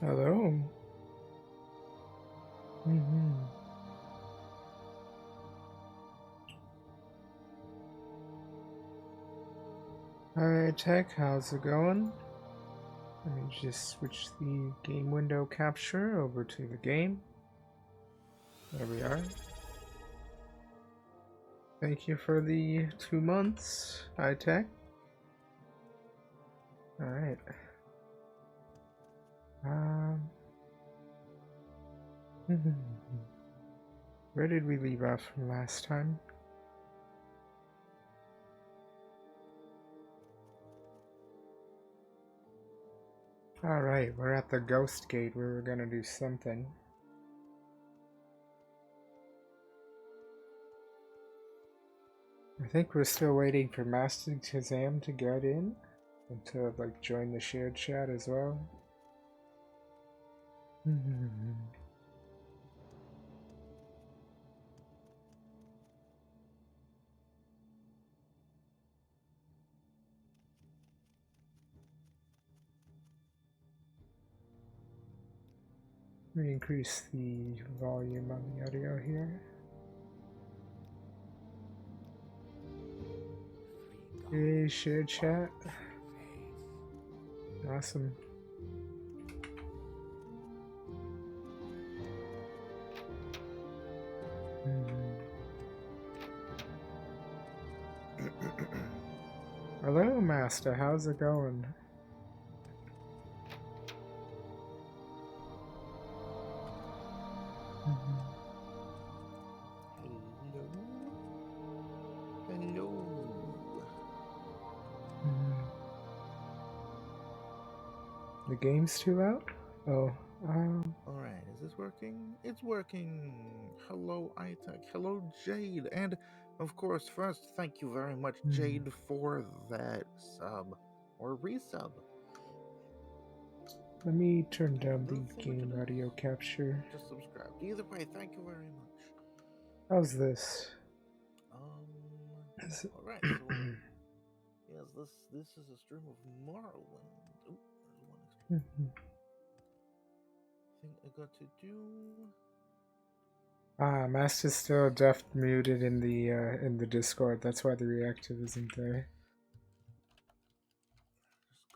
Hello. Mm-hmm. Hi, Tech. How's it going? Let me just switch the game window capture over to the game. There we are. Thank you for the 2 months, Hi, Tech. All right. Um. Where did we leave off from last time? All right, we're at the Ghost Gate where we're gonna do something. I think we're still waiting for Master Kazam to get in and to like join the shared chat as well. Let me increase the volume on the audio here. Hey, shared chat. Awesome. Hello, Master. How's it going? Hello. The game's too loud? Oh, Alright, is this working? It's working. Hello, iTech. Hello, Jade. And, of course, first, thank you very much, Jade, for that sub. Or resub. Let me turn down The the thing with game it audio capture. just subscribe. Either way, thank you very much. How's this? Alright, so, yes, this is a stream of Morrowind. Ooh, there's one extra thing I got to do. Master's still deft muted in the Discord. That's why the reactive isn't there. Just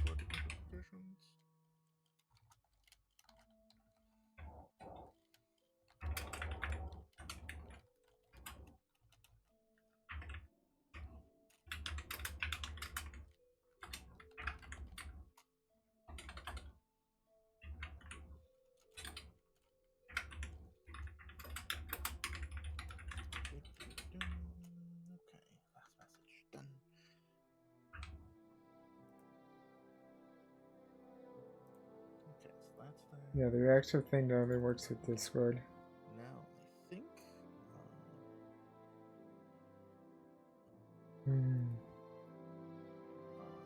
go to Discord notifications. Okay, last message done. Okay, so that's that. Yeah, the reactive thing only works with Discord. Now I think.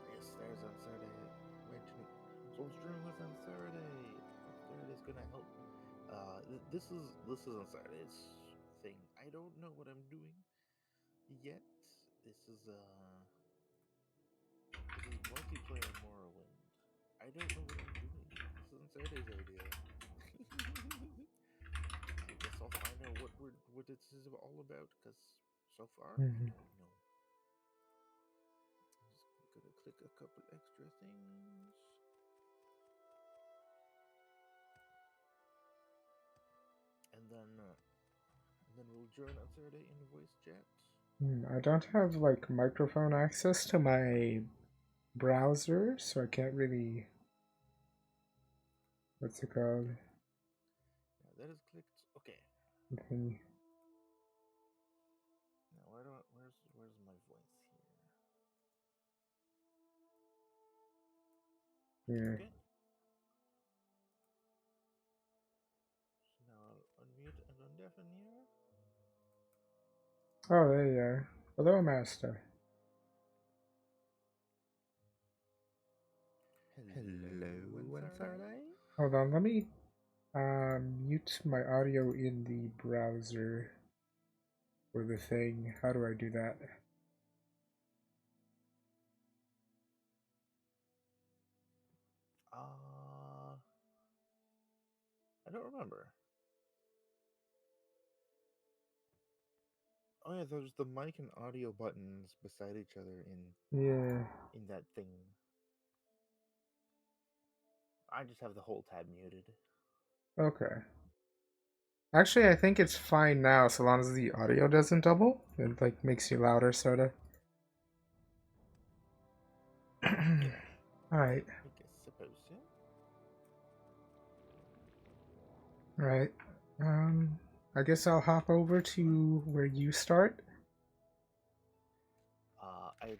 Yes, there's Uncertain. So I'm streaming with Uncertain. Uncertain is gonna help. This is Uncertain's thing. I don't know what I'm doing yet. This is multiplayer Morrowind. I don't know what I'm doing. This is Uncertain's idea. I guess I'll find out what this is all about, because so far I don't know. I'm just gonna click a couple extra things. And then we'll join on Saturday in voice chat. I don't have like microphone access to my browser, so I can't really. What's it called? Yeah, that is clicked. Okay. Okay. Now where's my voice here? Yeah. Okay. So now I'll unmute and undeafen here. Oh, there you are. Hello, Master. Hello, Saturday. Hold on, let me mute my audio in the browser for the thing. How do I do that? don't remember. Oh yeah, there's the mic and audio buttons beside each other Yeah. in that thing. I just have the whole tab muted. Okay. Actually, I think it's fine now, so long as the audio doesn't double. It like makes you louder, sorta. Yeah, All right. I guess suppose so. All right. I guess I'll hop over to where you start. I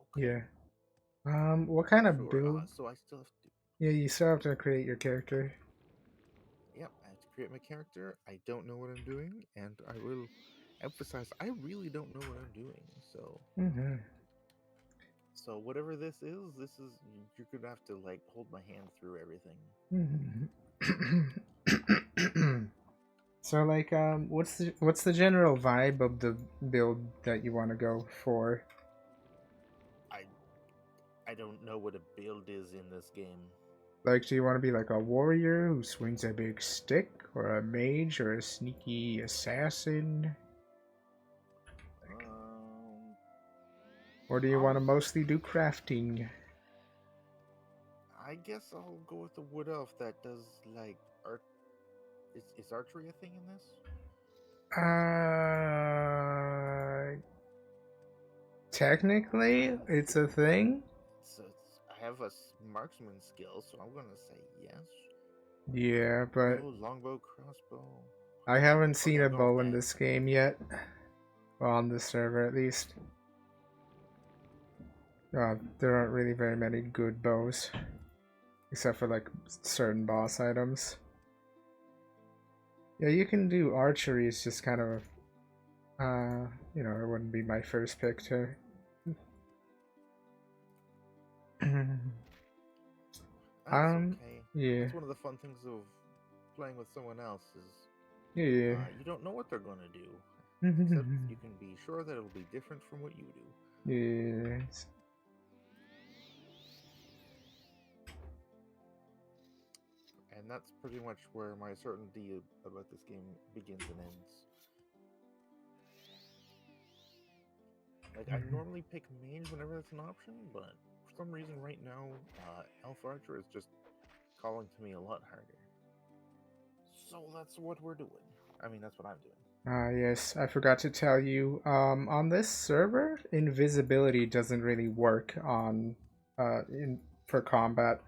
okay, Yeah. What kind of sure. build? So I still have to. Yeah, you still have to create your character. Yep, I have to create my character. I don't know what I'm doing, and I will emphasize I really don't know what I'm doing. So, Mm-hmm. so whatever this is you're gonna have to like hold my hand through everything. Mm-hmm. So like what's the general vibe of the build that you want to go for? I I don't know what a build is in this game. Like do you want to be like a warrior who swings a big stick or a mage or a sneaky assassin? Um, Or do you want to honestly, mostly do crafting? I guess I'll go with the wood elf that does like art. Is archery a thing in this? Uh technically I it's think a thing. I have a marksman skill, so I'm gonna say yes. Yeah, but Bow, longbow, crossbow. I haven't Okay, seen I'm a going with bow in that. this game yet. Well, on this server at least. There aren't really very many good bows. Except for like certain boss items. Yeah, you can do archery, it's just kind of you know, it wouldn't be my first pick to That's okay. yeah. That's one of the fun things of playing with someone else is Yeah. you don't know what they're gonna do, except Yeah. you can be sure that it'll be different from what you do. Yes. And that's pretty much where my certainty about this game begins and ends. Like I normally pick mage whenever that's an option, but for some reason right now, elf archer is just calling to me a lot harder. So that's what we're doing. I mean, that's what I'm doing. Yes, I forgot to tell you, on this server, invisibility doesn't really work on, for combat.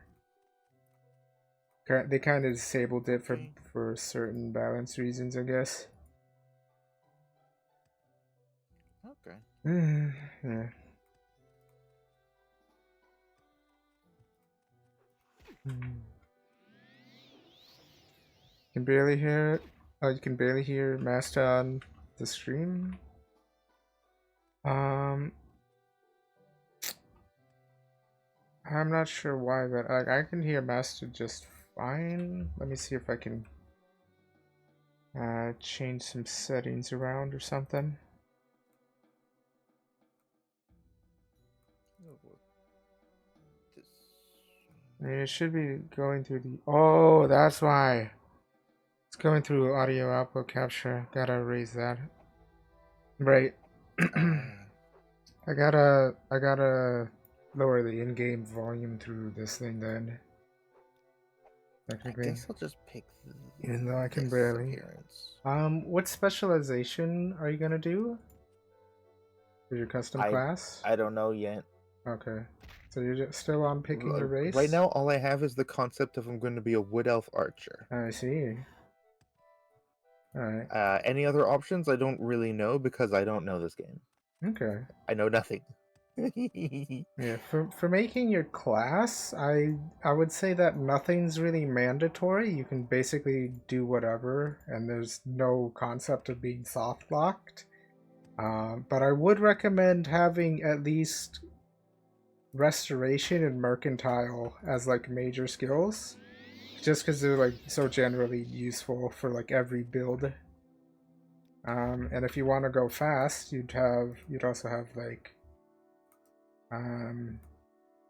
They kind of disabled it Okay. for certain balance reasons, I guess. Okay. Yeah. You can barely hear. Oh, you can barely hear Master on the stream. Um, I'm not sure why, but I can hear Master just fine. Let me see if I can change some settings around or something. This. I mean, it should be going through the. Oh, that's why. It's going through audio output capture. Gotta erase that. Right. I gotta lower the in-game volume through this thing then. I Technically, guess I'll just pick even though I can this barely. appearance. What specialization are you gonna do for your custom I class? I don't know yet. Okay, so you're just still on picking your Right race. now, all I have is the concept of I'm going to be a wood elf archer. I see. All right. Any other options? I don't really know because I don't know this game. Okay. I know nothing. Yeah, for making your class, I would say that nothing's really mandatory. You can basically do whatever, and there's no concept of being soft locked. But I would recommend having at least restoration and mercantile as like major skills, just because they're like so generally useful for like every build. And if you want to go fast, you'd also have like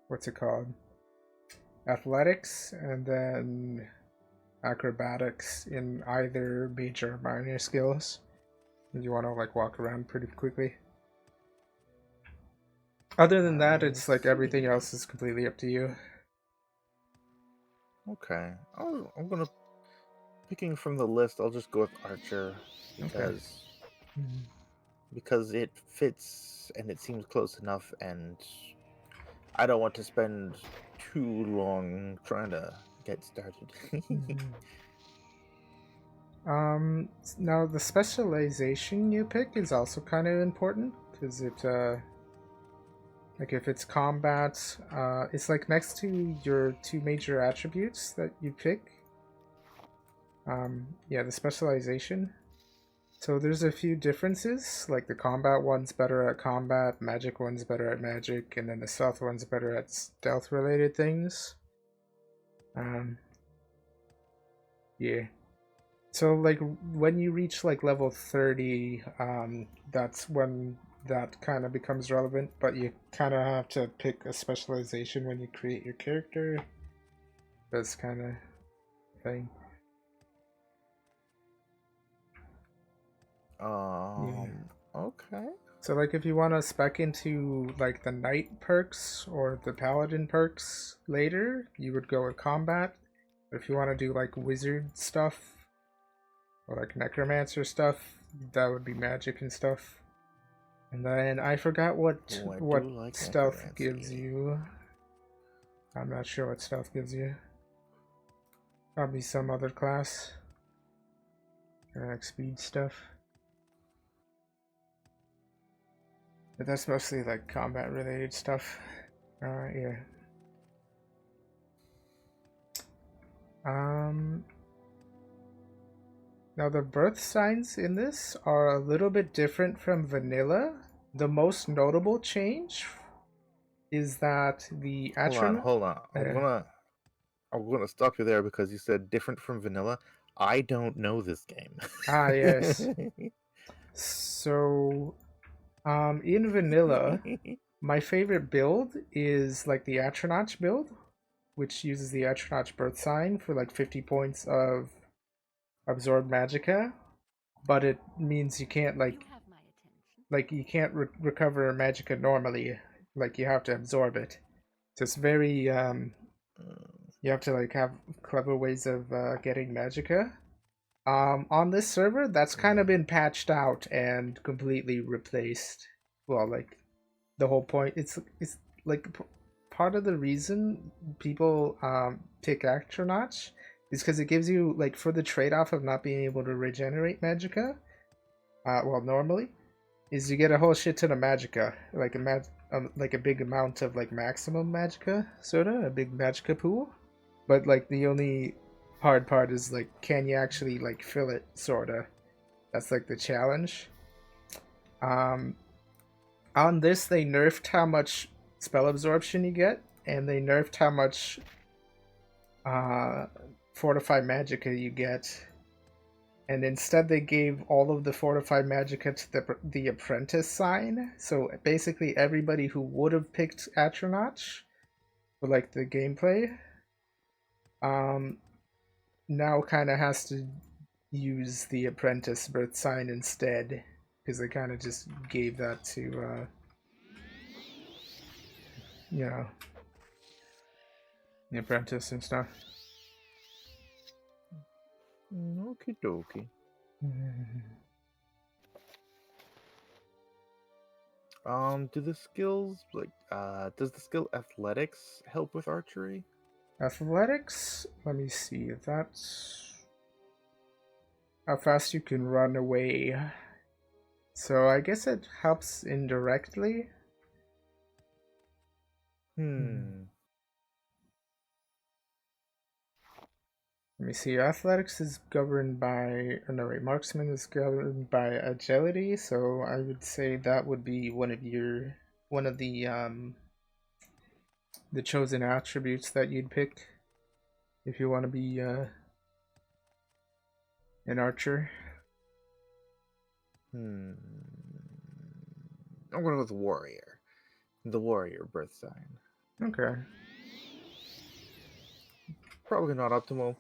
what's it called? Athletics, and then acrobatics in either major or minor skills. You want to like walk around pretty quickly. Other than that, I it's like everything see. else is completely up to you. Okay. I'm gonna picking from the list. I'll just go with Archer Okay. because Mhm. it fits and it seems close enough, and I don't want to spend too long trying to get started. Mhm. Now the specialization you pick is also kind of important because like if it's combat, it's like next to your two major attributes that you pick. Yeah, the specialization. So there's a few differences, like the combat one's better at combat, magic one's better at magic, and then the stealth one's better at stealth related things. Um, yeah. So like when you reach like level 30, that's when that kind of becomes relevant, but you kind of have to pick a specialization when you create your character. This kind of thing. Yeah. Okay. So like if you want to spec into like the knight perks or the paladin perks later, you would go with combat. But if you want to do like wizard stuff or like necromancer stuff, that would be magic and stuff. And then I forgot Oh, I do what like stealth gives necromancy. you. I'm not sure what stealth gives you. Probably some other class or like speed stuff. But that's mostly like combat related stuff. Yeah. Um, Now the birth signs in this are a little bit different from vanilla. The most notable change is that the atron. Hold on. Uh, I'm gonna stop you there because you said different from vanilla. I don't know this game. yes. So, in vanilla, my favorite build is like the Atronach build, which uses the Atronach birth sign for like 50 points of absorbed magicka, but it means you can't like you can't recover magicka normally. Like you have to absorb it. So it's very you have to like have clever ways of getting magicka. On this server, that's kind of Mm, been patched out and completely replaced. Well, like the whole point, it's like part of the reason people pick Astronauts is because it gives you like for the trade-off of not being able to regenerate magicka. Well, normally is you get a whole shit ton of magicka, like a big amount of like maximum magicka, sorta a big magicka pool. But like the only hard part is like, can you actually like fill it, sorta? That's like the challenge. Um, on this, they nerfed how much spell absorption you get, and they nerfed how much uh, fortified magicka you get. And instead, they gave all of the fortified magicka to the apprentice sign. So basically, everybody who would have picked Atronach for like the gameplay, um, now kind of has to use the apprentice birth sign instead because they kind of just gave that to you know the apprentice and stuff. Okie dokie. Do the skills does the skill athletics help with archery? Athletics. Let me see. That's how fast you can run away. So I guess it helps indirectly. Hmm. Let me see. Athletics is governed by. Oh, no, wait. Marksman is governed by agility. So I would say that would be one of the chosen attributes that you'd pick if you want to be an archer. Hmm. I'm gonna go with warrior. The warrior birth sign. Okay. Probably not optimal.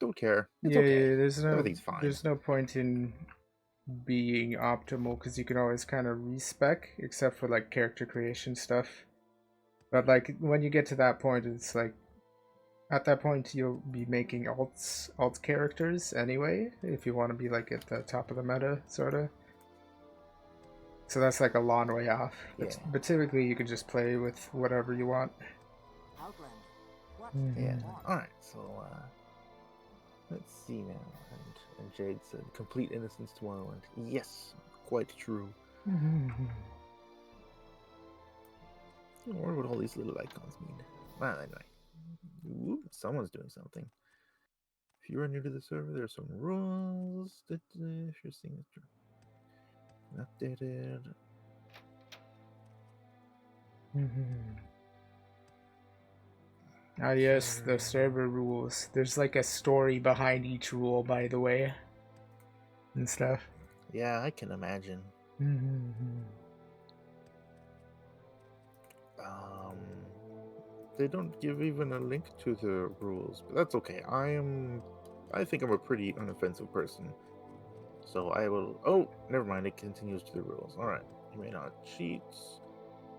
don't care. It's Yeah, okay. yeah, Everything's fine. there's no point in being optimal because you can always kind of respec, except for like character creation stuff. But like when you get to that point, it's like at that point you'll be making alt characters anyway if you want to be like at the top of the meta, sort of. So that's like a long way off. Yeah. But typically you can just play with whatever you want. Outlander, what Mhm. do you Yeah. want? Alright, so let's see now. And Jade said, complete innocence to Morrowind. Yes, quite true. Mhm. I wonder what all these little icons mean. Well, anyway. Ooh, someone's doing something. If you are new to the server, there are some rules that if you're seeing this updated. Mhm. Ah, yes, the server rules. There's like a story behind each rule, by the way, and stuff. Yeah, I can imagine. Mhm. Um, they don't give even a link to the rules, but that's okay. I think I'm a pretty unoffensive person, so I will. Oh, never mind. It continues to the rules. All right. You may not cheat.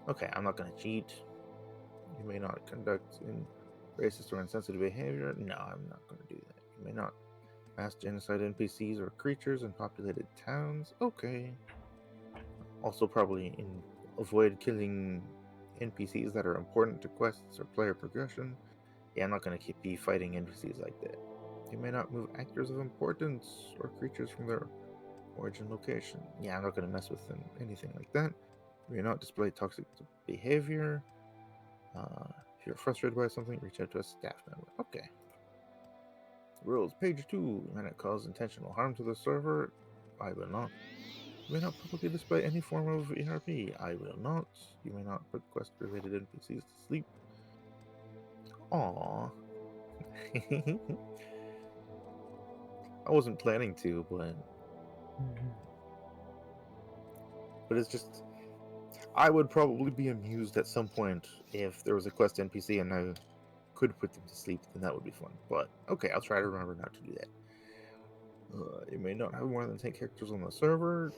Okay, I'm not gonna cheat. You may not conduct in racist or insensitive behavior. No, I'm not gonna do that. You may not mass genocide NPCs or creatures in populated towns. Okay. Also, probably avoid killing NPCs that are important to quests or player progression. Yeah, I'm not gonna be fighting NPCs like that. You may not move actors of importance or creatures from their origin location. Yeah, I'm not gonna mess with anything like that. You may not display toxic behavior. If you're frustrated by something, reach out to a staff member. Okay. Rules, page 2. You may not cause intentional harm to the server. I will not. You may not publicly display any form of ERP. I will not. You may not put quest-related NPCs to sleep. Aww. I wasn't planning to, but it's just I would probably be amused at some point if there was a quest NPC and I could put them to sleep. Then that would be fun. But okay, I'll try to remember not to do that. You may not have more than 10 characters on the server.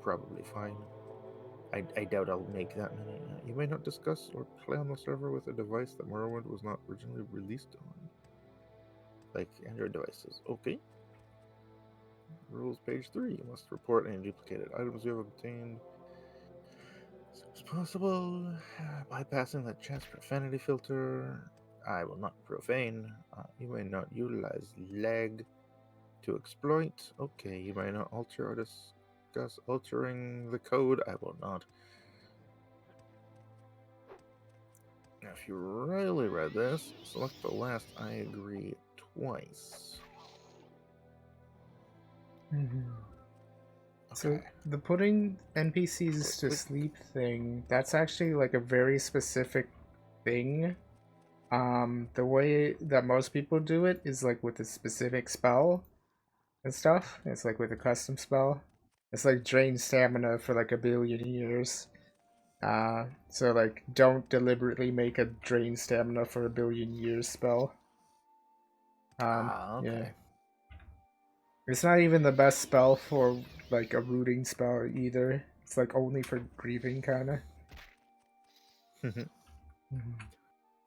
Probably fine. I doubt I'll make that many. You may not discuss or play on the server with a device that Morrowind was not originally released on, like Android devices. Okay. Rules, page 3. You must report any duplicated items you have obtained as soon as possible. Bypassing the chance profanity filter. I will not profane. You may not utilize lag to exploit. Okay, you may not alter or discuss altering the code. I will not. Now, if you really read this, select the last I agree twice. So Okay. the putting NPCs to Click. sleep thing, that's actually like a very specific thing. The way that most people do it is like with a specific spell and stuff. It's like with a custom spell. It's like drain stamina for like a billion years. So like don't deliberately make a drain stamina for a billion years spell. Yeah. Okay. It's not even the best spell for like a rooting spell either. It's like only for grieving kinda.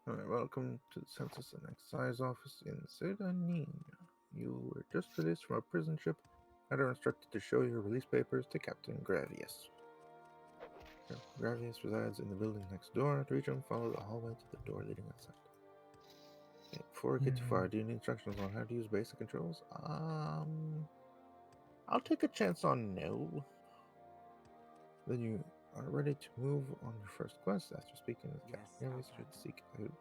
Alright, welcome to the Census and Excise Office in Sedanin. You were just released from a prison ship and are instructed to show your release papers to Captain Gravius. Gravius resides in the building next door. To reach him, follow the hallway to the door leading outside. Okay, before we get too far, do you need instructions on how to use basic controls? I'll take a chance on no. Then you are ready to move on your first quest. After speaking with Captain Gravius, you should seek out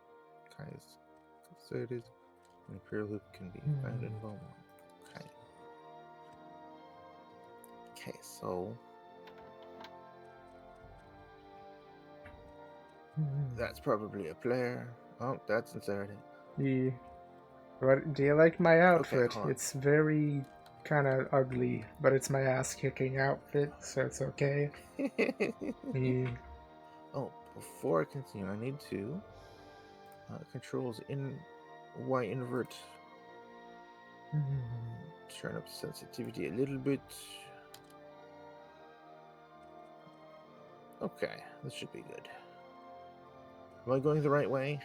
Kai's facilities. An Imperial Loop can be found in Beaumont. Okay. Okay, so that's probably a player. Oh, that's Sincerity. What do you like my Okay, outfit? hold on. It's very kind of ugly, but it's my ass kicking outfit, so it's okay. Oh, before I continue, I need to controls in Y invert Turn up sensitivity a little bit. Okay, this should be good. Am I going the right way?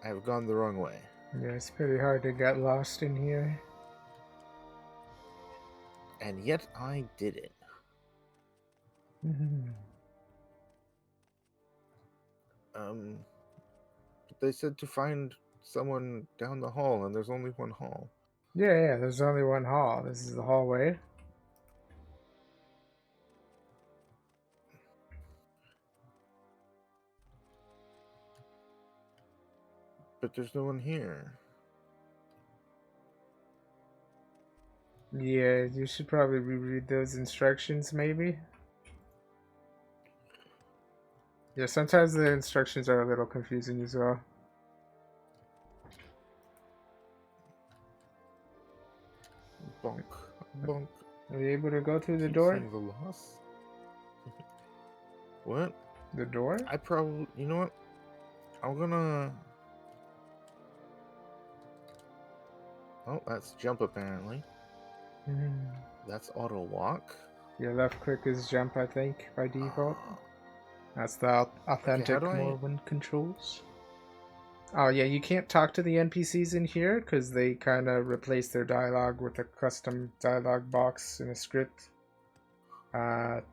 I have gone the wrong way. Yeah, it's pretty hard to get lost in here. And yet I did it. But they said to find someone down the hall, and there's only one hall. Yeah, there's only one hall. This is the hallway. But there's no one here. Yeah, you should probably reread those instructions, maybe. Yeah, sometimes the instructions are a little confusing as well. Bonk. Bonk. Are you able to go through the Keep door? seeing the loss. What? The door? I probably... You know what? I'm gonna... Oh, that's jump apparently. That's auto walk. Your left click is jump, I think, by default. That's the authentic Morrowind controls. Oh yeah, you can't talk to the NPCs in here because they kind of replace their dialogue with a custom dialogue box in a script. But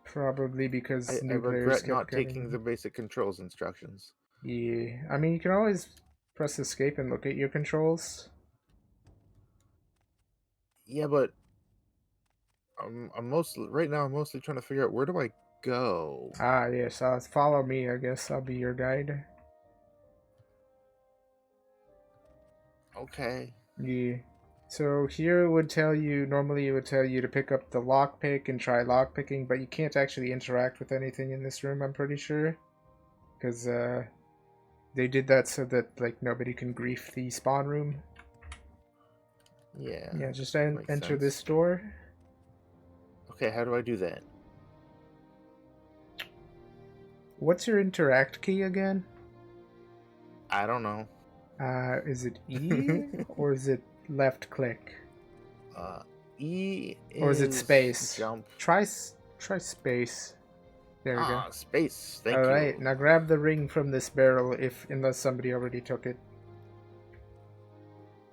probably because I regret not taking the basic controls instructions. Yeah, I mean you can always press escape and look at your controls. Yeah, but I'm mostly right now. I'm mostly trying to figure out where do I go. Ah, yes. Follow me. I guess I'll be your guide. Okay. Yeah. So here it would tell you. Normally, it would tell you to pick up the lockpick and try lockpicking, but you can't actually interact with anything in this room. I'm pretty sure, because they did that so that like nobody can grief the spawn room. Yeah. Yeah. Just enter this door. Okay, how do I do that? What's your interact key again? I don't know. Is it E or is it left click? E or is it space? Jump. Try space. There we go. Space. Thank you. All right, now grab the ring from this barrel unless somebody already took it.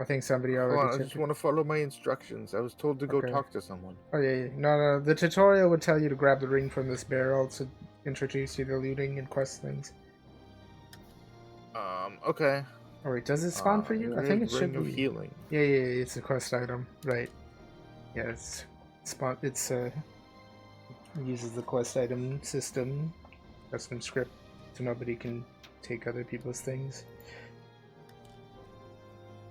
I think somebody already took it. I just want to follow my instructions. I was told to go talk to someone. Oh, yeah. No. The tutorial would tell you to grab the ring from this barrel to introduce you to looting and quest things. Okay. Oh, wait, does it spawn for you? I think it should be. Ring of healing. Yeah, it's a quest item. Right. Yeah, it's uses the quest item system, custom script, so nobody can take other people's things.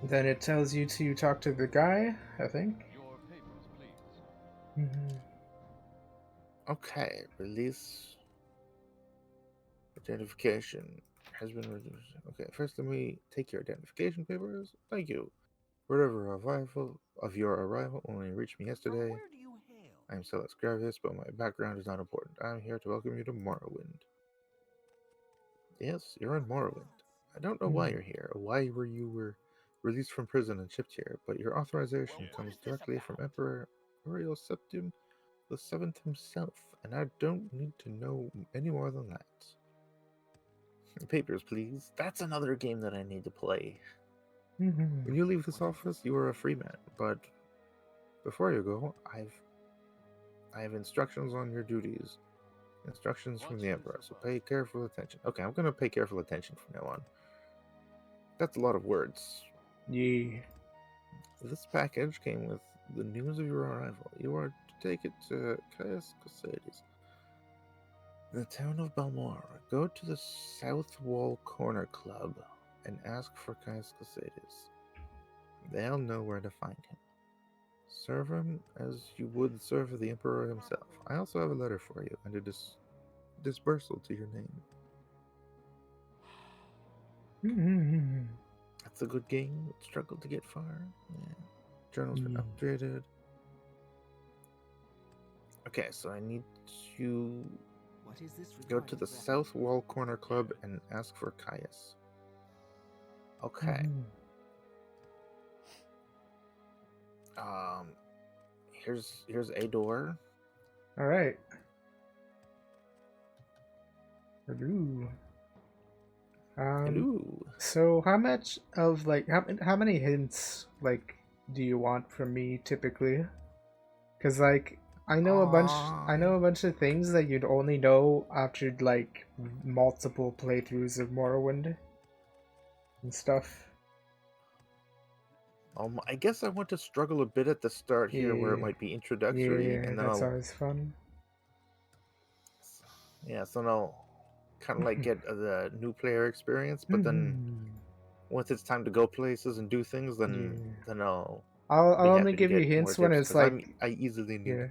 Then it tells you to talk to the guy, I think. Your papers, please. Okay, release identification has been reduced. Okay, first let me take your identification papers. Thank you. Wherever of your arrival only reached me yesterday. Where do you hail? I am Celes Gravis, but my background is not important. I am here to welcome you to Morrowind. Yes, you're in Morrowind. I don't know why you're here, or why you were released from prison and shipped here, but your authorization comes directly from Emperor Auriel Septim the Seventh himself, and I don't need to know any more than that. Papers, please. That's another game that I need to play. When you leave this office, you are a free man, but before you go, I have instructions on your duties. Instructions from the Emperor, so pay careful attention. Okay, I'm gonna pay careful attention from now on. That's a lot of words. Yeah. This package came with the news of your arrival. You are to take it to Caius Cosades, the town of Balmora. Go to the South Wall Corner Club and ask for Caius Cosades. They'll know where to find him. Serve him as you would serve the Emperor himself. I also have a letter for you and a dispersal to your name. That's a good game. It struggled to get far. Yeah. Journal's been upgraded. Okay, so I need to What is this go to the South Wall Corner Club and ask for Caius. Okay. Mhm. Um, here's a door. All right. Hello. Hello. So how much of like how many hints like do you want from me typically? Because like I Uh, know a bunch of things that you'd only know after like multiple playthroughs of Morrowind and stuff. I guess I want to struggle a bit at the start here, where it Yeah, might be yeah, introductory, yeah. and then That's I'll, always fun. yeah, so then I'll kind of like get the new player experience. But then Mhm. once it's time to go places and do things, Yeah. then I'll I'll be only happy to give you get more hints when tips it's because like I easily need. yeah.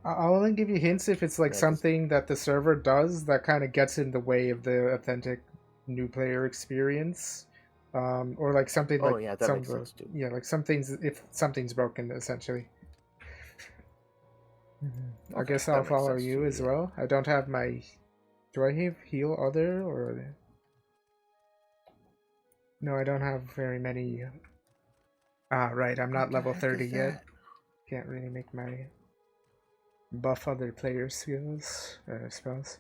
I'll only give you hints if it's like Yeah, because something that the server does that kind of gets in the way of the authentic new player experience, or like something oh like yeah, that some of makes the sense too. yeah, like some things if something's broken essentially. I Okay, guess that I'll makes follow sense too. you as Yeah. well. I don't have my. Do I have heal other or no? I don't have very many. Ah, right. I'm What not the level heck 30 is yet. that? Can't really make my buff other player skills. I suppose.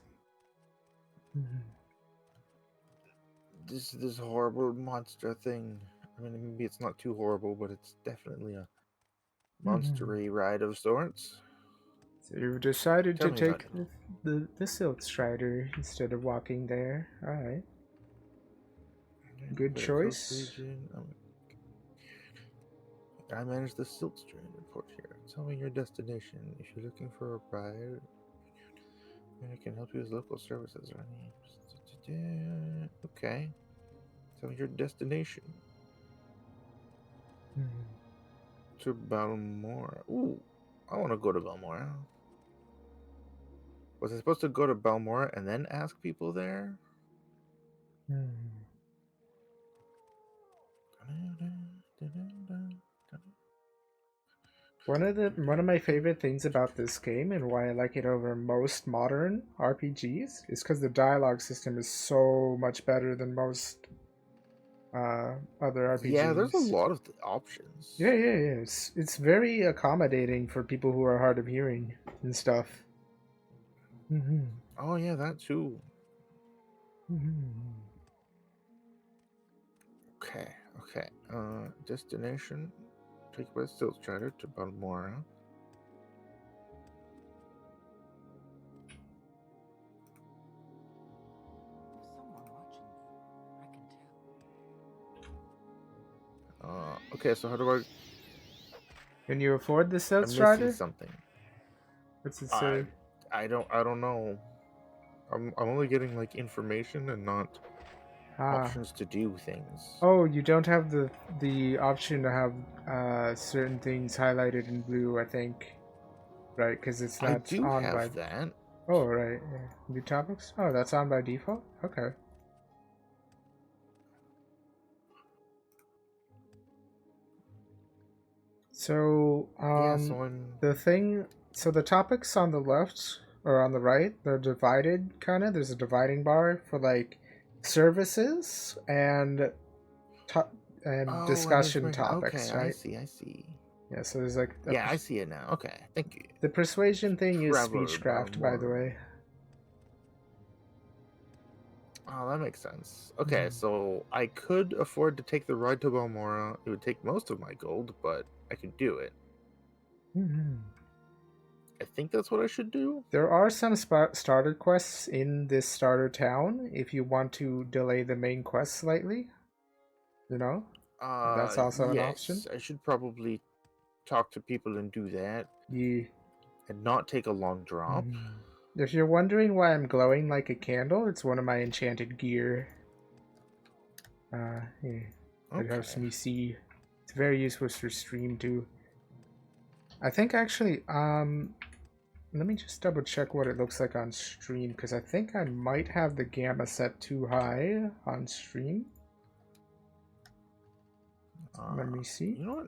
This horrible monster thing. I mean, maybe it's not too horrible, but it's definitely a monstery ride of sorts. So you decided Tell to me about take it. the Silk Strider instead of walking there. Alright. Good For the coast choice. region, I manage the Silt Strand port here. Tell me your destination. If you're looking for a ride, and I can help you with local services or any. Okay. Tell me your destination. To Balmora. Ooh, I want to go to Balmora. Was I supposed to go to Balmora and then ask people there? One of my favorite things about this game and why I like it over most modern RPGs is because the dialogue system is so much better than most other Yeah, there's a RPGs. lot of options. Yeah, yeah, yeah. It's very accommodating for people who are hard of hearing and stuff. Oh yeah, that too. Okay, okay. Destination. Take by Stilt Strider to Balmora. There's someone watching me. I can tell. Okay, so how do I? Can you afford the Silk I'm missing Strider? something. What's it I say? I don't know. I'm only getting like information and not Ah. options to do things. Oh, you don't have the option to have certain things highlighted in blue, I think. Right, because it's I not do on by. have that. Oh, right. Yeah. New topics? Oh, that's on by default? Okay. So, Yeah, so I'm. the thing. So the topics on the left or on the right, they're divided kind of. There's a dividing bar for like services to- and Oh, and discussion information. Okay, topics, I right? see. I see. Yeah, so there's like Yeah, I see it now. Okay, thank you. the persuasion thing is Traveler speechcraft, by the Balmora. way. Oh, that makes sense. Okay, so I could afford to take the ride to Balmora. It would take most of my gold, but I could do it. I think that's what I should do. There are some starter quests in this starter town if you want to delay the main quest slightly. You know, that's also an option. Yes, I should probably talk to people and do that Yeah. and not take a long drop. If you're wondering why I'm glowing like a candle, it's one of my enchanted gear. Yeah, it helps Okay. me see. It's very useful for stream too. I think actually, let me just double check what it looks like on stream because I think I might have the gamma set too high on stream. Let me see. You know what?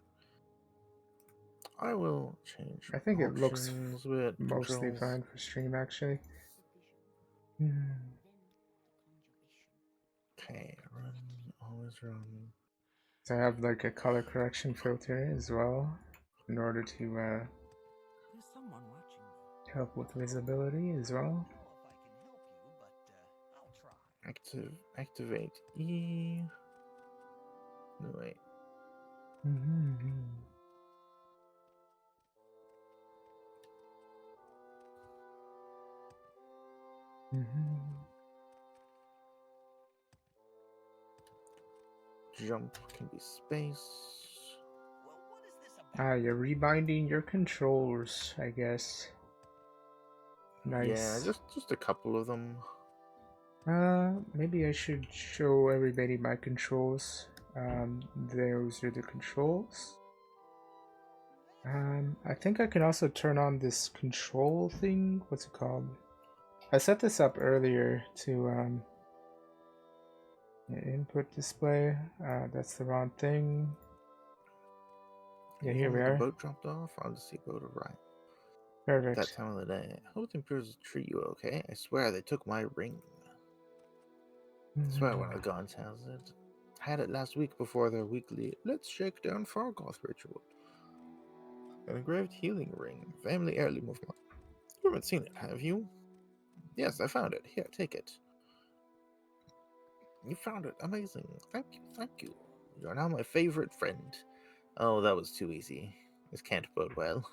I will change I think it looks options with mostly controls. fine for stream actually. Okay, run always run. So I have like a color correction filter as well in order to There's someone watching me. help with visibility as well. I don't know if I can help you, but I'll try. Activate E. No wait. Mm-hmm. Mm-hmm. Jump can be space. Well, what is this about? Ah, you're rebinding your controls, I guess. Yeah, Nice. just a couple of them. Maybe I should show everybody my controls. Those are the controls. I think I can also turn on this control thing. What's it called? I set this up earlier to input display. That's the wrong thing. Yeah, here we The are. boat dropped off. I'll just see go to right. Perfect. That time of the day. I hope the Imperials treat you okay. I swear they took my ring. I swear one of the gods has it. Had it last week before their weekly Let's Shake Down Fargoth ritual. An engraved healing ring, family heirloom of mine. You haven't seen it, have you? Yes, I found it. Here, take it. You found it. Amazing. Thank you, thank you. You are now my favorite friend. Oh, that was too easy. This can't bode well.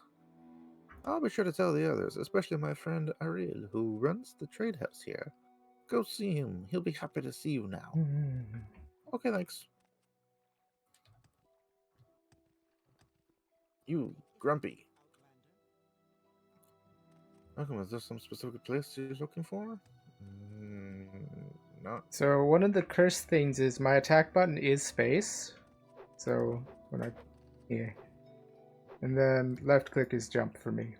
I'll be sure to tell the others, especially my friend Ariel, who runs the trade house here. Go see him. He'll be happy to see you now. Okay, thanks. You, Grumpy. Welcome. Is there some specific place you're looking for? Not. So one of the cursed things is my attack button is space. So when I, yeah, and then left click is jump for me.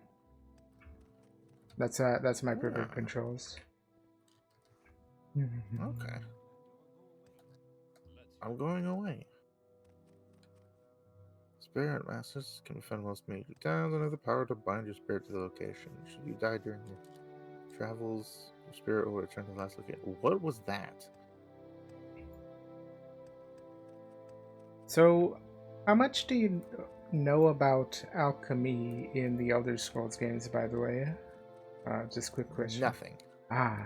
That's my preferred controls. Okay. I'm going away. Spirit masters can be found in most major towns and have the power to bind your spirit to the location. Should you die during your travels, your spirit will return to the last location. What was that? So, how much do you know about alchemy in the Elder Scrolls games, by the way? Just quick question. Nothing. Ah.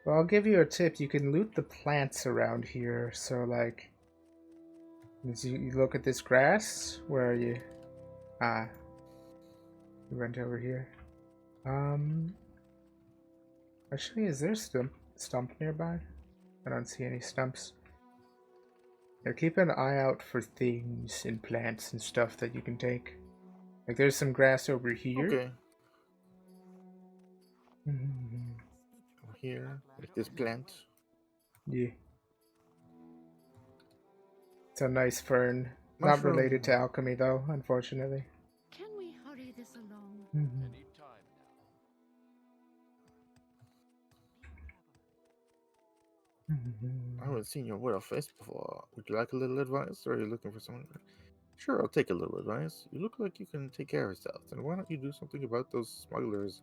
Well, I'll give you a tip. You can loot the plants around here. So, like, as you look at this grass, where are you? Ah. You went over here. Actually, is there a stump nearby? I don't see any stumps. Yeah, keep an eye out for things and plants and stuff that you can take. Like, there's some grass over here. Okay. Here, like this plant. Yeah. It's a nice fern. Not Mushroom. related to alchemy, though, unfortunately. Can we hurry this along? Any time now. I haven't seen your widow face before. Would you like a little advice, or are you looking for someone? Sure, I'll take a little advice. You look like you can take care of yourself, and why don't you do something about those smugglers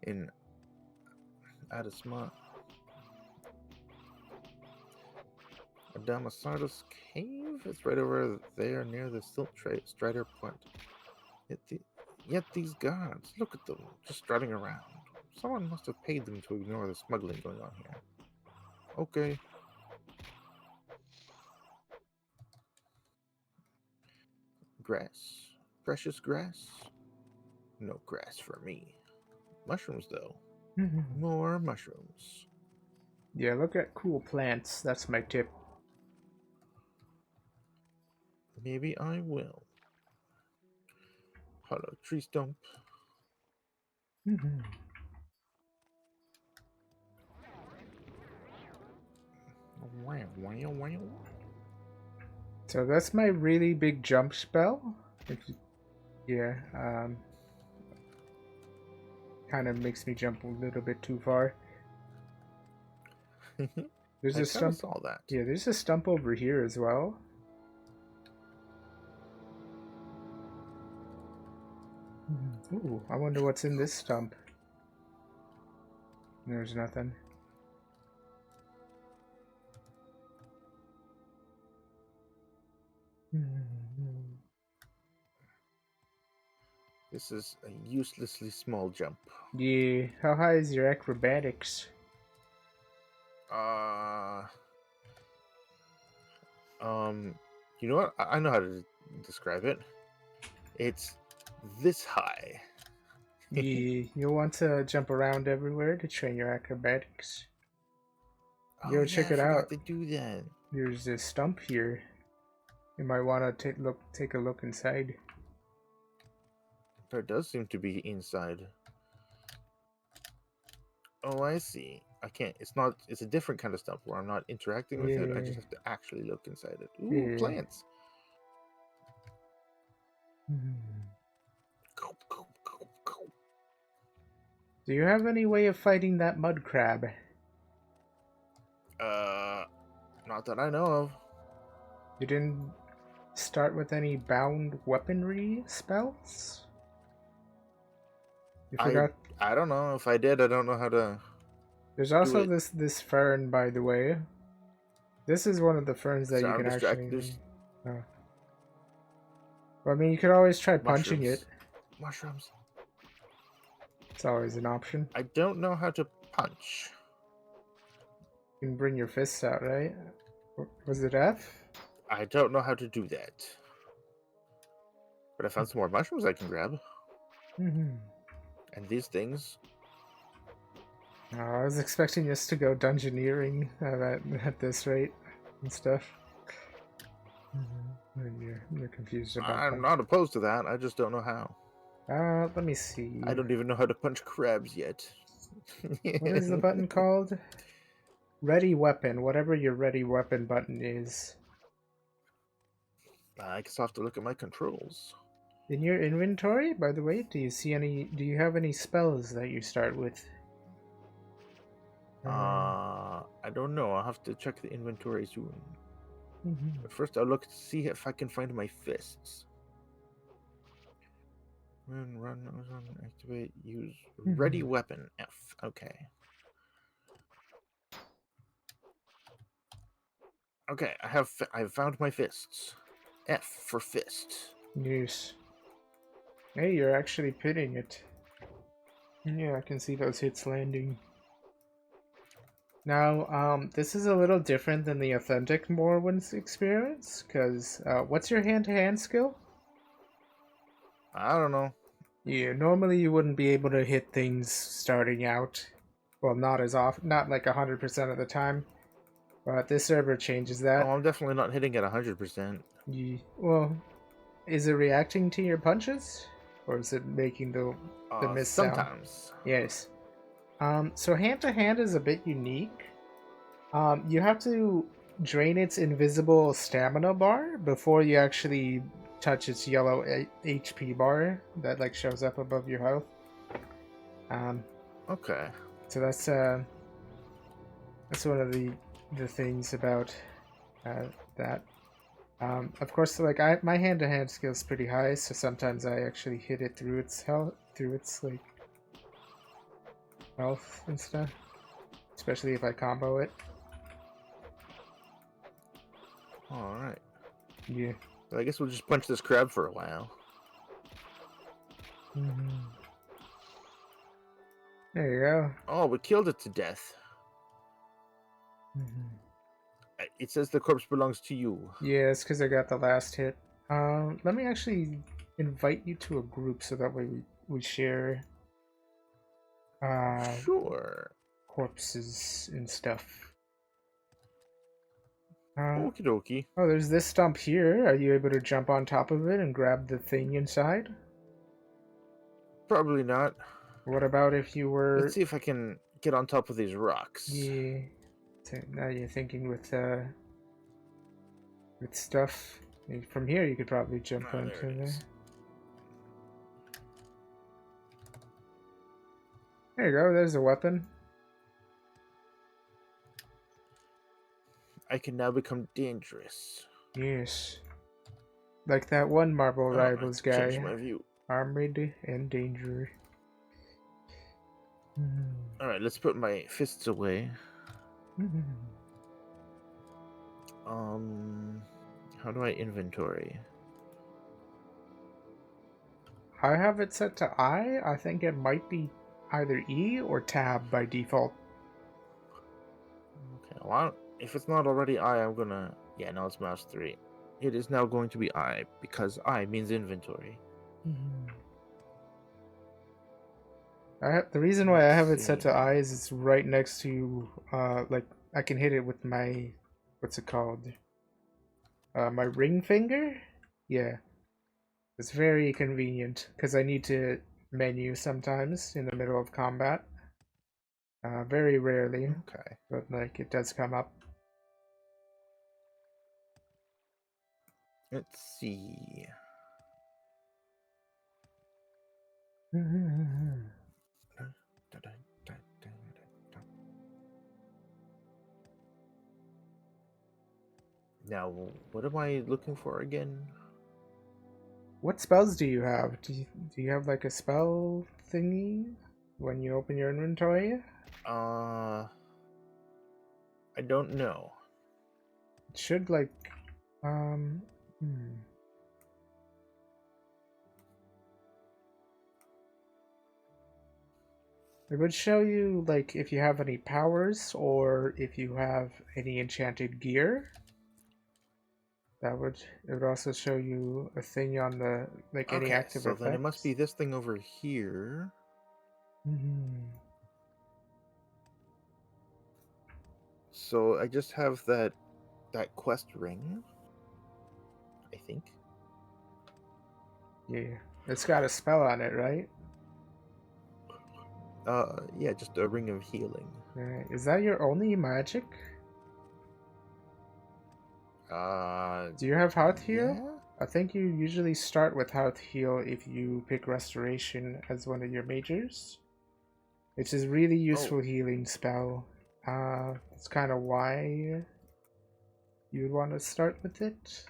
in Adasma? Adamasardus Cave? It's right over there near the Silt Strider Point. Yet these guards, look at them, just strutting around. Someone must have paid them to ignore the smuggling going on here. Okay. Grass. Precious grass? No grass for me. Mushrooms, though. More mushrooms. Yeah, look at cool plants. That's my tip. Maybe I will. Hollow tree stump. Wow. So that's my really big jump spell. Yeah, kind of makes me jump a little bit too far. There's I a stump. saw that. Yeah, there's a stump over here as well. Ooh, I wonder what's in this stump. There's nothing. This is a uselessly small jump. Yeah. How high is your acrobatics? You know what? I know how to describe it. It's this high. Yeah. You'll want to jump around everywhere to train your acrobatics. Oh Yo, yeah, check I it out. forgot to do that. There's this stump here. You might want to take a look inside. There does seem to be inside. Oh, I see. I can't. It's not. It's a different kind of stuff where I'm not interacting with it. I Yeah. just have to actually look inside it. Ooh, Yeah. plants. Cope, cope, cope, cope. Do you have any way of fighting that mud crab? Not that I know of. You didn't start with any bound weaponry spells? You I forgot. I don't know. If I did, I don't know how to There's do also it. this fern, by the way. This is one of the ferns that So you I'm can distracted. actually. There's Oh. Well, I mean, you could always try punching mushrooms. it. Mushrooms. It's always an option. I don't know how to punch. You can bring your fists out, right? Was it F? I don't know how to do that. But I found some more mushrooms I can grab. Mm-hmm. And these things. Oh, I was expecting us to go dungeoneering at this rate and stuff. You're confused about I'm not opposed to that. I just don't know how. that. Let me see. I don't even know how to punch crabs yet. What is the button called? Ready weapon. Whatever your ready weapon button is. I guess I'll have to look at my controls. In your inventory, by the way, do you have any spells that you start with? I don't know. I'll have to check the inventory soon. Mhm. But first, I'll look to see if I can find my fists. Run, activate, use ready weapon F. Okay. Okay, I've found my fists. F for fist. Yes. Hey, you're actually pitting it. Yeah, I can see those hits landing. Now, this is a little different than the authentic Morrowind experience, because, what's your hand-to-hand skill? I don't know. Yeah, normally you wouldn't be able to hit things starting out. Well, not as often, not like 100% of the time. But this server changes that. Oh, I'm definitely not hitting it 100%. Well, is it reacting to your punches? Or is it making the miss sound? Sometimes. Yes. So hand-to-hand is a bit unique. You have to drain its invisible stamina bar before you actually touch its yellow HP bar that like shows up above your health. Okay. So that's one of the things about that. Of course, like my hand-to-hand skill is pretty high, so sometimes I actually hit it through its like health and stuff, especially if I combo it. All right. Yeah. Well, I guess we'll just punch this crab for a while. There you go. Oh, we killed it to death. It says the corpse belongs to you. Yeah, it's because I got the last hit. Let me actually invite you to a group so that way we share Sure. corpses and stuff. Okie dokie. Oh, there's this stump here. Are you able to jump on top of it and grab the thing inside? Probably not. What about if you were... Let's see if I can get on top of these rocks. Yeah. So now you're thinking with stuff. From here you could probably jump There onto it there. is. There you go, there's a weapon. I can now become dangerous. Yes. Like that one Marble Rivals I changed guy. my view. Armored and danger. Alright, let's put my fists away. How do I inventory? I have it set to I. I think it might be either E or Tab by default. Okay, well, if it's not already I, I'm gonna. Yeah, no, it's mouse 3. It is now going to be I, because I means inventory. The reason why I Let's have it set see. to I is it's right next to, like, I can hit it with my, what's it called? My ring finger? Yeah. It's very convenient, because I need to menu sometimes in the middle of combat. Very rarely, Okay. but, like, it does come up. Let's see. Now, what am I looking for again? What spells do you have? Do you have, like, a spell thingy when you open your inventory? I don't know. It should, like, um... Hmm. It would show you, like, if you have any powers or if you have any enchanted gear. It would also show you a thing on the, like, any Okay, active so then it must effects. be this thing over here. So I just have that quest ring, I think. Yeah. It's got a spell on it, right? Yeah, just a ring of healing. Right. Is that your only magic? Do you have health heal? Yeah. I think you usually start with health heal if you pick restoration as one of your majors. It's a really useful healing spell. That's kind of why you would want to start with it.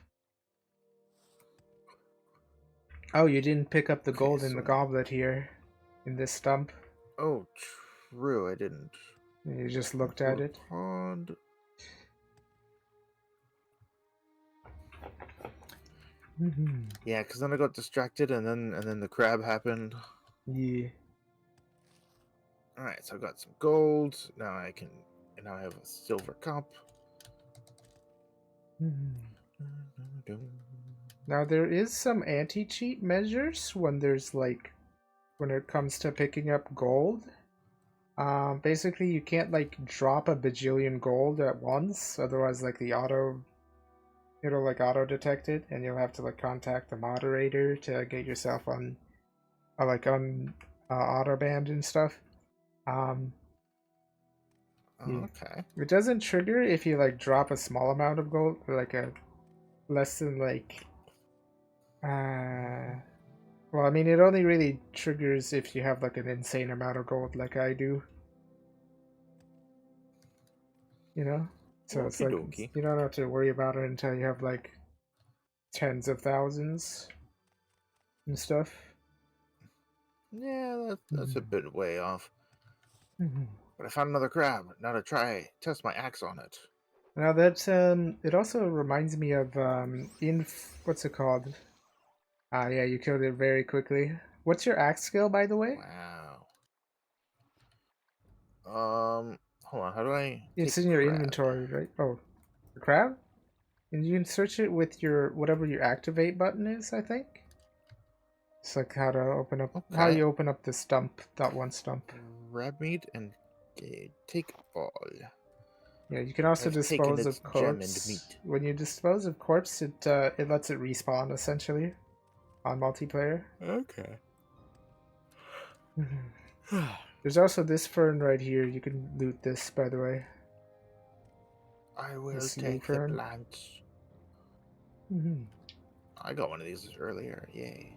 Oh, you didn't pick up the Okay, gold in the so goblet here, in this stump. oh, true, I didn't. You just looked at Water it. pond. Yeah, because then I got distracted, and then the crab happened. Yeah. All right, so I got some gold. Now I have a silver cup. Now there is some anti-cheat measures when when it comes to picking up gold. Basically you can't like drop a bajillion gold at once, otherwise like it'll like auto detect it, and you'll have to like contact the moderator to get yourself on auto banned and stuff. Um, yeah. Okay. It doesn't trigger if you like drop a small amount of gold, or like a less than like well, I mean, it only really triggers if you have like an insane amount of gold, like I do. You know, so it's Okie like dokie. you don't have to worry about it until you have like tens of thousands and stuff. Yeah, that's a bit way off. Mm-hmm. But I found another crab. Now to test my axe on it. Now that it also reminds me of what's it called? Ah, yeah, you killed it very quickly. What's your axe skill, by the way? Wow. Hold on. How do I It's take in your crab? inventory, right? Oh, the crab? And you can search it with your whatever your activate button is, I think. It's like how Okay. you open up the stump, that one stump. Crab meat and take all. Yeah, you can also I've taken dispose its of gem and corpse. meat. When you dispose of corpse, it lets it respawn essentially on multiplayer. Okay. There's also this fern right here. You can loot this, by the way. I The will snake take the fern. plants. I got one of these earlier. Yay.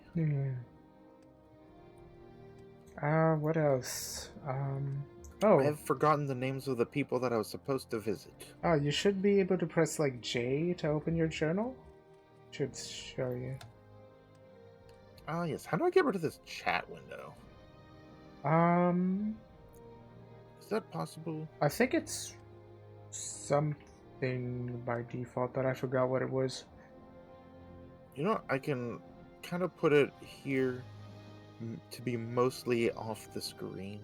What else? I have forgotten the names of the people that I was supposed to visit. Oh, you should be able to press like J to open your journal. Should show you. Ah, yes. How do I get rid of this chat window? Um, Is that possible? I think it's something by default, but I forgot what it was. You know, I can kind of put it here to be mostly off the screen.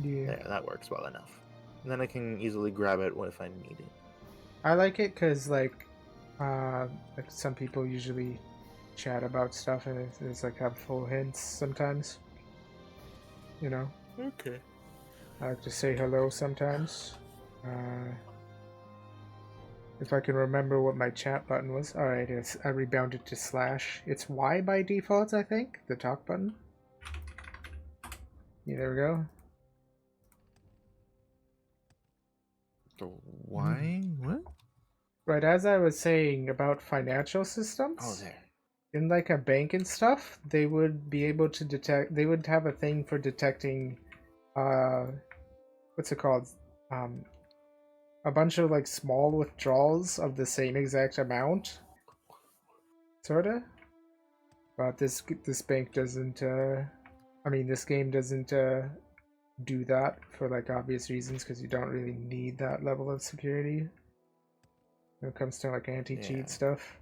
Yeah. There, that works well enough. And then I can easily grab it if I need it. I like it because like some people usually chat about stuff and it's like have full hints sometimes. You know, Okay. I like to say hello sometimes. If I can remember what my chat button was. Alright, I rebounded to slash. It's Y by default, I think, the talk button. Yeah, there we go. So why? What? Right, as I was saying about financial systems. Oh, there. In like a bank and stuff, they would be able to detect. They would have a thing for detecting, what's it called? A bunch of like small withdrawals of the same exact amount, sorta. But this bank doesn't. I mean, this game doesn't do that for like obvious reasons because you don't really need that level of security when it comes to like anti-cheat stuff.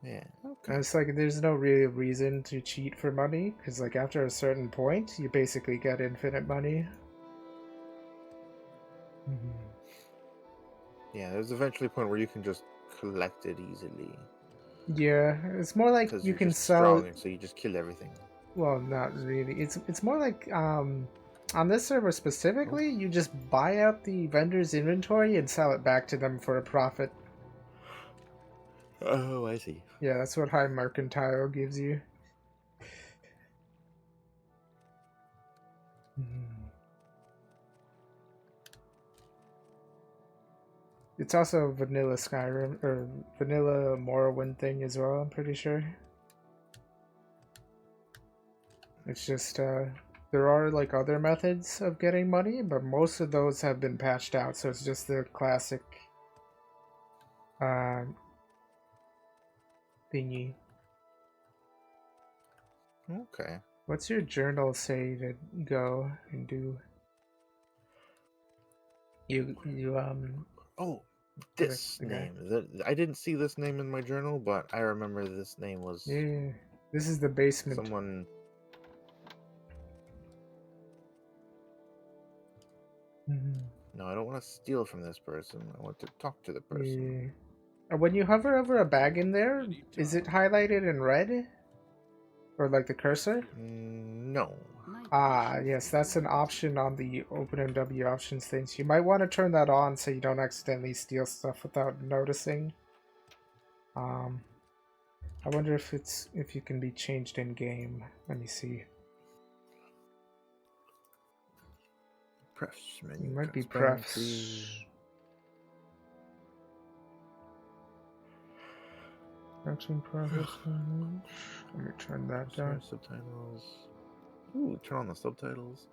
Yeah. And it's like there's no real reason to cheat for money because like after a certain point you basically get infinite money. Yeah, there's eventually a point where you can just collect it easily. Yeah, it's more like Because you you're can just sell. strong, and so you just kill everything. Well, not really. It's more like on this server specifically, you just buy out the vendor's inventory and sell it back to them for a profit. Oh, I see. Yeah, that's what High Mercantile gives you. It's also vanilla Skyrim or vanilla Morrowind thing as well, I'm pretty sure. It's just there are like other methods of getting money, but most of those have been patched out, so it's just the classic thingy. Okay. What's your journal say to go and do? You Oh, this the guy. name. I didn't see this name in my journal, but I remember this name was Yeah, this is the basement. someone. No, I don't want to steal from this person. I want to talk to the person. Yeah. And when you hover over a bag in there, is it highlighted in red? Or like the cursor? No. Ah, yes, that's an option on the OpenMW options things. You might want to turn that on so you don't accidentally steal stuff without noticing. I wonder if you can be changed in game. Let me see. Press menu. It might be Transparency. prefs. Action progress. Let me turn that down. Subtitles. Ooh, turn on the subtitles.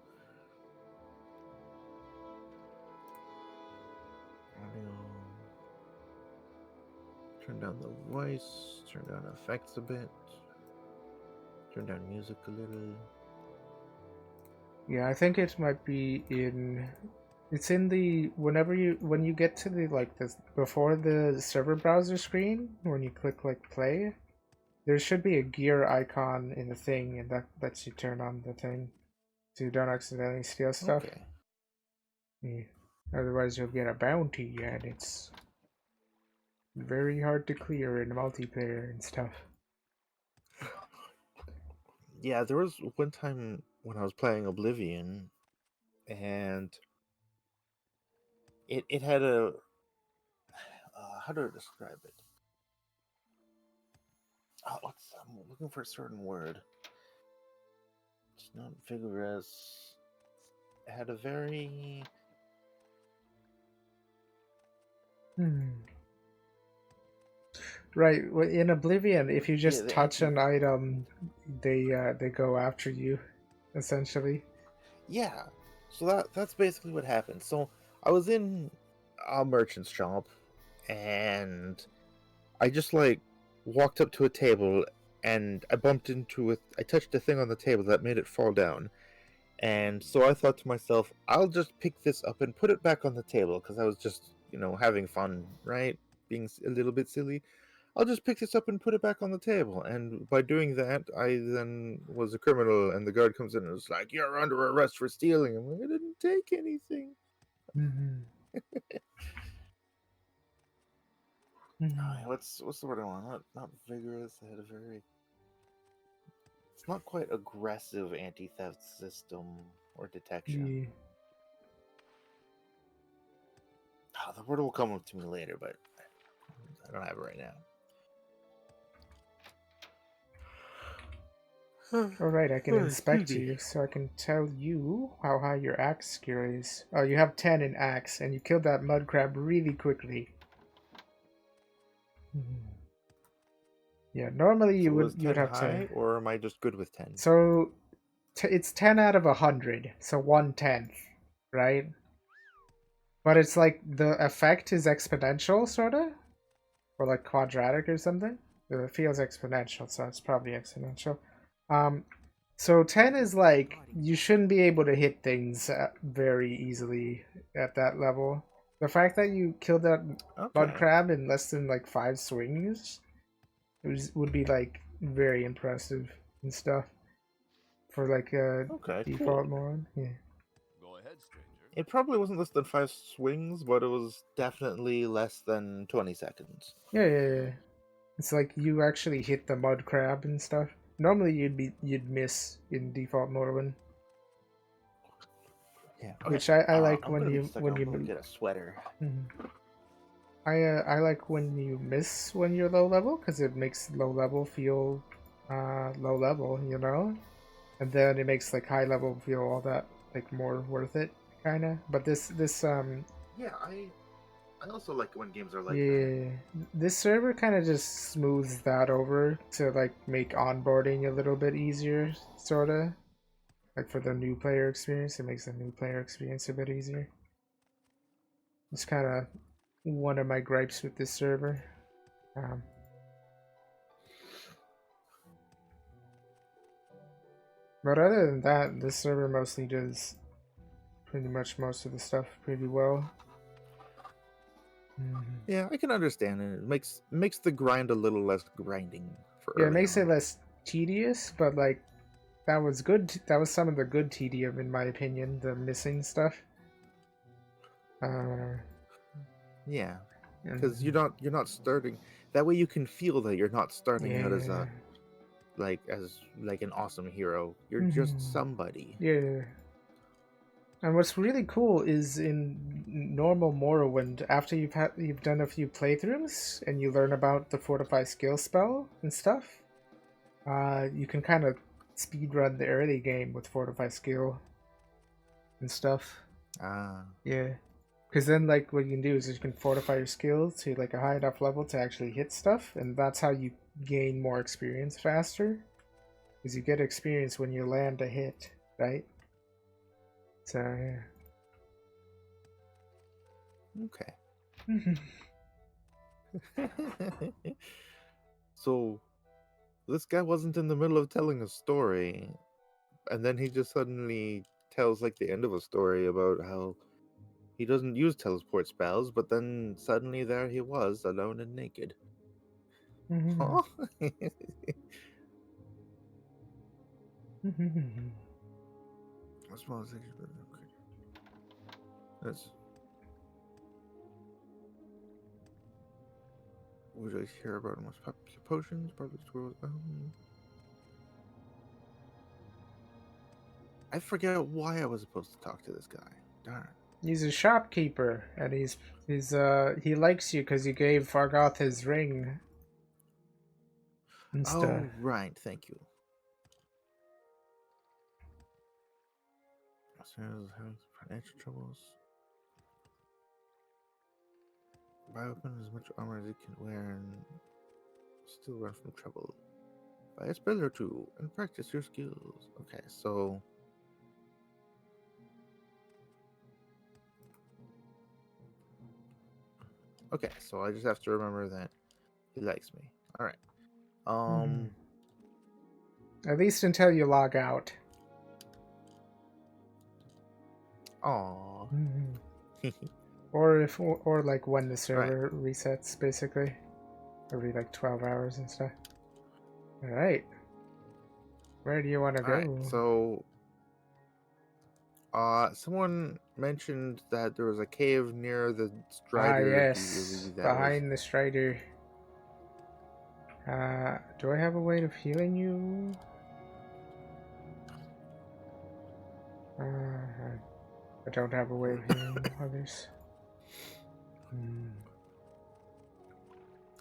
Audio. Turn down the voice. Turn down effects a bit. Turn down music a little. Yeah, I think it might be in. It's in the when you get to the like this before the server browser screen when you click like play, there should be a gear icon in the thing, and that lets you turn on the thing, so you don't accidentally steal stuff. Okay. Yeah. Otherwise, you'll get a bounty, and it's very hard to clear in multiplayer and stuff. Yeah, there was one time when I was playing Oblivion, and it had a how do I describe it? I'm looking for a certain word. It's not vigorous. It had a very Right. In Oblivion, if you just the touch an item, they go after you, essentially. Yeah, so that's basically what happened. So I was in a merchant's shop, and I just like walked up to a table, and I bumped into it. I touched a thing on the table that made it fall down, and so I thought to myself, I'll just pick this up and put it back on the table because I was just having fun, right? Being a little bit silly. I'll just pick this up and put it back on the table. And by doing that, I then was a criminal, and the guard comes in and is like, "You're under arrest for stealing." I'm like, "I didn't take anything." Mhm. Mhm. What's the word I want? Not vigorous. I had a very. It's not quite aggressive anti-theft system or detection. Yeah. Oh, the word will come up to me later, but I don't have it right now. All right, I can inspect Excuse me. you, so I can tell you how high your axe skill is. Oh, you have 10 in axe, and you killed that mud crab really quickly. Mhm. Yeah, normally So was you would 10 have high, to. or am I just good with 10? So it's 10 out of 100, so 1/10, right? But it's like the effect is exponential, sorta, or like quadratic or something. It feels exponential, so it's probably exponential. Um, so 10 is like you shouldn't be able to hit things very easily at that level. The fact that you killed that mud Okay. crab in less than like 5 swings would be like very impressive and stuff for like a Okay, default cool. mode. Yeah. Go ahead, stranger. It probably wasn't less than 5 swings, but it was definitely less than 20 seconds. Yeah. It's like you actually hit the mud crab and stuff. Normally you'd miss in default Morrowind, Yeah. Okay. which I like I'm gonna be a second. when I'm gonna you. get a sweater. Mhm. I like when you miss when you're low level because it makes low level feel low level, you know, and then it makes like high level feel all that like more worth it, kind of. But this Yeah, I also like when games are like that. yeah, this server kind of just smooths that over to like make onboarding a little bit easier, sorta. Like for the new player experience, it makes the new player experience a bit easier. It's kind of one of my gripes with this server. Um, but other than that, this server mostly does pretty much most of the stuff pretty well. Mhm. Yeah, I can understand it. It makes the grind a little less grinding for Yeah, it early makes it on. less tedious, but like that was good. That was some of the good tedium, in my opinion. The missing stuff. Uh, Yeah, because mhm. you're not starting. That way you can feel that you're not starting out as Yeah. a like an awesome hero. You're just Mhm. somebody. Yeah. And what's really cool is in normal Morrowind, after you've done a few playthroughs and you learn about the fortify skill spell and stuff, you can kind of speed run the early game with fortify skill and stuff. Ah, Yeah, because then like what you can do is you can fortify your skill to like a high enough level to actually hit stuff, and that's how you gain more experience faster. Because you get experience when you land a hit, right? So okay. yeah. So this guy wasn't in the middle of telling a story, and then he just suddenly tells like the end of a story about how he doesn't use teleport spells, but then suddenly there he was, alone and naked. Huh? That's what I was thinking. Okay. That's would I hear about most popular potions? Probably squirrels. I forget why I was supposed to talk to this guy. Darn. He's a shopkeeper, and he likes you because you gave Fargoth his ring and stuff. Oh, right. Thank you. Having financial troubles. Buy open as much armor as it can wear and still run from trouble. Buy a spell or two and practice your skills. Okay, so I just have to remember that he likes me. All right. Mhm. Um. At least until you log out. Aw. Mhm. Or like when the All right. server resets, basically. every like 12 hours and stuff. All right. Where do you want to All right, go? so someone mentioned that there was a cave near the Ah, Strider. Do you yes, believe that was? behind the Strider. Do I have a way of healing you? I don't have a way of healing others.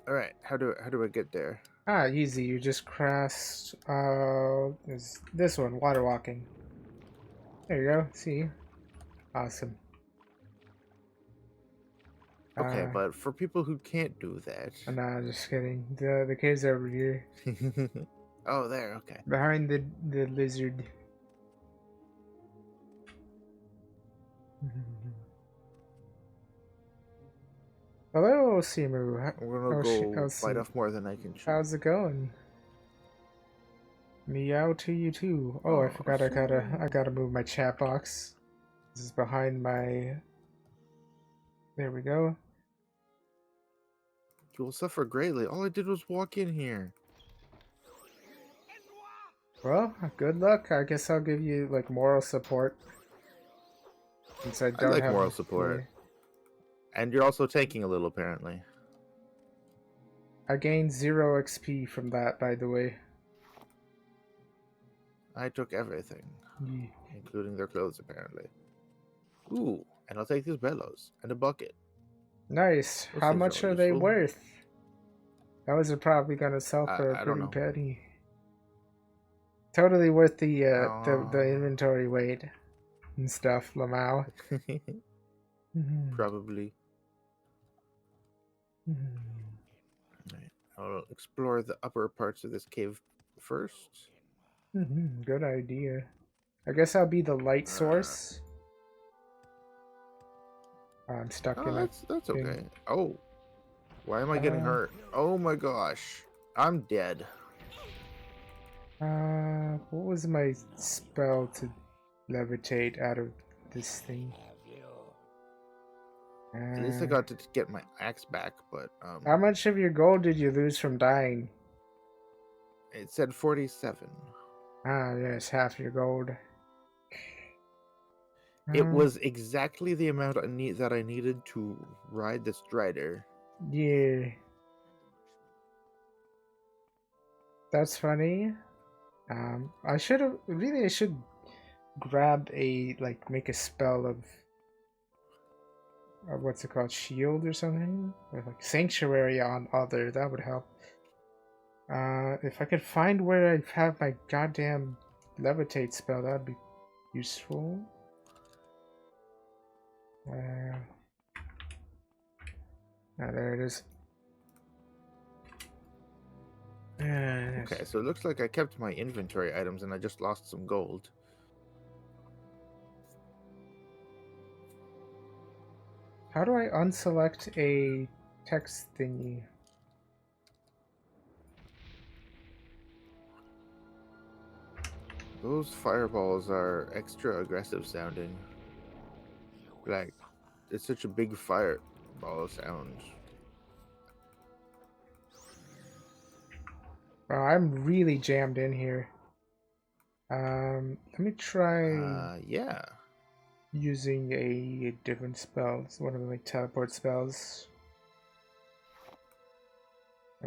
All right, how do I get there? Ah, easy. You just cross. Is this one water walking? There you go. See, awesome. Okay, but for people who can't do that. Nah, just kidding. The cave's over here, Oh, there. Okay. behind the lizard. Hello, Simu. I'm gonna Oh, go oh, bite off more than I can chew. how's it going? Meow to you too. Oh, I Oh, forgot. I gotta move my chat box. This is behind my. There we go. You will suffer greatly. All I did was walk in here. Well, good luck. I guess I'll give you like moral support since I I don't like have. moral support. And you're also taking a little, apparently. I gained 0 XP from that, by the way. I took everything, Yeah. including their clothes, apparently. Ooh, and I'll take these bellows and a bucket. Nice. Those How things much all are they useful. worth? Those are probably gonna sell for a I don't pretty know. penny. Totally worth the Uh, inventory weight and stuff, Lamau. Probably. Right. I'll explore the upper parts of this cave first. Good idea. I guess I'll be the light source. I'm stuck in Oh, a that's thing. okay. Oh, why am I getting hurt? Oh my gosh, I'm dead. What was my spell to levitate out of this thing? At least I got to get my axe back, but How much of your gold did you lose from dying? it said 47. Ah, yes, half your gold. It was exactly the amount that I needed to ride the Strider. Yeah. That's funny. I should have really. I should grab a make a spell of what's it called, shield or something, or like sanctuary on other. That would help. If I could find where I have my goddamn levitate spell, that'd be useful. There it is. Okay, so it looks like I kept my inventory items and I just lost some gold. How do I unselect a text thingy? Those fireballs are extra aggressive sounding. Like, it's such a big fireball sound. Wow, I'm really jammed in here. Let me try Yeah. using a different spell. It's one of my teleport spells.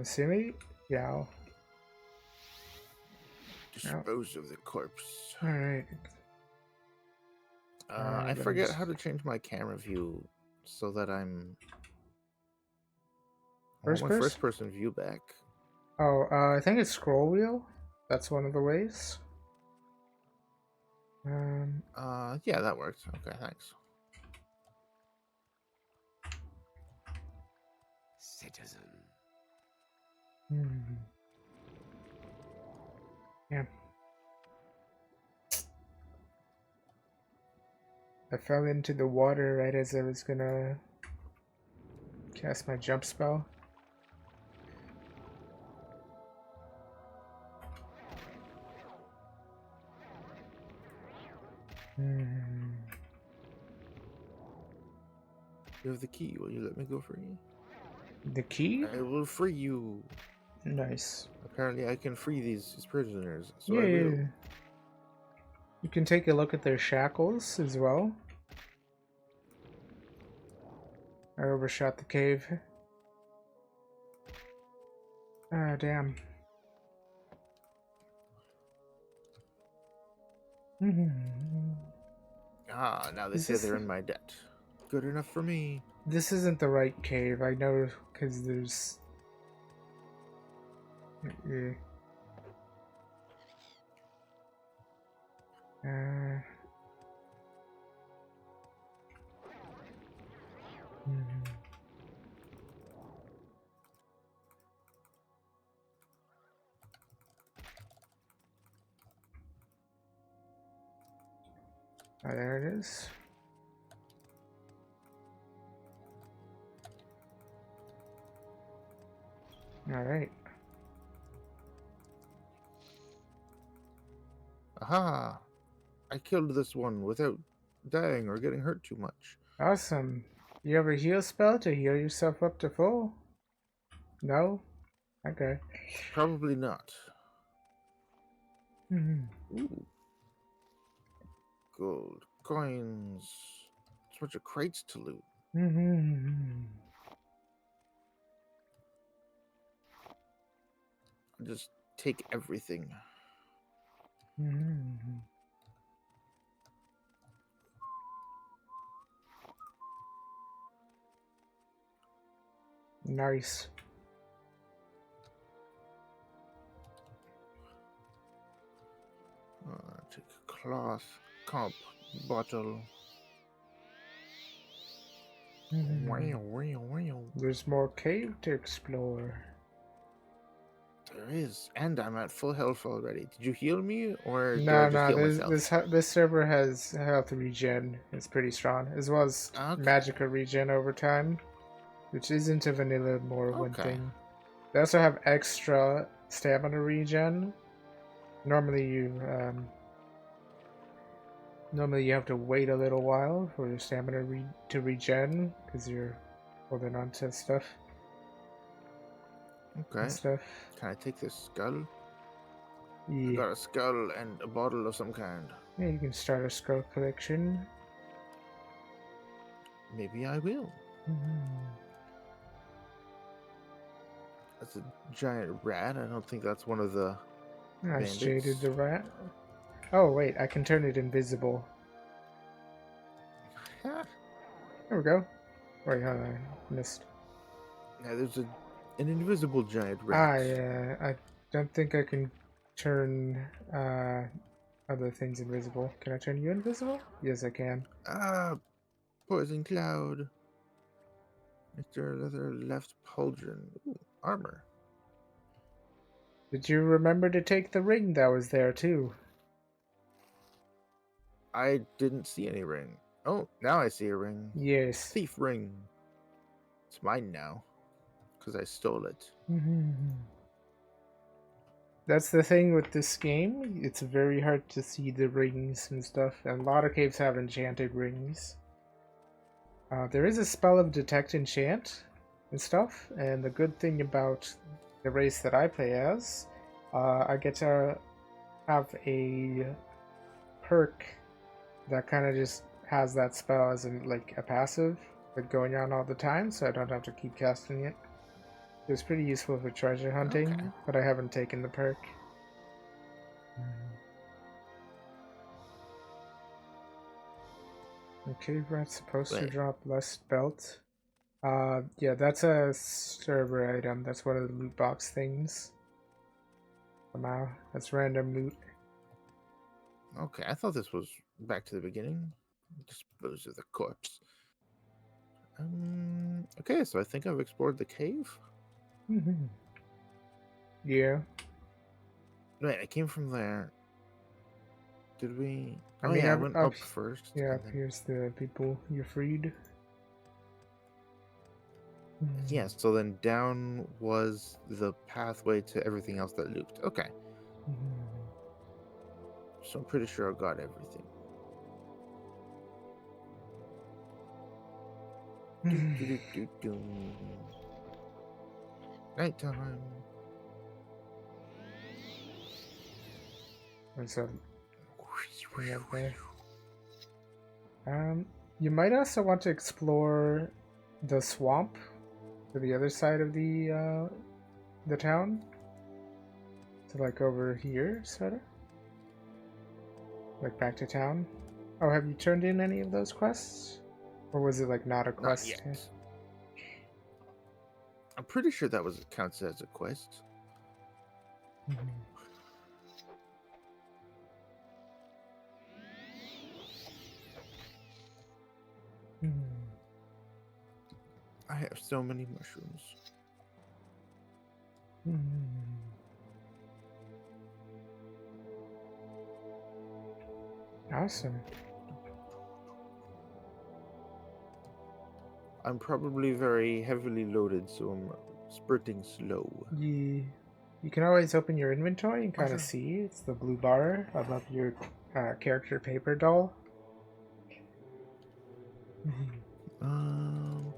See me? Yeah. Dispose of the corpse. Alright. I forget how to change my camera view so that I want my first person view back. Oh, I think it's scroll wheel. That's one of the ways. Yeah, that works. Okay, thanks. Citizen. Yeah. I fell into the water right as I was gonna cast my jump spell. You have the key. Will you let me go free? The key? I will free you. Nice. Apparently, I can free these prisoners, so Yeah, I yeah, will. yeah. You can take a look at their shackles as well. I overshot the cave. Ah, damn. Ah, now they Is say this... they're in my debt. Good enough for me. This isn't the right cave, I know, because there's... Yeah. Uh... mhm. Oh, there it is. Alright. Aha! I killed this one without dying or getting hurt too much. Awesome. You have a heal spell to heal yourself up to full? No? Okay. Probably not. Mhm. Ooh. Gold. Coins. There's a bunch of crates to loot. Mhm. I'll just take everything. Mhm. Nice. Take a cloth, cup, bottle. Mhm. Wow. There's more cave to explore. There is, and I'm at full health already. Did you heal me, or did I No, just no, heal myself? this server has health regen. It's pretty strong, as well as Okay. magical regen over time, which isn't a vanilla morrowind Okay. thing. They also have extra stamina regen. Normally you have to wait a little while for your stamina to regen because you're holding on to stuff and Okay. stuff. Can I take this skull? I Yeah, got a skull and a bottle of some kind. yeah, you can start a scroll collection. Maybe I will. Mhm. That's a giant rat. I don't think that's one of the Nice, Jaded bandits. the rat. Oh wait, I can turn it invisible. Ha! There we go. Wait, hold on, I missed. Now there's an invisible giant Ah, rat. yeah, I don't think I can turn other things invisible. Can I turn you invisible? Yes, I can. Ah, poison cloud. Mr. Leather left pauldron. Ooh, armor. Did you remember to take the ring that was there too? I didn't see any ring. Oh, now I see a ring. Yes. Thief ring. It's mine now, because I stole it. That's the thing with this game. It's very hard to see the rings and stuff, and a lot of caves have enchanted rings. There is a spell of detect enchant and stuff, and the good thing about the race that I play as, I get to have a perk that kind of just has that spell as like a passive, like going on all the time, so I don't have to keep casting it. It's pretty useful for treasure Okay. hunting, but I haven't taken the perk. Okay, rat's supposed to Wait. drop less belt. Yeah, that's a server item. That's one of the loot box things. Somehow, that's random loot. Okay, I thought this was back to the beginning. Dispose of the corpse. Okay, so I think I've explored the cave. Yeah, Wait, I came from there. Did we? I Oh mean, yeah, I went up, up first, yeah, and up then here's the people you freed. yeah. So then down was the pathway to everything else that looped. Okay, so I'm pretty sure I got everything. Do, do, do, do, do. Nighttime. There's a thing up there. You might also want to explore the swamp to the other side of the town. So like over here, sorta. Like back to town. Oh, have you turned in any of those quests? Or was it like not a Not quest? yet. I'm pretty sure that counts as a quest. Mhm. Hmm. I have so many mushrooms. Hmm. Awesome. I'm probably very heavily loaded, so I'm sprinting slow. You can always open your inventory and kind of Mushroom. see. It's the blue bar above your character paper doll. Um,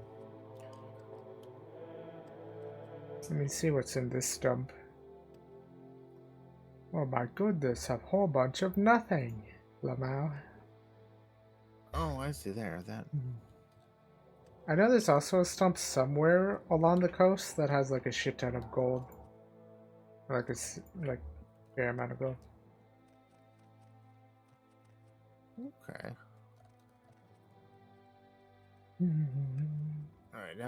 Let me see what's in this stump. Oh my goodness, a whole bunch of nothing, Lamau. oh, I see there. That I know there's also a stump somewhere along the coast that has like a shit ton of gold. Like like fair amount of gold. okay. Mm-hmm. All right,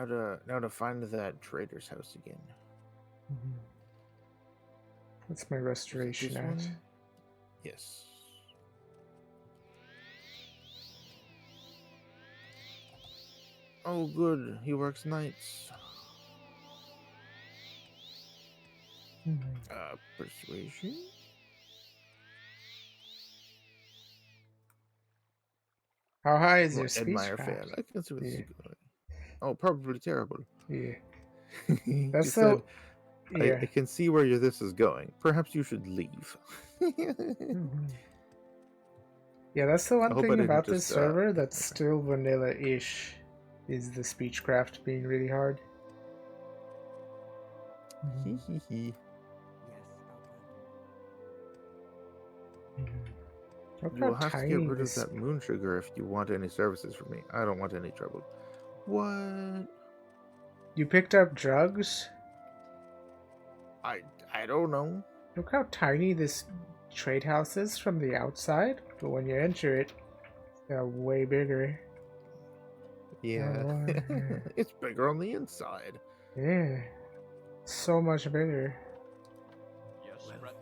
now to find that trader's house again. What's my Is it restoration this at? one? Yes. Oh, good. He works nights. Persuasion. How high is Well, your admire speechcraft? fail. I can see where this Yeah, is going. Oh, probably terrible. yeah. You That's said, the yeah. I can see where this is going. Perhaps you should leave. Mhm. Yeah, that's the I one hope I thing didn't about this just. server that's still vanilla-ish, is the speechcraft being really hard. Hee hee hee. Yes, Look You how will have to get tiny rid of this. that moon sugar if you want any services from me. I don't want any trouble. What? You picked up drugs? I don't know. Look how tiny this trade house is from the outside, but when you enter it, they're way bigger. Yeah. Oh, It's bigger on the inside. yeah, so much bigger. Yes, well, Breton?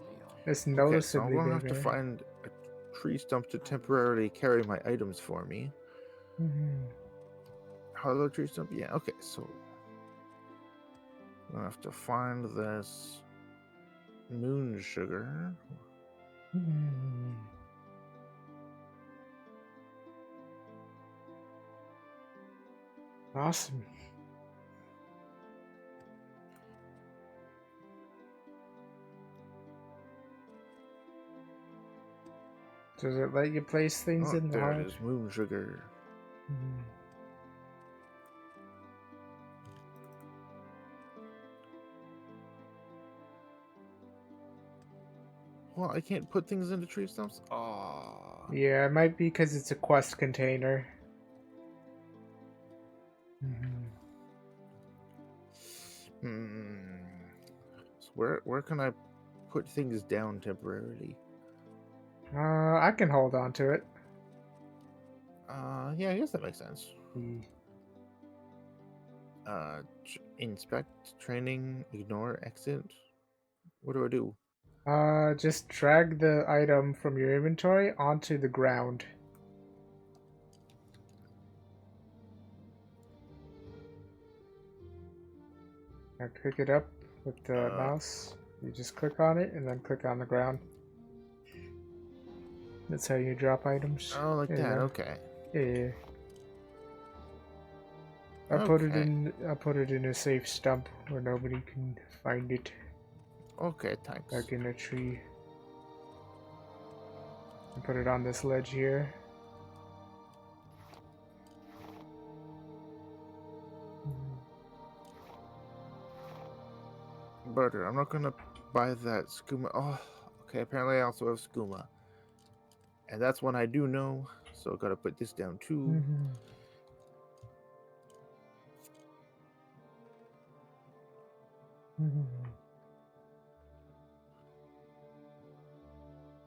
It's Okay, so I'm noticeably going to have to bigger. find a tree stump to temporarily carry my items for me. Mhm. Hollow tree stump? Yeah, okay, so I'm going to have to find this moon sugar. Mhm. Awesome. Does it let you place things Oh, in the there it hard? is, moon sugar. Mhm. Well, I can't put things into tree stumps? Aww. Yeah, it might be because it's a quest container. Mhm. Hmm. So where can I put things down temporarily? I can hold on to it. Yeah, I guess that makes sense. Mm. Inspect, training, ignore, exit. What do I do? Just drag the item from your inventory onto the ground. Now pick it up with the mouse. You just click on it and then click on the ground. That's how you drop items. Oh, like There you that. go. Okay. Yeah. I Okay. put it in a safe stump where nobody can find it. Okay, thanks. Like in a tree. I put it on this ledge here. Barter, I'm not gonna buy that skooma. Oh, okay. Apparently, I also have skooma, and that's one I do know. So I gotta put this down too. Mm-hmm. Mm-hmm.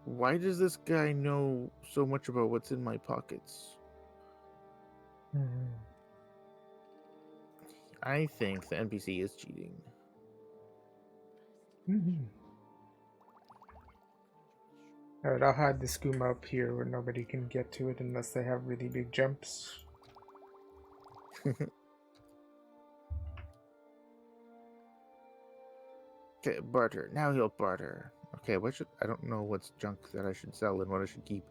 Why does this guy know so much about what's in my pockets? Mm-hmm. I think the NPC is cheating. Mm-hmm. Alright, I'll hide the skooma up here where nobody can get to it unless they have really big jumps. Okay, barter. Now he'll barter. Okay, what should I don't know what's junk that I should sell and what I should keep.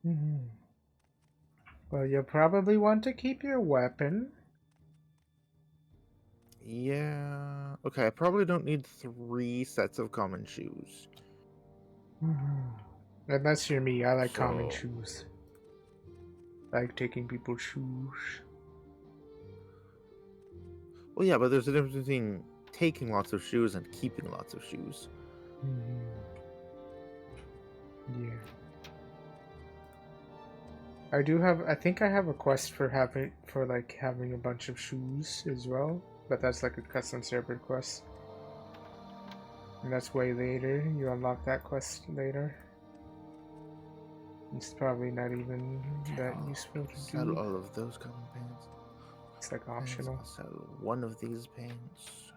Mm-hmm. Well, you'll probably want to keep your weapon. Yeah. Okay, I probably don't need 3 sets of common shoes. Mm-hmm. Unless you're me, I like common So, shoes. I like taking people's shoes. well, yeah, but there's a difference between taking lots of shoes and keeping lots of shoes. Mm-hmm. Yeah. I think I have a quest for having a bunch of shoes as well, but that's like a custom server quest. And that's way later. You unlock that quest later. It's probably not even that useful to Sell do. all of those common pants. It's like Pants. optional. I'll sell one of these pants.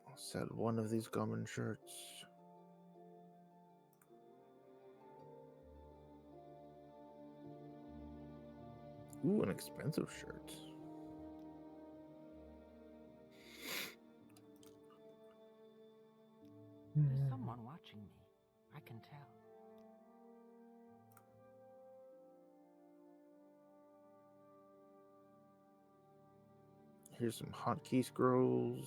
I'll sell one of these common shirts. Ooh, an expensive shirt. There's someone watching me. I can tell. Here's some hotkey scrolls.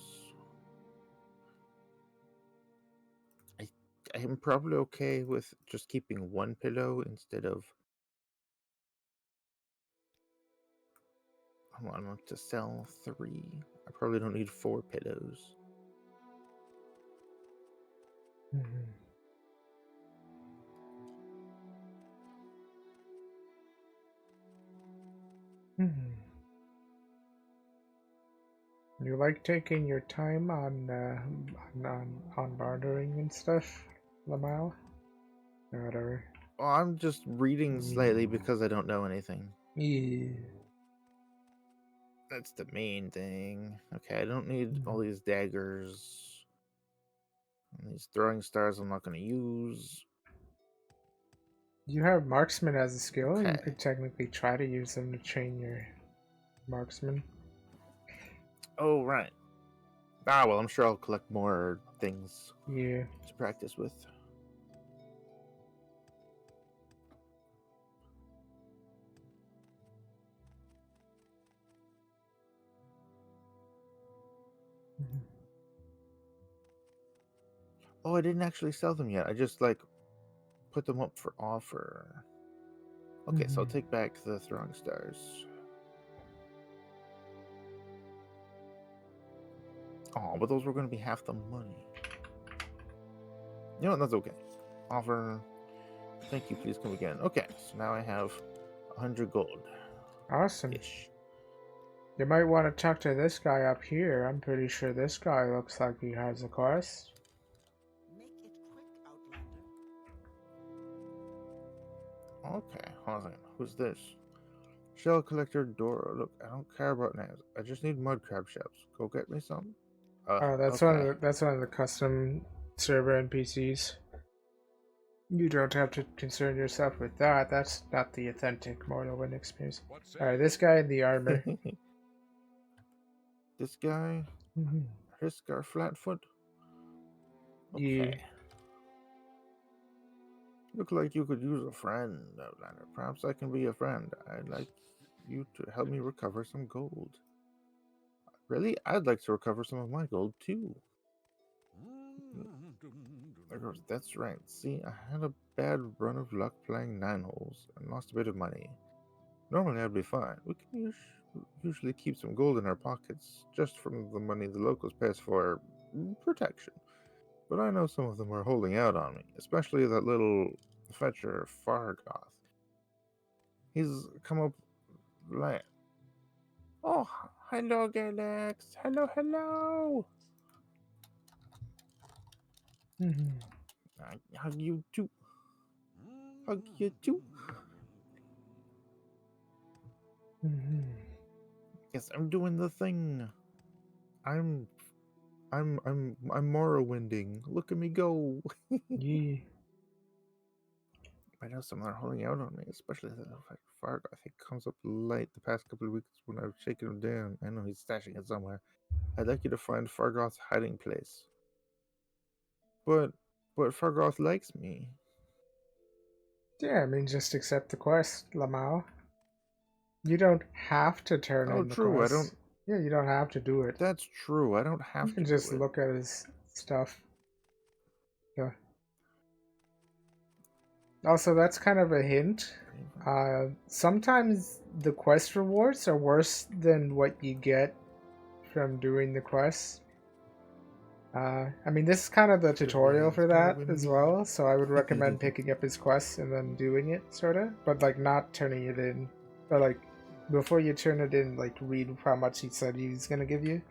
I'm probably okay with just keeping one pillow instead of. I want to sell 3. I probably don't need 4 pillows. You like taking your time on bartering and stuff, Lamal? Or whatever. Oh, I'm just reading slightly because I don't know anything. Yeah. That's the main thing. Okay, I don't need all these daggers. And these throwing stars I'm not going to use. You have marksman as a skill. Okay. You could technically try to use them to train your marksman. Oh, right. Ah, well, I'm sure I'll collect more things Yeah. to practice with. Oh, I didn't actually sell them yet. I just, put them up for offer. Okay, so I'll take back the throwing stars. Oh, but those were going to be half the money. You know what? That's okay. Offer. Thank you. Please come again. Okay, so now I have 100 gold. Awesome. Ish. You might want to talk to this guy up here. I'm pretty sure this guy looks like he has a quest. Make it quick, Outlander. Okay, hold on a second. Who's this? Shell collector Dora. Look, I don't care about names. I just need mud crab shells. Go get me some. Oh, that's okay. one of the custom server NPCs. You don't have to concern yourself with that. That's not the authentic Morrowind experience. Alright, this guy in the armor. This guy? Hriskar Flatfoot? Okay. Yeah. Look like you could use a friend, Outlander. Perhaps I can be a friend. I'd like you to help me recover some gold. Really? I'd like to recover some of my gold, too. That's right. See, I had a bad run of luck playing 9 holes and lost a bit of money. Normally I'd be fine. We can usually keep some gold in our pockets just from the money the locals pay us for protection. But I know some of them are holding out on me, especially that little fetcher Fargoth. He's come up late. Oh, hello, Galax. Hello, hello. Mhm. I hug you too. Hug you too. Mhm. Yes, I'm doing the thing. I'm I'm morrowinding. Look at me go. Yeah. I know some are holding out on me, especially that Fargo. I think comes up late the past couple of weeks when I've shaken him down. I know he's stashing it somewhere. I'd like you to find Fargoth's hiding place. But Fargoth likes me. Yeah, I mean, just accept the quest, Lamau. You don't have to turn Oh, in the true. I quest. don't. Yeah, you don't have to do it. That's true. I don't You have can to do just it. look at his stuff. Yeah. Also, that's kind of a hint. Sometimes the quest rewards are worse than what you get from doing the quest. I mean, this is kind of the tutorial Shenanigans for gotta that win as me. well, so I would recommend picking up his quest and then doing it, sorta, but like not turning it in. Or like before you turn it in, like read how much he said he's gonna give you.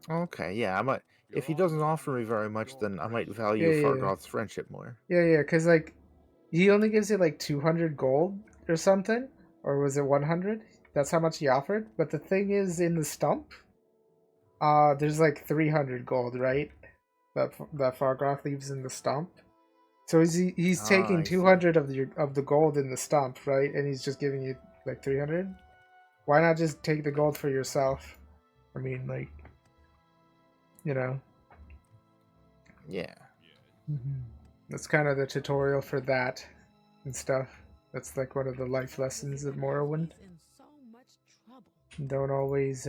Okay, yeah, I might. If he doesn't offer me very much, then I might value Yeah, yeah, Fargoth's friendship more. yeah, because like he only gives you like 200 gold or something, or was it 100? That's how much he offered. But the thing is, in the stump, there's like 300 gold, right? That Fargroth leaves in the stump. So he's Ah, taking I see. 200 of the gold in the stump, right? And he's just giving you like 300. Why not just take the gold for yourself? I mean, like, you know. Yeah. That's kind of the tutorial for that and stuff. That's like one of the life lessons of Morrowind. He's in so much trouble. Don't always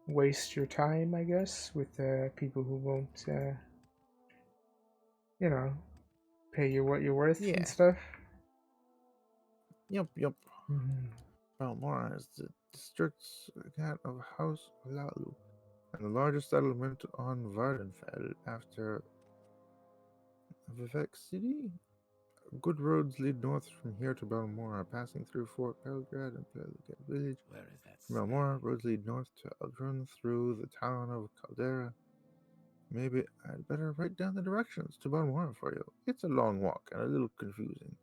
waste your time, I guess, with people who won't, you know, pay you what you're worth and Yeah. stuff. Yup, yup. Mm-hmm. Balmora is the district's cat of House Lalu, and the largest settlement on Vardenfell after Vivek City. Good roads lead north from here to Balmora, passing through Fort Belgrade and Belgrade Village. Where is that From Balmora, roads lead north to Eldrun through the town of Caldera. Maybe I'd better write down the directions to Balmora for you. It's a long walk and a little confusing.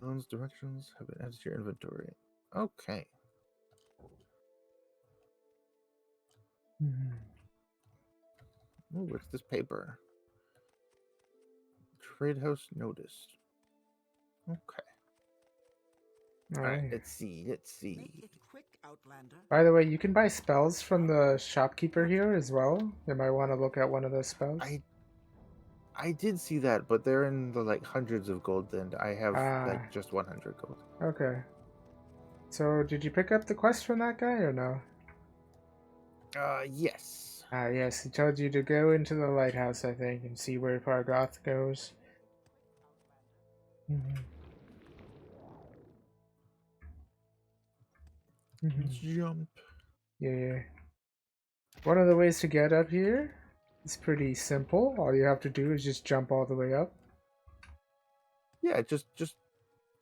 Those directions have been added to your inventory. Okay. Mm-hmm. Ooh, what's this paper? Trade house notice. Okay. All Alright, right. let's see. Let's Make see. it quick, Outlander. By the way, you can buy spells from the shopkeeper here as well. You might want to look at one of those spells. I did see that, but they're in the like hundreds of gold, and I have like Ah, just 100 gold. okay. So, did you pick up the quest from that guy or no? Yes. Ah, yes, he told you to go into the lighthouse, I think, and see where Pargoth goes. Mm-hmm. Mm-hmm. Jump. Yeah. One of the ways to get up here is pretty simple. All you have to do is just jump all the way up. Yeah, Just just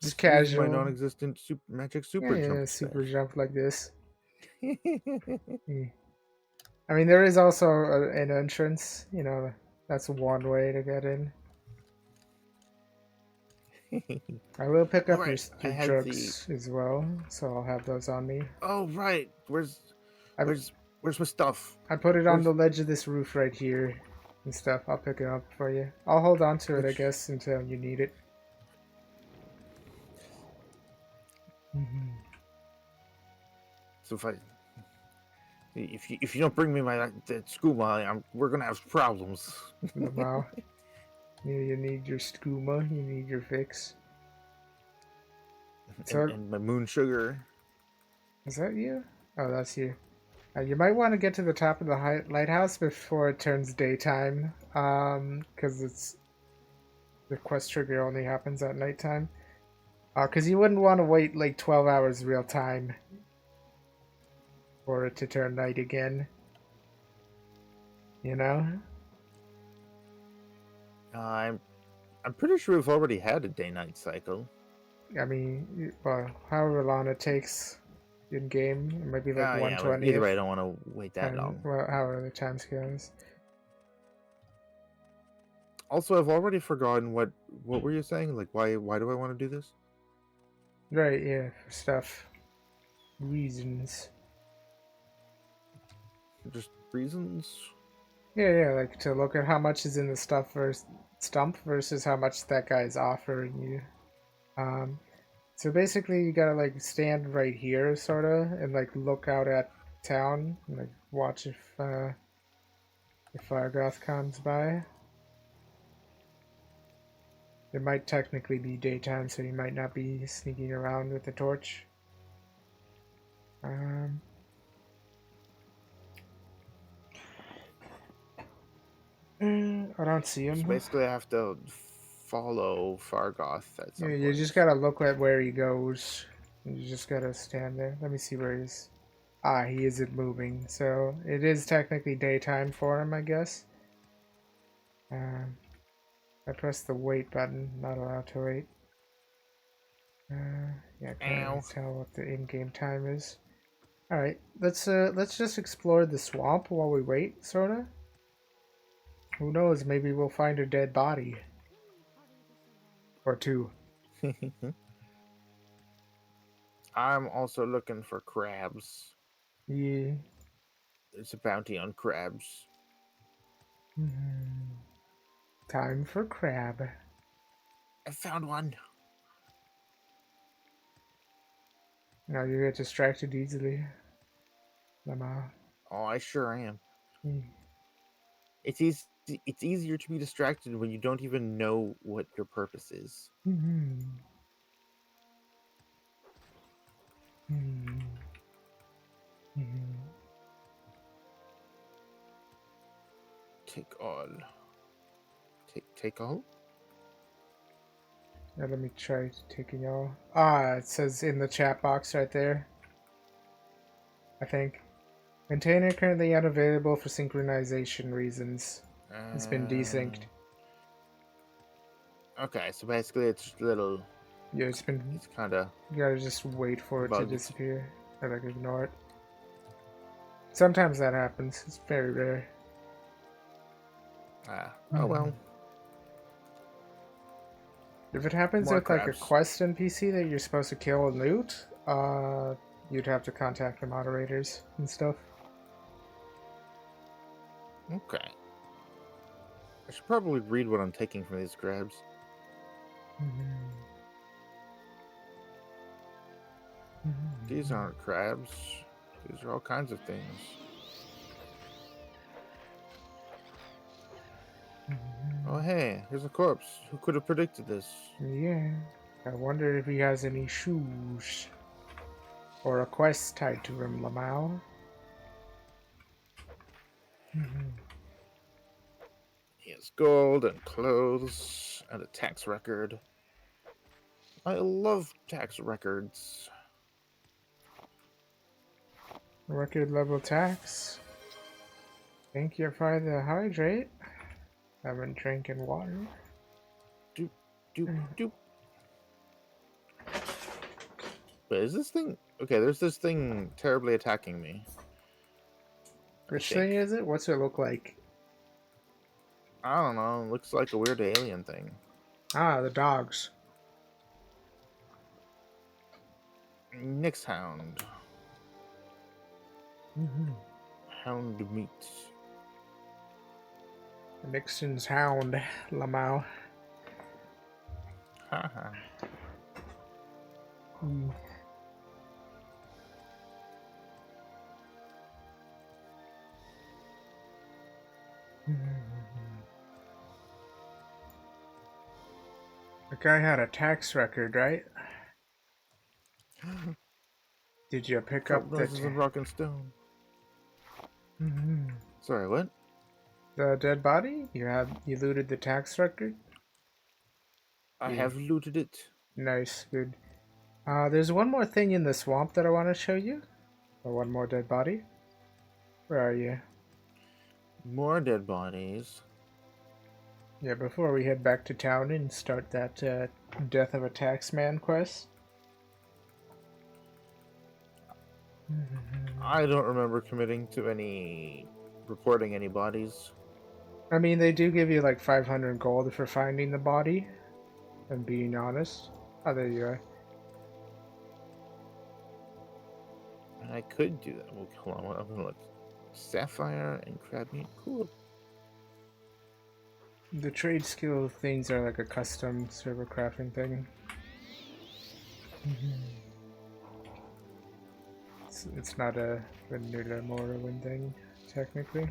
use my casual. non-existent magic Yeah, super yeah, jump super stuff. jump like this. I mean, there is also an entrance, that's one way to get in. I will pick All up right, I your had the. drugs as well, so I'll have those on me. Oh right, I where's my stuff? I put it on Where's the ledge of this roof right here and stuff. I'll pick it up for you. I'll hold on to it, I which? guess, until you need it. Mm-hmm. So if you don't bring me my that skooma, we're gonna have problems. Wow. You need your skooma, you need your fix. and So, and my moon sugar. is that you? Oh, that's you. You might want to get to the top of the lighthouse before it turns daytime, because the quest trigger only happens at nighttime. Because you wouldn't want to wait like 12 hours real time for it to turn night again. You know? I'm pretty sure we've already had a day-night cycle. I mean, well, however long it takes in game, it might be like Yeah, but either 120th. way, I don't want to wait that long. Well, however the time scale is. Also, I've already forgotten what were you saying? Like, why do I want to do this? Right, yeah, for stuff. Reasons. Just reasons. Yeah, like to look at how much is in the stump versus how much that guy is offering you. So basically you gotta like stand right here sorta and like look out at town and like watch if Fargoth comes by. It might technically be daytime, so you might not be sneaking around with the torch. I don't see him. So basically, I have to follow Fargoth at some Yeah, you point. just gotta look at where he goes. You just gotta stand there. Let me see where he's. Ah, he isn't moving, so it is technically daytime for him, I guess. I pressed the wait button, not allowed to wait. Yeah, I can't really tell what the in-game time is. All right, let's just explore the swamp while we wait, sorta. Who knows? Maybe we'll find a dead body or two. I'm also looking for crabs. Yeah. There's a bounty on crabs. Time for crab. I found one. Now you get distracted easily. Lama. Oh, I sure am. Hmm. It's easy. It's easier to be distracted when you don't even know what your purpose is. Take all. Take all? Now let me try taking y'all. Ah, it says in the chat box right there. I think. Container currently unavailable for synchronization reasons. It's been desynced. Okay, so basically it's just a little. Yeah, it's been. It's kind of. You gotta just wait for it bugged. to disappear. Or like ignore it. Sometimes that happens. It's very rare. Oh well. If it happens More with like a crabs. quest NPC that you're supposed to kill and loot, you'd have to contact the moderators and stuff. Okay. I should probably read what I'm taking from these crabs. These aren't crabs. These are all kinds of things. Oh hey, here's a corpse. Who could have predicted this? Yeah. I wonder if he has any shoes. Or a quest tied to him, Lamau. He has gold and clothes and a tax record. I love tax records. Record level tax. Think you're fine to hydrate? Haven't drinking water. Doop, doop, doop. But is this thing... Okay, there's this thing terribly attacking me. Which thing is it? What's it look like? I don't know. It looks like a weird alien thing. Ah, the dogs. Nyx hound. Hound meat. Nixon's hound, Lamau. Haha. The guy had a tax record, right? Did you pick up the Noses and rock and stone. Mm-hmm. Sorry, what? The dead body? You looted the tax record? I Yeah. have looted it. Nice, good. There's one more thing in the swamp that I want to show you. Or one more dead body. Where are you? More dead bodies. Yeah, before we head back to town and start that Death of a Taxman quest. I don't remember committing to reporting any bodies. I mean, they do give you like 500 gold for finding the body, and being honest. Oh, there you are. And I could do that. Well, hold on, I'm gonna look. Sapphire and crab meat. Cool. The trade skill things are like a custom server crafting thing. It's not a vanilla morrowind thing, technically.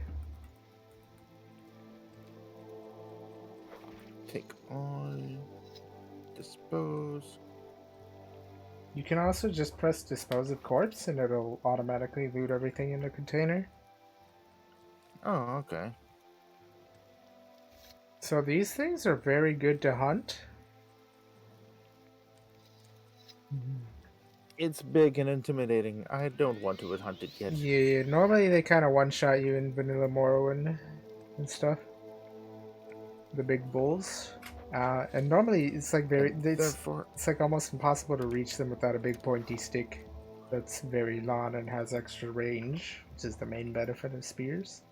Take on. Dispose. You can also just press dispose of corpse and it'll automatically loot everything in the container. Oh, okay. So these things are very good to hunt. It's big and intimidating. I don't want to hunt it yet. Yeah, normally they kind of one-shot you in vanilla morrowind and stuff. The big bulls. And normally it's like Therefore, it's like almost impossible to reach them without a big pointy stick that's very long and has extra range, which is the main benefit of spears.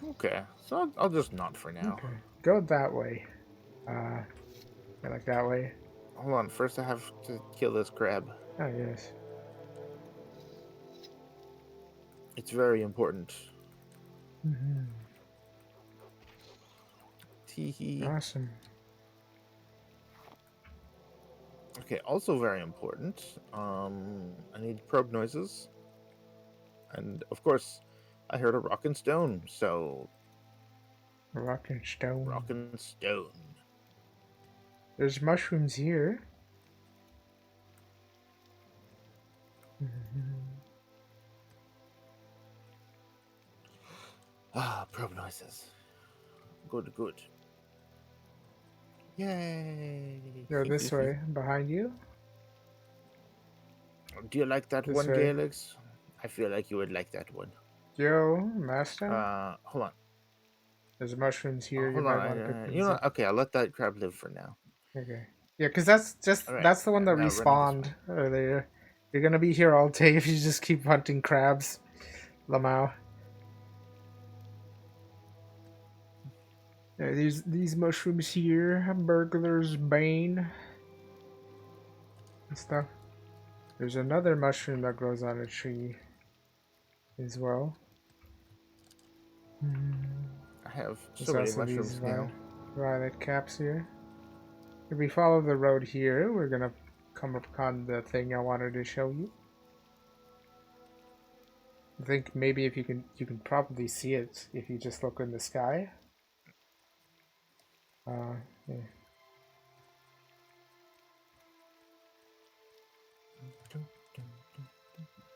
okay. So I'll just not for now. Okay, go that way. Go like that way. Hold on. First, I have to kill this crab. Oh yes. It's very important. Teehee. Awesome. Okay. Also very important. I need probe noises, and of course, I heard a rock and stone. So Rock and stone. rock and stone. There's mushrooms here. Ah, probe noises. Good, good. Yay! Go this way, behind you. Do you like that This one, way. Galix? I feel like you would like that one. Yo, master. Hold on. There's mushrooms here. You Hold might on. want to pick You these know, up. okay, I'll let that crab live for now. Okay. Yeah, because that's the one that Now running this respawned earlier. You're gonna be here all day if you just keep hunting crabs, Lamau. Yeah, these mushrooms here, burglar's bane and stuff. There's another mushroom that grows on a tree as well. I have There's so many also these mushrooms now. violet caps here. If we follow the road here, we're gonna come upon the thing I wanted to show you. I think maybe if you can probably see it if you just look in the sky. Yeah.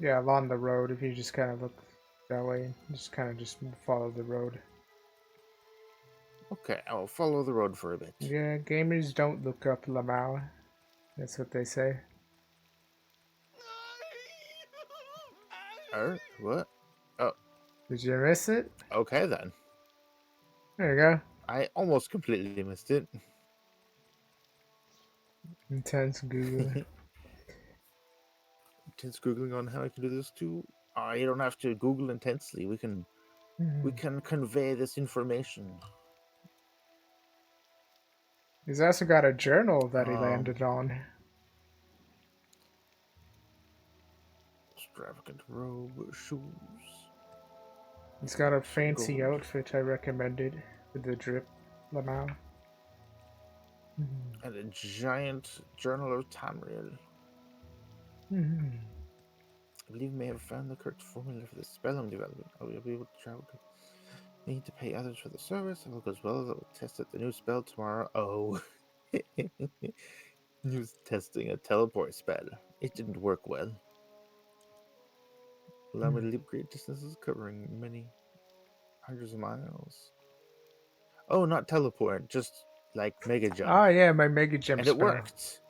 Yeah, along the road. If you just kind of look that way, just follow the road. Okay, I'll follow the road for a bit. Yeah, gamers don't look up Lamau. That's what they say. What? Oh, Did you miss it? okay then. There you go. I almost completely missed it. Intense Google. Intense googling on how I can do this too. You don't have to Google intensely. We can convey this information. He's also got a journal that he landed on. Extravagant robe, shoes. He's got a fancy Gold. outfit I recommended with the drip, Lamau. And a giant journal of Tamriel. I believe we may have found the correct formula for the spell I'm developing. I will be able to travel. Need to pay others for the service. If all goes well, I will test out the new spell tomorrow. Oh. He was testing a teleport spell. It didn't work well. Allow me to leap great distances, covering many hundreds of miles. Oh, not teleport, just like mega jump. Ah, yeah, my mega jump And it spell. worked.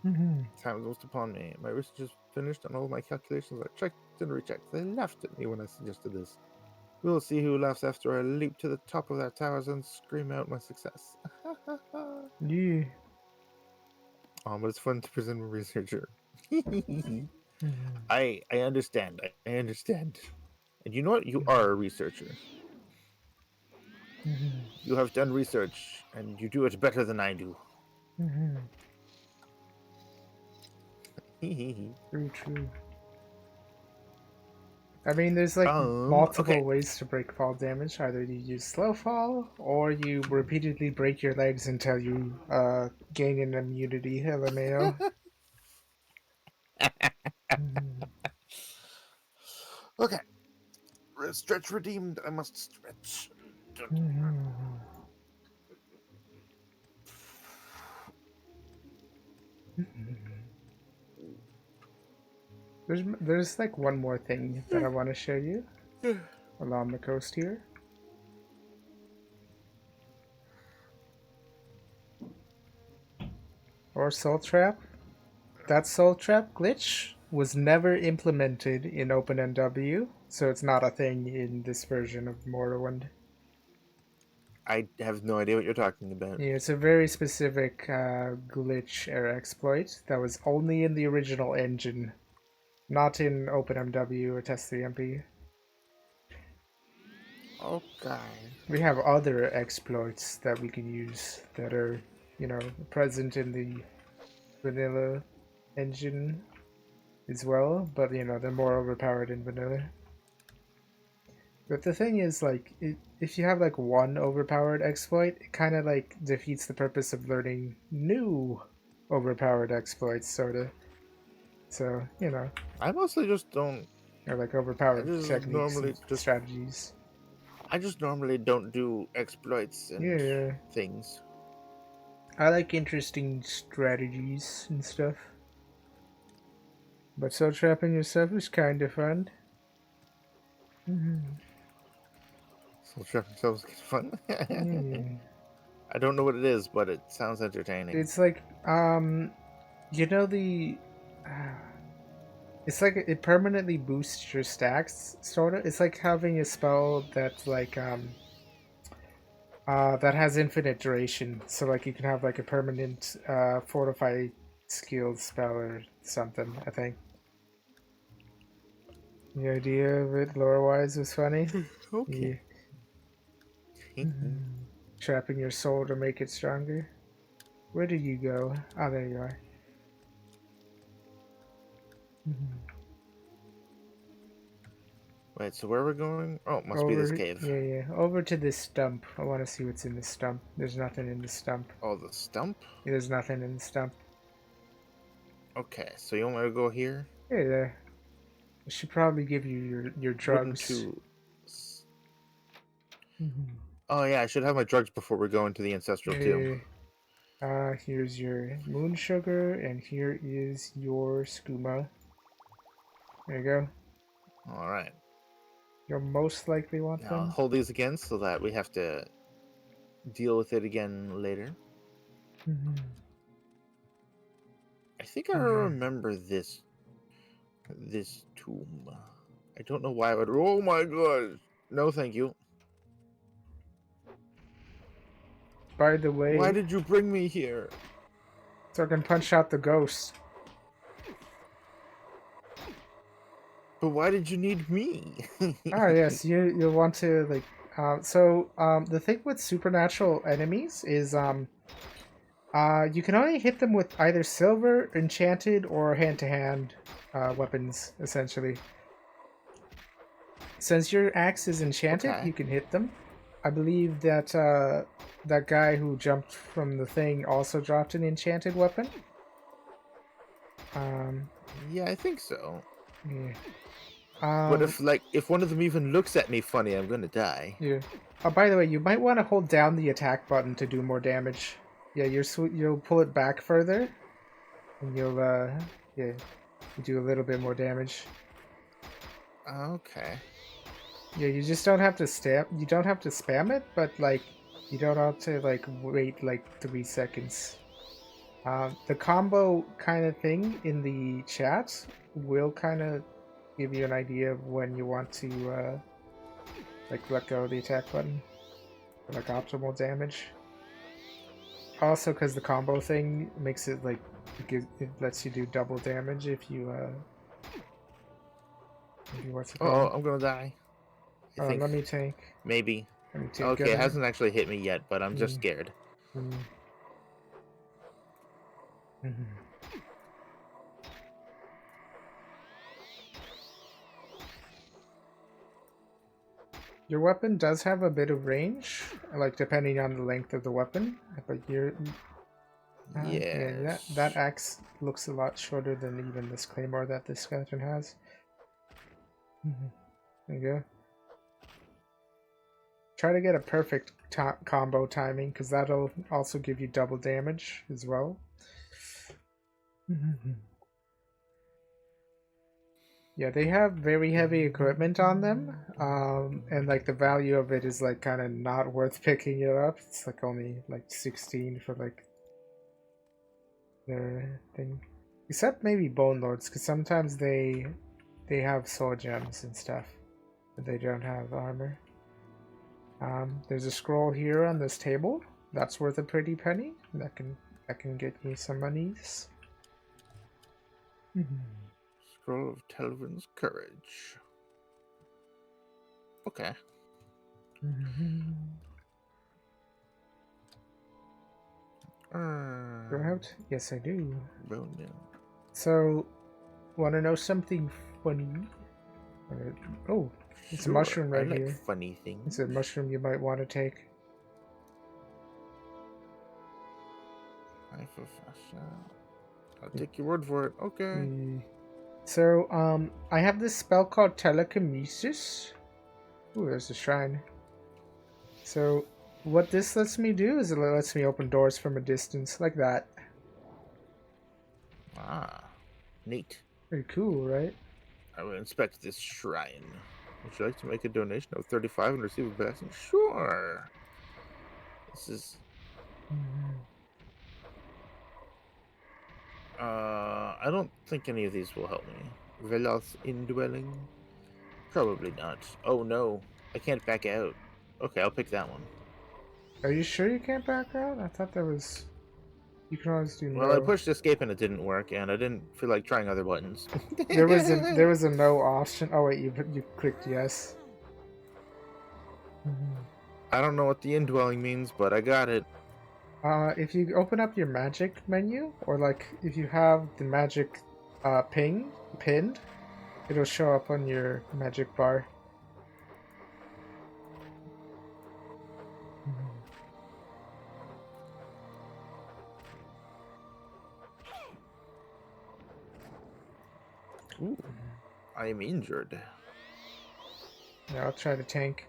Time is almost upon me. My research is finished on all my calculations. I checked and rechecked. They laughed at me when I suggested this. We'll see who laughs after I leap to the top of that tower and scream out my success. Yeah. Oh, but it's fun to present a researcher. Mhm. I understand. I understand. And you know what? You are a researcher. Mhm. You have done research, and you do it better than I do. Mhm. True, true. I mean, there's like multiple Okay. ways to break fall damage. Either you use slow fall, or you repeatedly break your legs until you gain an immunity. LMAO. Mhm. Okay. Stretch redeemed. I must stretch. Mhm. There's like one more thing that I want to show you along the coast here. Or Soul Trap. That Soul Trap glitch was never implemented in OpenNW, so it's not a thing in this version of Morrowind. I have no idea what you're talking about. Yeah, it's a very specific glitch or exploit that was only in the original engine, not in OpenMW or Test3MP. Okay. We have other exploits that we can use that are, present in the vanilla engine as well, but they're more overpowered in vanilla. But the thing is, like, if you have like one overpowered exploit, it kind of like defeats the purpose of learning new overpowered exploits, sort of. So I mostly just don't. or like I overpowered just techniques and normally just. strategies. I just normally don't do exploits and Yeah, things. I like interesting strategies and stuff. But soul trapping yourself is kind of fun. Mm-hmm. Soul trapping sounds fun. Yeah. I don't know what it is, but it sounds entertaining. It's like the it's like it permanently boosts your stacks, sort of. It's like having a spell that like that has infinite duration. So like you can have like a permanent fortify skill spell or something, I think. The idea of it lore wise was funny. Yeah. Okay. Mhm. Trapping your soul to make it stronger. Where did you go? Oh, there you are. Mhm. Wait, so where are we going? Oh, it must be this Over, cave. yeah. Over to this stump. I want to see what's in the stump. There's nothing in the stump. Oh, the stump? There's nothing in the stump. Okay, so you want me to go here? Hey there. I should probably give you your Wooden drugs. two. Mhm. Oh yeah, I should have my drugs before we go into the ancestral tomb. Yeah. Here's your moon sugar, and here is your skooma. There you go. All right. You'll most likely want Now I'll them. hold these again so that we have to deal with it again later. Mhm. I think I Mhm. remember this tomb. I don't know why I would. Oh my god! No, thank you. By the Why way, did you bring me here? so I can punch out the ghost. But why did you need me? Ah, yes, you'll want to like. The thing with supernatural enemies is you can only hit them with either silver, enchanted, or hand-to-hand weapons. Essentially, since your axe is enchanted, Okay. you can hit them. I believe that that guy who jumped from the thing also dropped an enchanted weapon. Um, Yeah, I think so. yeah. But Um, if one of them even looks at me funny, I'm gonna die. yeah. Oh, by the way, you might want to hold down the attack button to do more damage. Yeah, you'll pull it back further, and you'll you do a little bit more damage. Okay. Yeah, you just don't have to you don't have to spam it, but like you don't have to like wait like 3 seconds. The combo kind of thing in the chat will kind of give you an idea of when you want to like let go of the attack button for like optimal damage. Also, because the combo thing makes it like it lets you do double damage if you what's it Oh, called? I'm gonna die. I think Let me tank. maybe. Let me take Okay, it hasn't actually hit me yet, but I'm just scared. Your weapon does have a bit of range, like depending on the length of the weapon. But you're, yeah, Yes. that axe looks a lot shorter than even this claymore that this skeleton has. There you go. Try to get a perfect combo timing, because that'll also give you double damage as well. Yeah, they have very heavy equipment on them, and like the value of it is like kind of not worth picking it up. It's like only like 16 for like their thing, except maybe Bone Lords, because sometimes they have soul gems and stuff, but they don't have armor. There's a scroll here on this table that's worth a pretty penny. That can get you some monies. Scroll of Telvin's Courage. Okay. Go out? Yes, I do. Ronin. So, want to know something funny? Oh, it's a mushroom right I like here. funny things. It's a mushroom you might want to take. I'll take your word for it. Okay. So, I have this spell called telekinesis. Ooh, there's a shrine. So, what this lets me do is it lets me open doors from a distance, like that. Ah, neat. Pretty cool, right? I will inspect this shrine. Would you like to make a donation of 35 and receive a blessing? Sure. This is. I don't think any of these will help me. Veloth indwelling? Probably not. Oh no, I can't back out. Okay, I'll pick that one. Are you sure you can't back out? I thought that was... You can always do Well, I no. pushed escape and it didn't work, and I didn't feel like trying other buttons. There was a no option. Oh wait, you clicked yes. I don't know what the indwelling means, but I got it. If you open up your magic menu, or like if you have the magic pinned, it'll show up on your magic bar. Ooh, I am injured. Yeah, I'll try to tank.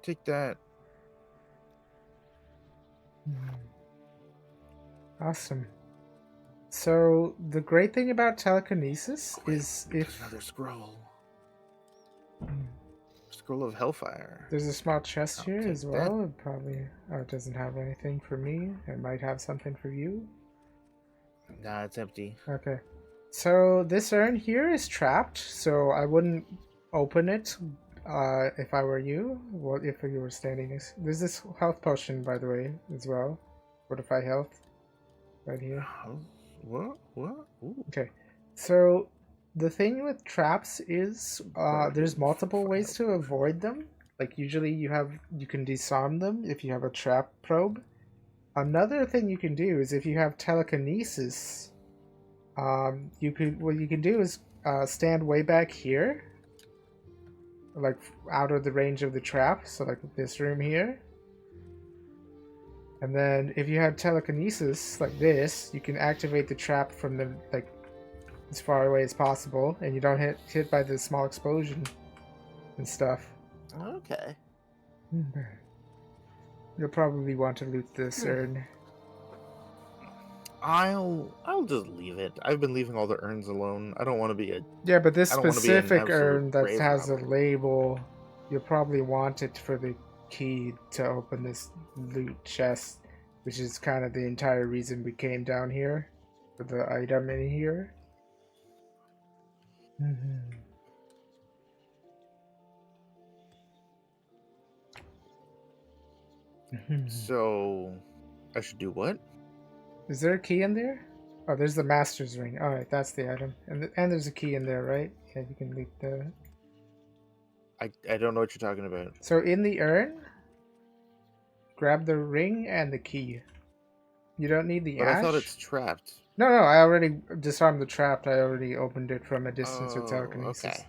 Take that. Awesome. So the great thing about telekinesis is There's if another scroll. Scroll of Hellfire. there's a small chest I'll here take as well. It probably it doesn't have anything for me. It might have something for you. Nah, it's empty. Okay. So this urn here is trapped, so I wouldn't open it if I were you. What if you were standing next? There's this health potion, by the way, as well. Fortify health. Right here. What? Ooh. Okay. So the thing with traps is there's multiple ways to avoid them. Like usually you can disarm them if you have a trap probe. Another thing you can do is if you have telekinesis, what you can do is stand way back here, like out of the range of the trap, so like this room here. And then if you have telekinesis like this, you can activate the trap from the like as far away as possible, and you don't hit by the small explosion and stuff. Okay. You'll probably want to loot this urn. I'll just leave it. I've been leaving all the urns alone. I don't want to be a Yeah, but this I don't want to be an specific absolute urn that grave has a robber. label, you'll probably want it for the key to open this loot chest, which is kind of the entire reason we came down here, for the item in here. So I should do what? Is there a key in there? Oh, there's the master's ring. All right, that's the item, and there's a key in there, right? Yeah, you can leave the. I don't know what you're talking about. So in the urn, grab the ring and the key. You don't need the But I thought ash. it's trapped. No, no, I already disarmed the trap. I already opened it from a distance with Oh, telekinesis. okay.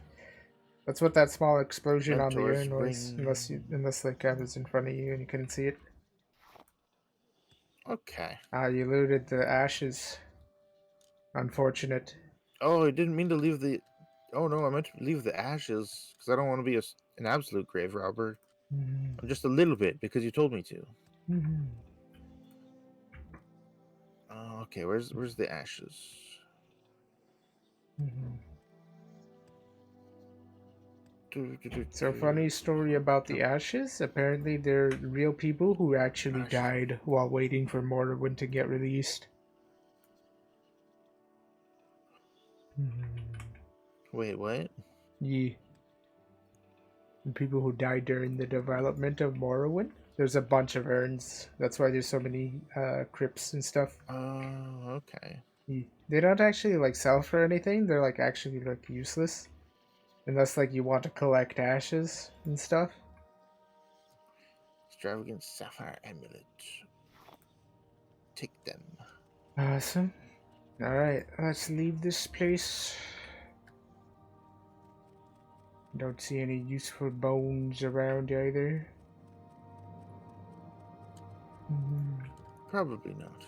That's what that small explosion on the Mentor's urn was, ring. unless like I was in front of you and you couldn't see it. Okay. Ah, you looted the ashes. Unfortunate. Oh, I didn't mean to leave the. Oh no, I meant to leave the ashes because I don't want to be an absolute grave robber. I'm just a little bit because you told me to. Okay, where's the ashes? So funny story about the ashes. Apparently, they're real people who actually Ashes. died while waiting for Morrowind to get released. Wait, what? Yeah. And people who died during the development of Morrowind. There's a bunch of urns. That's why there's so many crypts and stuff. Oh, okay. Yeah. They don't actually like sell for anything. They're like actually like useless, unless like you want to collect ashes and stuff. Extravagant sapphire amulet. Take them. Awesome. All right, let's leave this place. Don't see any useful bones around either. Probably not.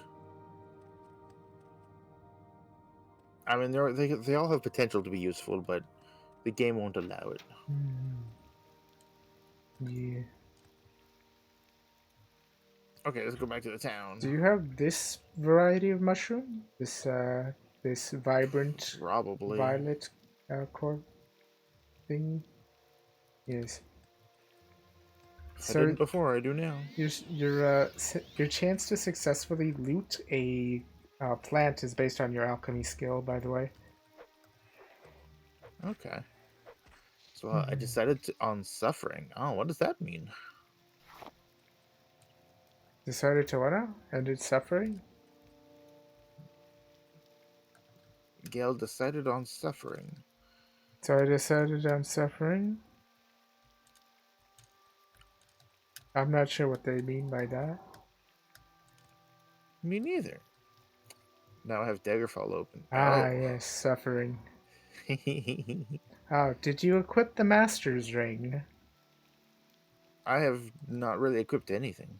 I mean, they all have potential to be useful, but the game won't allow it. Yeah. Okay, let's go back to the town. Do you have this variety of mushroom? This vibrant Probably. violet core thing? Yes. I didn't before. I do now. Your chance to successfully loot a plant is based on your alchemy skill, by the way. Okay. So I decided on suffering. Oh, what does that mean? Decided to what now? Ended suffering? Gail decided on suffering. So I decided on suffering? I'm not sure what they mean by that. Me neither. Now I have Daggerfall open. Ah, yes, suffering. Oh, did you equip the Master's Ring? I have not really equipped anything.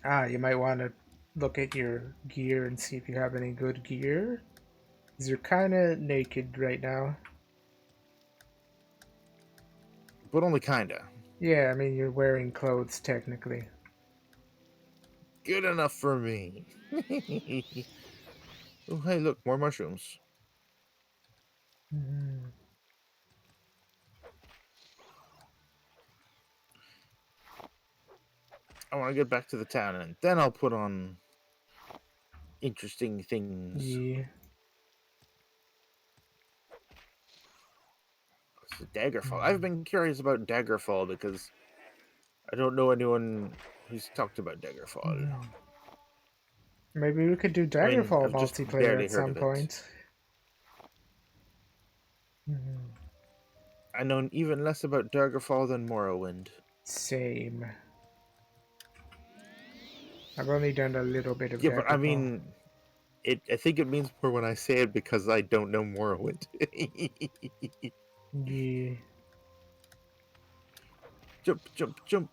Ah, you might want to look at your gear and see if you have any good gear. Because you're kind of naked right now. But only kinda. Yeah, I mean, you're wearing clothes, technically. Good enough for me. Oh, hey, look, more mushrooms. I want to get back to the town, and then I'll put on interesting things. Yeah. It's Daggerfall. I've been curious about Daggerfall because I don't know anyone who's talked about Daggerfall. Maybe we could do I mean, Daggerfall I've just multiplayer barely at heard some of it. point. I know even less about Daggerfall than Morrowind. Same. I've only done a little bit of Yeah, Daggerfall. but I mean, I think it means more when I say it because I don't know Morrowind. Yeah. Jump, jump, jump.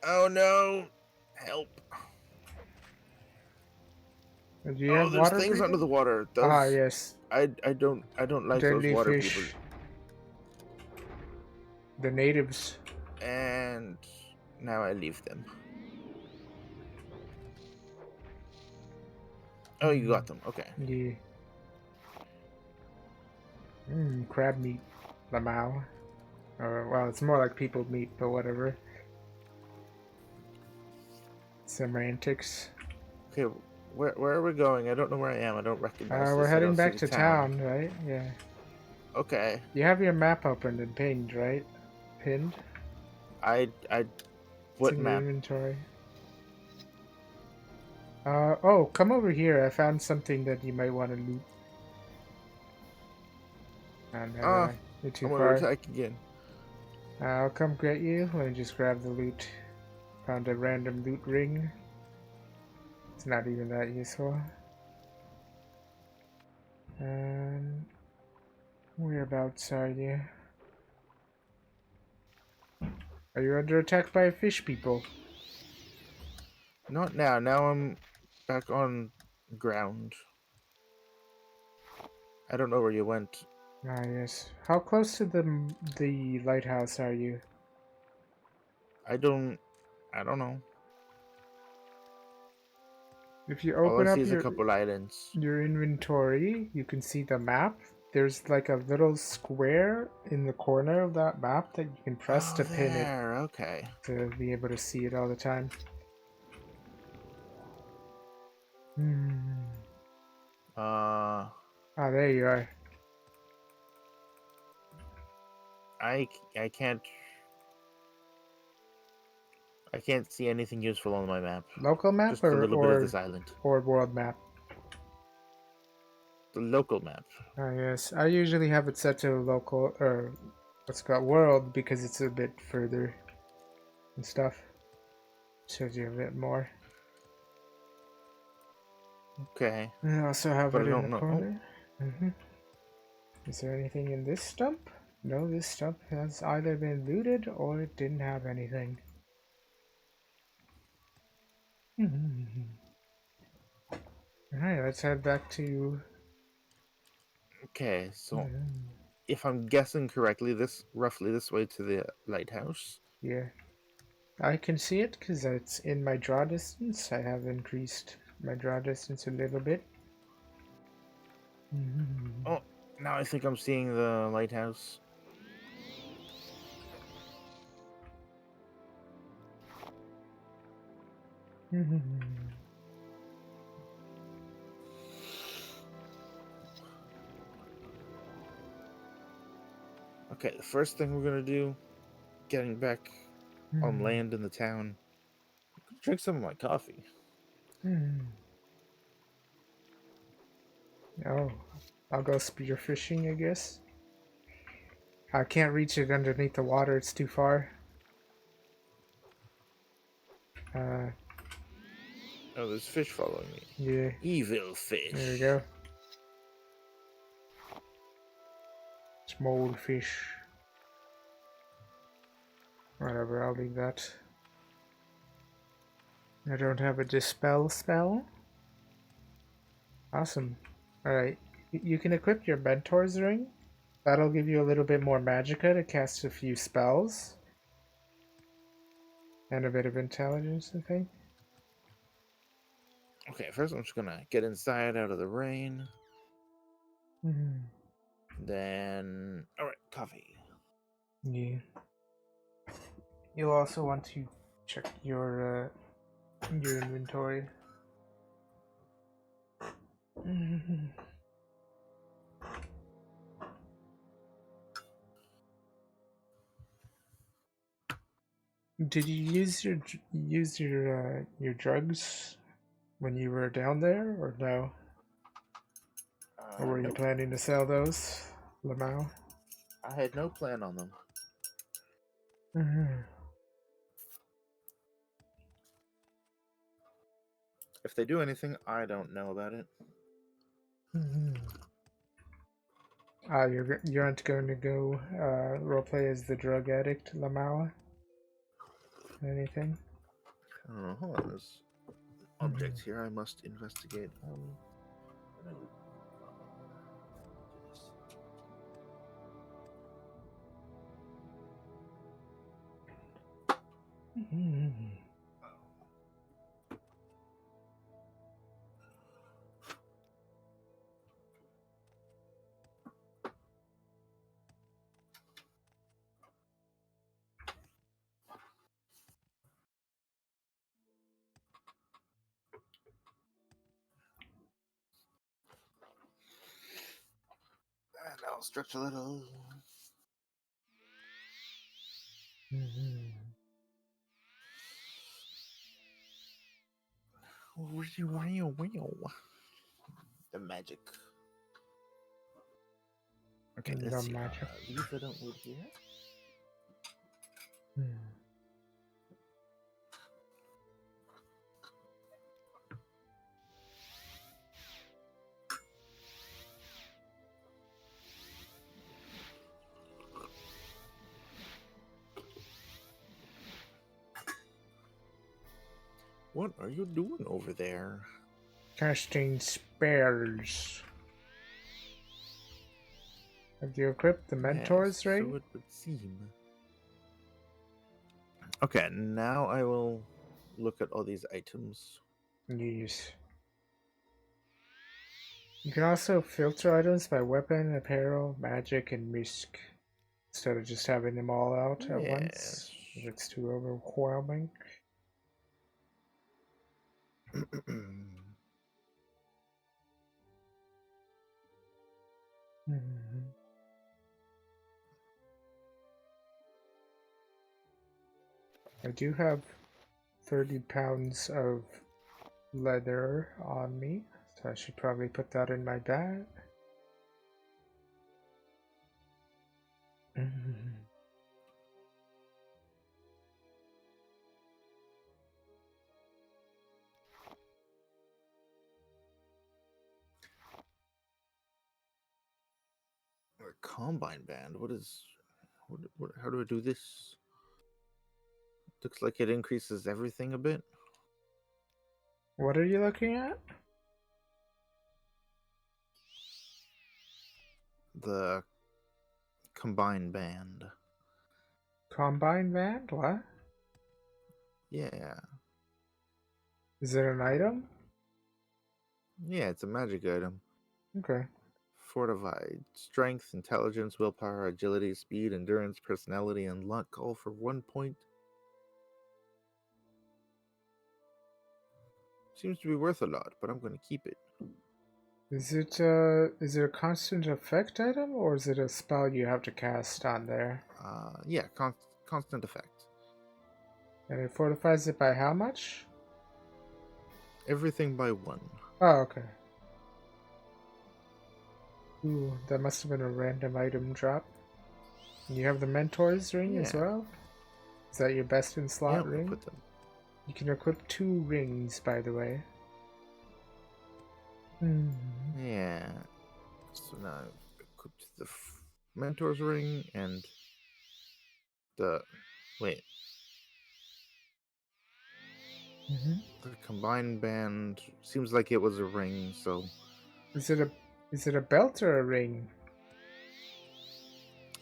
Oh no! Help! Do you have There's water things breathing? under the water. Those, Ah, yes. I don't like Deadly those water fish. people. The natives. And Now I leave them. Oh, you got them. Okay. Yeah. Crab meat. Lamau. Or, well, it's more like people meat, but whatever. Semantics. Okay, where are we going? I don't know where I am. I don't recognize We're this. I heading don't see back the to town. town, right? Yeah. Okay. You have your map opened and pinned, right? Pinned? I It's what in your map? inventory. Oh, come over here. I found something that you might want to loot. Never Ah, mind. You're too I'm under far. attack again. I'll come get you. Let me just grab the loot. Found a random loot ring. It's not even that useful. Whereabouts are you? Are you under attack by fish people? Not now. Now I'm back on ground. I don't know where you went. Ah, yes. How close to the lighthouse are you? I don't know. If you All I open see up is a couple islands. your inventory, you can see the map. There's like a little square in the corner of that map that you can press Oh, to pin it there. Okay. to be able to see it all the time. Hmm. Uh, Ah, there you are. I can't. I can't see anything useful on my map. Local map Just a little bit of this island. or world map? The local map. Ah, yes. I usually have it set to local or what's it called world because it's a bit further and stuff. Shows you a bit more. Okay. I also have But it I in the don't know. Oh, corner. Is there anything in this stump? No, this stump has either been looted or it didn't have anything. Alright, let's head back to... okay. So if I'm guessing correctly, this roughly this way to the lighthouse. Yeah. I can see it because it's in my draw distance. I have increased my draw distance a little bit. Oh, now I think I'm seeing the lighthouse. Okay, the first thing we're gonna do, getting back on land in the town, drink some of my coffee. Oh, I'll go spearfishing, I guess. I can't reach it underneath the water, it's too far. Oh, there's fish following me. Yeah, Evil fish. there we go. Small fish. Whatever, I'll leave that. I don't have a dispel spell. Awesome. Alright, you can equip your mentor's ring. That'll give you a little bit more magicka to cast a few spells. And a bit of intelligence, I think. Okay, first I'm just gonna get inside out of the rain. Then, alright, coffee. Yeah. You'll also want to check your inventory. Did you use your drugs when you were down there, or no? Or were you Nope. planning to sell those, Lamau? I had no plan on them. If they do anything, I don't know about it. Ah, you aren't going to go roleplay as the drug addict, Lamau? Anything? I don't know. Hold on, there's objects here I must investigate. What do I do? Do this. And I'll stretch a little. The magic. Okay, The let's see. magic. These I don't need here. What are you doing over there? Casting spells. Have you equipped the mentor's Yes, ring? so it would seem. Okay, now I will look at all these items. Yes. You can also filter items by weapon, apparel, magic, and misc, instead of just having them all out at Yes. once, if it's too overwhelming. I do have 30 pounds of leather on me, so I should probably put that in my bag. A combine band. What is? What? How do I do this? Looks like it increases everything a bit. What are you looking at? The combine band. Combine band? What? Yeah. Is it an item? Yeah, it's a magic item. Okay. Fortified. Strength, intelligence, willpower, agility, speed, endurance, personality, and luck, all for 1 point. Seems to be worth a lot, but I'm going to keep it. Is it a constant effect item, or is it a spell you have to cast on there? Yeah, constant effect. And it fortifies it by how much? Everything by 1. Oh, okay. Ooh, that must have been a random item drop. And you have the Mentor's ring as Yeah. well? Is that your best in slot Yep, I ring? put them. You can equip 2 rings, by the way. Yeah. So now I've equipped the mentor's ring and the wait. The combined band seems like it was a ring, so Is it a belt or a ring?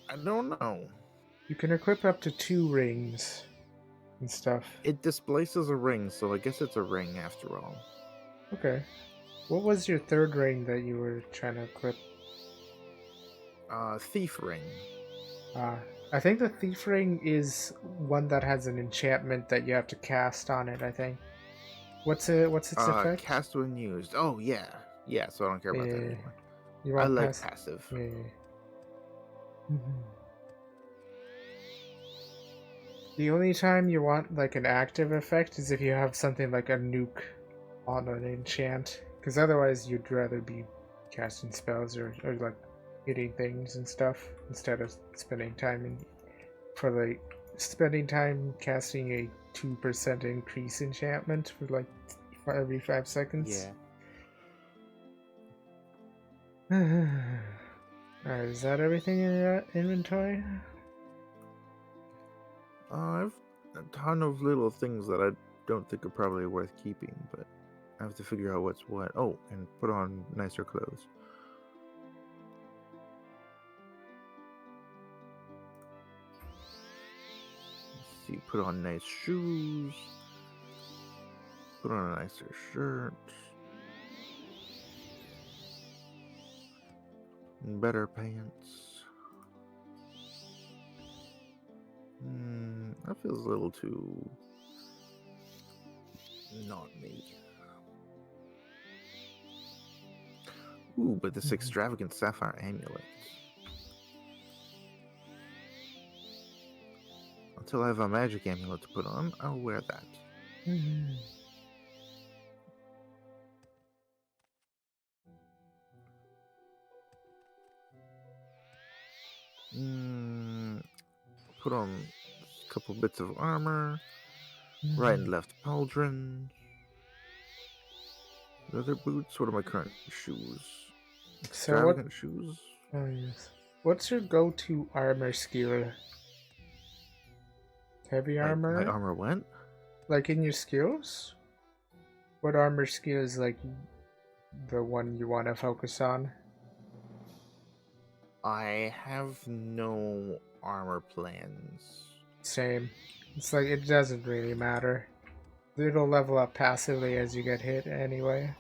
I don't know. You can equip up to 2 rings and stuff. It displaces a ring, so I guess it's a ring after all. Okay. What was your 3rd ring that you were trying to equip? Thief ring. I think the Thief Ring is one that has an enchantment that you have to cast on it, I think. What's its effect? Cast when used. Oh yeah. Yeah, so I don't care about that anymore. You I want like passive. Yeah. The only time you want like an active effect is if you have something like a nuke on an enchant, because otherwise you'd rather be casting spells or like hitting things and stuff instead of spending time spending time casting a 2% increase enchantment for like every 5 seconds. Yeah. Alright, is that everything in your inventory? I've a ton of little things that I don't think are probably worth keeping, but I have to figure out what's what. Oh, and put on nicer clothes. Let's see. Put on nice shoes. Put on a nicer shirt. Better pants. That feels a little too not me. Ooh, but this extravagant sapphire amulet. Until I have a magic amulet to put on, I'll wear that. Put on a couple bits of armor. Right and left pauldron. Leather boots. What are my current shoes? Extravagant shoes. Oh yes. What's your go-to armor skill? Heavy armor? My armor went? Like in your skills? What armor skill is like the one you want to focus on? I have no armor plans. Same. It's like it doesn't really matter. It'll level up passively as you get hit anyway.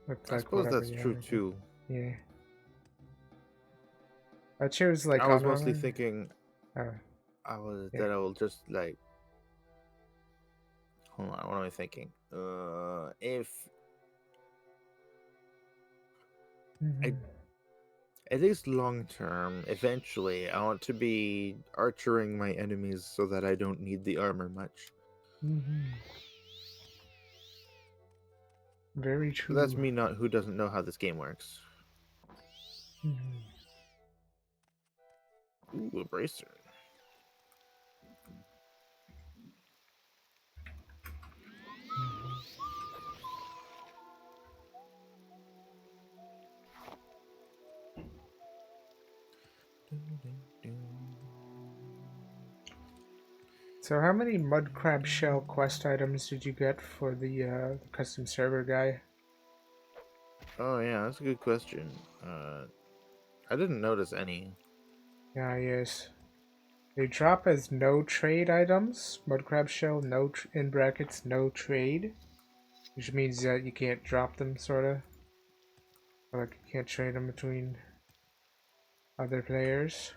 Looks I like suppose whatever that's you true have to do. too. Yeah. I chose like I was armor. mostly thinking Oh, that I will just like. Hold on, what am I thinking? If at least long term, eventually, I want to be archering my enemies so that I don't need the armor much. Very true. But that's me not who doesn't know how this game works. Ooh, a bracer. So how many mud crab shell quest items did you get for the custom server guy? Oh yeah, that's a good question. I didn't notice any. Yeah, yes. They drop as no trade items. Mud crab shell, no in brackets, no trade, which means that you can't drop them, sorta. Or like you can't trade them between other players.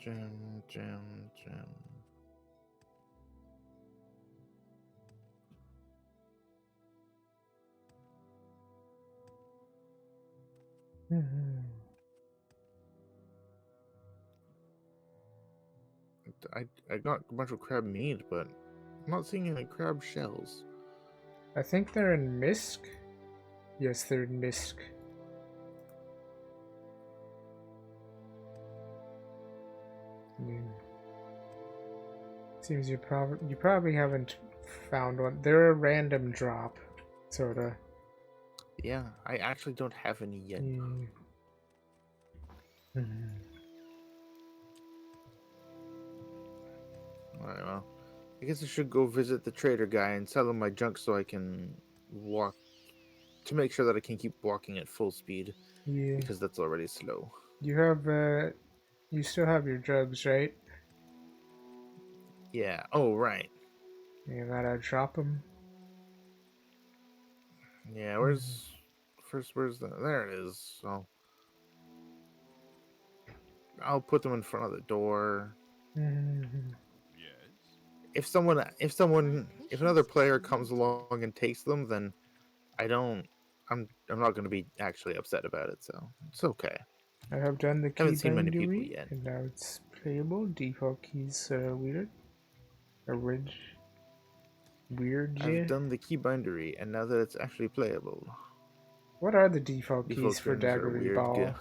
Gem. I got a bunch of crab meat, but I'm not seeing any crab shells. I think they're in Misk. Yes, they're in Misk. Seems you probably haven't found one. They're a random drop, sorta. Yeah, I actually don't have any yet. Alright, well, I guess I should go visit the trader guy and sell him my junk so I can walk to make sure that I can keep walking at full speed. Yeah. Because that's already slow. You have you still have your drugs, right? Yeah. Oh, right. You gotta drop them. Yeah. Where's the? There it is. So I'll put them in front of the door. Yes. If another player comes along and takes them, then I'm not going to be actually upset about it. So it's okay. I have done the I key haven't seen many people bindery, yet. and now it's playable. Default keys weird. Weird. I've done the key bindery, and now that it's actually playable. What are the default keys Default for strings are Daggery weird. Ball?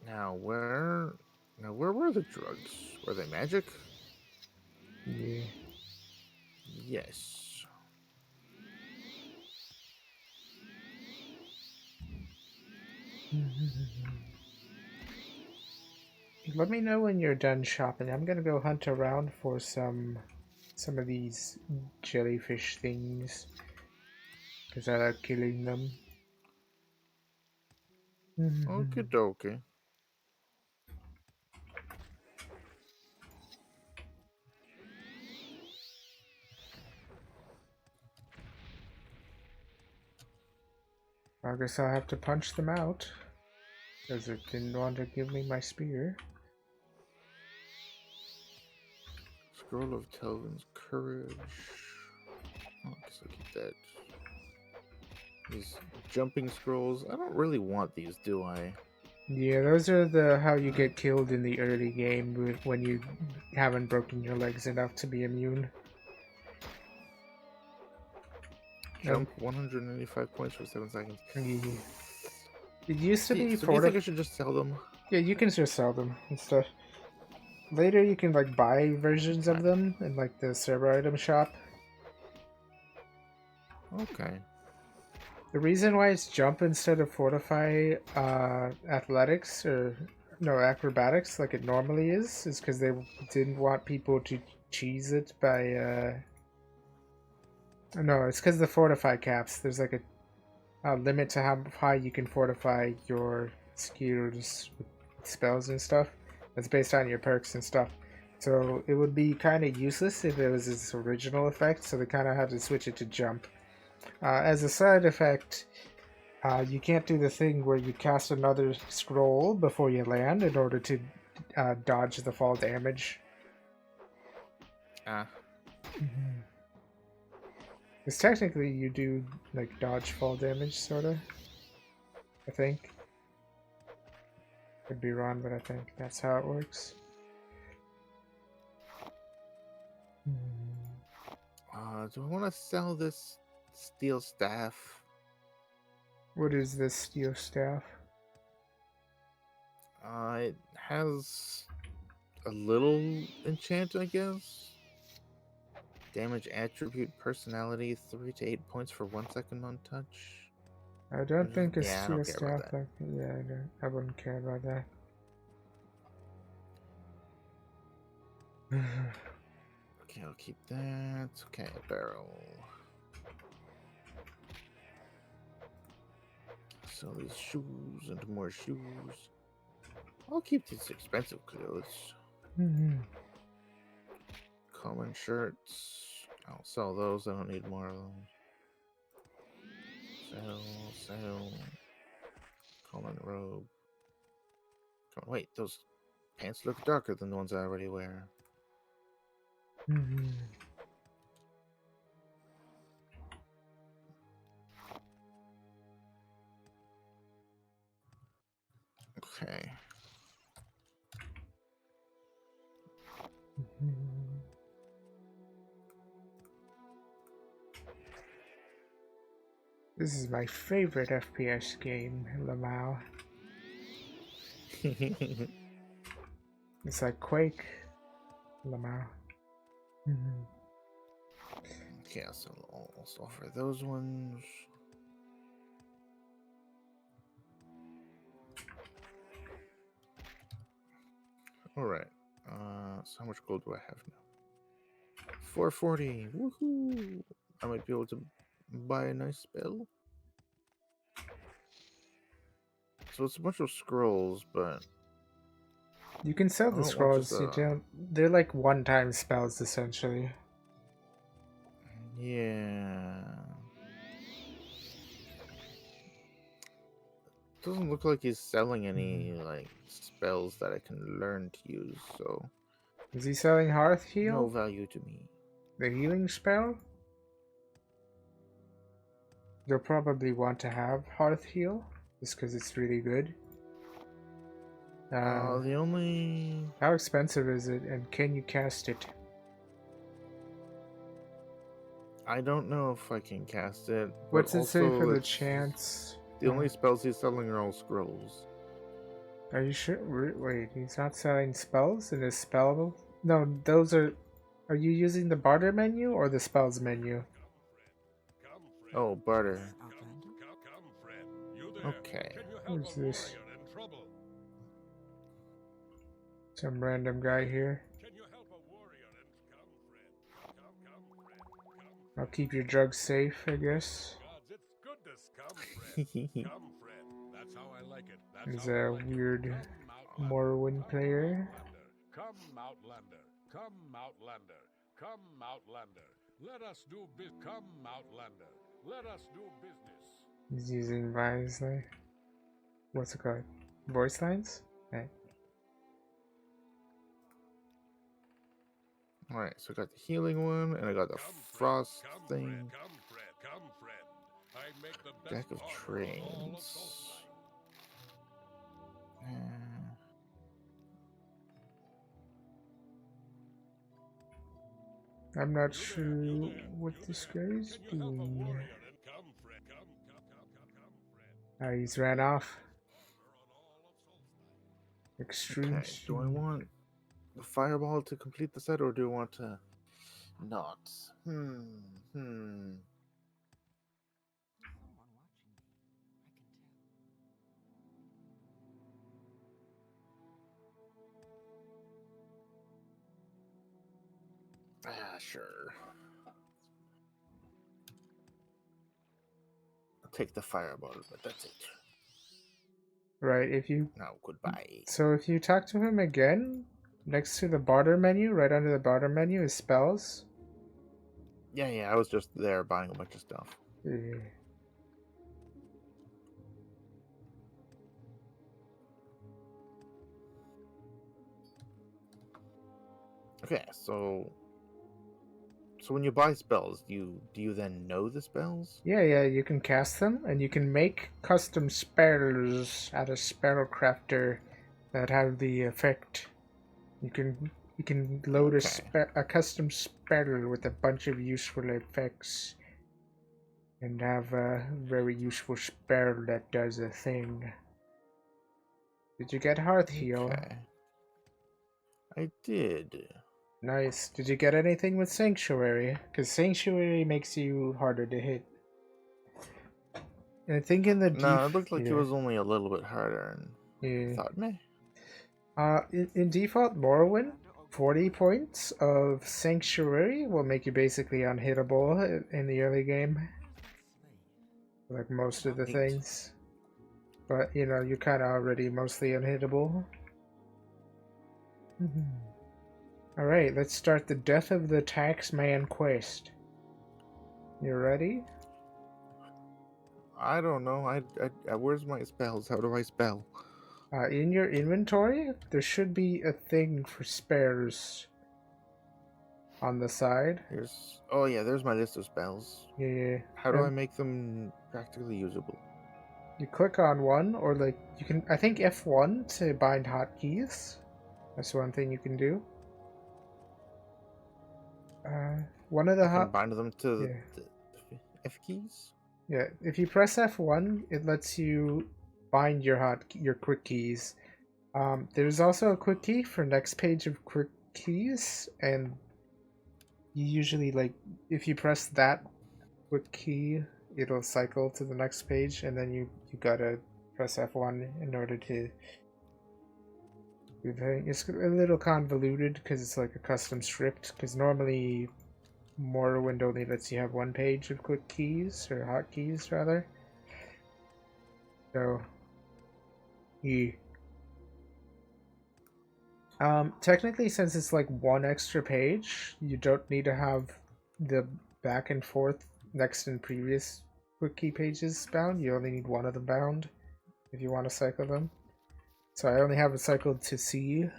Now where were the drugs? Were they magic? Yeah. Yes. Let me know when you're done shopping. I'm gonna go hunt around for some of these jellyfish things because I like killing them. Okay, dokie. I guess I'll have to punch them out because it didn't want to give me my spear. Scroll of Telvin's Courage. Oh, I guess I'll keep that. These jumping scrolls. I don't really want these, do I? Yeah, those are the how you get killed in the early game when you haven't broken your legs enough to be immune. Jump 195 points for 7 seconds. Yeah. It used to See, be so do you think I should just sell them? Yeah, you can just sell them and stuff. Later, you can like buy versions of them in like the server item shop. Okay. The reason why it's jump instead of fortify athletics or no acrobatics like it normally is because they didn't want people to cheese it by no, it's because the fortify caps. There's like a limit to how high you can fortify your skills with spells and stuff. That's based on your perks and stuff. So it would be kind of useless if it was its original effect, so they kind of had to switch it to jump. As a side effect, you can't do the thing where you cast another scroll before you land in order to dodge the fall damage. Ah. Because technically you do like dodge fall damage, sorta. I think. Could be wrong, but I think that's how it works. Do I want to sell this steel staff? What is this steel staff? It has a little enchant, I guess. Damage attribute personality 3 to 8 points for 1 second on touch. I don't think a Yeah, I steel don't care about staff that. like yeah, I wouldn't care about that. Okay, I'll keep that. Okay, barrel. Sell these shoes and more shoes. I'll keep these expensive clothes. Common shirts. I'll sell those. I don't need more of those. Sell. Common robe. Wait, those pants look darker than the ones I already wear. Okay. This is my favorite FPS game, Lamau. It's like Quake, Lamau. Okay, so I'll also offer those ones. Alright. So how much gold do I have now? 440. Woohoo! I might be able to buy a nice spell. So it's a bunch of scrolls, but You can sell I the don't want scrolls. just, You don't. They're like one-time spells, essentially. yeah. Doesn't look like he's selling any like spells that I can learn to use, so Is he selling Hearth Heal? no value to me. The healing spell? You'll probably want to have Hearth Heal, just because it's really good. The only How expensive is it, and can you cast it? I don't know if I can cast it. What's but it say also for the it's- chance? The only spells he's selling are all scrolls. Are you sure? Wait, he's not selling spells in his spell? No, those are. Are you using the barter menu or the spells menu? Oh, barter. Outlander? Okay. Who's this? warrior in trouble? Some random guy here. Can you help a warrior in come, friend? Come, friend. I'll keep your drugs safe, I guess. Gods, it's goodness. Come, friend. Come, friend. That's how I like it. That's He's how I a like weird it. Come, Outlander. Morrowind player. Come, Outlander. Come, Outlander. Come, Outlander. Let us do business. Come, Outlander. Let us do business. He's using Vi's like, what's it called? Voice lines? Right. Alright, so I got the healing one, and I got the frost thing. Come, friend. I make the best Deck of armor trains. all of Solstheim. I'm not sure what this guy's Can you help a doing. warrior in come, friend? Come, friend. He's ran off. Okay, Extreme. do I want the fireball to complete the set, or do I want to not? Someone watching me. I can tell. Sure. I'll take the fireball, but that's it. Right, if you... Now, goodbye. So if you talk to him again, next to the barter menu, right under the barter menu is spells. Yeah, I was just there buying a bunch of stuff. Yeah. Okay, so when you buy spells, do you then know the spells? Yeah, you can cast them, and you can make custom spells out of spellcrafter that have the effect. You can load a custom spell with a bunch of useful effects, and have a very useful spell that does a thing. Did you get Hearth Heal? Okay. I did. Nice. Did you get anything with Sanctuary? Because Sanctuary makes you harder to hit. And I think in the No, it looked like it was only a little bit harder, and I thought, meh. In default Morrowind, 40 points of Sanctuary will make you basically unhittable in the early game. Like most of the things. But, you know, you're kind of already mostly unhittable. Alright, let's start the Death of the Taxman quest. You ready? I don't know. I where's my spells? How do I spell? In your inventory, there should be a thing for spares on the side. There's my list of spells. Yeah. How do I make them practically usable? You click on one, or like you can. I think F1 to bind hotkeys. That's one thing you can do. One of the bind them to the F keys. Yeah, if you press F1, it lets you bind your quick keys. There's also a quick key for next page of quick keys, and you usually if you press that quick key, it'll cycle to the next page, and then you gotta press F1 in order to. It's a little convoluted because it's like a custom script. Because normally Morrowind only lets you have one page of quick keys, or hotkeys rather. So, yeah. Technically, since it's like one extra page, you don't need to have the back and forth next and previous quick key pages bound. You only need one of them bound if you want to cycle them. So I only have it cycled to C,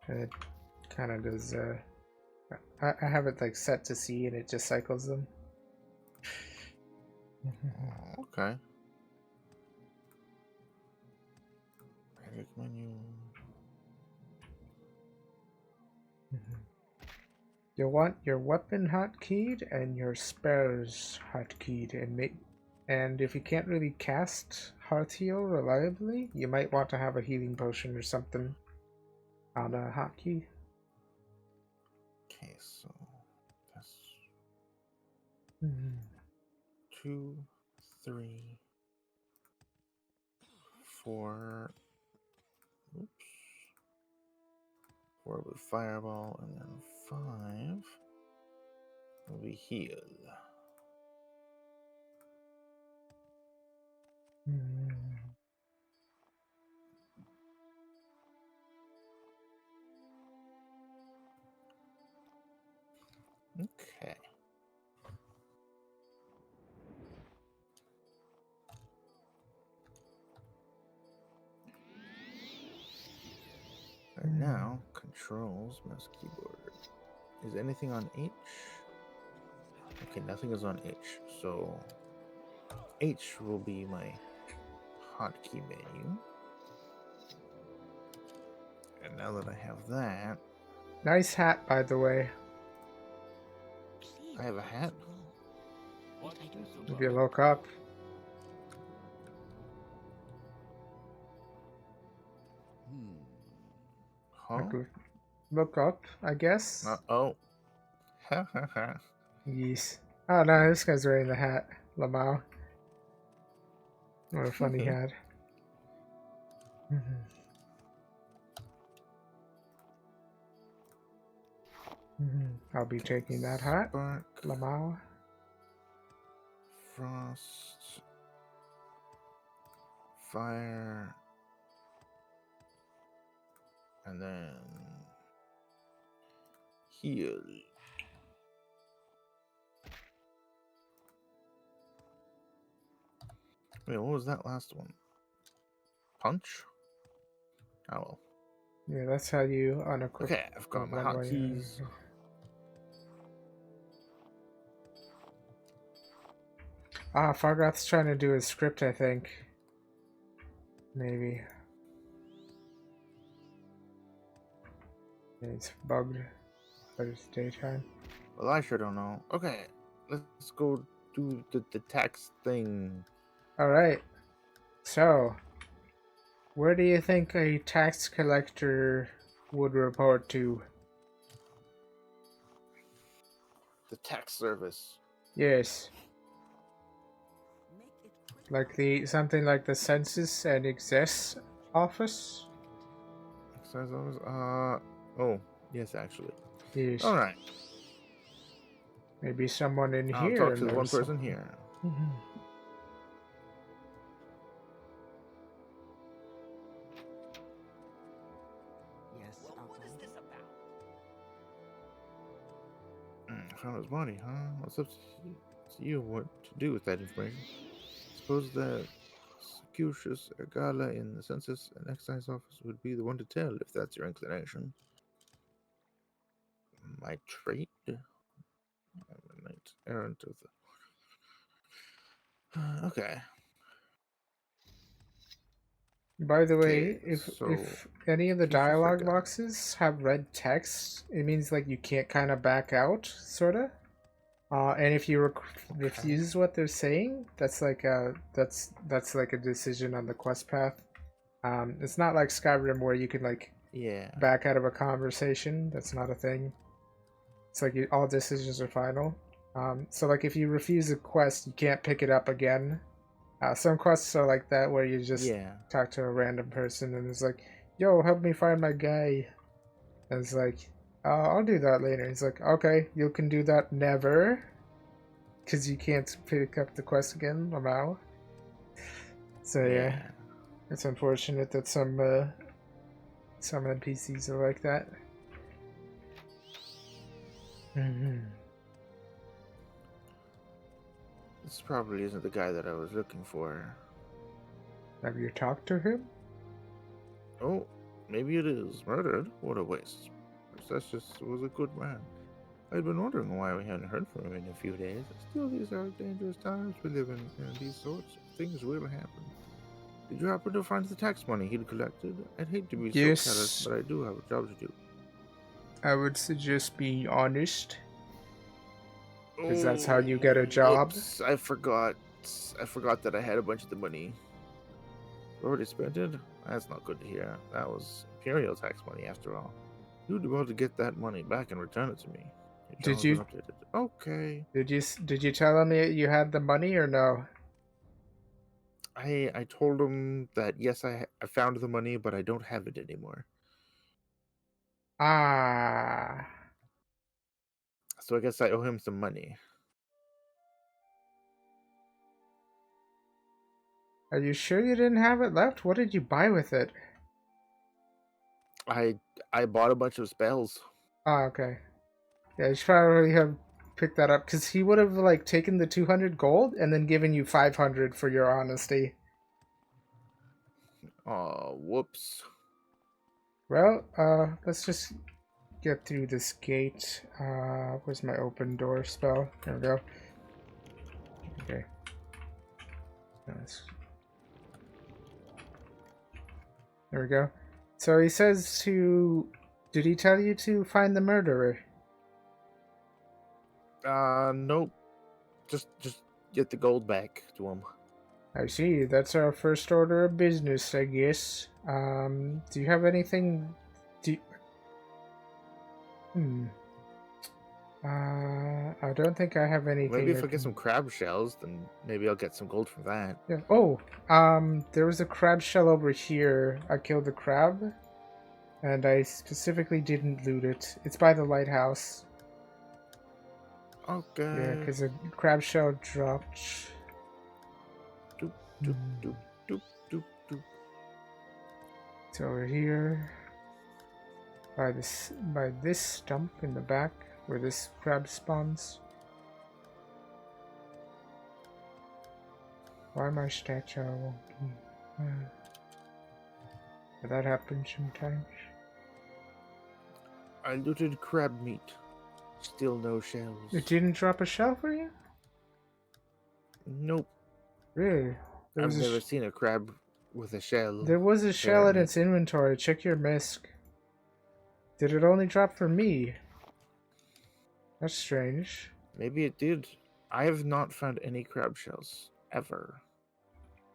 and it kind of does. I have it like set to C, and it just cycles them. Okay. Magic menu. You'll want your weapon hotkeyed and your spells hotkeyed, and if you can't really cast Hearth Heal reliably, you might want to have a healing potion or something on a hotkey. Okay, so that's 2, 3, 4. Oops. 4 with fireball, and then 5 will be heal. Hmm. Okay. Right now, controls, mouse, keyboard. Is anything on H? Okay, nothing is on H. So H will be my hotkey menu. And now that I have that, Nice hat, by the way. I have a hat. What's this If you about? look up, Huh? look up, I guess. Oh. Ha ha ha. Yes. Oh no, this guy's wearing the hat. Lamau. What a funny hat. I'll be taking that hat. Spark, Lamau. frost, fire, and then heal. Wait, what was that last one? Punch? Oh well. Yeah, that's how you unequip. Okay, I've got my one way. hotkeys. Fargoth's trying to do his script, I think. Maybe. It's bugged, but it's daytime. Well, I sure don't know. Okay, let's go do the tax thing. Alright. So, where do you think a tax collector would report to? The tax service. Yes. Like something like the Census and Excess office? Excise office? Oh, yes, actually. Yes. Alright, Maybe someone in I'll here. talk to the one knows person something. here. Mhm. Yes, What is this about? Found his body, huh? Well, it's up to you what to do with that information. Suppose that Secutius Agala in the Census and Excise Office would be the one to tell if that's your inclination. My trait? I'm a knight errant of the... okay. By the way, Okay, if so any of the Secutius dialogue Agala. boxes have red text, it means like you can't kind of back out, sorta. And if you refuse what they're saying, that's like a decision on the quest path. It's not like Skyrim where you can like Yeah. back out of a conversation. That's not a thing. It's like all decisions are final. So like if you refuse a quest, you can't pick it up again. Some quests are like that where you just Yeah. talk to a random person and it's like, "Yo, help me find my guy." And it's like, "I'll do that later." It's like, "Okay, you can do that never, because you can't pick up the quest again." Lamau. So yeah, it's unfortunate that some NPCs are like that. This probably isn't the guy that I was looking for. Have you talked to him? Oh, maybe it is. Murdered? What a waste. Perseus was a good man. I'd been wondering why we hadn't heard from him in a few days. Still, these are dangerous times we live in, and these sorts of things will happen. Did you happen to find the tax money he'd collected? I'd hate to be so Yes. careless, but I do have a job to do. I would suggest being honest, because that's how you get a job. Oops, I forgot. I forgot that I had a bunch of the money. Already spent it? That's not good to hear. That was Imperial tax money, after all. You'd be able to get that money back and return it to me. Your Did channel's you- been updated. Okay. Did you tell him you had the money or no? I told him that yes, I found the money, but I don't have it anymore. Ah. So I guess I owe him some money. Are you sure you didn't have it left? What did you buy with it? I I bought a bunch of spells. Ah, okay. Yeah, you should probably have picked that up because he would have like taken the 200 gold and then given you 500 for your honesty. Oh, whoops. Well, let's just get through this gate. Where's my open door spell? There we go. Okay. Nice. There we go. So he says to... Did he tell you to find the murderer? Nope. Just get the gold back to him. I see. That's our first order of business, I guess. Do you have anything... I don't think I have anything. Maybe if I get some crab shells, then maybe I'll get some gold from that. Yeah. Oh, there was a crab shell over here. I killed the crab, and I specifically didn't loot it. It's by the lighthouse. Okay. Yeah, because a crab shell dropped. Doop, doop, doop, doop, doop, doop. It's over here. By this stump in the back where this crab spawns. Why my statue wonky? But that happens sometimes. I looted crab meat. Still no shells. It didn't drop a shell for you? Nope. Really? I've never seen a crab with a shell. There was a shell in its inventory. Check your misc. Did it only drop for me? That's strange. Maybe it did. I have not found any crab shells. Ever.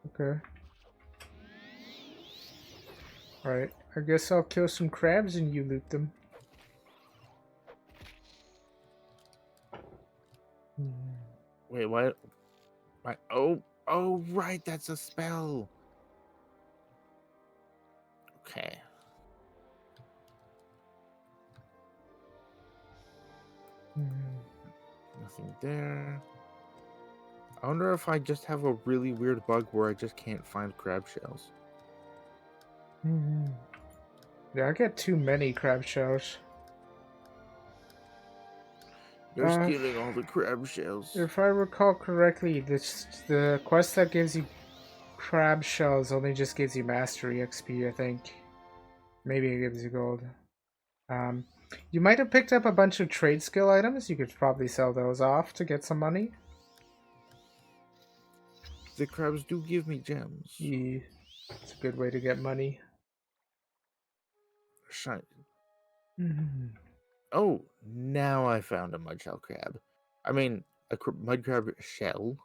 Okay. Alright. I guess I'll kill some crabs and you loot them. Wait, what? Oh, right, that's a spell. Okay. Nothing there. I wonder if I just have a really weird bug where I just can't find crab shells. Yeah, I get too many crab shells. They're stealing all the crab shells. If I recall correctly, the quest that gives you crab shells only just gives you mastery XP, I think. Maybe it gives you gold. You might have picked up a bunch of trade skill items. You could probably sell those off to get some money. The crabs do give me gems. Yeah, it's a good way to get money. Shiny. Oh, now I found a mud shell crab. I mean, a mud crab shell.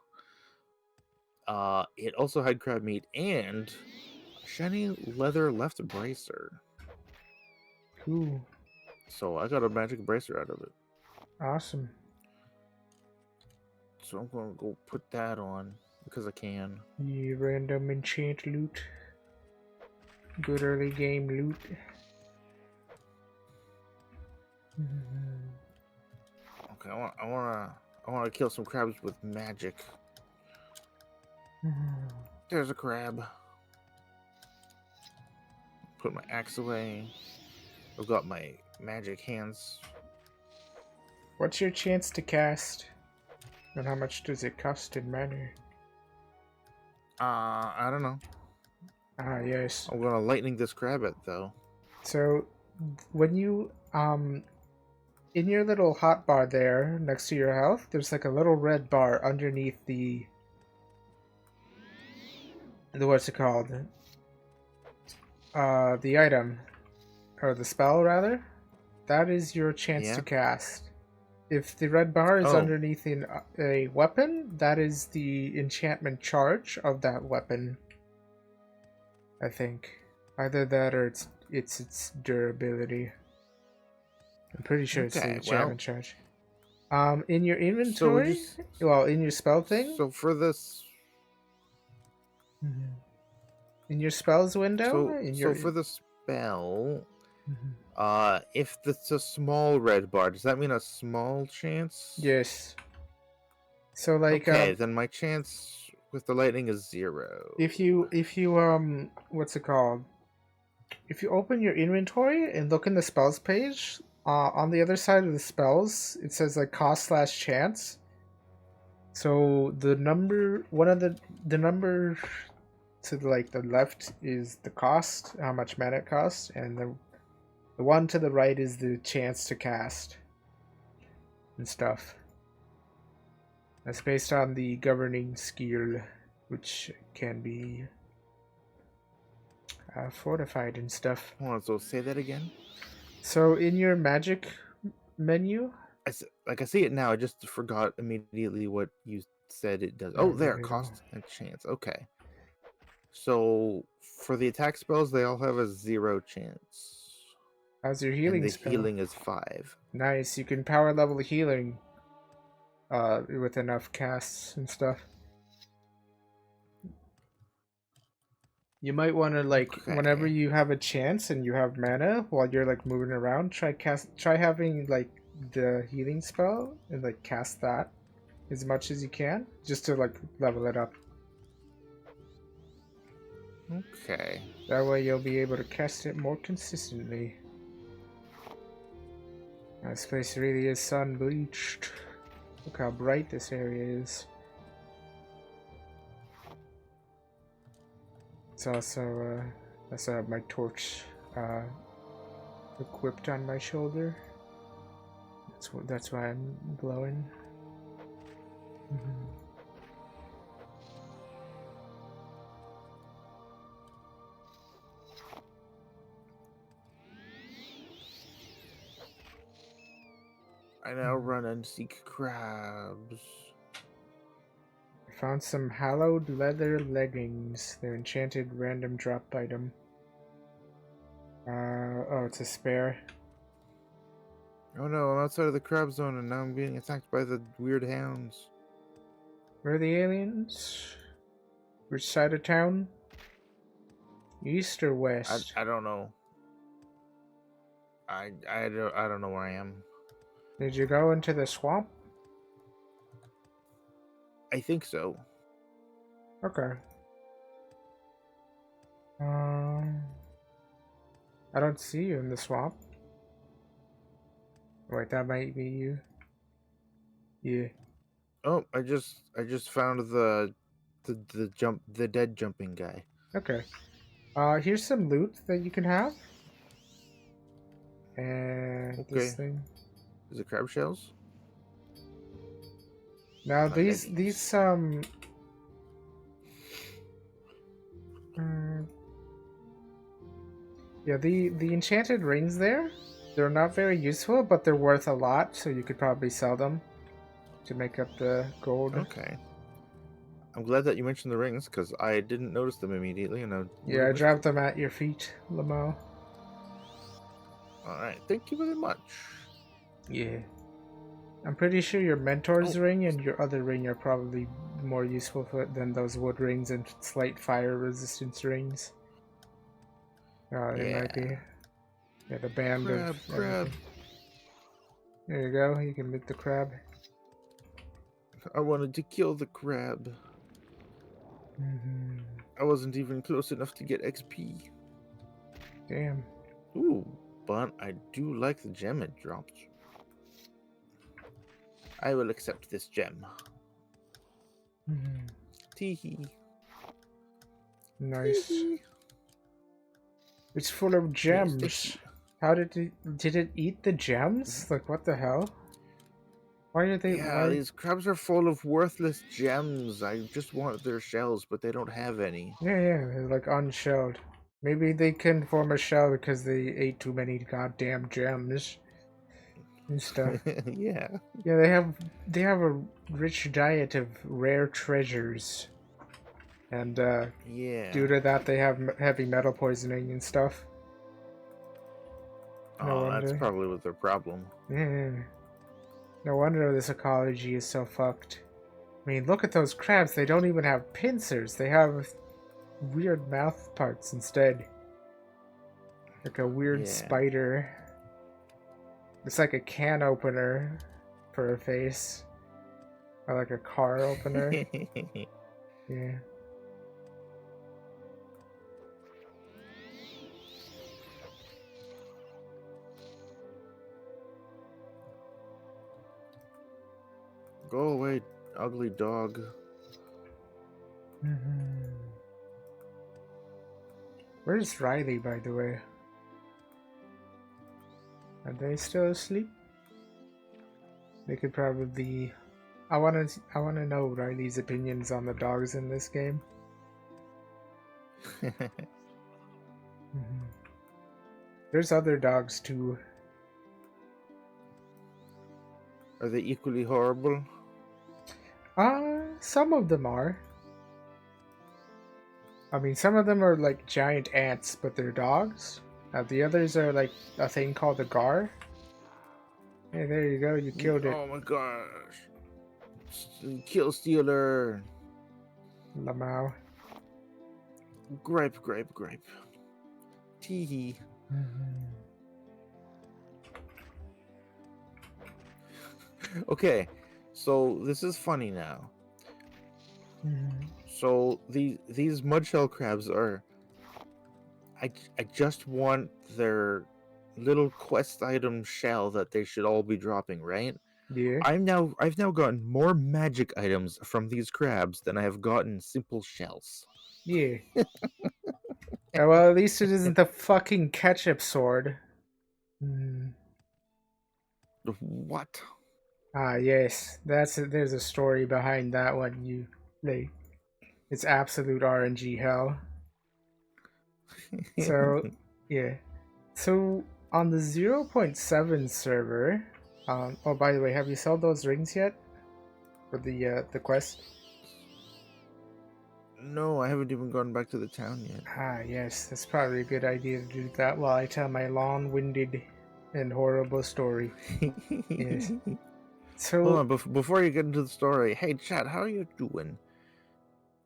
It also had crab meat and a shiny leather left bracer. Cool. So I got a magic bracer out of it. Awesome. So I'm gonna go put that on because I can. Yeah, random enchant loot. Good early game loot. Okay, I wanna kill some crabs with magic. There's a crab. Put my axe away. I've got my magic hands. What's your chance to cast? And how much does it cost in mana? I don't know. Ah, yes. I'm gonna lightning this crab it though. So, when you, in your little hotbar there, next to your health, there's like a little red bar underneath the what's it called? The item. Or the spell, rather. That is your chance to cast. If the red bar is underneath a weapon, that is the enchantment charge of that weapon. I think. Either that or it's durability. I'm pretty sure it's the Okay, enchantment charge. In your inventory, So in your spell thing. So for this, Mhm. In your spells window? So, In so your. for the spell, Mhm. if it's a small red bar, does that mean a small chance? Yes. So like Okay, then my chance with the lightning is 0. if you what's it called? If you open your inventory and look in the spells page, on the other side of the spells, it says like cost/chance. So the number, one of the number to like the left is the cost, how much mana it costs, and the one to the right is the chance to cast and stuff. That's based on the governing skill, which can be fortified and stuff. Hold on, so say that again. So in your magic menu, I see it now. I just forgot immediately what you said it does. Oh, there there, we go. cost and chance. Okay. So for the attack spells, they all have a 0 chance, How's your and healing the spell? healing is 5. Nice. You can power level healing with enough casts and stuff. You might want to like whenever Okay. you have a chance and you have mana while you're like moving around, try having like the healing spell and like cast that as much as you can just to like level it up. Okay. That way you'll be able to cast it more consistently. This place really is sun bleached. Look how bright this area is. It's also I have my torch equipped on my shoulder. That's why I'm glowing. Mhm. I now run and seek crabs. I found some hallowed leather leggings. They're enchanted random drop item. Oh, it's a spare. Oh no, I'm outside of the crab zone and now I'm being attacked by the weird hounds. Where are the aliens? Which side of town? East or west? I don't know. I don't know where I am. Did you go into the swamp? I think so. Okay. I don't see you in the swamp. Wait, that might be you. Yeah. Oh, I just found the dead jumping guy. Okay. Here's some loot that you can have. And this Okay. thing. Is it crab shells? Now My these leggings. mm, yeah, the enchanted rings there, they're not very useful, but they're worth a lot, so you could probably sell them to make up the gold. Okay. I'm glad that you mentioned the rings because I didn't notice them immediately, and I would Yeah, have I missed dropped them. them at your feet, Lamo. All right, thank you very much. Yeah. I'm pretty sure your mentor's Oh, ring and your other ring are probably more useful than those wood rings and slight fire resistance rings. They might yeah. be. Yeah, the band of Crab. everything. There you go. You can make the crab. I wanted to kill the crab. Hmm. I wasn't even close enough to get XP. Damn. Ooh, but I do like the gem it dropped. I will accept this gem. Hmm. Teehee. Nice. Teehee. It's full of Yes, thank gems. you. How did it eat the gems? Like what the hell? Why are they? Yeah, Why? these crabs are full of worthless gems. I just want their shells, but they don't have any. Yeah, they're like unshelled. Maybe they can form a shell because they ate too many goddamn gems and stuff. Yeah. Yeah, they have a rich diet of rare treasures, and Yeah. due to that, they have heavy metal poisoning and stuff. No Oh, that's wonder. probably what their problem. Yeah. No wonder this ecology is so fucked. I mean, look at those crabs. They don't even have pincers. They have weird mouth parts instead. Like a weird Yeah. spider. It's like a can opener for a face. Or like a car opener. Yeah. Go away, ugly dog. Where's Riley, by the way? Are they still asleep? They could probably. I wanna know Riley's opinions on the dogs in this game. There's other dogs too. Are they equally horrible? Some of them are. I mean, some of them are like giant ants, but they're dogs. The others are like a thing called a gar. Hey, there you go. You killed it, Oh my gosh. Kill stealer. Lamau. Gripe. Teehee. Okay, so this is funny now. So these mudshell crabs are. I just want their little quest item shell that they should all be dropping, right? Yeah. I've now gotten more magic items from these crabs than I have gotten simple shells. Yeah. Well, at least it isn't the fucking ketchup sword. What? Ah, yes. There's a story behind that one. It's absolute RNG hell. So, yeah. So on the 0.7 server, oh, by the way, have you sold those rings yet for the quest? No, I haven't even gone back to the town yet. Ah, yes, that's probably a good idea to do that while I tell my long-winded and horrible story. Yes. So, Hold on, before you get into the story, hey chat, how are you doing?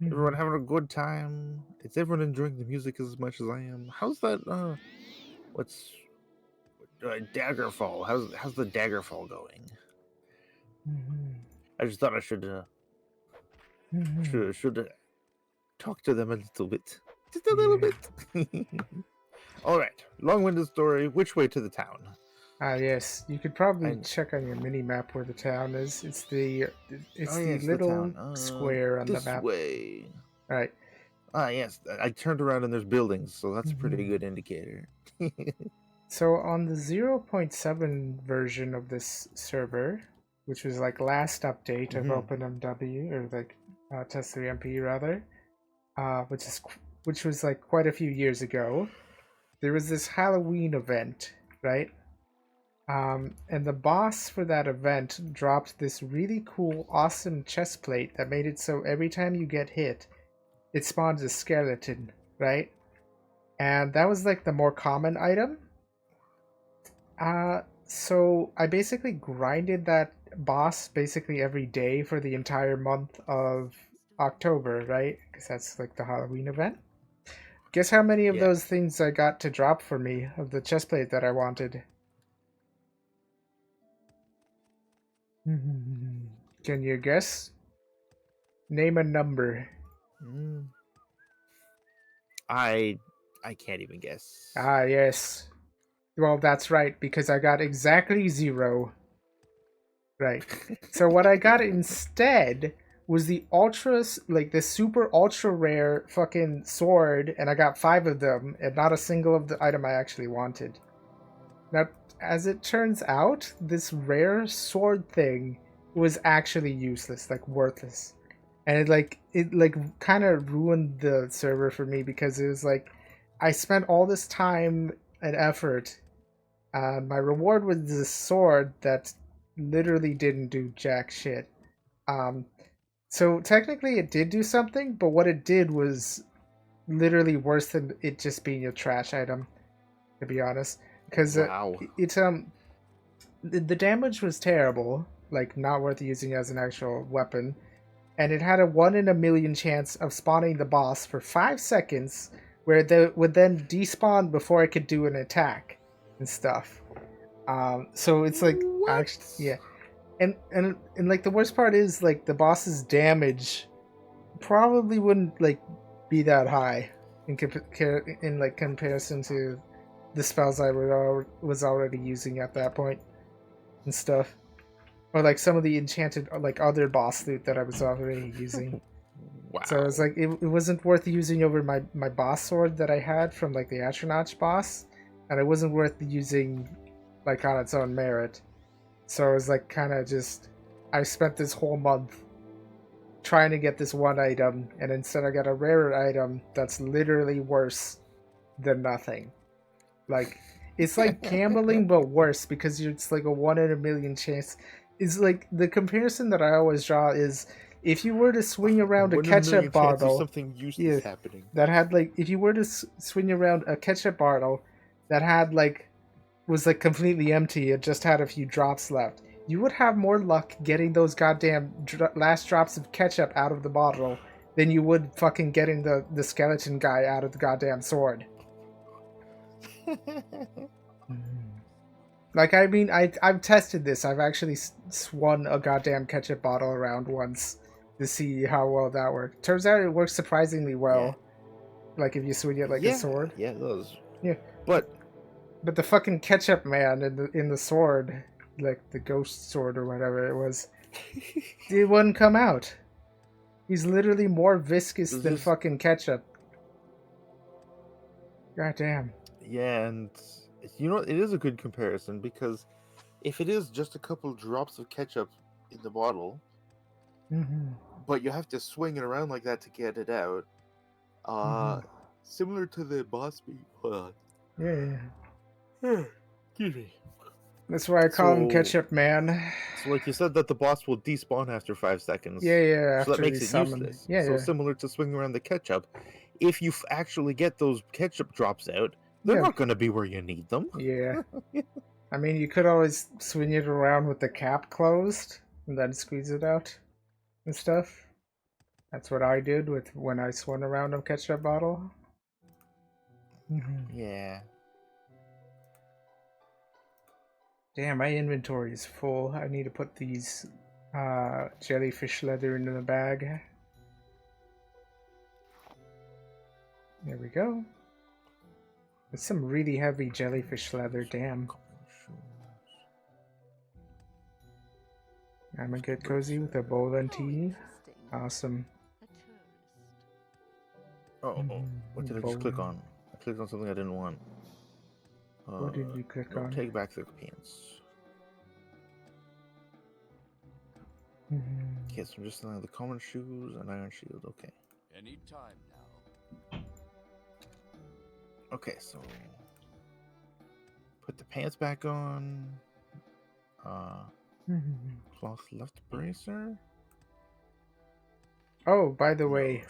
Everyone having a good time? Is everyone enjoying the music as much as I am? How's that? What's Daggerfall? How's the Daggerfall going? I just thought I should talk to them a little bit, just a little bit. All right, long-winded story. Which way to the town? Ah, yes, you could probably check on your mini map where the town is. It's the little square on the this map. way. Right. Ah, yes. I turned around and there's buildings, so that's a pretty good indicator. So on the 0.7 version of this server, which was like last update of OpenMW, or like Test3MP rather, which was like quite a few years ago, there was this Halloween event, right? And the boss for that event dropped this really cool, awesome chest plate that made it so every time you get hit, it spawns a skeleton, right? And that was like the more common item. So I basically grinded that boss basically every day for the entire month of October, right? Because that's like the Halloween event. Guess how many of those things I got to drop for me of the chestplate that I wanted? Can you guess? Name a number. I can't even guess. Ah, yes. Well, that's right, because I got exactly 0. Right. So what I got instead was the the super ultra rare fucking sword, and I got 5 of them, and not a single of the item I actually wanted. Now, as it turns out, this rare sword thing was actually useless, like worthless. And it kind of ruined the server for me, because it was like I spent all this time and effort. My reward was this sword that literally didn't do jack shit. So technically it did do something, but what it did was literally worse than it just being a trash item, to be honest. Because the damage was terrible, like not worth using as an actual weapon, and it had a 1 in a million chance of spawning the boss for 5 seconds, where they would then despawn before I could do an attack and stuff. So it's like, actually, yeah, and like the worst part is like the boss's damage probably wouldn't like be that high in like comparison to the spells I was already using at that point and stuff, or like some of the enchanted like other boss loot that I was already using. Wow. So it's like it wasn't worth using over my boss sword that I had from like the Atronach boss, and it wasn't worth using like on its own merit. So it was like kind of just I spent this whole month trying to get this one item, and instead I got a rarer item that's literally worse than nothing. Like it's like gambling but worse, because it's like a 1 in a million chance. It's like the comparison that I always draw is if you were to swing around a 1 in million ketchup chance of bottle something useless happening. that had like, if you were to swing around a ketchup bottle that had like was like completely empty, it just had a few drops left, you would have more luck getting those goddamn last drops of ketchup out of the bottle than you would fucking getting the skeleton guy out of the goddamn sword. Like, I mean, I've tested this. I've actually swung a goddamn ketchup bottle around once to see how well that worked. Turns out it works surprisingly well. Yeah. Like if you swing it like a sword. Yeah, it does. Yeah. But the fucking ketchup man in the sword, like the ghost sword or whatever it was, it wouldn't come out. He's literally more viscous than fucking ketchup. God damn. Yeah, and you know, it is a good comparison, because if it is just a couple drops of ketchup in the bottle, but you have to swing it around like that to get it out, similar to the boss beat. Yeah. Excuse me. That's why I call him Ketchup Man. So, like you said, that the boss will despawn after 5 seconds. Yeah. So that makes it useless. Yeah. Similar to swinging around the ketchup, if you actually get those ketchup drops out, they're not going to be where you need them. Yeah. I mean, you could always swing it around with the cap closed and then squeeze it out and stuff. That's what I did when I swung around a ketchup bottle. Yeah. Damn, my inventory is full. I need to put these jellyfish leather into the bag. There we go. It's some really heavy jellyfish leather, damn. I'm gonna get cozy with a bowl and tea. Awesome. Oh, what did I just click on? I clicked on something I didn't want. What did you click on? Take back the pants. Okay, so I'm just the common shoes and iron shield. Okay. Anytime now. Okay, so put the pants back on. Cloth left bracer. Oh, by the way,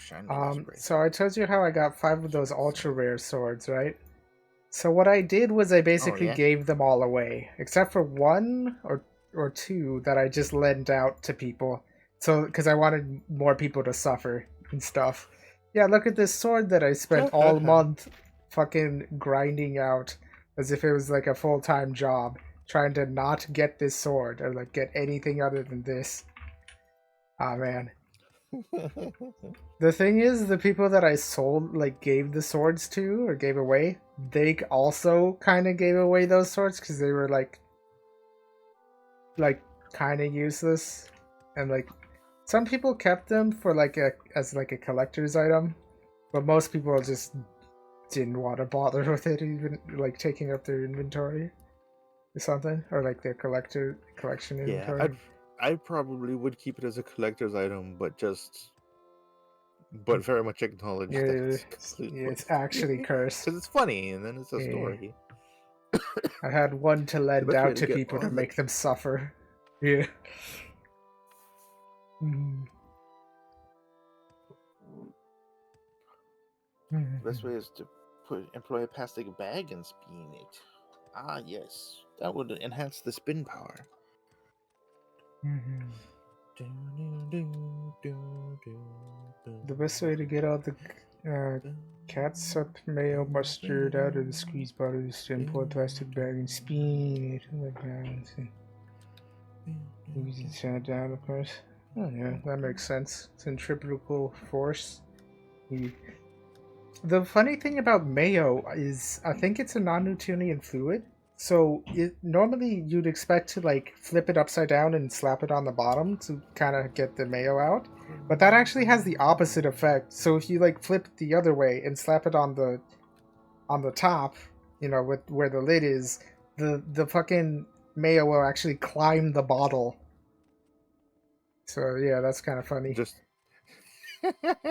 so I told you how I got 5 of those ultra rare swords, right? So what I did was I basically gave them all away, except for 1 or 2 that I just lent out to people. So, because I wanted more people to suffer and stuff. Yeah, look at this sword that I spent all month fucking grinding out as if it was like a full-time job, trying to not get this sword or like get anything other than this. Ah, man. The thing is, the people that I sold, like, gave the swords to or gave away, they also kind of gave away those swords because they were like kind of useless, and like some people kept them for like as a collector's item, but most people just didn't want to bother with it, even like taking up their inventory or something, or like their collection inventory. Yeah, I probably would keep it as a collector's item, but very much acknowledge that it's actually cursed. Because it's funny, and then it's a story. I had one to lend out to people to make them suffer. Yeah. Best way is to employ a plastic bag and spin it. Ah, yes. That would enhance the spin power. The best way to get all the catsup, mayo, mustard out of the squeeze bottle is to employ a plastic bag and spin it like that. Use it sand down, of course. Oh yeah, that makes sense. Centripetal force. The funny thing about mayo is I think it's a non-Newtonian fluid. So normally you'd expect to like flip it upside down and slap it on the bottom to kind of get the mayo out, but that actually has the opposite effect. So if you like flip it the other way and slap it on the top, with where the lid is, the fucking mayo will actually climb the bottle. So yeah, that's kind of funny. Just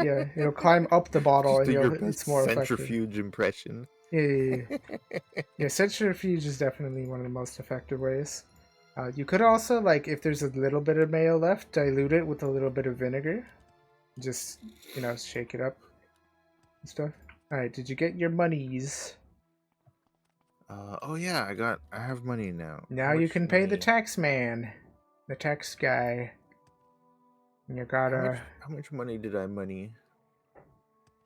Yeah, it'll climb up the bottle just and do your best it's more effective. centrifuge impression. Yeah, centrifuge is definitely one of the most effective ways. You could also, like, if there's a little bit of mayo left, dilute it with a little bit of vinegar. Just, shake it up and stuff. Alright, did you get your monies? Oh yeah, I have money now. Now How you much can pay the money? tax man. The tax guy. You gotta... How much money did I money?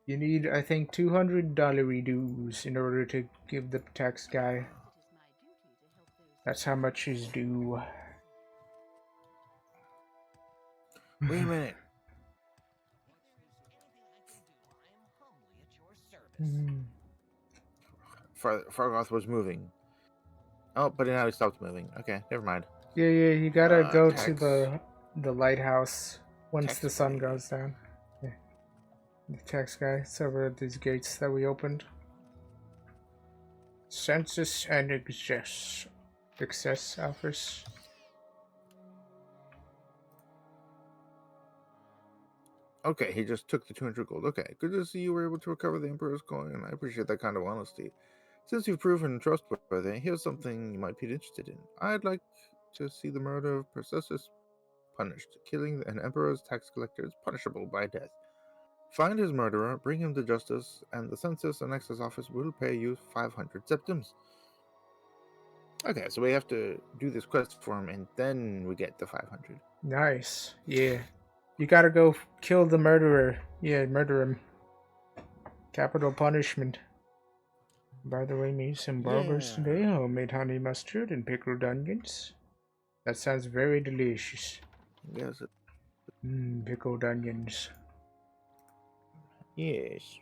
You need, I think, $200 dues in order to give the tax guy. That's how much is due. Wait a minute. Fargoth was moving. Oh, but now he stopped moving. Okay, never mind. Yeah, you gotta go to Tax. the lighthouse once Tax the sun buddy. goes down. Yeah. The tax guy. It's over at these gates that we opened. Census and excess offers. Okay, he just took the 200 gold. Okay, good to see you were able to recover the Emperor's coin. I appreciate that kind of honesty. Since you've proven trustworthy, here's something you might be interested in. I'd like to see the murder of Perseus punished. Killing an Emperor's tax collector is punishable by death. Find his murderer, bring him to justice, and the census and excise office will pay you 500 septims. Okay, so we have to do this quest for him, and then we get the 500. Nice. Yeah. You gotta go kill the murderer. Yeah, murder him. Capital punishment. By the way, me some burgers Yeah. today. Homemade honey mustard and pickled onions. That sounds very delicious. Yes. Pickled onions. Yes.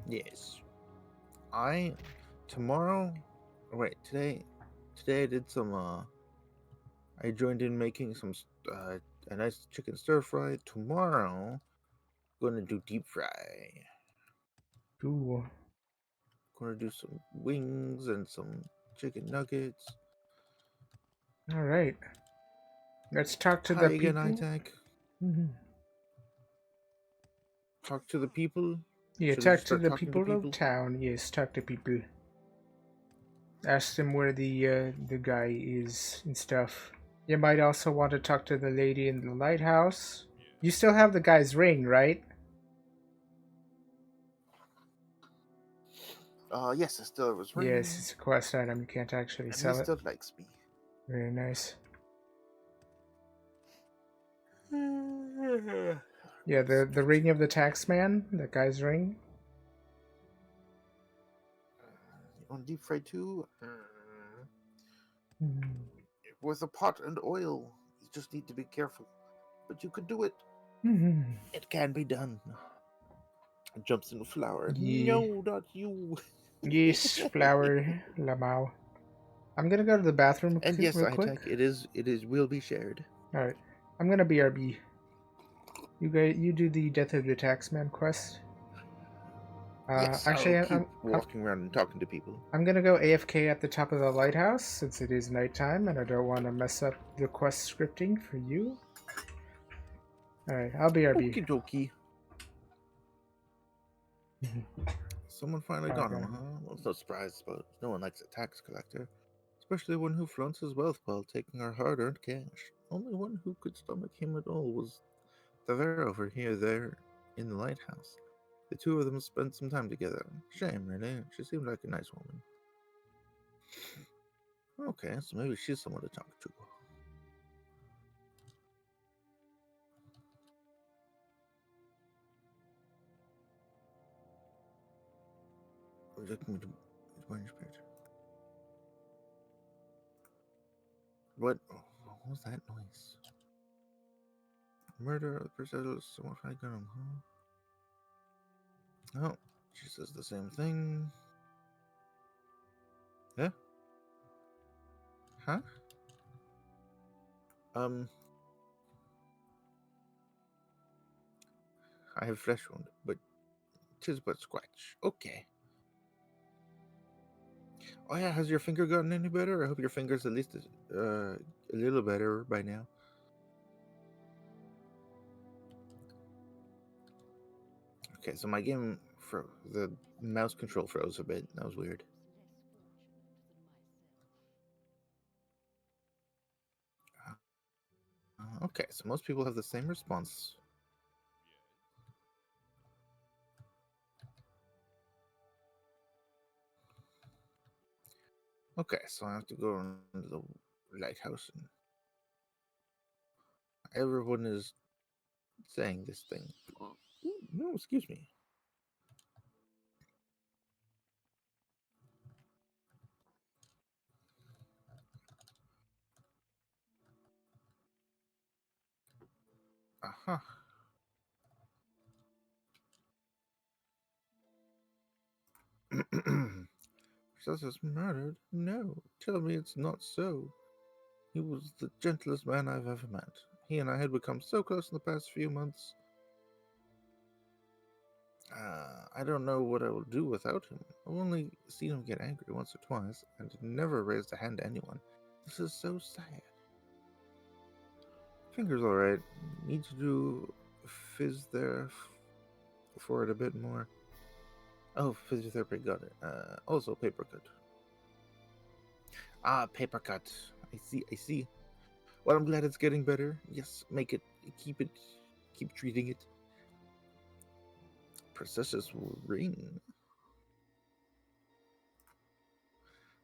Yes. Today I did some, I joined in making some, a nice chicken stir fry. Tomorrow, gonna do deep fry. Ooh. Gonna do some wings and some chicken nuggets. All right. Let's talk to Hi the again, people. Itak. Mm-hmm. Talk to the people. Yeah, Should I talk just to start the talking people of town. Yes, talk to people. Ask them where the guy is and stuff. You might also want to talk to the lady in the lighthouse. You still have the guy's ring, right? Yes, I still have his ring. Yes, it's a quest item. You can't actually And sell he it. still likes me. Very nice. Yeah, the ring of the taxman, the guy's ring. On deep fry too. Mm. With a pot and oil. You just need to be careful. But you could do it. Mm-hmm. It can be done. Jumps in the flower. Yeah. No, not you. Yes, flower lamau. I'm gonna go to the bathroom And yes, real quick. Itak, it is will be shared. All right, I'm gonna BRB. You do the Death of the Taxman quest. Yes, Actually, I'll keep I'm walking around and talking to people. I'm gonna go AFK at the top of the lighthouse since it is nighttime and I don't want to mess up the quest scripting for you. All right, I'll BRB. Okie dokie. Someone finally got him, Okay. huh? Well, it's no surprise, but no one likes a tax collector. Especially one who flaunts his wealth while taking our hard-earned cash. Only one who could stomach him at all was the Vera over here there in the lighthouse. The two of them spent some time together. Shame, really. She seemed like a nice woman. Okay, so maybe she's someone to talk to. What was that noise? Murder of the princess, someone finally got him, huh? Oh, she says the same thing. Yeah? Huh? I have flesh wound, but 'tis but scratch. Okay. Oh yeah, has your finger gotten any better? I hope your finger's at least a little better by now. Okay, so my game the mouse control froze a bit. That was weird. Okay, so most people have the same response. Okay, so I have to go into the lighthouse, and everyone is saying this thing. No, excuse me. Aha. Princess is murdered? No, tell me it's not so. He was the gentlest man I've ever met. He and I had become so close in the past few months. I don't know what I will do without him. I've only seen him get angry once or twice, and never raised a hand to anyone. This is so sad. Finger's alright. Need to do phys there for it a bit more. Oh, physiotherapy, got it. Also paper cut. Ah, paper cut. I see. Well, I'm glad it's getting better. Yes, keep treating it. Princess's ring.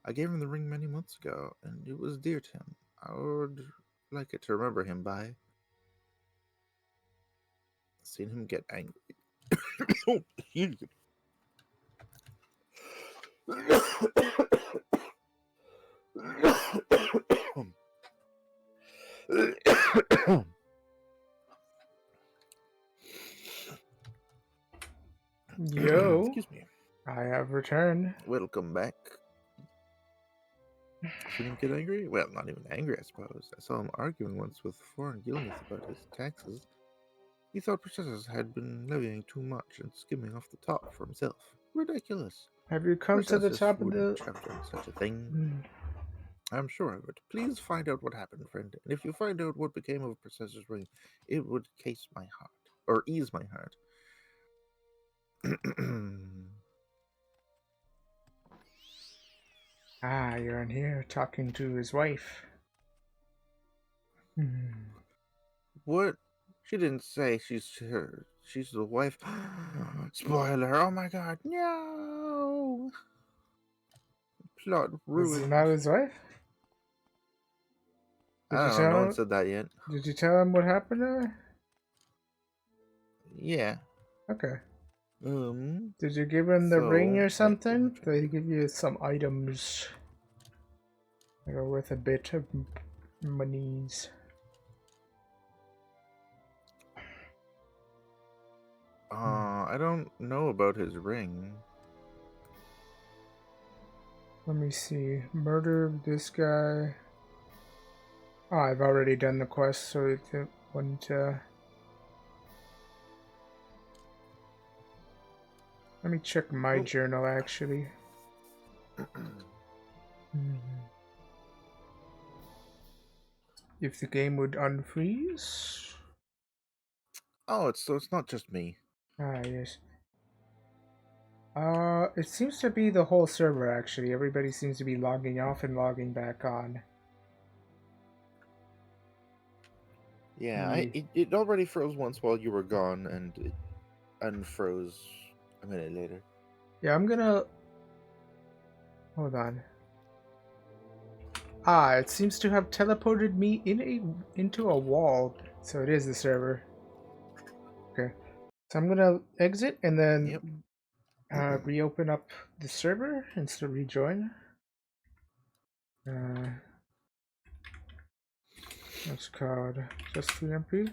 I gave him the ring many months ago, and it was dear to him. I would like it to remember him by. Seen him get angry. Oh, excuse me. Yo, Excuse me. I have returned. Welcome back. Seen him get angry? Well, not even angry, I suppose. I saw him arguing once with foreign guildmates about his taxes. He thought princesses had been levying too much and skimming off the top for himself. Ridiculous. Have you come to the Princesses top of wouldn't the... have done such a thing. Hmm. I'm sure of it. Please find out what happened, friend. And if you find out what became of Princess's ring, it would ease my heart. Ah, you're in here talking to his wife. Hmm. What? She didn't say she's the wife. Spoiler! Oh my god! No. Plot Is it ruined. not his wife? Did I you don't know. tell No one him? said that yet. Did you tell him what happened to her? Yeah. Okay. Um. Did you give him the ring So, or wait, something? They give you some items that are worth a bit of monies. I don't know about his ring. Let me see. Murder this guy. Oh, I've already done the quest, so it wouldn't. Let me check my Oh. journal actually. If the game would unfreeze. Oh, it's not just me. Ah, yes. It seems to be the whole server actually. Everybody seems to be logging off and logging back on. Yeah, Yeah. it already froze once while you were gone, and it unfroze a minute later. Yeah, I'm gonna... Hold on. Ah, it seems to have teleported me into a wall. So it is the server. Okay. So I'm gonna exit and Yep. then reopen up the server and still rejoin. That's called just 3MP.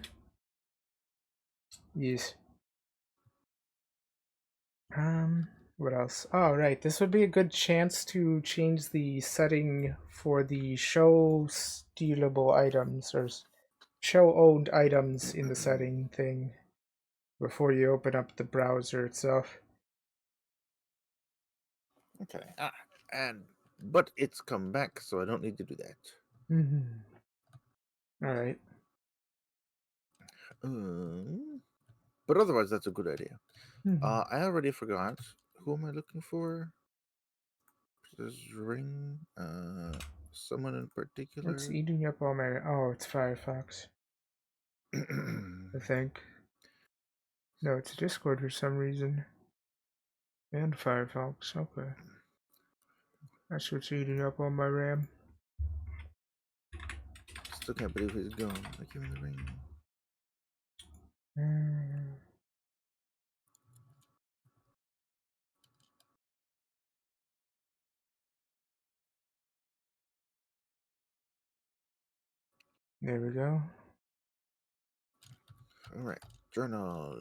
Yes. What else? Oh, right. This would be a good chance to change the setting for the show stealable items or show owned items in the setting thing before you open up the browser itself. Okay. But it's come back, so I don't need to do that. All right. But otherwise, that's a good idea. Mhm. I already forgot. Who am I looking for? This ring. Someone in It's particular. eating up all my. Oh, it's Firefox. I think. No, it's Discord for some reason. And Firefox. Okay. That's what's eating up all my RAM. Still can't believe he's gone. I give him the ring. Mm. There we go. All right. Journal.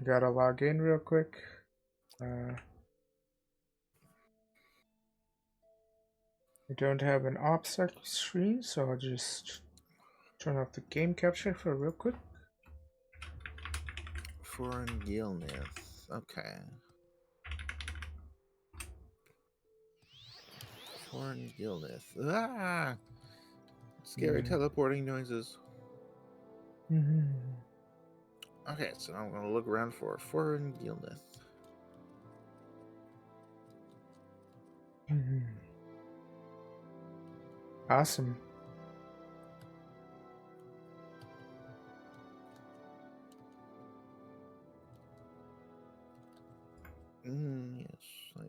Gotta log in real quick. I don't have an OPSEC screen, so I'll just turn off the game capture for real quick. Foreign illness. Okay. Foreign illness. Ah! Scary teleporting noises. Okay, so I'm gonna look around for foreign illness. Awesome. Yes.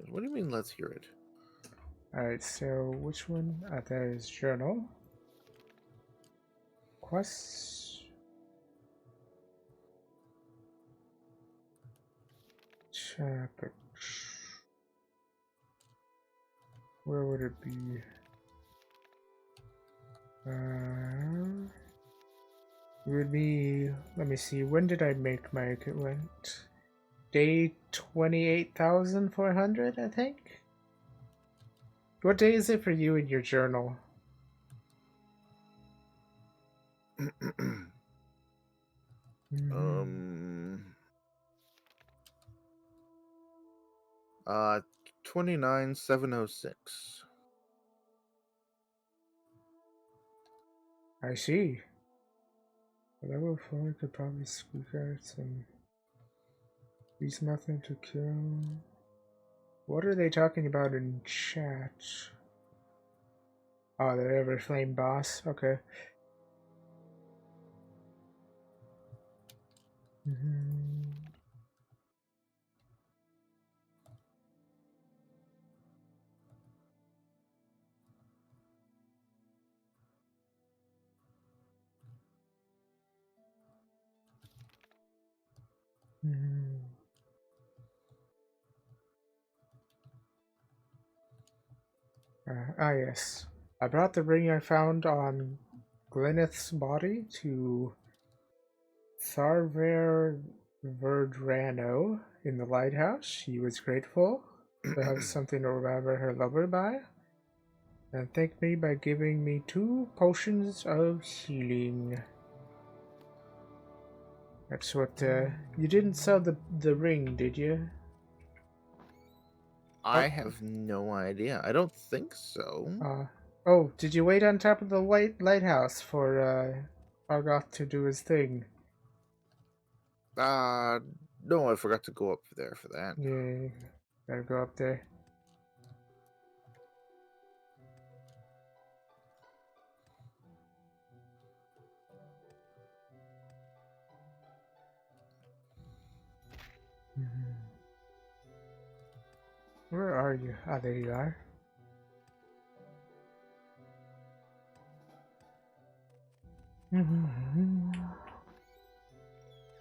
What do you mean? Let's hear it. Alright, so which one? There is journal. Quests. Chapter. Where would it be? Would be. Let me see. When did I make my equipment? Day 28,400, I think. What day is it for you in your journal? um. 29706. I see. Level 4 could probably squeak out some. Use nothing to kill. What are they talking about in chat? Oh, the Everflame boss. Okay. Yes. I brought the ring I found on Glyneth's body to Tharver Verdrano in the lighthouse. She was grateful to have something to remember her lover by, and thanked me by giving me 2 potions of healing. That's what, you didn't sell the ring, did you? I have no idea. I don't think so. Oh, did you wait on top of the lighthouse for, Argoth to do his thing? No, I forgot to go up there for that. Yeah, gotta go up there. are you? Ah, there you are.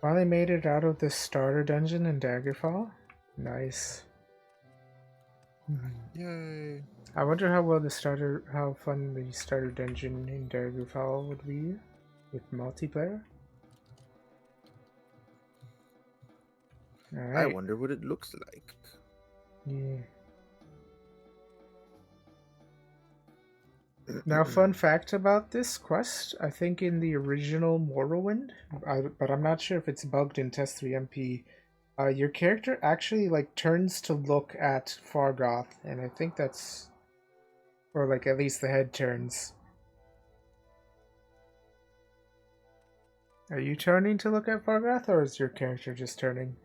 Finally made it out of the starter dungeon in Daggerfall. Nice. Yay! I wonder how fun the starter dungeon in Daggerfall would be with multiplayer. I Alright. wonder what it looks like. Yeah. Now, fun fact about this quest, I think in the original Morrowind, but I'm not sure if it's bugged in Test 3MP, your character actually like turns to look at Fargoth, and I think that's, or like at least the head turns. Are you turning to look at Fargoth, or is your character just turning?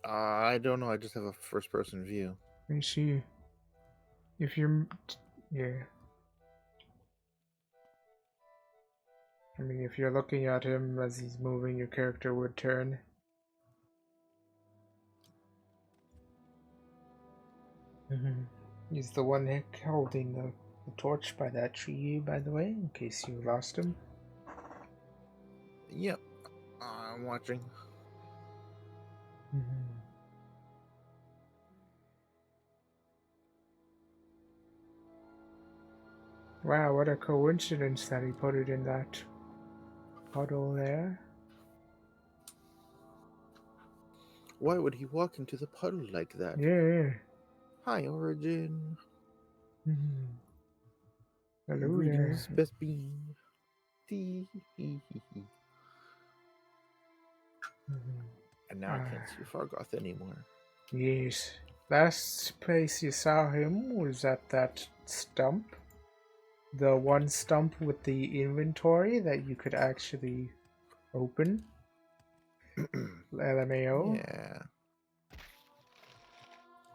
I don't know. I just have a first-person view. Let me see. If you're, yeah. I mean, if you're looking at him as he's moving, your character would turn. He's the one holding the torch by that tree, by the way, in case you lost him. Yep. I'm watching. Wow, what a coincidence that he put it in that puddle there. Why would he walk into the puddle like that? Yeah. Hi, Origin. Hello Greetings, there. best bean. Tee hee hee hee. And now I can't see Fargoth anymore. Yes. Last place you saw him was at that stump. The one stump with the inventory that you could actually open. LMAO. Yeah.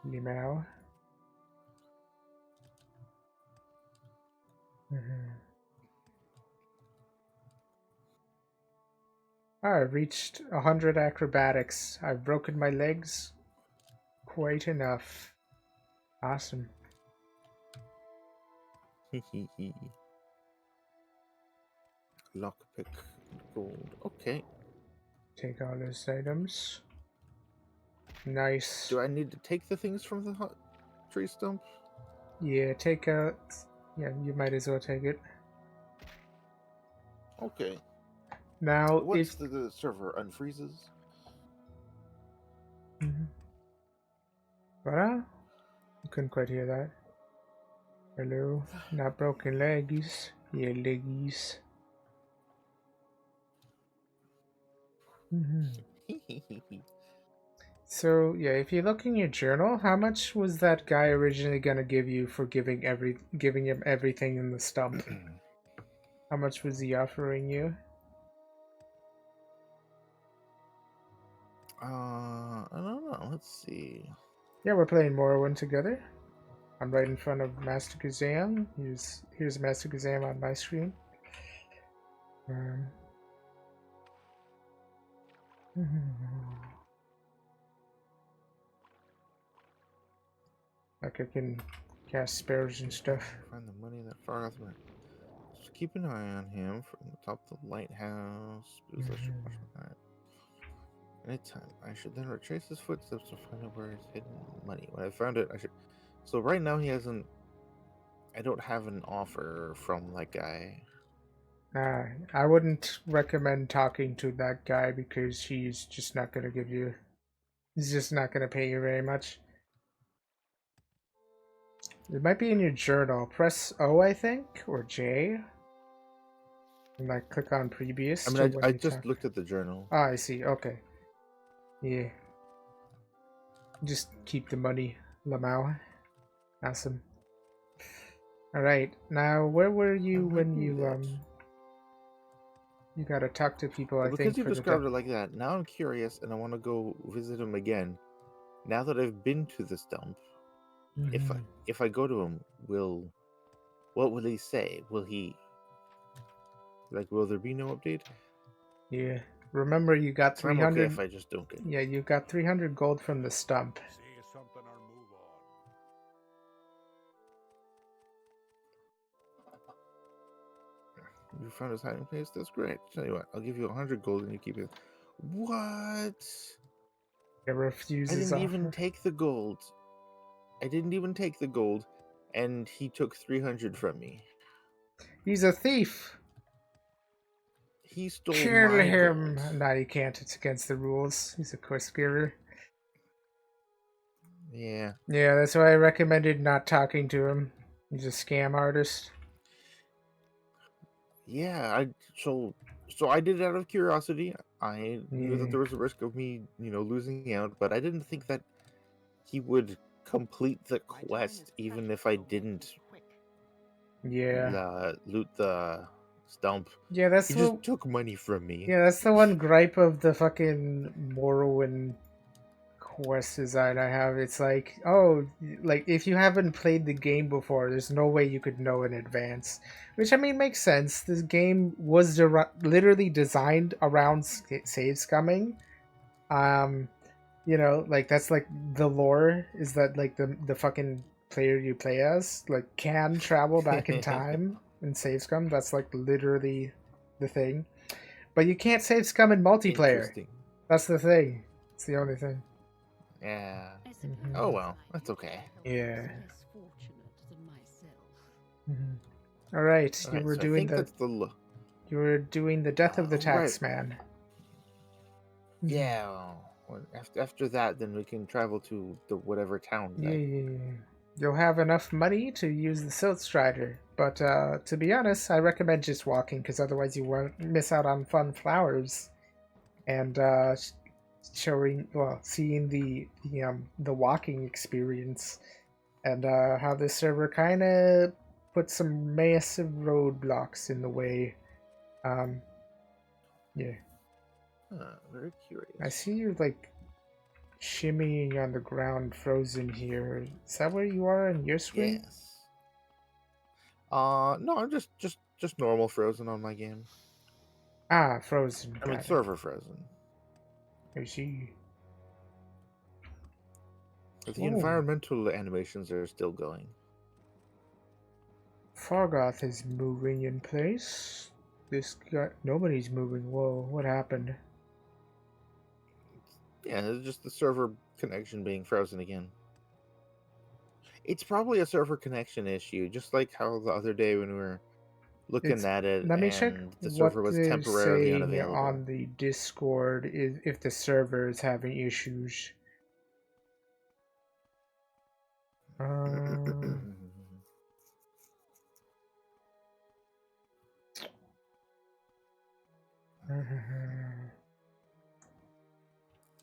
Limao. I've reached 100 acrobatics. I've broken my legs quite enough. Awesome. Hee hee hee. Lockpick gold. Okay. Take all those items. Nice. Do I need to take the things from the tree stump? Yeah, take a... Yeah, you might as well take it. Okay. Now, Once if... the server unfreezes. What? I couldn't quite hear that. Hello? Not broken legs. Yeah, leggies. So, yeah, if you look in your journal, how much was that guy originally gonna give you for giving him everything in the stump? How much was he offering you? I don't know. Let's see. Yeah, we're playing Morrowind together. I'm right in front of Master Kazam. Here's Master Kazam on my screen. Like I can cast spells and stuff. Find the money that Fargoth went. Just keep an eye on him from the top of the lighthouse. Because I should watch my eye. Anytime. I should then retrace his footsteps to find out where his hidden money. When I found it, I should. So right now he hasn't. I don't have an offer from that guy. I wouldn't recommend talking to that guy because he's just not gonna give you. He's just not gonna pay you very much. It might be in your journal. Press O, I think, or J. And like click on previous. I mean, I just looked at the journal. Ah, I see. Okay. Yeah. Just keep the money, Lamau. Awesome. Alright, now where were you when you you gotta talk to people, I Because think. you described it like that, now I'm curious and I want to go visit him again. Now that I've been to this dump, if I go to him, what will he say? Will there be no update? Yeah. Remember you got 300. I'm okay if I just don't get it. Yeah, you got 300 gold from the stump. See something or move on. You found his hiding place? That's great. Tell you what, I'll give you 100 gold and you keep it. What? He I refuses didn't even offer. take the gold. I didn't even take the gold, and he took 300 from me. He's a thief. He stole Kill my him. gold. No, you can't. It's against the rules. He's a quest giver. Yeah. Yeah, that's why I recommended not talking to him. He's a scam artist. Yeah, so I did it out of curiosity. I knew that Yeah. there was a risk of me, losing out, but I didn't think that he would complete the My time quest is even precious, if I so make didn't it quick. loot the stump. Yeah, He just took money from me. that's the one gripe of the fucking Morrowind quest design I have. It's like, oh, like if you haven't played the game before, there's no way you could know in advance. Which I mean makes sense. This game was literally designed around save scumming. Um, like that's like the lore is that like the fucking player you play as like can travel back in time and save scum. That's like literally the thing. But you can't save scum in multiplayer. Interesting. That's the thing. It's the only thing. Yeah. I suppose Oh Mhm. well, that's okay. Yeah. less fortunate than myself. All right, All right, so I think that's the you were doing the death of the right. tax man. Yeah. Well, after that, then we can travel to the whatever town. Yeah. You'll have enough money to use the Silt Strider, but to be honest, I recommend just walking because otherwise you won't miss out on fun flowers and seeing the walking experience and how this server kind of puts some massive roadblocks in the way. Um, yeah, Very curious. I see you like shimmying on the ground, frozen here. Is that where you are on your screen? Yes. No, I'm just normal frozen on my game. Ah, frozen. I mean Got it. server frozen. I see. But the Oh, environmental animations are still going. Fargoth is moving in place. This guy, nobody's moving. Whoa, what happened? Yeah, it's just the server connection being frozen again. It's probably a server connection issue, just like how the other day when we were looking at it Let me check and the what server was they're temporarily saying unavailable. on the Discord if the server is having issues.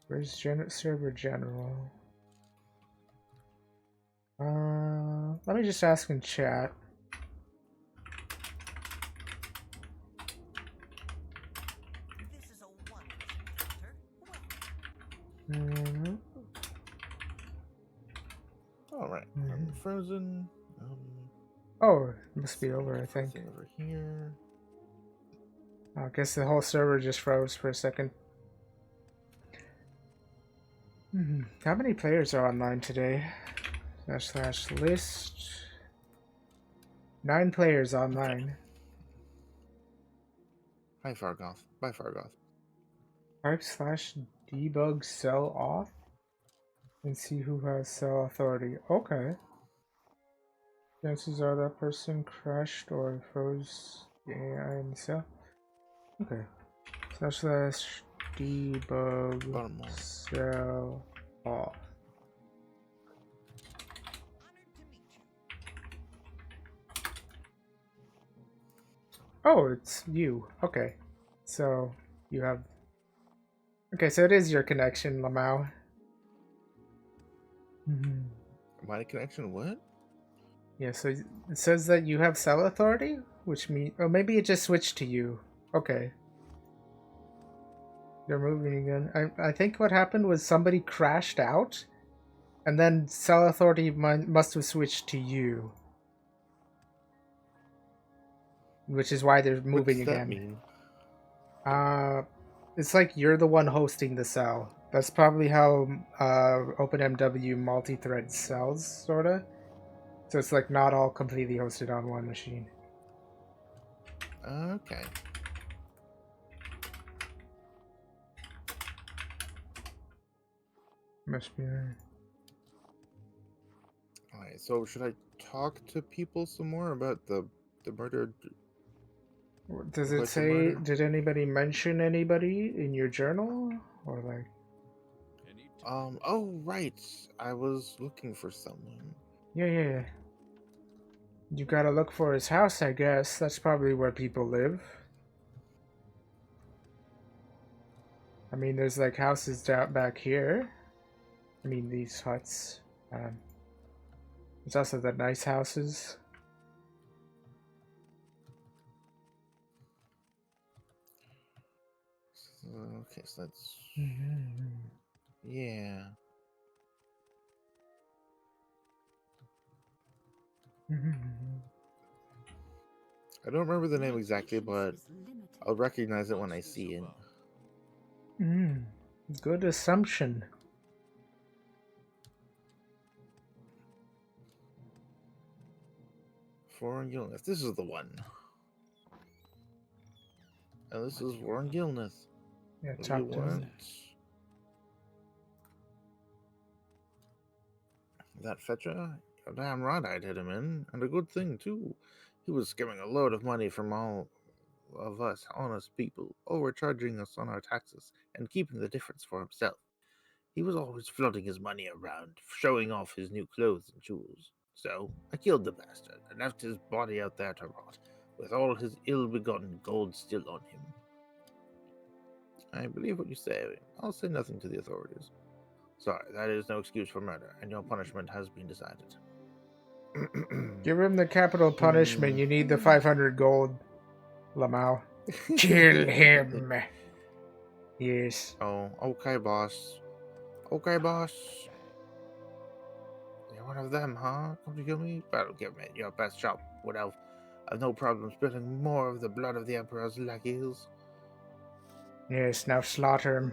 Where's server general? Let me just ask in chat. This is a wondrous encounter. Mhm. All right, I'm frozen. Oh, it must be over, I think. Over here. I guess the whole server just froze for a second. How many players are online today? / list. 9 players online. Hi, Fargoth. Bye, Fargoth. / debug sell off and see who has sell authority. Okay. Chances are that person crashed or froze the AI in the cell. Okay. / debug Bottom one. sell off. Oh, it's you. Okay. So you have. Okay, so it is your connection, Lamau. My connection, what? Yeah, so it says that you have cell authority, which means. Oh, maybe it just switched to you. Okay. You're moving again. I think what happened was somebody crashed out, and then cell authority must have switched to you. Which is why they're moving What does again. that mean? It's like you're the one hosting the cell. That's probably how OpenMW multi-thread cells, sorta. So it's like not all completely hosted on one machine. Okay. Must be there. Alright, so should I talk to people some more about the murder? Does it Alleged say, murder? did anybody mention anybody in your journal? Or like, Anytime. Oh, right. I was looking for someone. yeah. You gotta look for his house, I guess. That's probably where people live. I mean, there's like houses down back here. I mean, these huts. There's also the nice houses. Okay, so that's... Mm-hmm. Yeah. I don't remember the name exactly, but I'll recognize it when I see it. Good assumption. Foreign Gilness. This is the one. And this is Warren Gilness. Yeah, What do you talk to him. want? That fetcher? You're damn right I'd hit him in, and a good thing, too. He was skimming a load of money from all of us honest people, overcharging us on our taxes, and keeping the difference for himself. He was always flaunting his money around, showing off his new clothes and jewels. So, I killed the bastard, and left his body out there to rot, with all his ill-begotten gold still on him. I believe what you say. I'll say nothing to the authorities. Sorry, that is no excuse for murder, and your punishment has been decided. Give him the capital punishment. You need the 500 gold, Lamau. Kill him. Yes. Oh, okay, boss. Okay, boss. You're one of them, huh? Come to kill me? Well, give me your best shot, Wood Elf. I've no problem spilling more of the blood of the Emperor's lackeys. Yes, now slaughter him.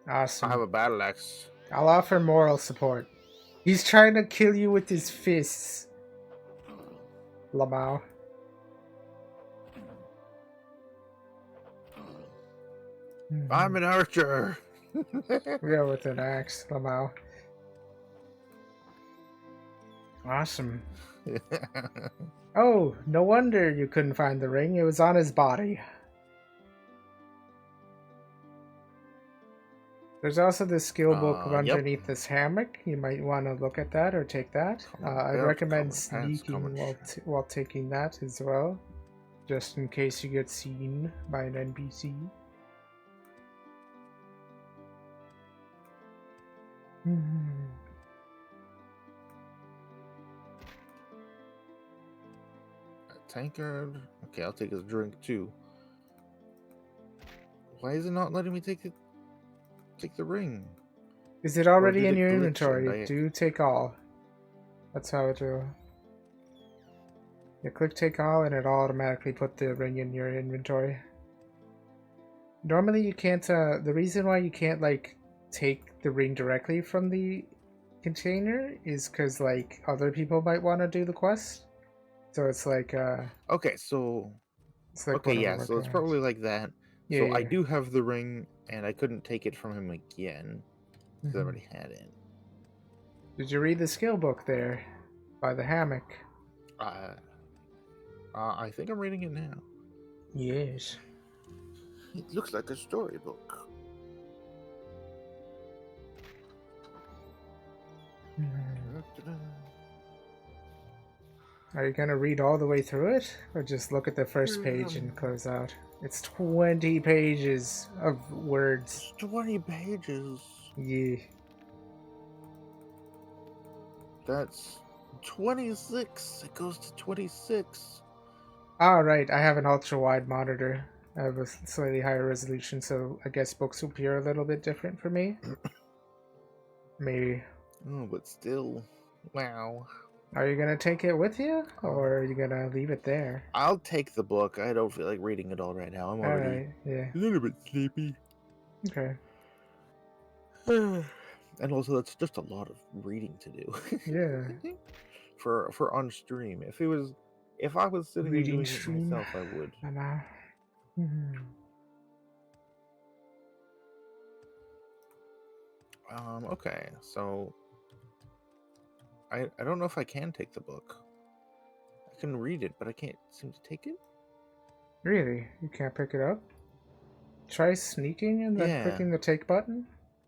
Awesome. I have a battle axe. I'll offer moral support. He's trying to kill you with his fists, Lamau. I'm an archer. Go with an axe, Lamau. Awesome. Oh, no wonder you couldn't find the ring. It was on his body. There's also the skill book Yep. underneath this hammock. You might want to look at that or take that. I recommend sneaking while taking that as well, just in case you get seen by an NPC. Tankard. Okay, I'll take his drink too. Why is it not letting me take the ring? Is it already did in it your glitch inventory? and Do take all. That's how it will. You click take all and it automatically put the ring in your inventory. Normally you can't, the reason why you can't like take the ring directly from the container is because like other people might want to do the quest. So it's like, Okay, so it's like okay, one of yeah, the so it's workarounds. probably like that. Yeah, So yeah. I do have the ring, and I couldn't take it from him again because I Mhm. already had it. Did you read the skill book there by the hammock? I think I'm reading it now. Yes. It looks like a storybook. Are you gonna read all the way through it, or just look at the first page and close out? It's 20 pages of words. It's 20 pages. Yeah. That's 26. It goes to 26. Ah, right. I have an ultra-wide monitor. I have a slightly higher resolution, so I guess books will appear a little bit different for me. Maybe. Oh, but still, wow. Are you gonna take it with you, or are you gonna leave it there? I'll take the book. I don't feel like reading it all right now. I'm already Alright, yeah. a little bit sleepy. Okay. And also, that's just a lot of reading to do. Yeah. for on stream. If it was If I was sitting and reading doing it stream. myself, I would. Lamau. Mhm. Okay, so I don't know if I can take the book. I can read it, but I can't seem to take it. Really? You can't pick it up? Try sneaking and then Yeah. clicking the take button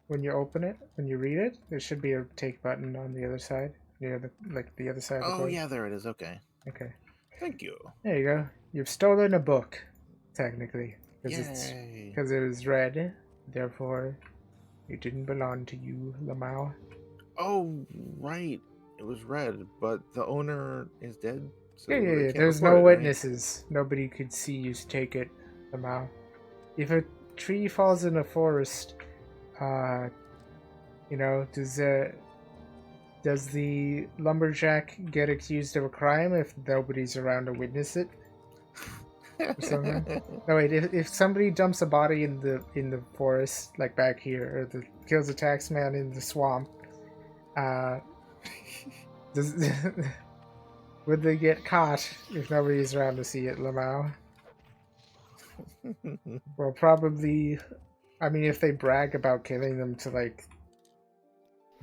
when you open it, when you read it. There should be a take button on the other side, near the other side of the Oh board. yeah, there it is. Okay. Okay. Thank you. There you go. You've stolen a book, technically, Yay. because it was red. Therefore, it didn't belong to you, Lamau. Oh right, it was red, but the owner is dead, so Yeah, yeah, they yeah. can't There's report no it, right? witnesses. Nobody could see you take it, Lamau. If a tree falls in a forest, you know, does the lumberjack get accused of a crime if nobody's around to witness it or something? No, wait. If somebody dumps a body in the forest, like back here, or kills a taxman in the swamp, does would they get caught if nobody's around to see it, Lamau? Well, probably. I mean, if they brag about killing them to like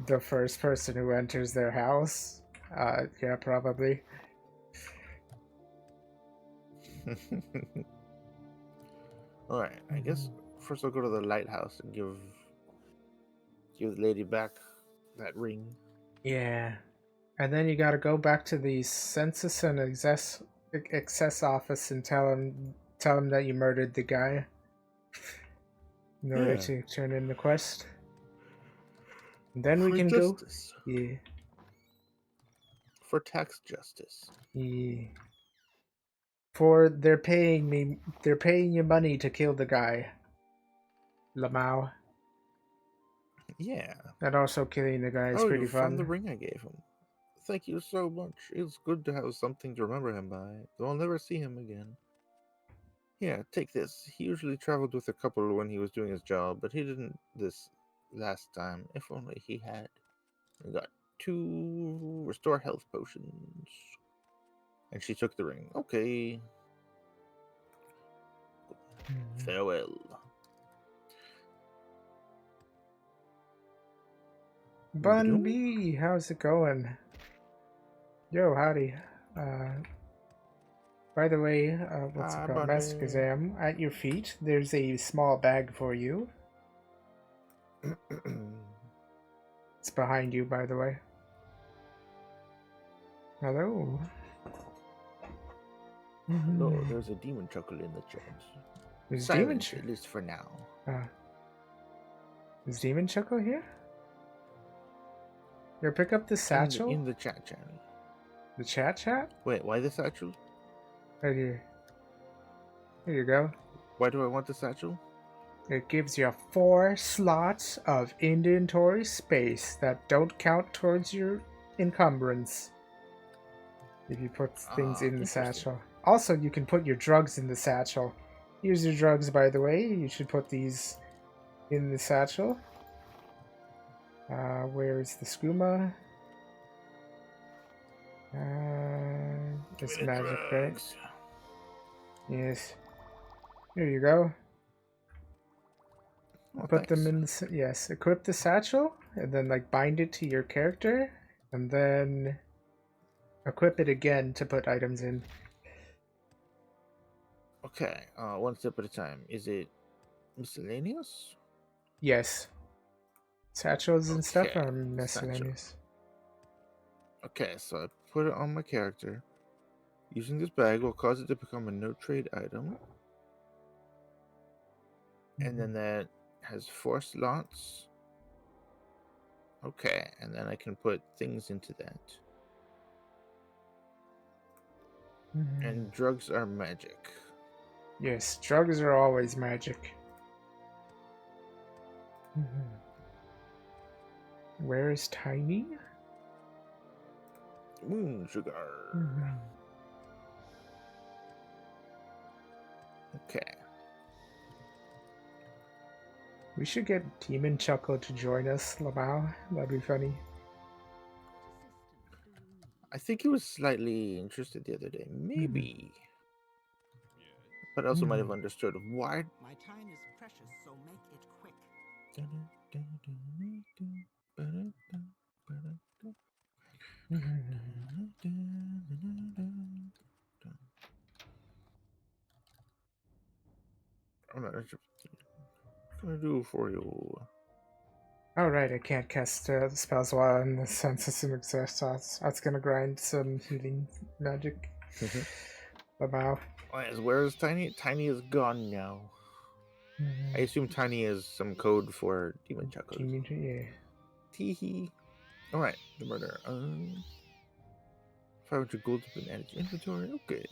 the first person who enters their house, yeah, probably. Alright, I guess first I'll go to the lighthouse and give the lady back that ring. Yeah, and then you got to go back to the census and excess office and tell him that you murdered the guy in order to turn in the quest. And then we For can justice. go. Yeah. For tax justice. Yeah. For they're paying you money to kill the guy, Lamau. Yeah. And also killing the guy is Oh, pretty you found the fun. ring I gave him. Thank you so much. It's good to have something to remember him by, though I'll never see him again. Yeah, take this. He usually traveled with a couple when he was doing his job, but he didn't this last time. If only he had. We got 2 restore health potions. And she took the ring. Okay. Farewell. Bun B, how's it going? Yo, howdy. By the way, what's it Hi, called? Bunny. Maskazam, at your feet, there's a small bag for you. It's behind you, by the way. Hello. Hello, there's a demon chuckle in the chat. There's Silence, at least for now. Is Demon Choco here? Here, pick up the satchel. In the chat channel. The chat? Wait, why the satchel? Right here. Here you go. Why do I want the satchel? It gives you 4 slots of inventory space that don't count towards your encumbrance if you put things in the satchel. Also, you can put your drugs in the satchel. Here's your drugs, by the way. You should put these in the satchel. Where is the skooma? It's magic, right? Yes. Here you go. Oh, Put thanks. them in. Yes, equip the satchel, and then like bind it to your character, and then equip it again to put items in. Okay, one step at a time. Is it miscellaneous? Yes. Satchels and stuff Okay, are miscellaneous. Okay, so I put it on my character. Using this bag will cause it to become a no trade item. And then that has 4 slots. Okay, and then I can put things into that. And drugs are magic. Yes, drugs are always magic. Where is Tiny? Moon sugar. Okay. We should get Demon Chuckle to join us, Lamau. That'd be funny. I think he was slightly interested the other day. Maybe. But I also might have understood why. My time is precious, so make it quick. I'm not sure what can I do for you. Oh, right, I can't cast the spells while in the sense system exists. So that's gonna grind some healing magic. Wow. Where is Tiny? Tiny is gone now. I assume Tiny is some code for Demon Chuckles. Yeah. Teehee. Alright, the murder. 500 gold has been added to inventory. Okay.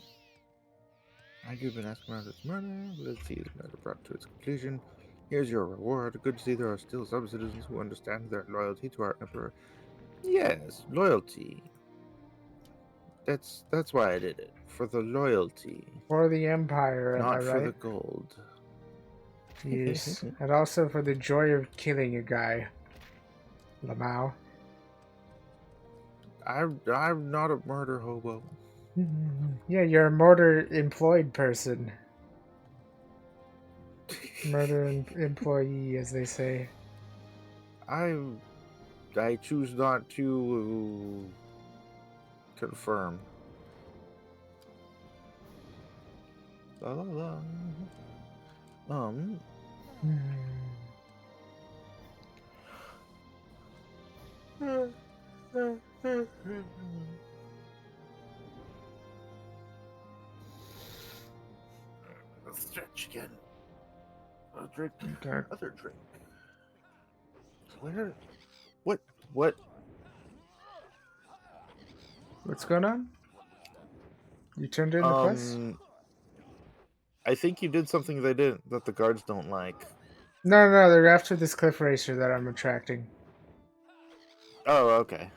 You've been asking about this murder. Let's see this murder brought to its conclusion. Here's your reward. Good to see there are still some citizens who understand their loyalty to our emperor. Yes, loyalty. That's why I did it. For the loyalty. For the Empire, am I Not for the right? gold. Yes. And also for the joy of killing a guy. Lamau. I'm not a murder hobo. Yeah, you're a murder employed person. Murder employee, as they say. I choose not to confirm. La la la. Let's stretch again. I'll drink other drink. Where? What? What's going on? You turned in the quest? I think you did something that the guards don't like. No, they're after this cliff racer that I'm attracting. Oh, okay.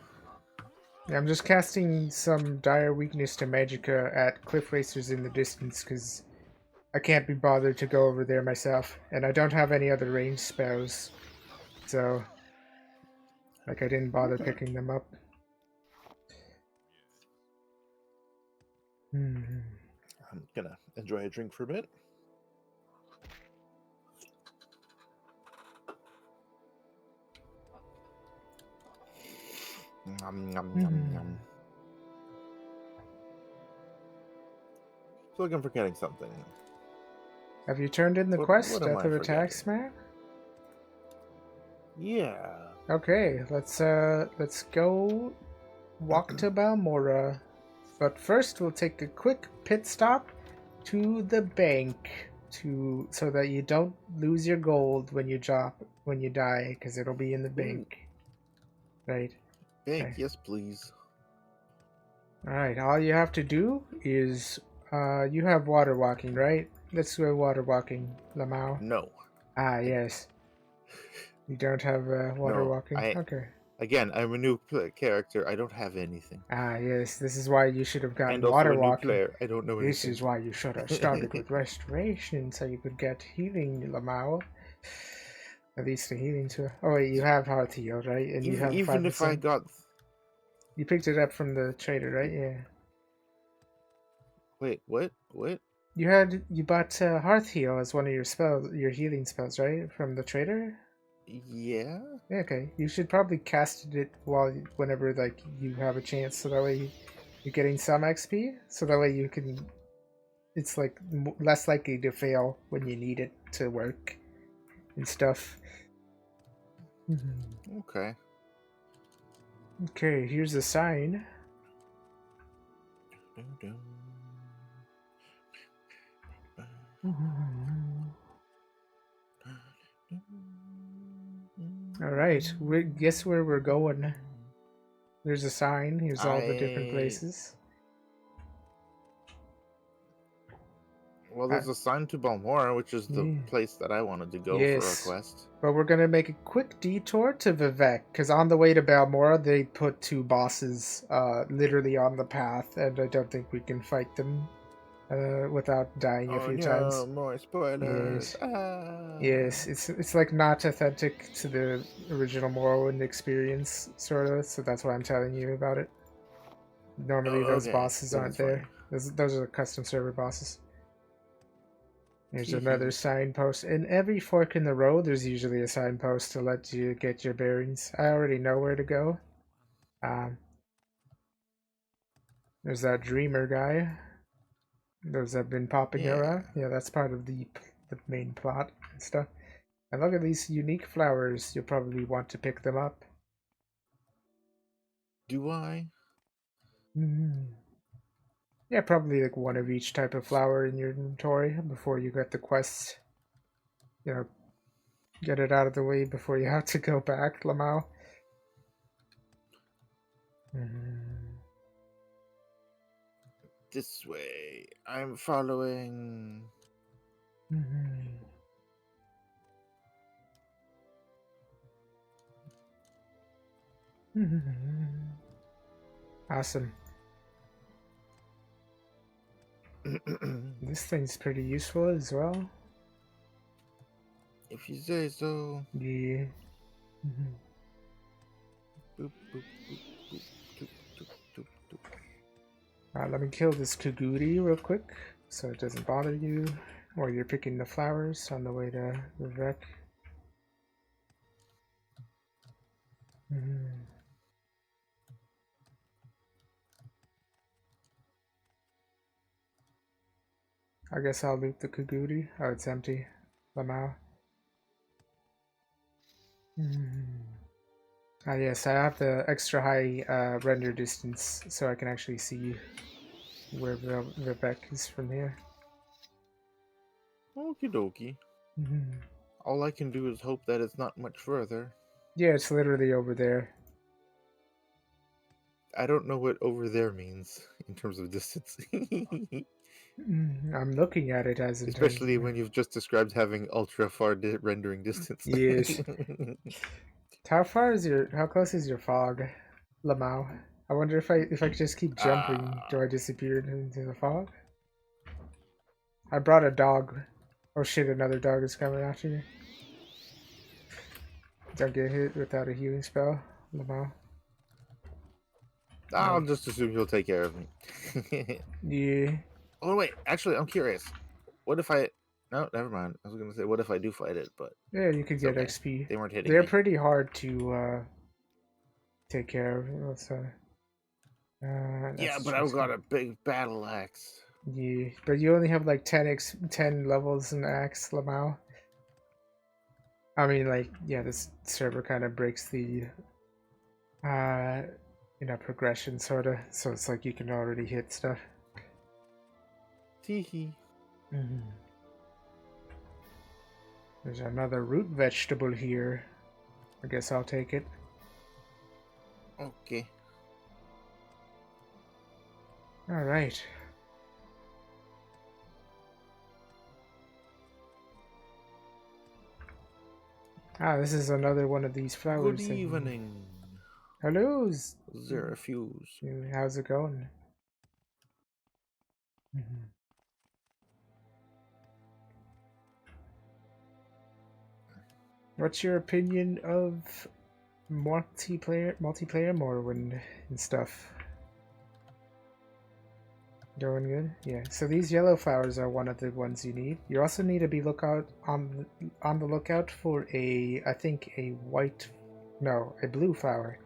Yeah, I'm just casting some dire weakness to magicka at cliff racers in the distance because I can't be bothered to go over there myself, and I don't have any other ranged spells, so like I didn't bother picking them up. I'm gonna enjoy a drink for a bit. Nom, nom, nom, nom. Feel like I'm forgetting something. Have you turned in the quest, what am Death I of Attacks, forgetting? man? Yeah. Okay, let's go walk to Balmora. But first we'll take a quick pit stop to the bank so that you don't lose your gold when you die, because it'll be in the bank. Right. Bank, Okay. yes please. Alright, all you have to do is you have water walking, right? Let's go water walking, Lamau. No. Ah, yes. You don't have water No, walking? Okay. Again, I'm a new character. I don't have anything. Ah, yes. This is why you should have gotten And also water a new walking. player. I don't know anything. This is why you should have started with restoration, so you could get healing, Lamau. At least the healing too. Oh wait, you have heart heal, right? And you have even 5%. if I got. You picked it up from the trader, right? Yeah. Wait, what? You bought hearth heal as one of your healing spells, right? From the trader. Yeah. Okay, you should probably cast it whenever like you have a chance, so that way you're getting some XP. So that way you can, it's like less likely to fail when you need it to work and stuff. Okay. Okay, here's a sign. All right, guess where we're going. There's a sign. Here's all the different places. Well, there's a sign to Balmora, which is the place that I wanted to go for a quest. But we're going to make a quick detour to Vivek, because on the way to Balmora, they put 2 bosses literally on the path, and I don't think we can fight them without dying a few times. More spoilers. Yes, it's like not authentic to the original Morrowind experience, sort of, so that's why I'm telling you about it. Normally those Okay, bosses then aren't it's fine. there. Those are the custom server bosses. There's another Teehee. signpost. In every fork in the road, there's usually a signpost to let you get your bearings. I already know where to go. Um, there's that dreamer guy. Those have been popping Yeah. around. Yeah, that's part of the main plot and stuff. And look at these unique flowers. You'll probably want to pick them up. Do I? Mm. Yeah, probably like one of each type of flower in your inventory before you get the quest. You know, get it out of the way before you have to go back, Lamau. Mm. This way. I'm following. Mm-hmm. Mm-hmm. Awesome. This thing's pretty useful as well. If you say so. Yeah. Mm-hmm. Boop, boop, boop, boop, doop, doop, doop, doop. Alright, let me kill this Kaguri real quick so it doesn't bother you while you're picking the flowers on the way to Vivek. Mm-hmm. I guess I'll loot the Kaguri. Oh, it's empty. Lamau. Ah, yes, I have the extra high render distance so I can actually see where Vivek is from here. Okie dokie. All I can do is hope that it's not much further. Yeah, it's literally over there. I don't know what over there means in terms of distance. I'm looking at it as in Especially terms of... when you've just described having ultra far rendering distance. Yes. How close is your fog, Lamau? I wonder if I just keep jumping, do I disappear into the fog? I brought a dog. Oh shit, another dog is coming after you. Don't get hit without a healing spell, Lamau. I'll just assume he'll take care of me. Yeah. Oh wait, actually, I'm curious. What if I? No, never mind. I was gonna say, what if I do fight it? But Yeah, you could get okay. XP. They weren't hitting They're me. pretty hard to take care of. So, Yeah, but I've got a big battle axe. Yeah, but you only have like 10 levels in Axe, Lamau. I mean, like, yeah, this server kind of breaks the progression sorta. So it's like you can already hit stuff. Teehee. There's another root vegetable here. I guess I'll take it. Okay. All right. Ah, this is another one of these flowers. Good evening. Hello. Zerafuse. How's it going? What's your opinion of multiplayer Morrowind and stuff? Going good? Yeah. So these yellow flowers are one of the ones you need. You also need to be on the lookout for I think a blue flower.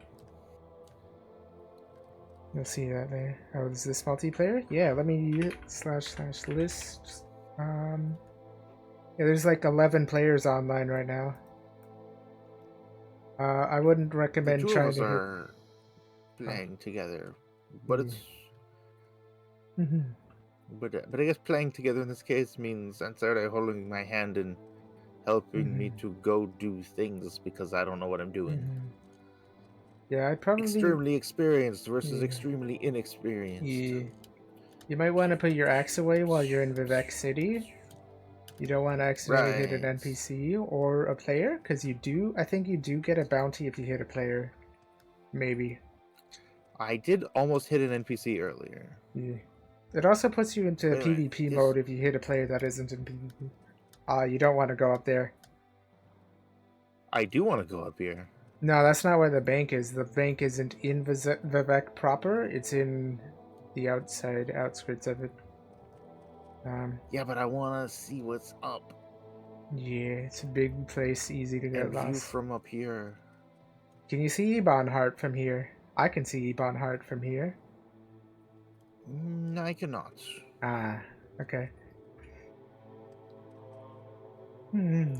You'll see that there. Oh, is this multiplayer? Yeah, let me / list. Yeah, there's like 11 players online right now. I wouldn't recommend The two trying of us to are playing together, but it's. But I guess playing together in this case means Ansara holding my hand and helping me to go do things because I don't know what I'm doing. Yeah, I'd probably... Extremely experienced versus extremely inexperienced. Yeah. You might want to put your axe away while you're in Vivek City. You don't want to accidentally hit an NPC or a player, because I think you do get a bounty if you hit a player. Maybe. I did almost hit an NPC earlier. Yeah. It also puts you into Anyway, PvP mode if you hit a player that isn't in PvP. You don't want to go up there. I do want to go up here. No, that's not where the bank is. The bank isn't in Vivek proper. It's in the outside outskirts of it. Yeah, but I want to see what's up Yeah, it's a big place, easy to get and view lost. from up here. Can you see Ebonheart from here? I can see Ebonheart from here. I cannot. Ah, okay. Hmm.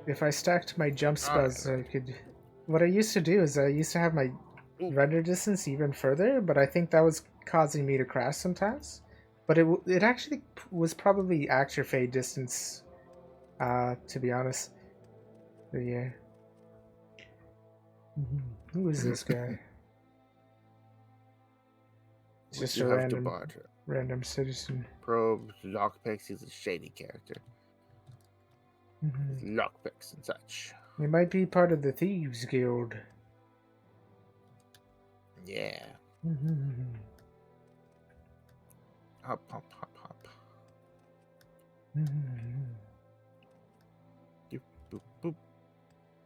If I stacked my jump spells, I could... What I used to do is I used to have my Ooh. render distance even further, but I think that was causing me to crash sometimes. But it actually was probably actor fade distance, to be honest. But yeah. Who is this guy? It's What just you a have to barter? random citizen. Probe, lockpicks, he's a shady character. Lockpicks and such. He might be part of the Thieves Guild. Yeah. Hop, hop, hop, hop. Doop, boop, boop.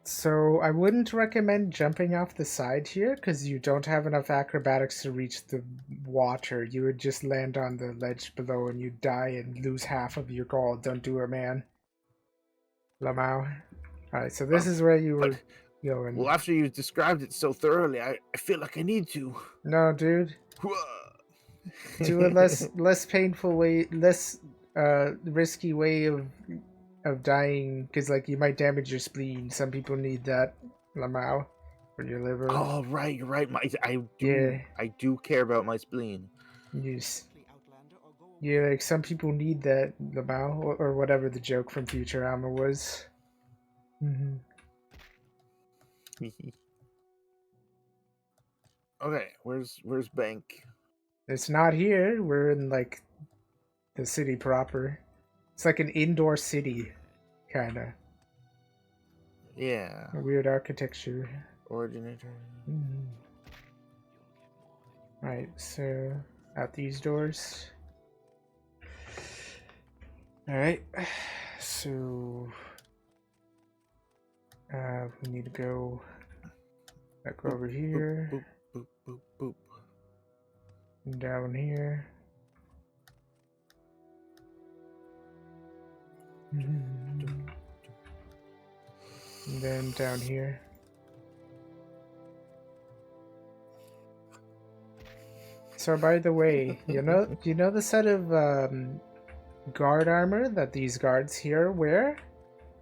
So I wouldn't recommend jumping off the side here because you don't have enough acrobatics to reach the water. You would just land on the ledge below and you'd die and lose half of your gold. Don't do it, man. Lamau. Alright, so this is where you were going. Well, after you described it so thoroughly, I feel like I need to. No, dude. Do a less painful way, less risky way of dying, because like you might damage your spleen. Some people need that, Lamau, for your liver. Oh, right, you're right. I do care about my spleen. Yes. Yeah, like some people need that, Lamau, or whatever the joke from Futurama was. Okay, where's bank? It's not here. We're in like the city proper. It's like an indoor city, kinda. Yeah. Weird architecture. Originator. Right, so out these doors. Alright, so we need to go back over here. Boop, boop, boop, boop. And down here. And then down here. So by the way, you know the set of guard armor that these guards here wear?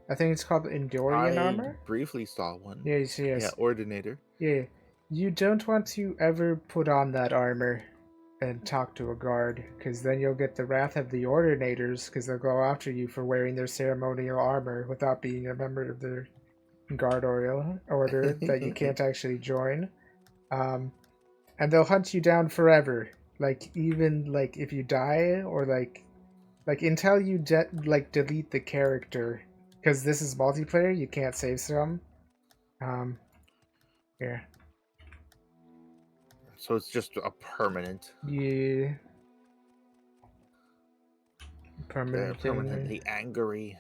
I think it's called Endorian armor. Briefly saw one. Yes. Yeah, Ordinator. Yeah. You don't want to ever put on that armor and talk to a guard, because then you'll get the wrath of the Ordinators, because they'll go after you for wearing their ceremonial armor without being a member of their guard order that you can't actually join. And they'll hunt you down forever. Like, even like if you die, or like until you delete the character, because this is multiplayer, you can't save some. Yeah. So it's just a permanent. Yeah. Permanent. Permanently angry.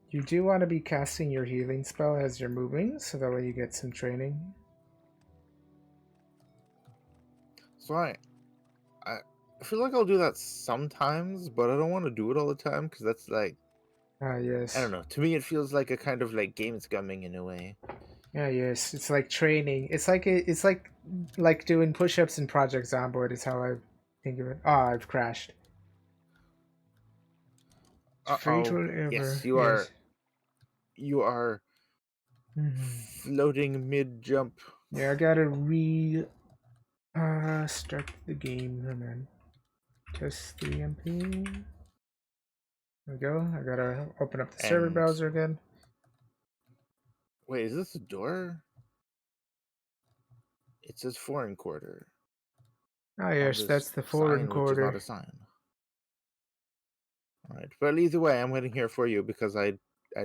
You do want to be casting your healing spell as you're moving, so that way you get some training. So I feel like I'll do that sometimes, but I don't want to do it all the time because that's like, Yes. I don't know. To me, it feels like a kind of like game scumming in a way. Yes. It's like training. It's like doing push-ups in Project Zomboid is how I think of it. I've crashed. Fatal ever. Yes, you are. You are floating mid jump. Yeah, I gotta start the game and then test the MP. There we go. I gotta open up the server browser again. Wait, is this a door? It says foreign quarter. Oh yes, that's the foreign quarter. Which is not a sign. All right, but either way, I'm waiting here for you because I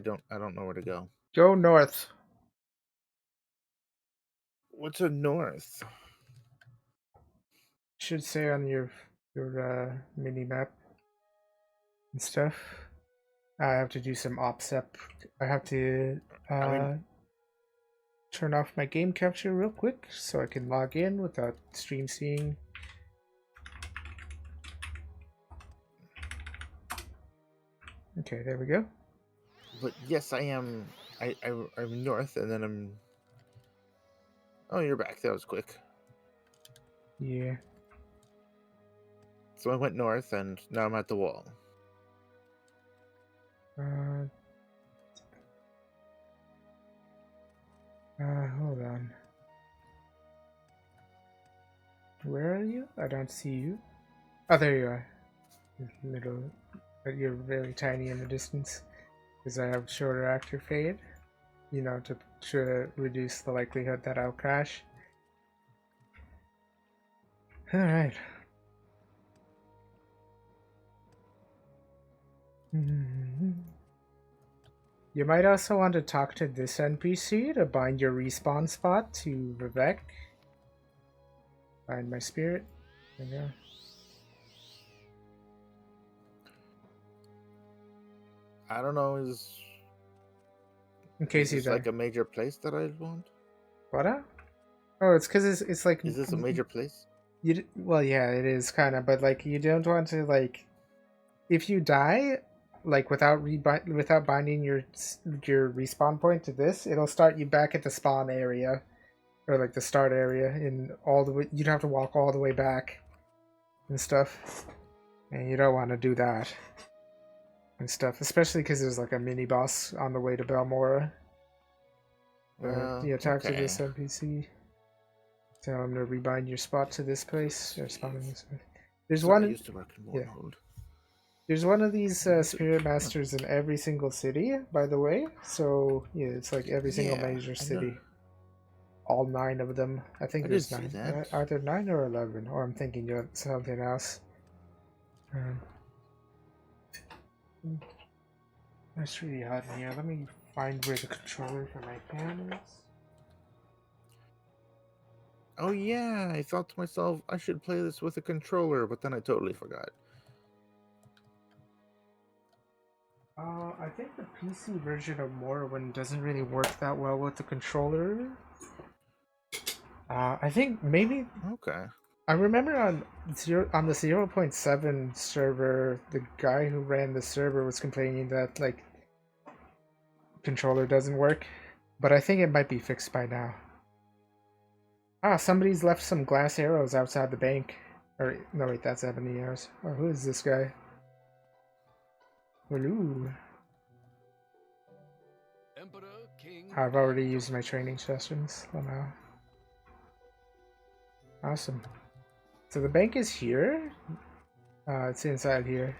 don't know where to go. Go north. What's a north? Should say on your your mini map and stuff. I have to do some OPSEP. I have to I mean, turn off my game capture real quick so I can log in without stream seeing. Okay, there we go. but yes, I am. I'm north, and then I'm. Oh, you're back. That was quick. Yeah. So I went north, and now I'm at the wall. Hold on. Where are you? I don't see you. Oh, there you are. Little, but you're very tiny in the distance. Because I have shorter actor fade, you know, to reduce the likelihood that I'll crash. All right. You might also want to talk to this NPC to bind your respawn spot to Vivek. Bind my spirit. There you go. I don't know. Is In case you this die. like a major place that I want? What? Oh, it's because it's like. Is this a major place? Well, yeah, it is kind of, but like you don't want to like. If you die, like without binding your respawn point to this, it'll start you back at the spawn area, or like the start area, in all the way. You'd have to walk all the way back, and stuff, and you don't want to do that, and stuff, especially because there's like a mini boss on the way to Balmora. Yeah, talk to this NPC. Tell him to rebind your spot to this place, or spawn in this place. There's So one. I used to work in Warhold. There's one of these spirit masters in every single city, by the way. So yeah, it's like every single major city. All 9 of them. I think there's 9. Either 9 or 11, or I'm thinking of something else. It's really hot in here. Let me find where the controller for my fan is. Oh yeah, I thought to myself I should play this with a controller, but then I totally forgot. I think the PC version of Morrowind doesn't really work that well with the controller. I think maybe. Okay. I remember on the 0.7 server, the guy who ran the server was complaining that like controller doesn't work, but I think it might be fixed by now. Ah, somebody's left some glass arrows outside the bank. Or no, wait, that's ebony arrows. Oh, who is this guy? Hello. Emperor, King. I've already used my training sessions. Oh no. Awesome. So the bank is here. It's inside here.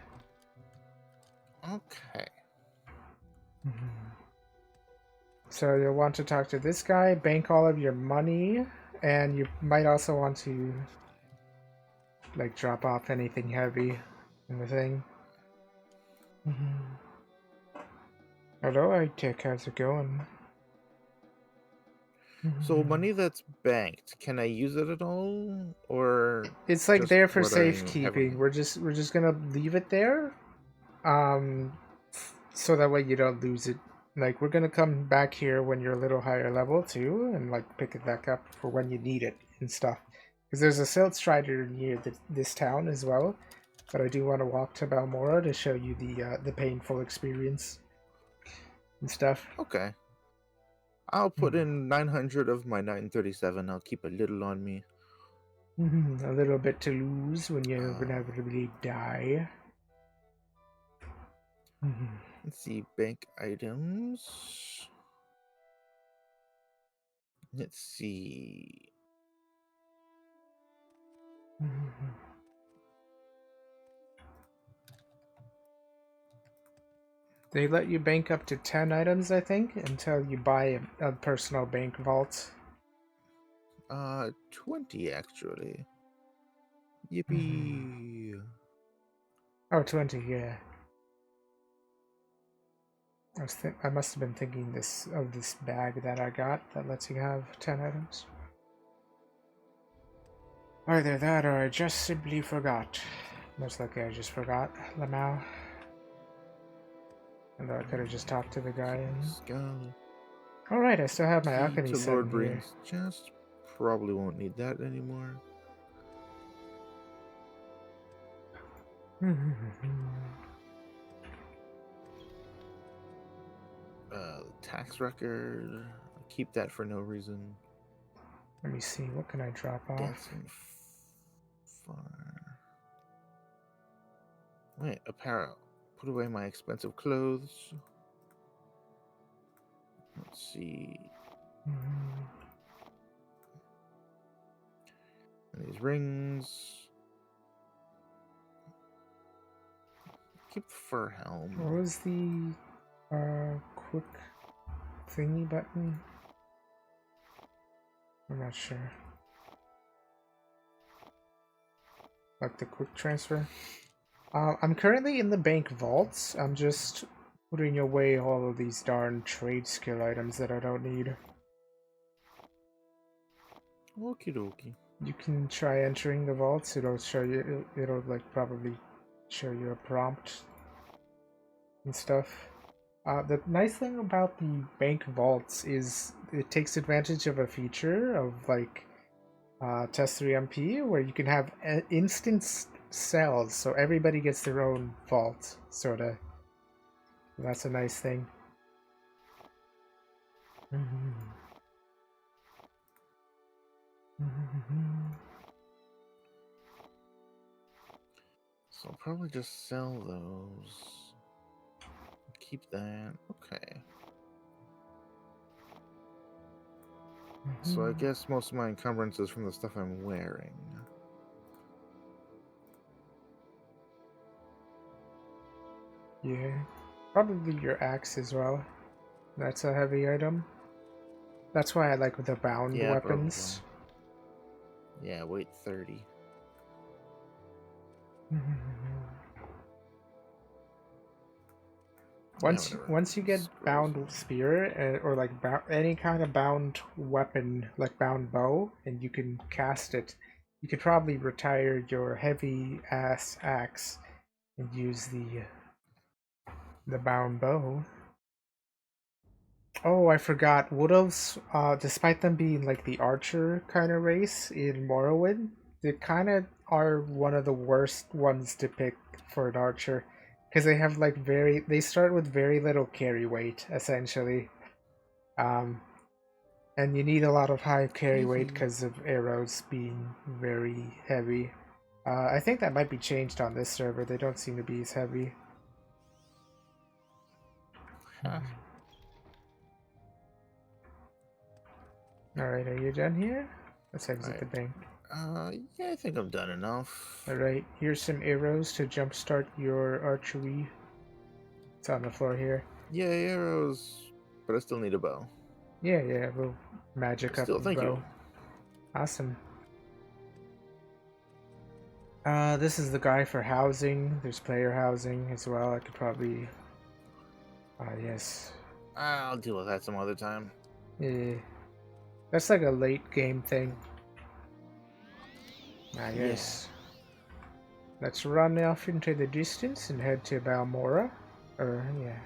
Okay. So you'll want to talk to this guy, bank all of your money, and you might also want to like drop off anything heavy in the thing. Hello, iTech, how's it going? So money that's banked, can I use it at all, or it's like just there for what I'm safekeeping. having? We're just gonna leave it there, so that way you don't lose it. Like we're gonna come back here when you're a little higher level too, and like pick it back up for when you need it and stuff. Because there's a Silt Strider near this town as well, but I do want to walk to Balmora to show you the painful experience and stuff. Okay. I'll put in 900 of my 937. I'll keep a little on me. A little bit to lose when you inevitably die. Let's see, bank items. Let's see. They let you bank up to 10 items, I think, until you buy a personal bank vault. 20 actually. Yippee! Oh, 20, yeah. I must have been thinking of this bag that I got that lets you have 10 items. Either that or I just simply forgot. Most likely I just forgot Lamau. And I could have just talked to the guy. And... Alright, I still have my alchemy to set Lord in here. Breen's chest. Probably won't need that anymore. Tax record. I'll keep that for no reason. Let me see, what can I drop off? Dancing fire. Wait, apparel. Put away my expensive clothes. Let's see. And these rings. Keep the fur helm. What was the quick thingy button? I'm not sure. Like the quick transfer? I'm currently in the bank vaults. I'm just putting away all of these darn trade skill items that I don't need. Okie dokie. You can try entering the vaults. It'll show you. It'll like probably show you a prompt and stuff. The nice thing about the bank vaults is it takes advantage of a feature of like Test 3MP where you can have instant cells, so everybody gets their own vault, sorta. That's a nice thing. So I'll probably just sell those. Keep that. Okay. So I guess most of my encumbrance is from the stuff I'm wearing. Yeah. Probably your axe as well. That's a heavy item. That's why I like the bound weapons. Probably. Yeah, weight 30. Once you get bound spear or like any kind of bound weapon, like bound bow, and you can cast it, you could probably retire your heavy ass axe and use the bound bow. Oh, I forgot. Wood elves, despite them being like the archer kind of race in Morrowind, they kind of are one of the worst ones to pick for an archer. Because they have like they start with very little carry weight, essentially. And you need a lot of high carry weight because of arrows being very heavy. I think that might be changed on this server. They don't seem to be as heavy. Huh. Alright, are you done here? Let's exit the bank. Yeah, I think I'm done enough. Alright, here's some arrows to jumpstart your archery. It's on the floor here. Yeah, arrows, but I still need a bow. Yeah, we'll magic up the Thank bow. you. Awesome. This is the guy for housing. There's player housing as well. I could probably... yes. I'll deal with that some other time. Yeah. That's like a late game thing. Yes. Let's run off into the distance and head to Balmora. Yeah.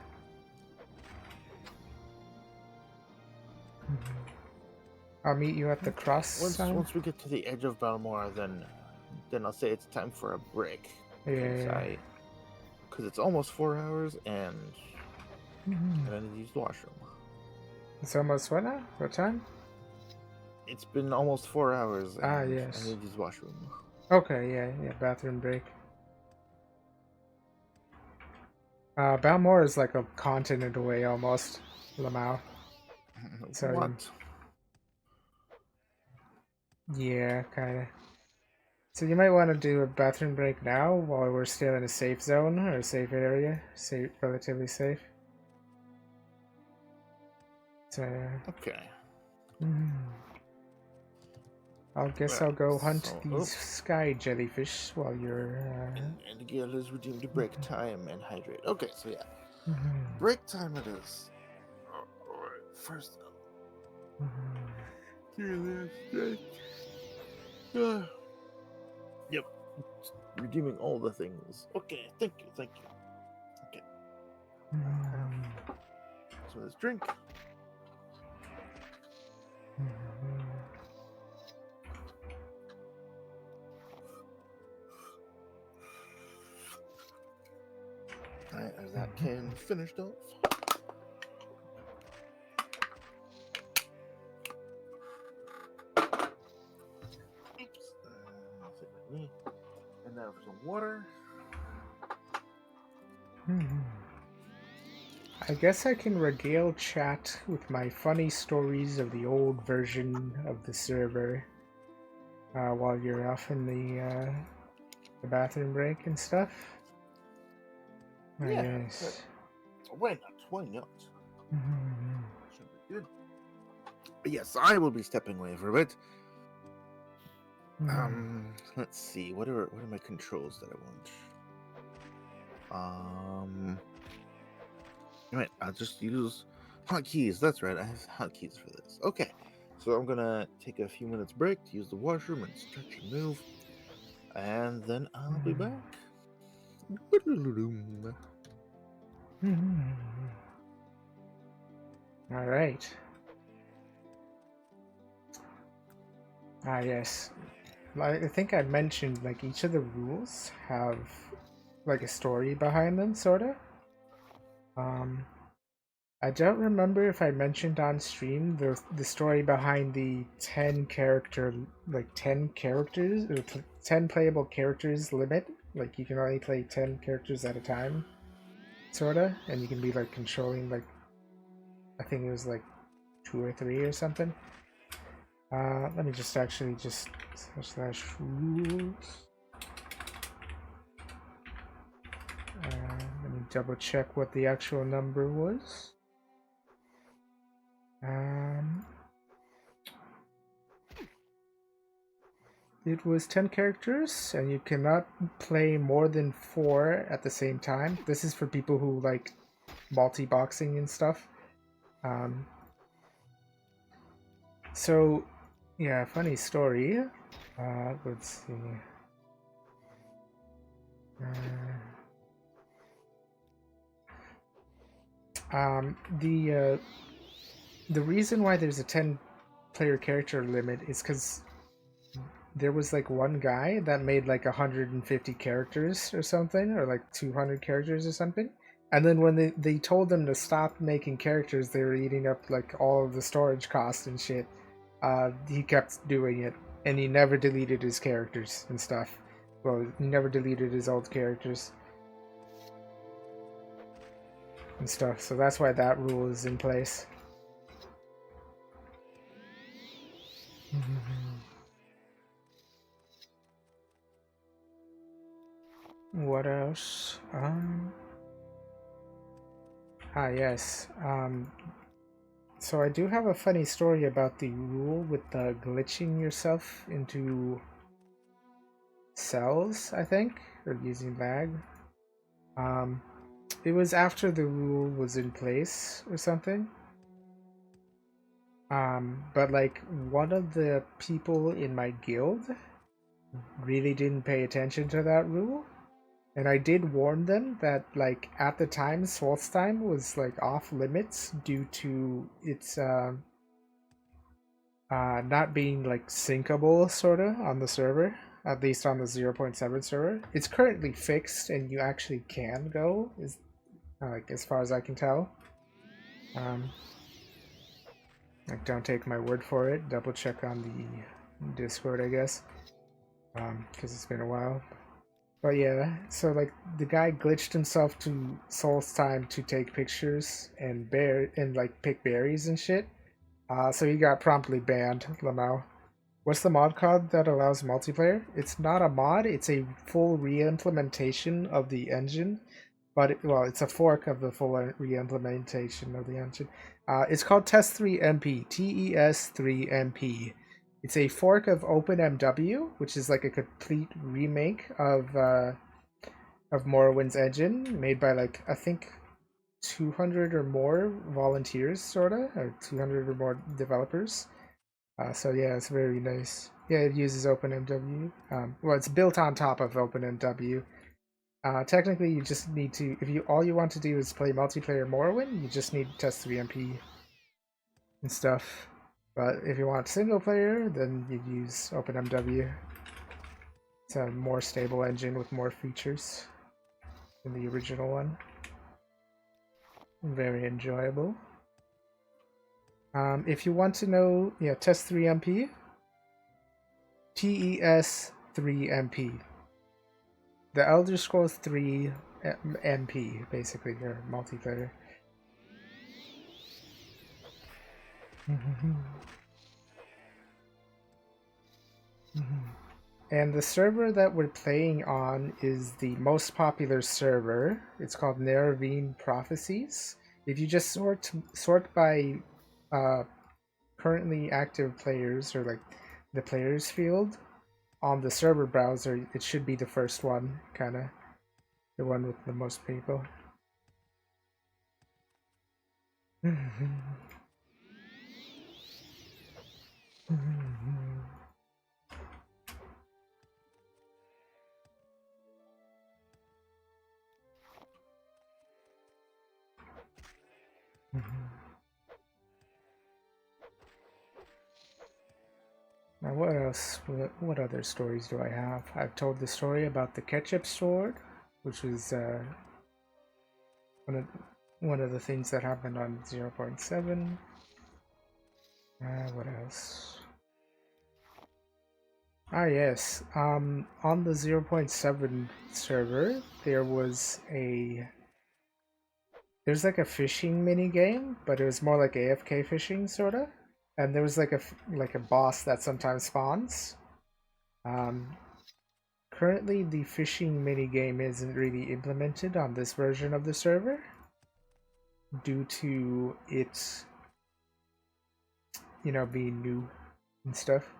I'll meet you at the cross sign. Once we get to the edge of Balmora, then I'll say it's time for a break. Yeah. Because it's almost 4 hours and I need to use the washroom. It's almost what now? What time? It's been almost 4 hours. And yes. I need to use the washroom. Okay, yeah, bathroom break. Balmora is like a continent away almost. Lamau. So, what? Yeah, kinda. So you might want to do a bathroom break now while we're still in a safe zone or a safe area. Relatively safe. So... Okay. I'll go hunt these sky jellyfish while you're... And Gil has redeemed break time and hydrate. Okay, so yeah. Break time it is. Alright, first up. Yep. redeeming all the things. Okay, thank you. Okay. So let's drink. Alright, as that can finished off. Oops. Take my knee. And now for some water. I guess I can regale chat with my funny stories of the old version of the server while you're off in the bathroom break and stuff. Yeah. Yes. Why not? Why not? Should be good. But yes, I will be stepping away for a bit. Let's see. What are my controls that I want? Right, I'll just use hotkeys. That's right, I have hotkeys for this. Okay, so I'm gonna take a few minutes break to use the washroom and stretch and move, and then I'll be back. All right. Yes. I think I mentioned like each of the rules have like a story behind them, sorta. I don't remember if I mentioned on stream the story behind the 10 characters or 10 playable characters limit. Like you can only play 10 characters at a time, sorta, and you can be like controlling like I think it was like 2 or 3 or something. Let me just actually just / rules. Let me double check what the actual number was. It was 10 characters, and you cannot play more than 4 at the same time. This is for people who like multi-boxing and stuff. So, yeah, funny story. Let's see. The reason why there's a 10 player character limit is because there was like one guy that made like 150 characters or something, or like 200 characters or something. And then when they told them to stop making characters, they were eating up like all of the storage cost and shit. He kept doing it, and he never deleted his characters and stuff. Well, he never deleted his old characters and stuff, so that's why that rule is in place. What else? Yes. So I do have a funny story about the rule with glitching yourself into cells, I think, or using lag. It was after the rule was in place or something. But like one of the people in my guild really didn't pay attention to that rule. And I did warn them that, like, at the time, Solstheim was, like, off limits due to its, not being, like, syncable, sorta, on the server. At least on the 0.7 server. It's currently fixed, and you actually can go, like, as far as I can tell. Like, don't take my word for it. Double check on the Discord, I guess. Because it's been a while. But yeah, so like the guy glitched himself to Solstheim to take pictures and like pick berries and shit. So he got promptly banned, Lamau. What's the mod called that allows multiplayer? It's not a mod, it's a full re-implementation of the engine. But it's a fork of the full re-implementation of the engine. It's called Test3MP, TES3MP. It's a fork of OpenMW, which is like a complete remake of Morrowind's engine, made by like I think 200 or more volunteers, sorta, or 200 or more developers. So yeah, it's very nice. Yeah, it uses OpenMW. Well, it's built on top of OpenMW. Technically, you just need to, if you all you want to do is play multiplayer Morrowind, you just need test3mp and stuff. But if you want single player, then you'd use OpenMW. It's a more stable engine with more features than the original one. Very enjoyable. If you want to know, yeah, test3mp, TES3MP. The Elder Scrolls 3 MP, basically, or multiplayer. And the server that we're playing on is the most popular server. It's called Neravine Prophecies. If you just sort by currently active players, or like the players field on the server browser, it should be the first one, kind of the one with the most people. Now what else? What other stories do I have? I've told the story about the ketchup sword, which was one of the things that happened on 0.7. What else? Ah yes, on the 0.7 server, there's like a fishing mini game, but it was more like AFK fishing sorta. And there was like a boss that sometimes spawns. Currently, the fishing mini game isn't really implemented on this version of the server due to its, being new and stuff.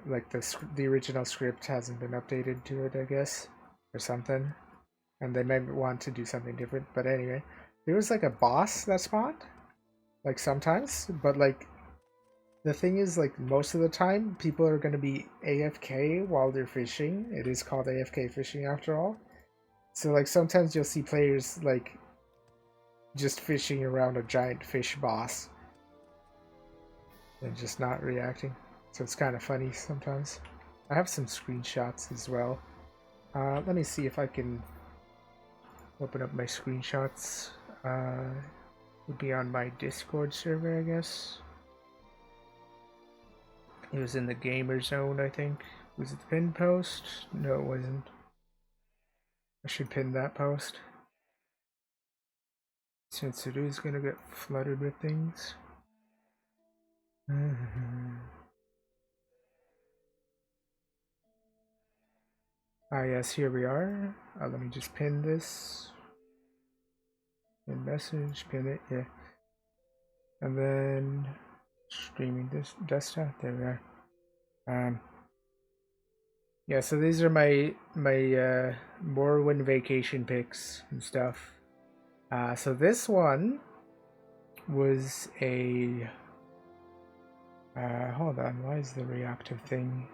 Like the original script hasn't been updated to it, I guess, or something, and they might want to do something different. But anyway, there was like a boss that spawned, like sometimes, but like the thing is, like most of the time, people are going to be AFK while they're fishing. It is called AFK fishing after all. So like sometimes you'll see players like just fishing around a giant fish boss and just not reacting. So it's kind of funny sometimes. I have some screenshots as well. Let me see if I can open up my screenshots. Would be on my Discord server, I guess. It was in the gamer zone, I think. Was it the pinned post? No, it wasn't. I should pin that post, since it is gonna get flooded with things. Ah yes, here we are. Let me just pin this. Pin message, pin it, yeah. And then streaming this desktop, there we are. Yeah, so these are my Morrowind vacation pics and stuff. So this one was a hold on, why is the reactive thing?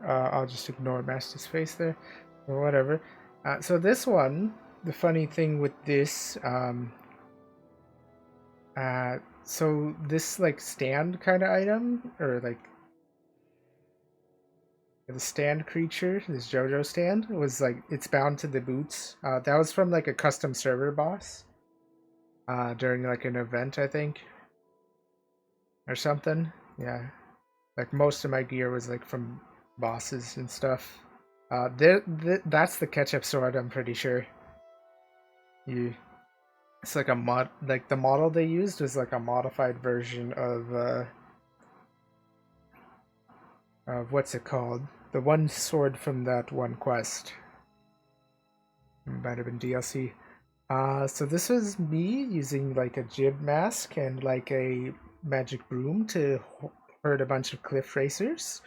I'll just ignore Master's face there, or whatever. So this one, the funny thing with this, so this like stand kind of item, or like the stand creature, this JoJo stand, was like, it's bound to the boots. That was from like a custom server boss during like an event, I think, or something. Yeah, like most of my gear was like from bosses and stuff. That's the ketchup sword, I'm pretty sure. It's like a mod, like the model they used was like a modified version of what's it called? The one sword from that one quest. It might have been DLC. So this was me using like a jib mask and like a magic broom to hurt a bunch of cliff racers.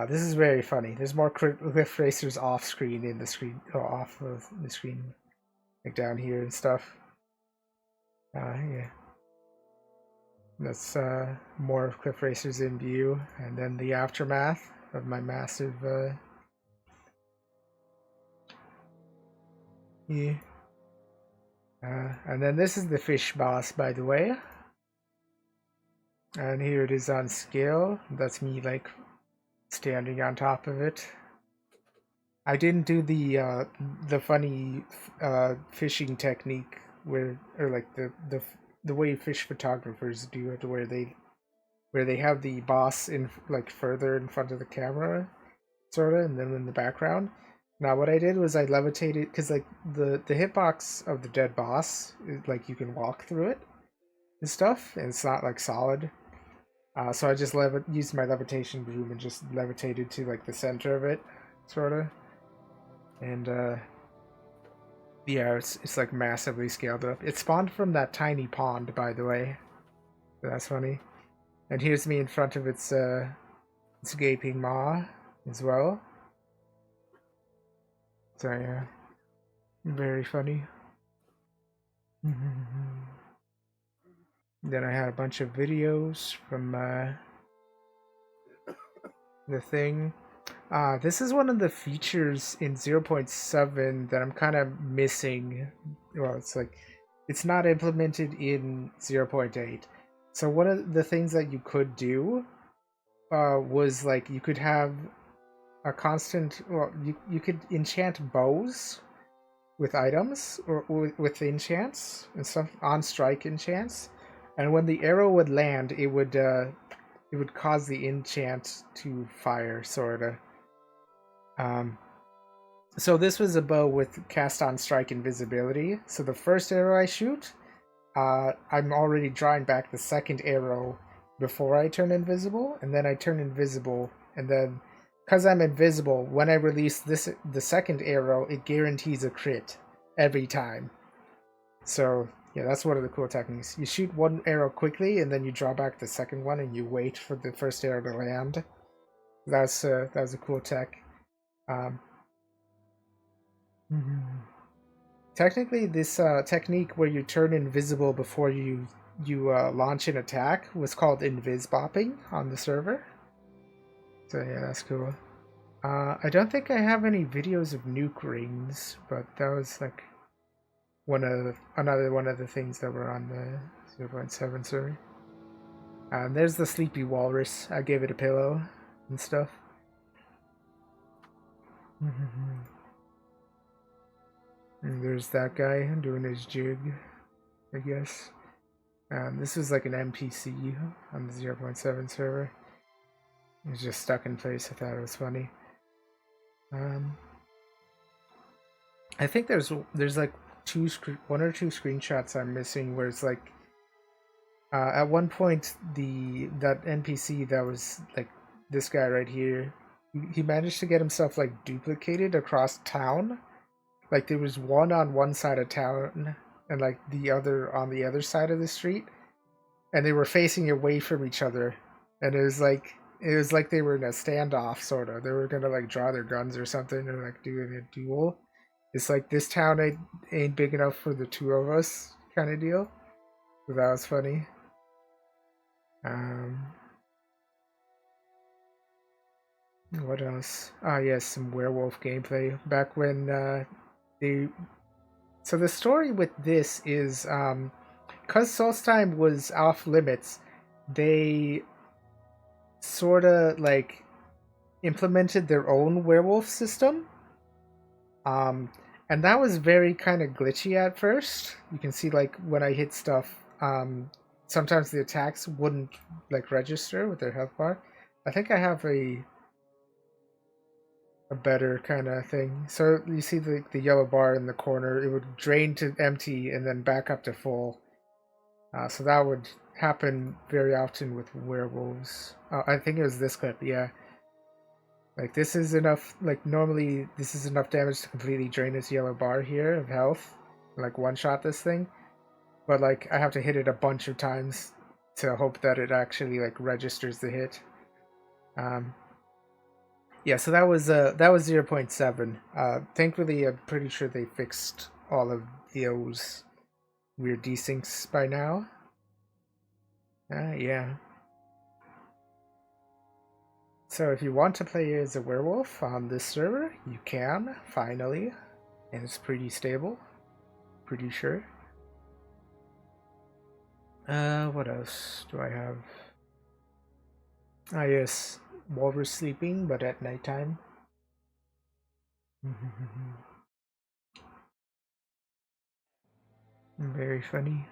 This is very funny. There's more cliff racers off screen in the screen, or off of the screen, like down here and stuff. Yeah. That's more of Cliff Racers in view, and then the aftermath of my massive yeah. And then this is the fish boss, by the way. And here it is on scale. That's me like standing on top of it. I didn't do the funny fishing technique where, or like the way fish photographers do it, where they have the boss in like further in front of the camera, sorta, and then in the background. Now what I did was I levitated, because like the hitbox of the dead boss, like you can walk through it and stuff, and it's not like solid. So I just used my levitation broom and just levitated to like the center of it, sorta. And yeah, it's like massively scaled up. It spawned from that tiny pond, by the way. So that's funny. And here's me in front of its gaping maw as well. So yeah, very funny. Then I had a bunch of videos from the thing. This is one of the features in 0.7 that I'm kind of missing. Well, it's not implemented in 0.8. So one of the things that you could do was like you could have a constant. Well, you could enchant bows with items or with enchants and stuff, on strike enchants, and when the arrow would land, it would cause the enchant to fire, sorta. So this was a bow with cast on strike invisibility. So the first arrow I shoot, I'm already drawing back the second arrow before I turn invisible, and then I turn invisible, and then because I'm invisible, when I release the second arrow, it guarantees a crit every time. So yeah, that's one of the cool techniques. You shoot one arrow quickly, and then you draw back the second one, and you wait for the first arrow to land. That was a cool tech. Technically, this technique where you turn invisible before you launch an attack was called invis bopping on the server. So yeah, that's cool. I don't think I have any videos of nuke rings, but that was like another one of the things that were on the 0.7 server. And there's the sleepy walrus. I gave it a pillow and stuff. And there's that guy doing his jig, I guess. This was like an NPC on the 0.7 server. It was just stuck in place. I thought it was funny. I think there's like one or two screenshots I'm missing where it's like at one point that NPC that was like this guy right here, he managed to get himself like duplicated across town. Like there was one on one side of town and like the other on the other side of the street, and they were facing away from each other, and it was like they were in a standoff, sort of. They were gonna like draw their guns or something or like doing a duel. It's like this town ain't big enough for the two of us kind of deal. So that was funny. What else? Yes, some werewolf gameplay. Back when so the story with this is because Solstheim was off limits, they sorta like implemented their own werewolf system. And that was very kind of glitchy at first. You can see like when I hit stuff, sometimes the attacks wouldn't like register with their health bar. I think I have a better kind of thing. So you see the yellow bar in the corner, it would drain to empty and then back up to full. So that would happen very often with werewolves. I think it was this clip, yeah. Like this is enough, like normally this is enough damage to completely drain this yellow bar here of health. Like one shot this thing. But like I have to hit it a bunch of times to hope that it actually like registers the hit. Yeah, so that was 0.7. Thankfully I'm pretty sure they fixed all of those weird desyncs by now. Yeah. So if you want to play as a werewolf on this server, you can, finally. And it's pretty stable. Pretty sure. What else do I have? Ah, yes. Walrus sleeping, but at nighttime. Very funny.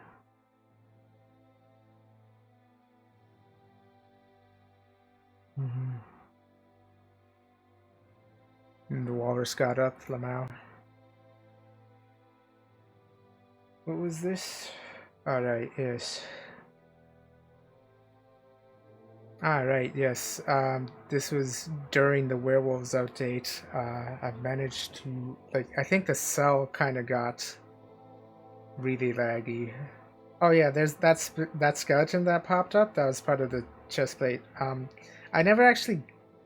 And the walrus got up, Lamau. What was this? Alright, yes. Alright, yes. This was during the werewolves update. I've managed to, like, I think the cell kind of got really laggy. Oh yeah, there's that skeleton that popped up. That was part of the chest plate. I never actually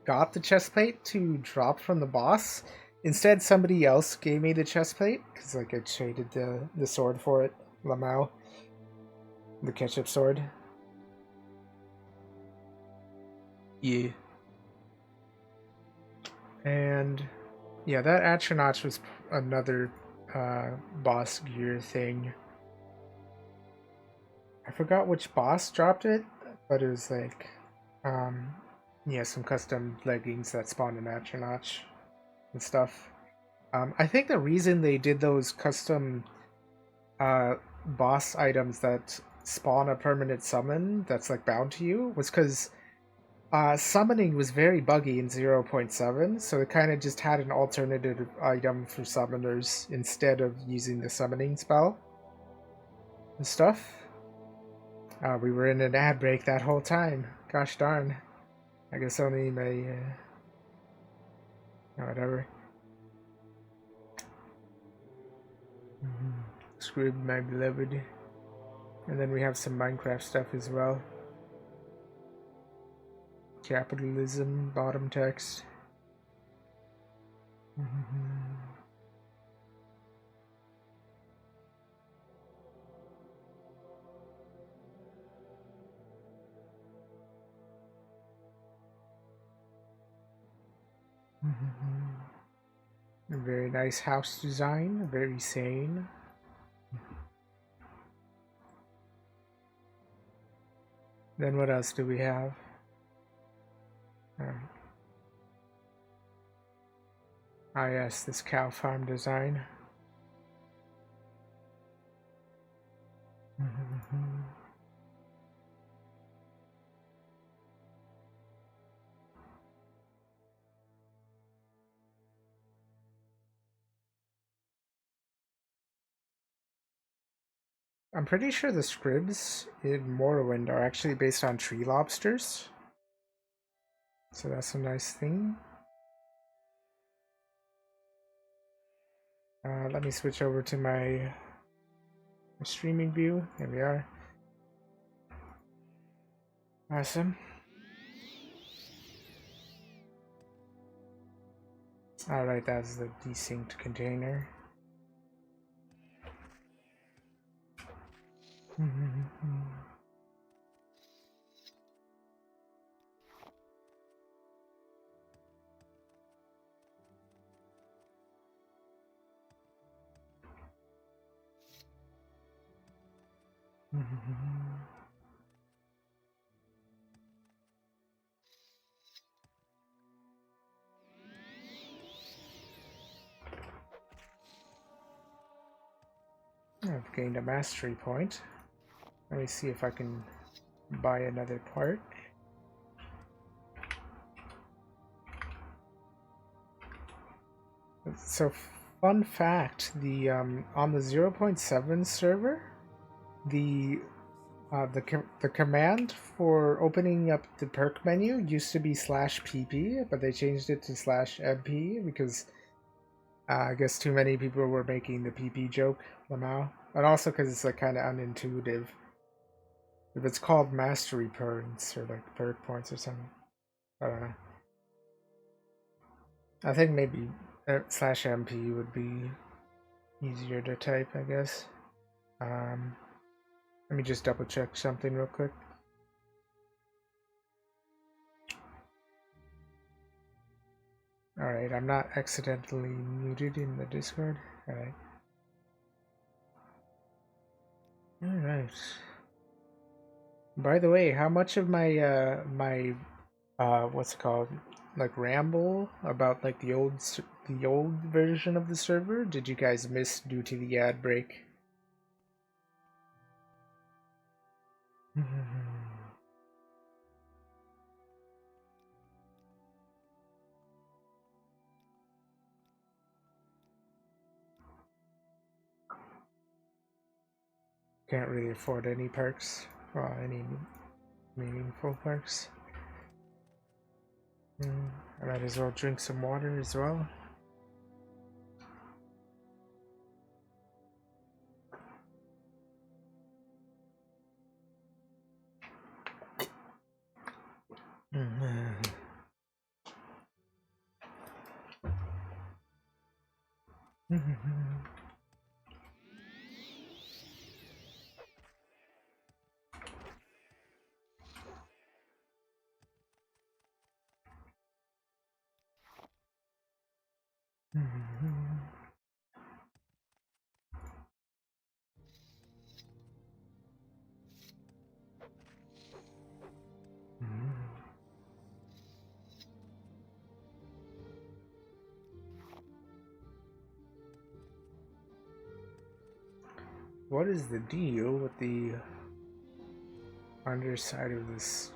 got the chest plate to drop from the boss. Instead, somebody else gave me the chest plate because like I traded the sword for it, Lamau, the ketchup sword. Yeah. And yeah, that Atronach was another boss gear thing. I forgot which boss dropped it, but it was like, yeah, some custom leggings that spawned an Atronach and stuff. I think the reason they did those custom boss items that spawn a permanent summon that's like bound to you was because summoning was very buggy in 0.7, so it kind of just had an alternative item for summoners instead of using the summoning spell and stuff. We were in an ad break that whole time. Gosh darn. I guess only my... whatever. Scrib, my beloved. And then we have some Minecraft stuff as well. Capitalism, bottom text. A very nice house design, very sane. Then what else do we have? Ah yes, this cow farm design. I'm pretty sure the scribs in Morrowind are actually based on tree lobsters. So that's a nice thing. Let me switch over to my streaming view. There we are. Awesome. Alright, that's the desynced container. I've gained a mastery point. Let me see if I can buy another part. So, fun fact: the on the 0.7 server, the command for opening up the perk menu used to be /pp, but they changed it to /mp because I guess too many people were making the pp joke, Lamau, and also because it's like kind of unintuitive. If it's called mastery points or like perk points or something, I don't know. I think maybe /mp would be easier to type, I guess. Let me just double check something real quick. Alright, I'm not accidentally muted in the Discord. Alright. Alright. By the way, how much of my what's it called, like ramble about like the old version of the server did you guys miss due to the ad break? Can't really afford any perks, well, any meaningful perks. I might as well drink some water as well. What is the deal with the underside of this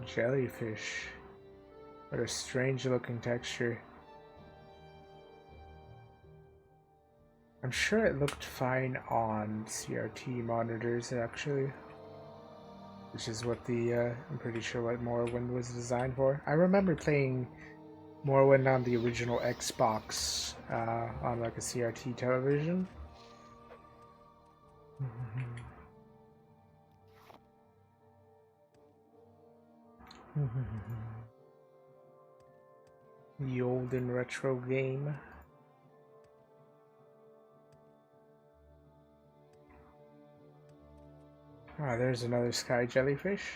jellyfish? What a strange looking texture. I'm sure it looked fine on CRT monitors actually, which is what the I'm pretty sure what Morrowind was designed for. I remember playing Morrowind on the original Xbox on like a CRT television. The old and retro game. Ah, there's another sky jellyfish.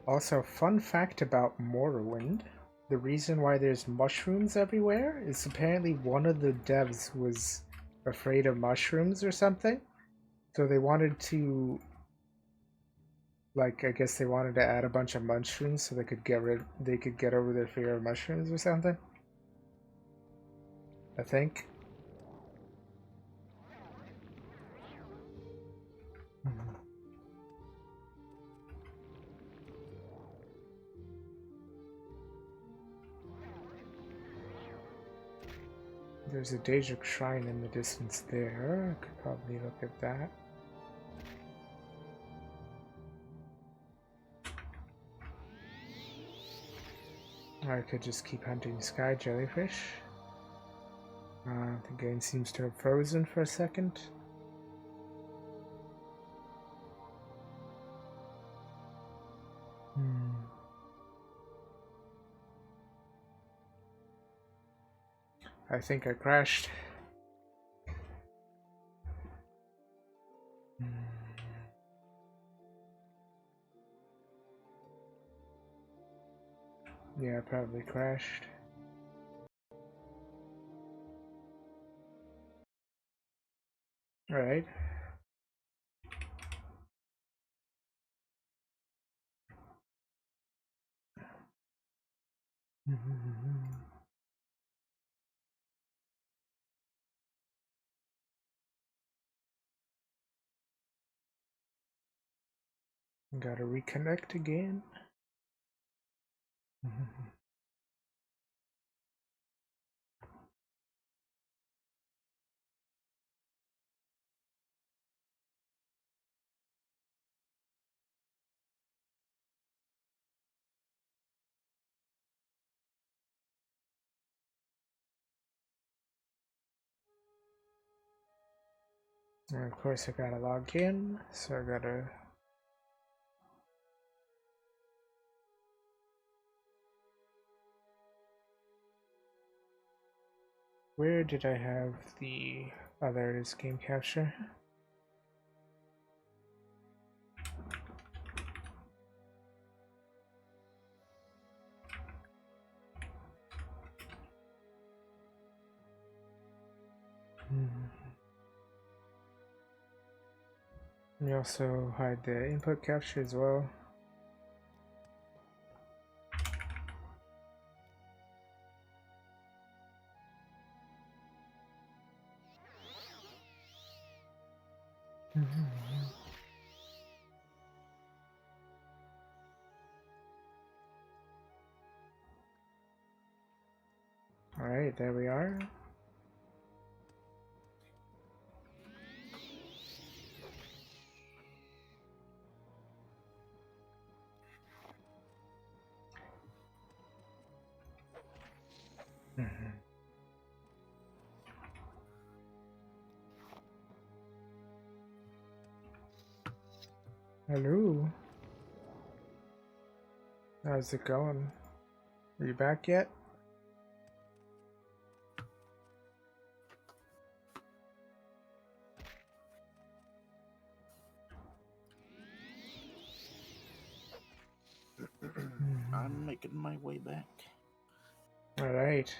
Also, fun fact about Morrowind. The reason why there's mushrooms everywhere is apparently one of the devs was afraid of mushrooms or something. So they wanted to, like, I guess they wanted to add a bunch of mushrooms so they could get over their fear of mushrooms or something. I think. There's a Daedric shrine in the distance there. I could probably look at that. Or I could just keep hunting sky jellyfish. The game seems to have frozen for a second. I think I crashed. Yeah, I probably crashed. Alright. Gotta reconnect again. And of course I gotta log in, so I gotta where did I have the... Oh, there it is, game capture. We also hide the input capture as well. Alright, there we are. Hello. How's it going? Are you back yet? I'm making my way back. Alright.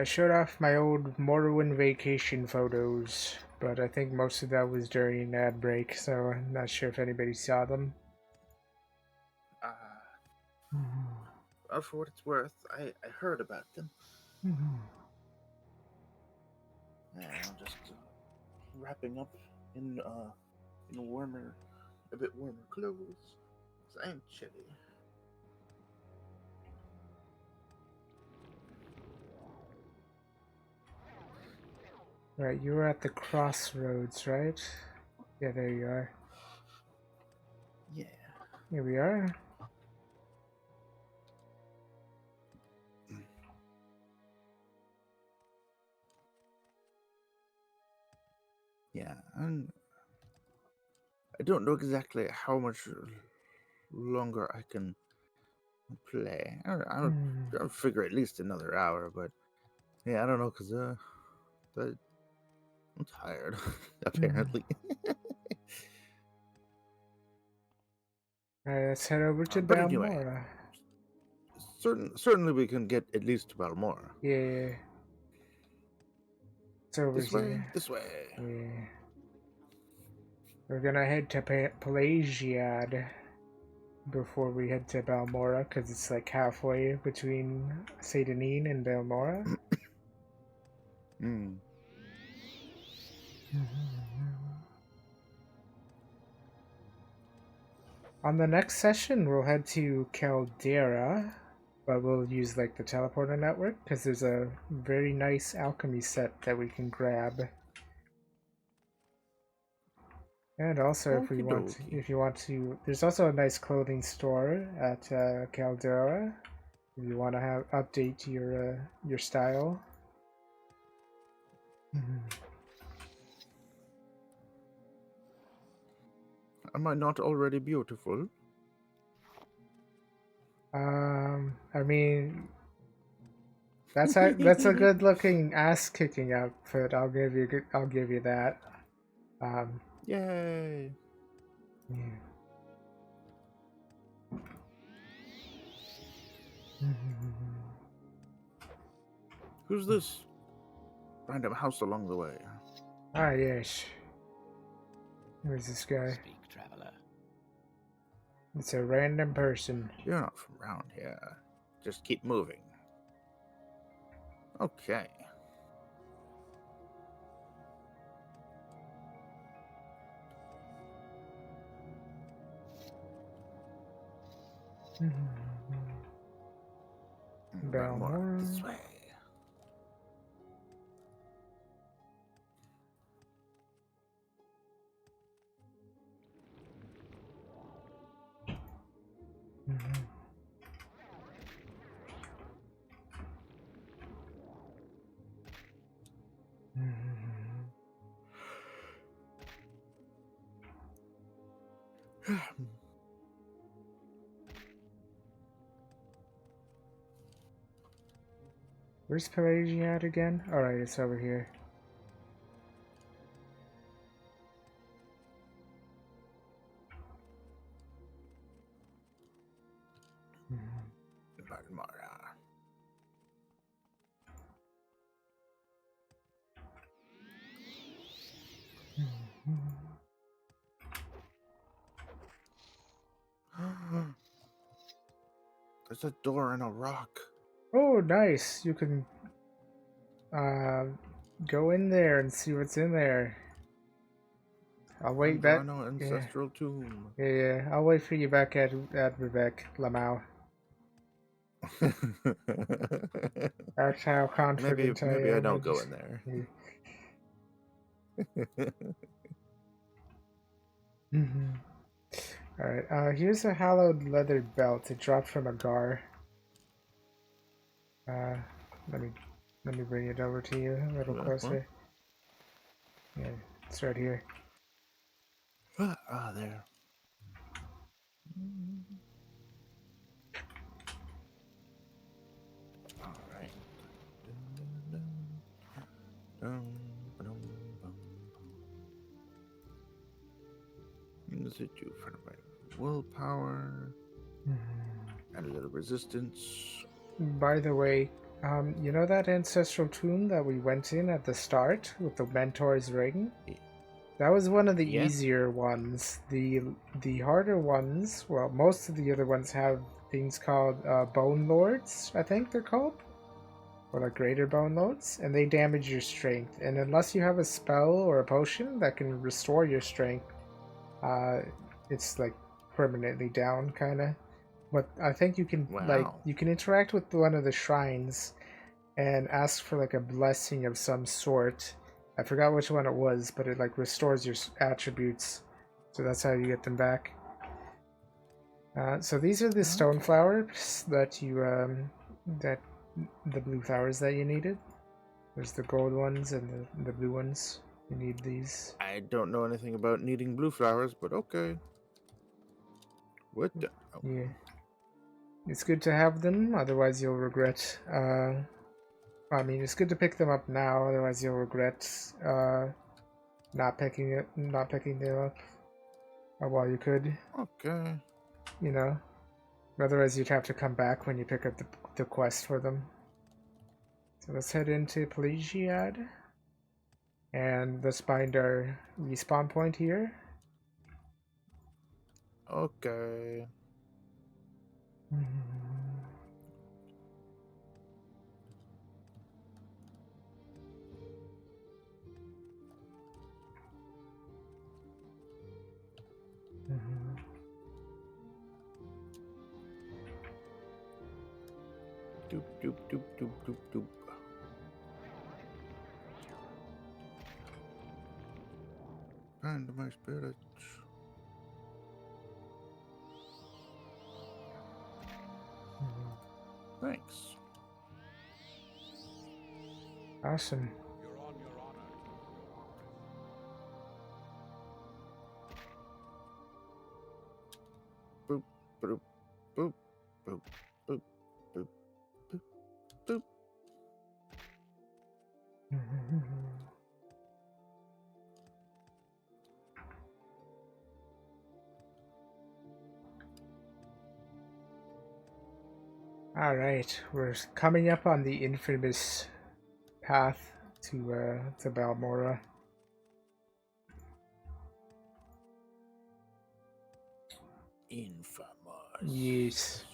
I showed off my old Morrowind vacation photos, but I think most of that was during an ad break, so I'm not sure if anybody saw them. For what it's worth, I heard about them. Yeah, I'm just wrapping up in warmer, a bit warmer clothes. 'Cause I am chilly. Right, you were at the crossroads, right? Yeah, there you are. Yeah. Here we are. Yeah, and I don't know exactly how much longer I can play. I'll figure at least another hour, but yeah, I don't know, cause but I'm tired apparently. Alright, let's head over to But anyway, Balmora. certainly we can get at least to Balmora. Yeah. It's over This way, here. this way. Yeah. We're gonna head to Pelagiad before we head to Balmora, because it's like halfway between Saint Denis and Balmora. On the next session, we'll head to Caldera, but we'll use like the teleporter network because there's a very nice alchemy set that we can grab. And also, if you want to, there's also a nice clothing store at Caldera. If you want to update your style. Am I not already beautiful? I mean, that's a good looking ass kicking outfit. I'll give you that. Yay! Yeah. Who's this random house along the way? Ah, yes. Who's this guy? Speak, traveler. It's a random person. You're not from around here. Just keep moving. Okay. Balmora. This way. Where's Pelagia at again? Alright, it's over here. Mara. There's a door in a rock. Oh, nice. You can go in there and see what's in there. I'll wait back. Andrano Yeah, Ancestral Tomb. yeah. I'll wait for you back at Vivek Lamau. That's how confident maybe I I am. don't go in there. Mm-hmm. Alright, here's a hallowed leather belt. It dropped from a gar. Uh, let me bring it over to you a little closer. Yeah, it's right here. Ah, there. All right. Use it to front of my willpower. Add a little resistance. By the way, you know that ancestral tomb that we went in at the start with the mentor's ring? That was one of the easier ones. The harder ones, well, most of the other ones have things called bone lords, I think they're called, or like greater bone lords, and they damage your strength. And unless you have a spell or a potion that can restore your strength, it's like permanently down, kind of. But I think you can you can interact with one of the shrines and ask for like a blessing of some sort. I forgot which one it was, but it like restores your attributes, so that's how you get them back. So these are the stone flowers that you that the blue flowers that you needed. There's the gold ones and the blue ones. You need these. I don't know anything about needing blue flowers, but okay. What the? Oh. Yeah. It's good to have them, otherwise you'll regret. I mean, it's good to pick them up now, otherwise you'll regret not picking them up while you could. Okay. You know, otherwise you'd have to come back when you pick up the quest for them. So let's head into Pelagiad, and let's find our respawn point here. Okay. Doop doop doop doop doop doop. Find my spirits. Thanks. Awesome. You're on your honor. Boop boop boop boop boop boop boop boop. Alright, we're coming up on the infamous path to Balmora. Infamous. Yes.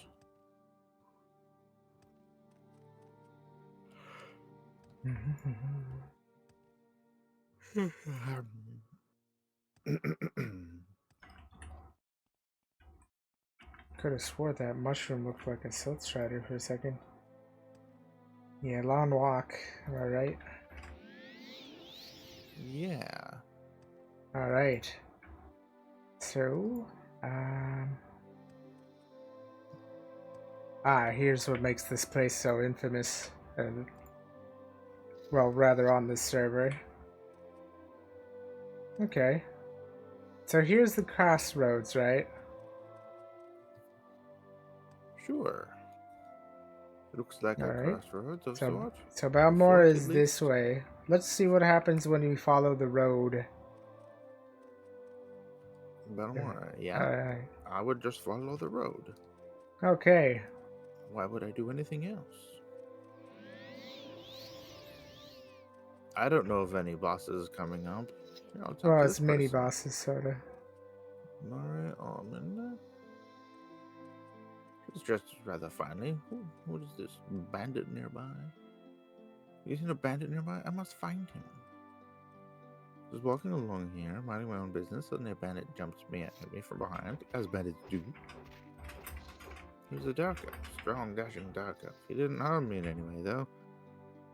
Could have swore that mushroom looked like a silk strider for a second. Yeah, long walk. Alright. Yeah. Alright. So, here's what makes this place so infamous. And, well, rather on this server. Okay. So here's the crossroads, right? Sure. Looks like a Alright. crossroads of So, sorts. so Of Balmore sorts, at is this least. way. Let's see what happens when we follow the road. Belmora, yeah. Alright. I would just follow the road. Okay. Why would I do anything else? I don't know of any bosses coming up. Here, I'll talk Well, to it's this mini person. bosses, sorta. Mara Almond. He's dressed rather finely. What is this? Bandit nearby? You seen a bandit nearby? I must find him. Just walking along here, minding my own business, suddenly a bandit jumps me at me from behind, as bandits do. He was a dark elf, strong, dashing dark elf. He didn't harm me in any way, though.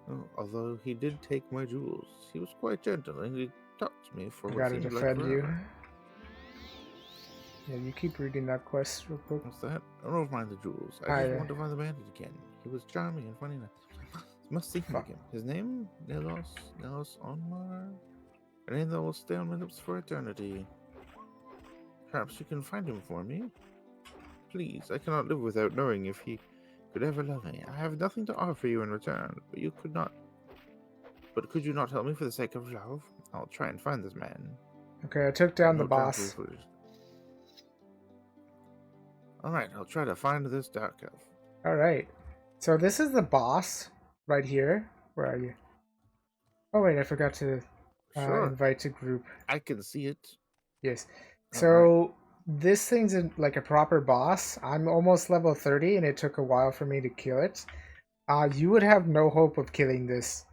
Oh, although he did take my jewels. He was quite gentle, and he talked to me for I what gotta seemed like defend you. forever. Yeah, you keep reading that quest real quick. What's that? I don't mind the jewels. I just yeah. want to find the bandit again. He was charming and funny enough. Must see him Fuck. again. His name? Nelos Onmar? A name that will stay on my lips for eternity. Perhaps you can find him for me? Please, I cannot live without knowing if he could ever love me. I have nothing to offer you in return, but you could not. But could you not help me for the sake of love? I'll try and find this man. Okay, I took down the No time to boss. be foolish. Alright, I'll try to find this dark elf. Alright. So this is the boss right here. Where are you? Oh wait, I forgot to Sure, invite to group. I can see it. Yes. All So this thing's like a proper boss. I'm almost level 30 and it took a while for me to kill it. You would have no hope of killing this.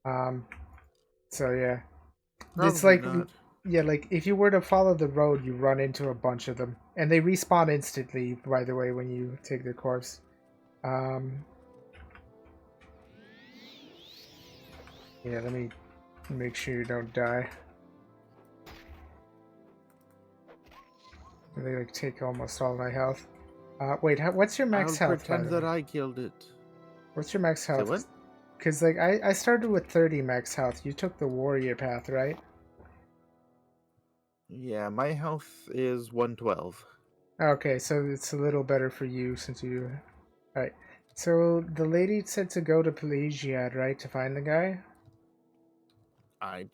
So yeah. It's Probably like not. yeah, like if you were to follow the road, you run into a bunch of them. And they respawn instantly, by the way, when you take the corpse. Yeah, let me make sure you don't die. They like take almost all my health. Wait, what's your max I'll health? By pretend the that way? I killed it. What's your max Say health? what? Because like I started with 30 max health. You took the warrior path, right? Yeah, my health is 112. Okay, so it's a little better for you since you. Alright. So the lady said to go to Pelagiad, right, to find the guy? I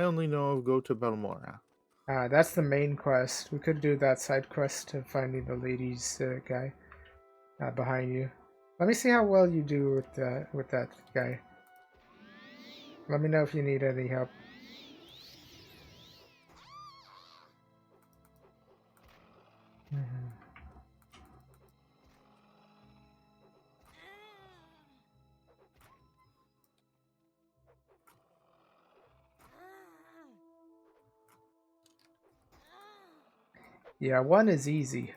only know of go to Belmora. That's the main quest. We could do that side quest of finding the lady's guy behind you. Let me see how well you do with that guy. Let me know if you need any help. Yeah, one is easy.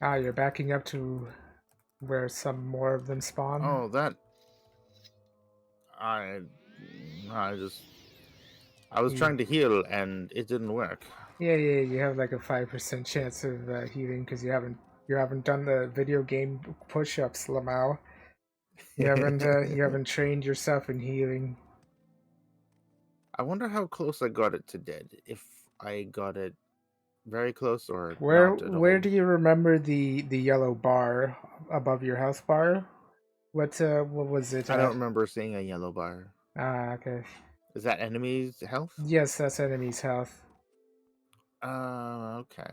You're backing up to where some more of them spawn. Oh, that. I. I just. I was Yeah. trying to heal and it didn't work. Yeah, you have like a 5% chance of healing because you haven't done the video game push-ups, Lamau. You haven't trained yourself in healing. I wonder how close I got it to dead. If I got it very close or not at Where all. do you remember the yellow bar above your health bar? What was it I at? don't remember seeing a yellow bar. Okay. Is that enemy's health? Yes, that's enemy's health. Okay.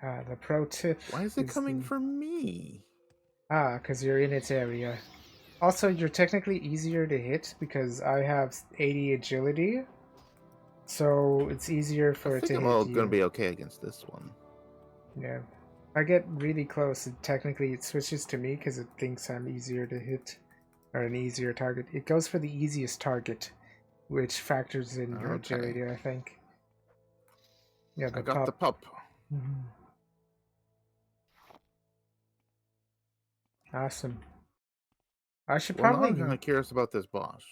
The pro tip. Why is it coming from me? Because you're in its area. Also, you're technically easier to hit because I have 80 agility. So it's easier for I it to think I'm hit all you. gonna be okay against this one. Yeah. I get really close, and technically it switches to me because it thinks I'm easier to hit. Or an easier target. It goes for the easiest target, which factors in your Okay. agility, I think. Yeah, I got the pup. Mhm. Awesome. I should Well, now probably. I'm kind of curious about this boss.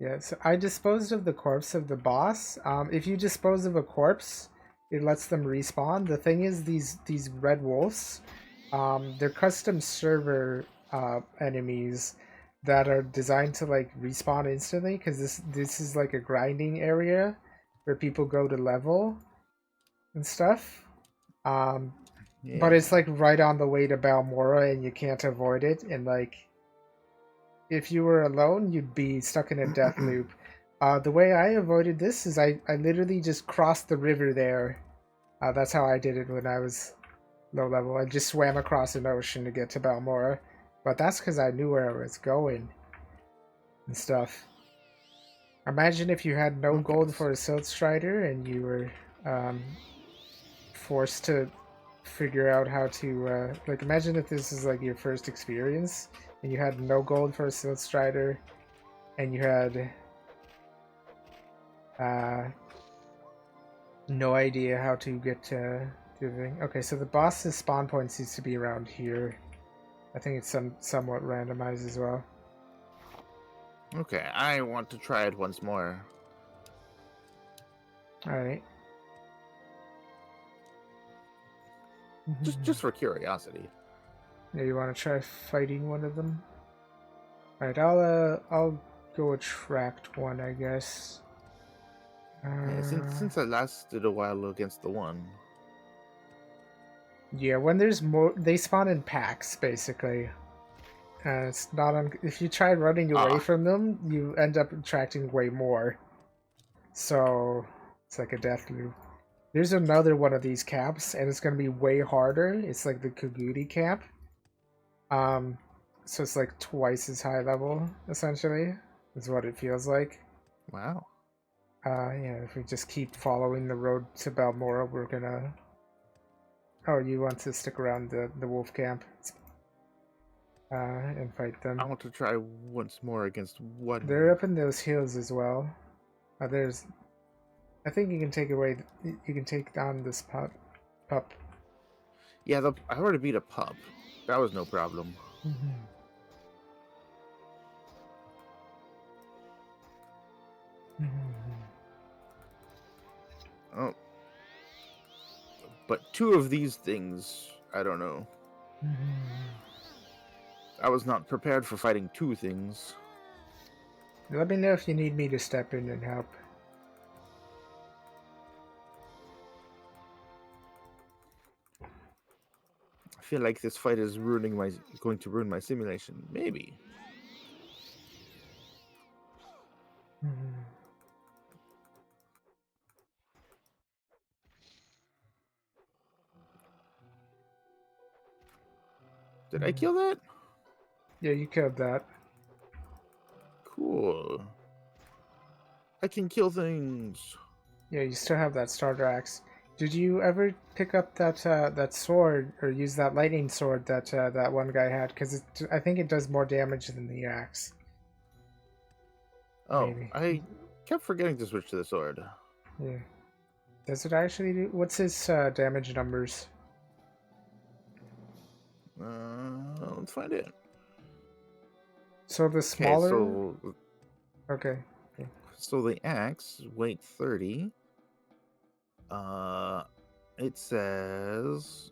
Yeah, so I disposed of the corpse of the boss. If you dispose of a corpse, it lets them respawn. The thing is, these red wolves, they're custom server enemies that are designed to like respawn instantly because this is like a grinding area. where people go to level and stuff. But it's Yeah. like right on the way to Balmora and you can't avoid it. And like, if you were alone, you'd be stuck in a death loop. The way I avoided this is I literally just crossed the river there. That's how I did it when I was low level. I just swam across an ocean to get to Balmora. But that's because I knew where I was going and stuff. Imagine if you had no Okay. gold for a Silt Strider and you were um, forced to figure out how to like imagine if this is like your first experience and you had no gold for a Silt Strider and you had uh, no idea how to get to the thing. Okay, so the boss's spawn point seems to be around here. I think it's somewhat randomized as well. Okay, I want to try it once more. Alright. Just for curiosity. Yeah, you want to try fighting one of them? Alright, I'll go attract one, I guess. Yeah, since I last did a while against the one. Yeah, when there's more, they spawn in packs basically. It's not on. If you try running away from them, you end up attracting way more. So it's like a death loop. There's another one of these camps, and it's gonna be way harder. It's like the Kagudi camp. So it's like twice as high level, essentially, is what it feels like. Wow. Yeah, if we just keep following the road to Balmora, we're gonna. Oh, you want to stick around the wolf camp and fight them? I want to try once more against one. They're up in those hills as well. There's. I think you can take away. You can take down this pup. Yeah, I already beat a pup. That was no problem. Oh. But two of these things, I don't know. I was not prepared for fighting two things. Let me know if you need me to step in and help. I feel like this fight is going to ruin my simulation. Maybe. Did I kill that? Yeah, you killed that. Cool. I can kill things. Yeah, you still have that starter axe. Did you ever pick up that sword or use that lightning sword that one guy had? Because I think it does more damage than the axe. Oh, Maybe. I kept forgetting to switch to the sword. Yeah. Does it actually do? What's his damage numbers? Let's find it. So the smaller. Okay, Okay. so the axe, weight 30. It says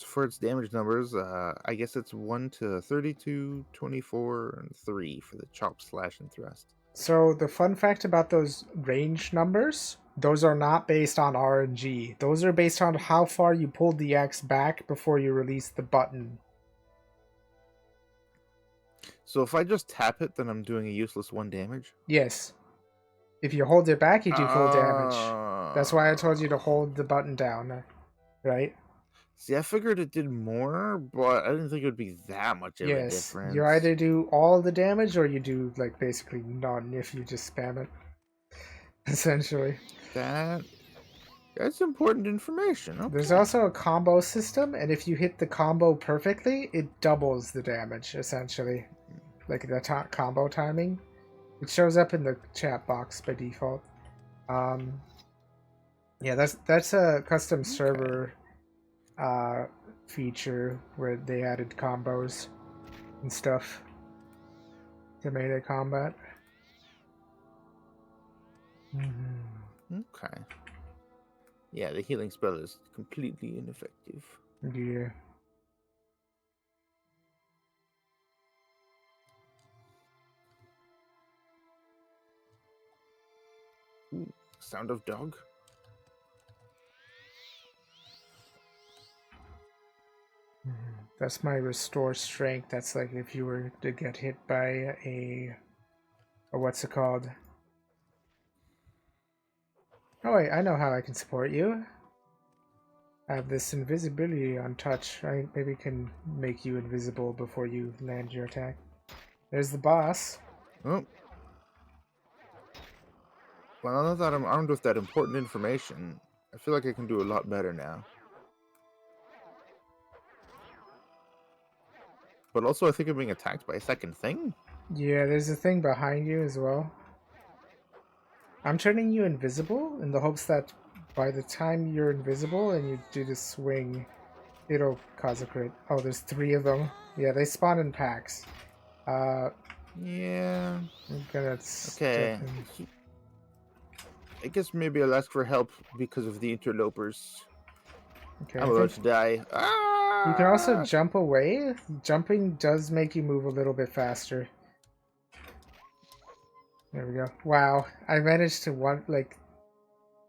for its damage numbers, I guess it's 1 to 32, 24, and 3 for the chop, slash, and thrust. So the fun fact about those range numbers, those are not based on RNG. Those are based on how far you pulled the axe back before you release the button. So if I just tap it, then I'm doing a useless 1 damage? Yes. If you hold it back, you do full damage. That's why I told you to Ah. hold the button down, right? See, I figured it did more, but I didn't think it would be that much of a Yes. difference. You either do all the damage or you do like basically none if you just spam it. Essentially. That's important information. Okay. There's also a combo system, and if you hit the combo perfectly, it doubles the damage, essentially. Like the combo timing. It shows up in the chat box by default. Yeah, that's a custom server feature where they added combos and stuff to melee combat. Okay. Yeah, the healing spell is completely ineffective. Yeah. Sound of dog? That's my restore strength. That's like if you were to get hit by or what's it called? Oh wait, I know how I can support you. I have this invisibility on touch. I maybe can make you invisible before you land your attack. There's the boss. Oh. Well, now that I'm armed with that important information, I feel like I can do a lot better now. But also, I think I'm being attacked by a second thing. Yeah, there's a thing behind you as well. I'm turning you invisible in the hopes that by the time you're invisible and you do the swing, it'll cause a crit. Oh, there's 3 of them. Yeah, they spawn in packs. Yeah. I'm gonna step Okay. in. I guess maybe I'll ask for help because of the interlopers. Okay, I'm I about think to die. Ah! you can also jump away. Jumping does make you move a little bit faster. There we go. Wow, I managed to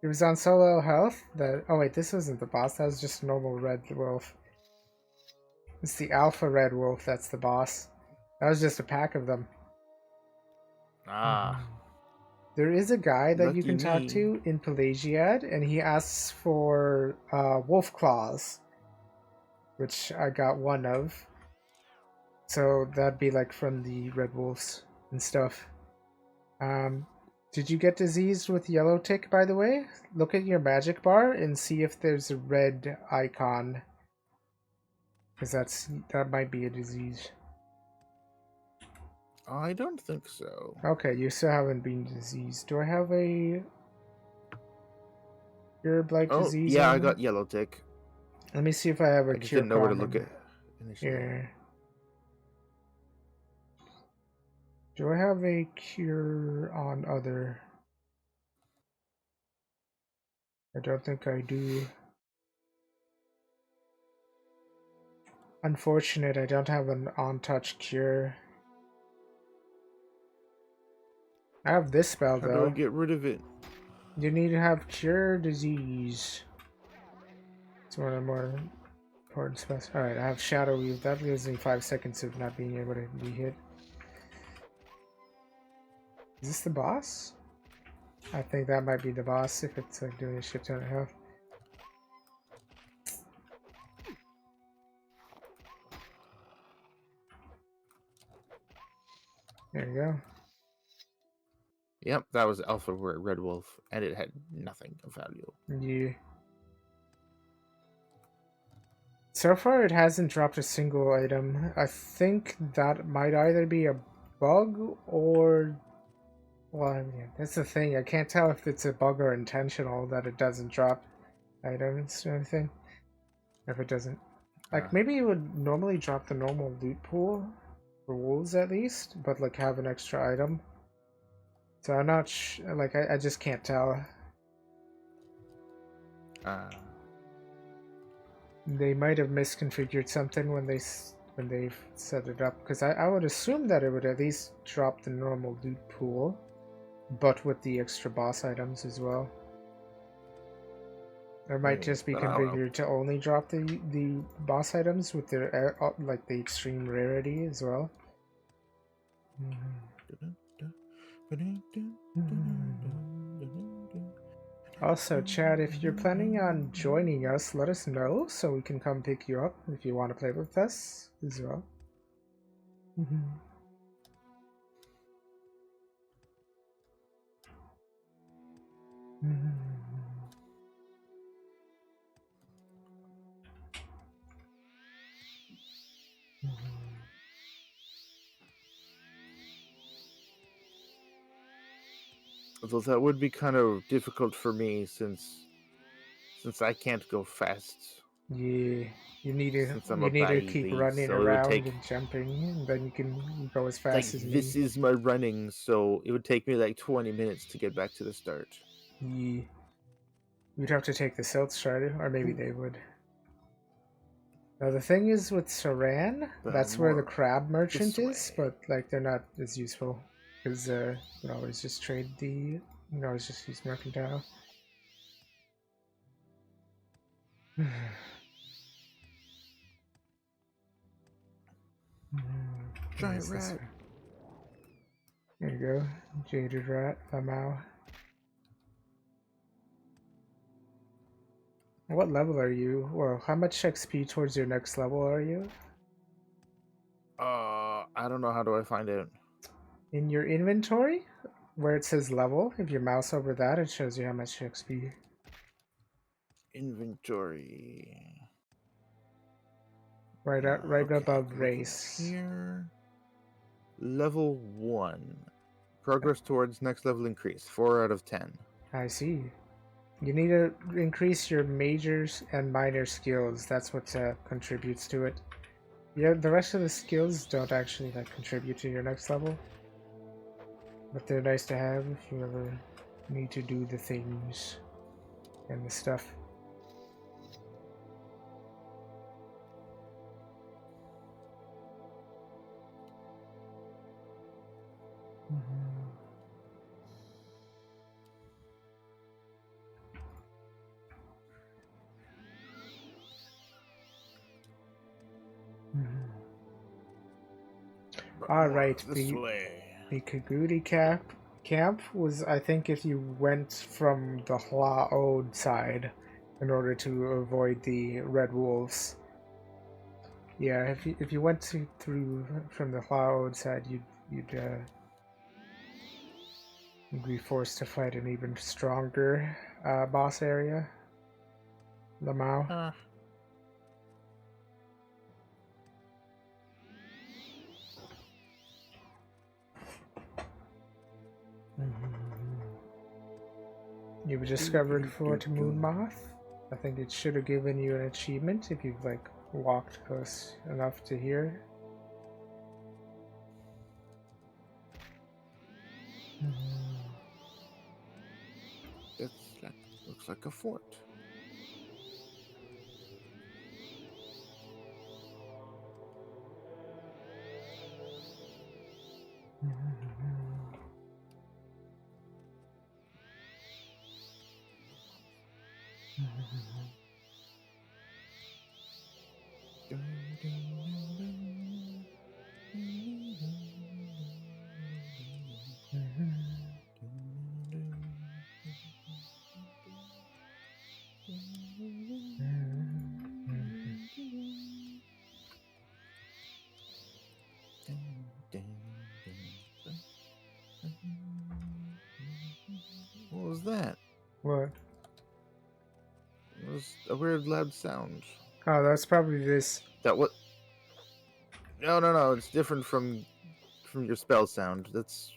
it was on solo health that. Oh wait, this wasn't the boss. That was just normal red wolf. It's the alpha red wolf. That's the boss. That was just a pack of them. Ah. There is a guy that you Lucky can talk me. to in Pelagiad, and he asks for wolf claws, which I got 1 of. So that'd be like from the red wolves and stuff. Did you get diseased with yellow tick, by the way? Look at your magic bar and see if there's a red icon. Because that might be a disease. I don't think so. Okay, you still haven't been diseased. Do I have a cure blight disease yeah, on I me? got yellow tick. Let me see if I have a I just cure didn't know where to common. look at initially. Here. Do I have a cure on other? I don't think I do. Unfortunate, I don't have an on-touch cure. I have this spell How do I though. get rid of it? You need to have cure disease. It's one of the more important spells. Alright, I have Shadow Weave. That gives me 5 seconds of not being able to be hit. Is this the boss? I think that might be the boss if it's like doing a shit ton of health. There you go. Yep, that was Alpha Red Wolf, and it had nothing of value. Yeah. So far, it hasn't dropped a single item. I think that might either be a bug or... Well, I mean, that's the thing. I can't tell if it's a bug or intentional that it doesn't drop items or anything. If it doesn't. Like, maybe it would normally drop the normal loot pool for wolves at least, but like have an extra item. So I'm not like, I just can't tell. They might have misconfigured something when they've set it up, because I would assume that it would at least drop the normal loot pool, but with the extra boss items as well. Or it might just be configured to only drop the boss items with their like the extreme rarity as well. Also, Chad, if you're planning on joining us, let us know so we can come pick you up if you want to play with us as well. Although that would be kind of difficult for me since I can't go fast. Yeah, you need I'm a to keep baby, running so it would around take and jumping, and then you can go as like fast as me. this is my running, so it would take me like 20 minutes to get back to the start. Yeah. You'd have to take the Silt Strider, or maybe they would. Now the thing is with Saran, that's where the crab merchant is, but like they're not as useful because you can always just trade the No, it's just he's mercantile. Giant rat. There you go. Jaded rat, Lamau. What level are you? Well, how much XP towards your next level are you? I don't know. How do I find it? In your inventory, where it says level, if you mouse over that, it shows you how much XP. Inventory. Right Okay, above looking race. here. Level 1. Progress towards next level increase. 4 out of 10. I see. You need to increase your majors and minor skills. That's what contributes to it. Yeah, the rest of the skills don't actually contribute to your next level, but they're nice to have if you ever need to do the things and the stuff. All right, This way. the Kaguri camp was, I think, if you went from the Hlaod side in order to avoid the red wolves. Yeah, if you went through from the Hlaod side, you'd be forced to fight an even stronger boss area, Lamau. You've discovered Fort Moonmoth. I think it should have given you an achievement if you've walked close enough to here. Looks like a fort. What was that? What? It was a weird loud sound. Oh, that's probably this. That what? No. It's different from your spell sound. That's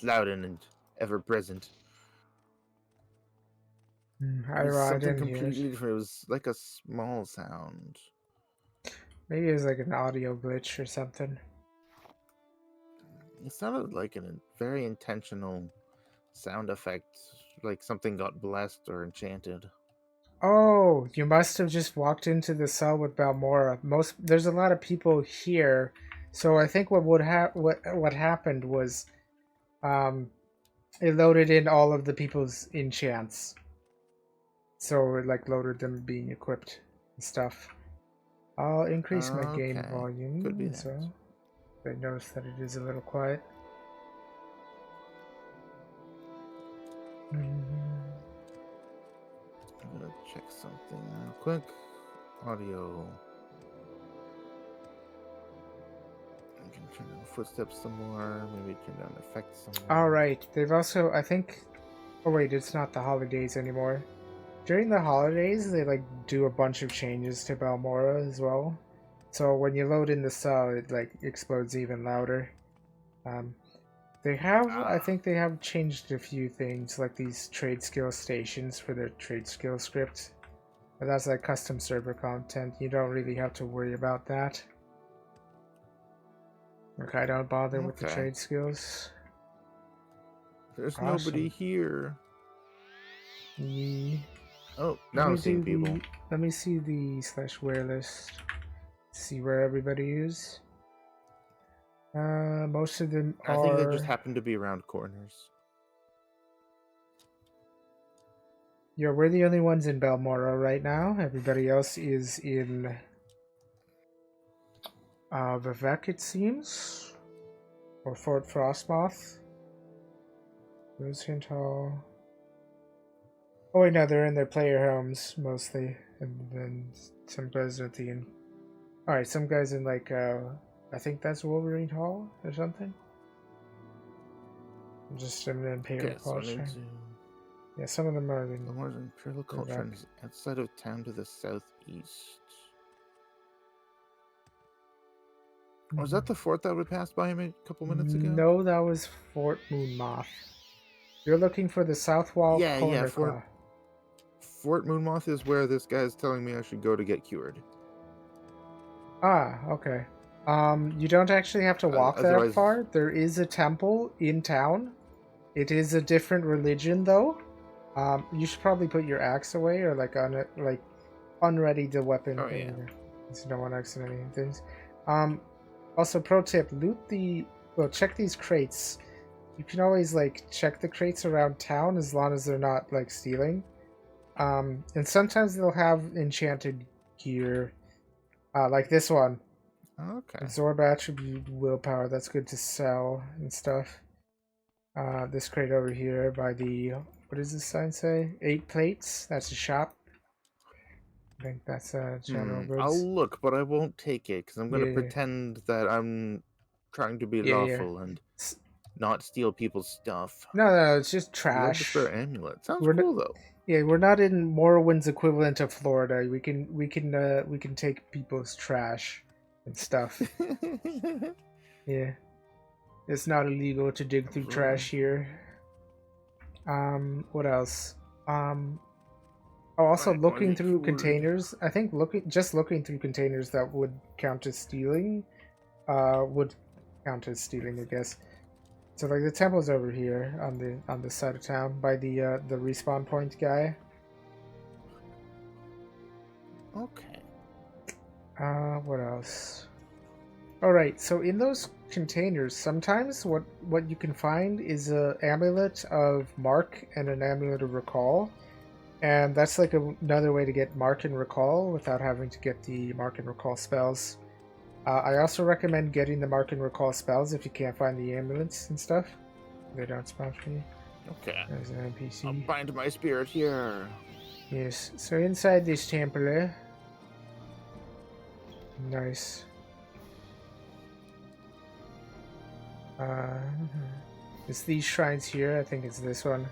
loud and ever present. I It was something didn't hear completely it. different. It was like a small sound. Maybe it was like an audio glitch or something. It sounded like a very intentional sound effect, like something got blessed or enchanted. Oh, you must have just walked into the cell with Balmora. There's a lot of people here, so I think what happened was, it loaded in all of the people's enchants, so it loaded them being equipped and stuff. I'll increase my game Okay. volume Could be as that. well. I noticed that it is a little quiet. I'm gonna check something real quick. Audio. I can turn on footsteps some more. Maybe turn down effects some more. All right, they've also, I think. Oh wait, it's not the holidays anymore. During the holidays, they do a bunch of changes to Balmora as well. So when you load in the cell, it explodes even louder. I think they have changed a few things, like these trade skill stations for their trade skill script. But that's custom server content. You don't really have to worry about that. I don't bother with the trade skills. There's Awesome. nobody here. Yeah. Oh, now I'm seeing people. Let me see the /where list. See where everybody is. Most of them I think they just happen to be around corners. Yeah, we're the only ones in Balmoral right now. Everybody else is in Vivek, it seems. Or Fort Frostmoth. Rose Hint Hall. Oh wait, no, they're in their player homes mostly. And then some guys at the inn. Alright, some guys in like I think that's Wolverine Hall or something. I'm just in Imperial Okay, so I Culture. need to. Yeah, some of them are in Lamar's Imperial Culture is outside of town to the southeast. Was that the fort that we passed by a couple minutes ago? No, that was Fort Moonmoth. You're looking for the South Wall Corner Claw. Fort Moonmoth is where this guy's telling me I should go to get cured. Ah, okay. You don't actually have to walk that Otherwise- far. There is a temple in town. It is a different religion, though. You should probably put your axe away or like on it, like unready the weapon. Oh, yeah. So you don't want accidentally things. Also, pro tip: check these crates. You can always like check the crates around town as long as they're not like stealing. And sometimes they'll have enchanted gear, like this one. Okay. Absorb attribute willpower. That's good to sell and stuff. This crate over here by the, what does this sign say? 8 plates. That's a shop. I think that's general goods. I'll look, but I won't take it because I'm going to Yeah. pretend that I'm trying to be Yeah, lawful and not steal people's stuff. No, it's just Love trash. the amulet. Sounds We're cool though. Yeah, we're not in Morrowind's equivalent of Florida. We can take people's trash and stuff. Yeah. It's not illegal to dig through trash here. What else? Also looking through containers. I think looking through containers that would count as stealing. Would count as stealing, I guess. So like the temple's over here on the side of town by the respawn point guy. Okay. What else? Alright, so in those containers, sometimes what you can find is a amulet of mark and an amulet of recall. And that's like another way to get mark and recall without having to get the mark and recall spells. I also recommend getting the mark and recall spells if you can't find the amulets and stuff. They don't spawn for you. Okay. There's an NPC. I'll bind my spirit here. Yes, so inside this temple. Nice. It's these shrines here. I think it's this one.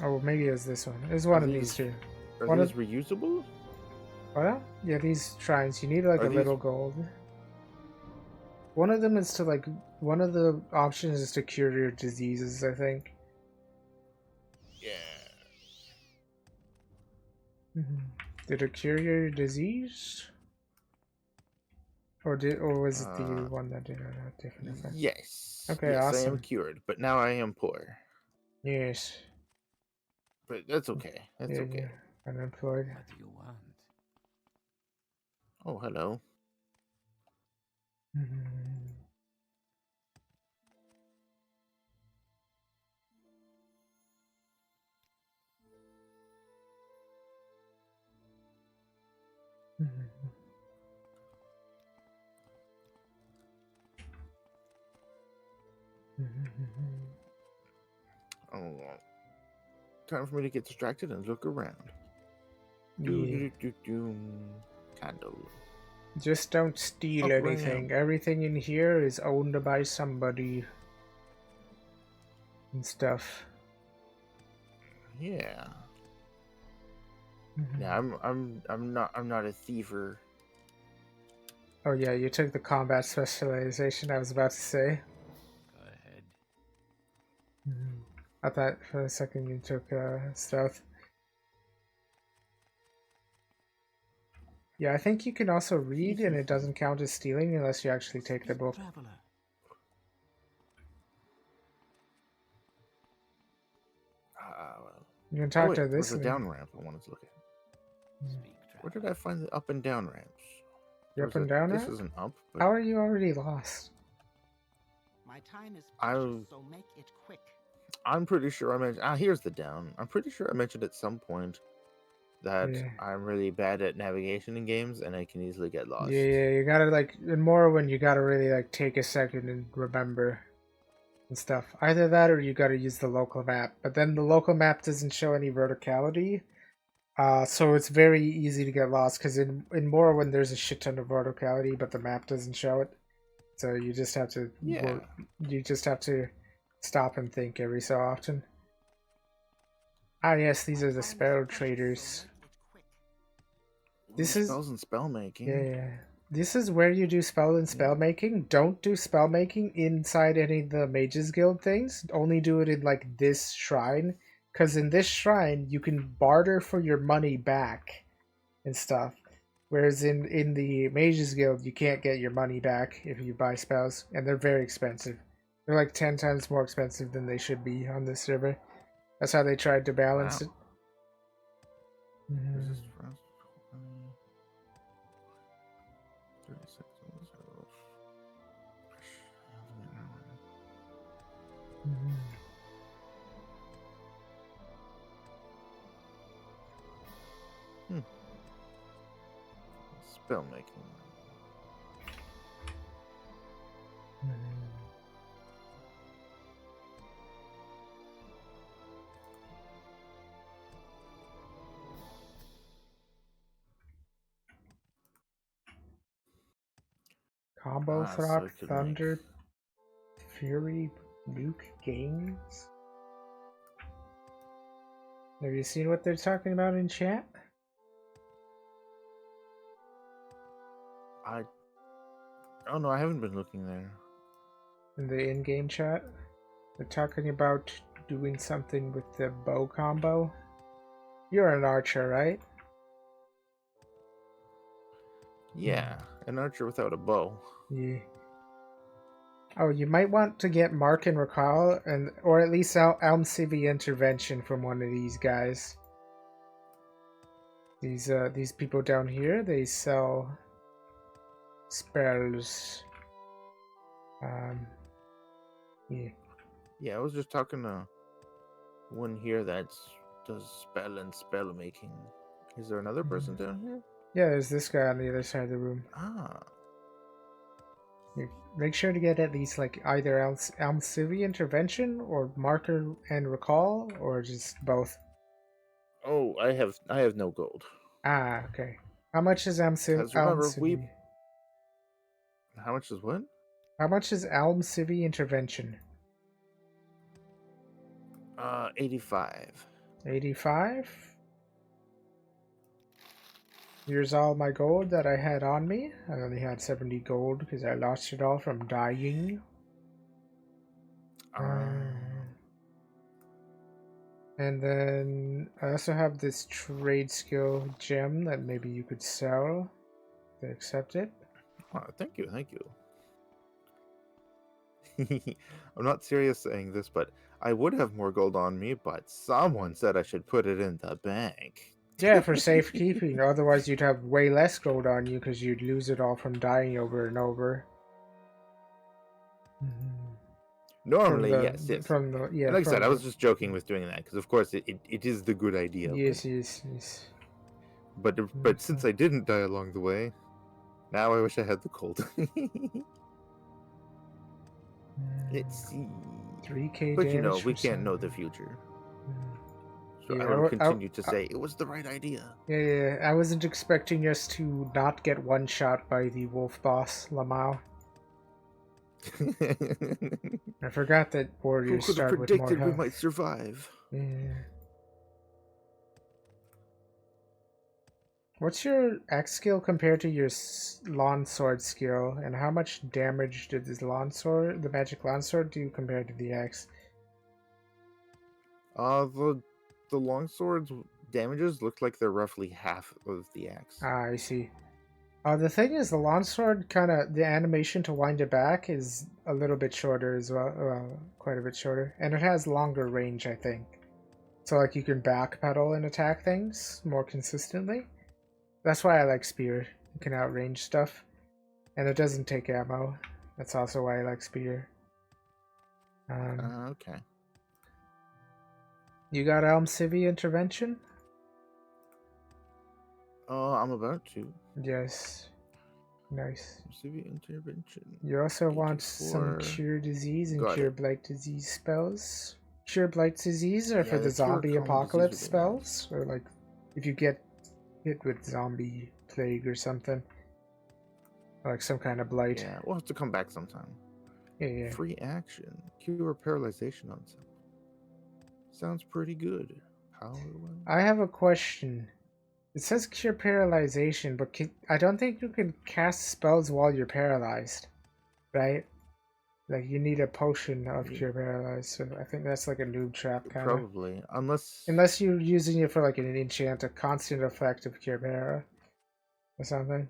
Oh, maybe it was this one. It was one of these two. Are these reusable? What? Yeah, these shrines. You need like a little gold. One of them is to like. One of the options is to cure your diseases, I think. Yeah. Did it cure your disease? Or was it the one that did a different effect? Yes. Okay, yes, awesome. I am cured, but now I am poor. Yes. But that's okay. That's okay. Yeah. Unemployed. What do you want? Oh, hello. Oh, time for me to get distracted and look around. Candle. Just don't steal anything. Everything in here is owned by somebody and stuff. Yeah. Yeah, I'm not a thiever. Oh yeah, you took the combat specialization. I was about to say. Go ahead. I thought for a second you took stealth. Yeah, I think you can also read, and it doesn't count as stealing unless you actually take the book. Traveler. You can talk to this. There's a down ramp I wanted to look at. Speak, Where did traveler. I find the up and down ramps? The up and down This ramp? is an up. But How are you already lost? My time is I'll- precious, so make it quick. I'm pretty sure I mentioned. Here's the down. I'm pretty sure I mentioned at some point that Yeah. I'm really bad at navigation in games, and I can easily get lost. Yeah, you gotta like in Morrowind, you gotta really like take a second and remember and stuff. Either that or you gotta use the local map. But then the local map doesn't show any verticality. So it's very easy to get lost because in Morrowind there's a shit ton of verticality, but the map doesn't show it. So you just have to Yeah. you just have to stop and think every so often. Ah, yes, these are the spell traders. This is spells and spell making. yeah. This is where you do spell and spell making. Don't do spell making inside any of the Mages Guild things. Only do it in like this shrine. Because in this shrine you can barter for your money back and stuff. Whereas in the Mages Guild you can't get your money back if you buy spells, and they're very expensive. They're like 10 times more expensive than they should be on this server. That's how they tried to balance it. Is this for 36 spell making. Combo so Throck, it could Thunder, Fury, Nuke Games. Have you seen what they're talking about in chat? Oh no, I haven't been looking there. In the in-game chat? They're talking about doing something with the bow combo. You're an archer, right? Yeah, an archer without a bow. Yeah. Oh, you might want to get Mark and Recall, and or at least Elm Civvy Intervention from one of these guys. These people down here, they sell spells. Yeah. Yeah, I was just talking to one here that does spell and spell making. Is there another person down here? Yeah, there's this guy on the other side of the room. Make sure to get at least like either Elm Civvy Intervention or Marker and Recall, or just both. Oh, I have no gold. Ah, okay. How much is Elm Civvy? How much is what? How much is Elm Civvy Intervention? 85. 85? Here's all my gold that I had on me. I only had 70 gold because I lost it all from dying. And then I also have this trade skill gem that maybe you could sell to accept it. Oh, thank you. I'm not serious saying this, but I would have more gold on me, but someone said I should put it in the bank. Yeah, for safekeeping. Otherwise, you'd have way less gold on you because you'd lose it all from dying over and over. Normally, yes. Yeah, like I said, I was just joking with doing that because, of course, it is the good idea. Yes. But since I didn't die along the way, now I wish I had the gold. Let's see. 3k but you know, damage we for can't know some- the future. So Yeah, I will continue to say it was the right idea. Yeah, I wasn't expecting us to not get one shot by the wolf boss, Lamau. I forgot that warriors Who could have start with more predicted we health. might survive? Yeah. What's your axe skill compared to your lawn sword skill, and how much damage did this the magic lawn sword, do compared to the axe? The longsword's damages look like they're roughly half of the axe. Ah, I see. The thing is, the longsword the animation to wind it back is a little bit shorter as well, quite a bit shorter, and it has longer range, I think. So like you can backpedal and attack things more consistently. That's why I like spear. You can outrange stuff, and it doesn't take ammo. That's also why I like spear. Okay. You got Elm Civi Intervention? I'm about to. Yes. Nice. Civil intervention. You also want some 84. Cure Disease and Got Cure it. Blight Disease spells? Cure Blight Disease are Yeah, for the the cure zombie common disease apocalypse would be nice. spells? Or like, if you get hit with zombie plague or something. Like some kind of blight. Yeah, we'll have to come back sometime. Yeah. Free action. Cure paralyzation on self. Sounds pretty good. Power one. I have a question. It says Cure Paralyzation, but I don't think you can cast spells while you're paralyzed. Right? Like, you need a potion of Cure Paralyzed, so I think that's like a noob trap, kind of. Probably. Unless you're using it for like an enchant, a constant effect of Cure Para or something.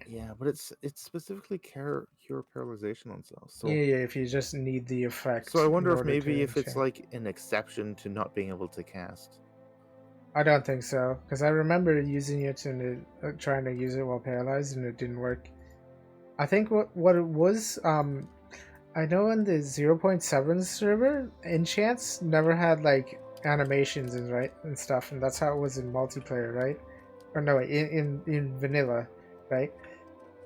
Yeah, but it's specifically cure paralyzation on self. So Yeah, if you just need the effect. So I in wonder if order to maybe if it's enchant. like an exception to not being able to cast. I don't think so, because I remember using it and trying to use it while paralyzed, and it didn't work. I think what it was, I know in the 0.7 server, enchants never had like animations and stuff, and that's how it was in multiplayer, right? Or no, in vanilla, right?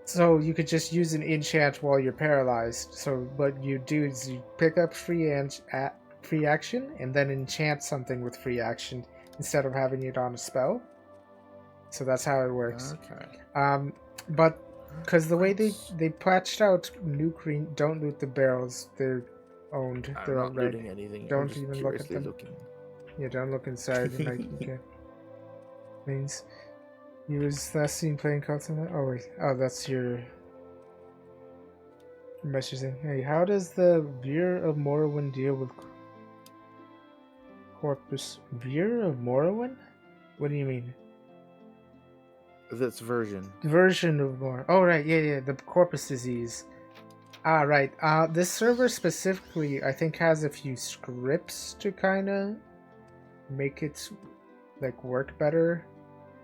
So you could just use an enchant while you're paralyzed. So what you do is you pick up free action and then enchant something with free action instead of having it on a spell. So that's how it works. Okay. But because the way they patched out don't loot the barrels. They're owned. I'm They're not red. looting anything. Don't I'm just even look at curiously them. looking. Yeah, don't look inside. You might get things. You was last seen playing cards on that? Oh wait. Oh, that's your messaging. Hey, how does the Beer of Morrowind deal with Corpus? Beer of Morrowind? What do you mean? That's version. Version of Morrowind. Oh right, yeah, the Corpus disease. Ah, right. This server specifically, I think, has a few scripts to kind of make it like work better.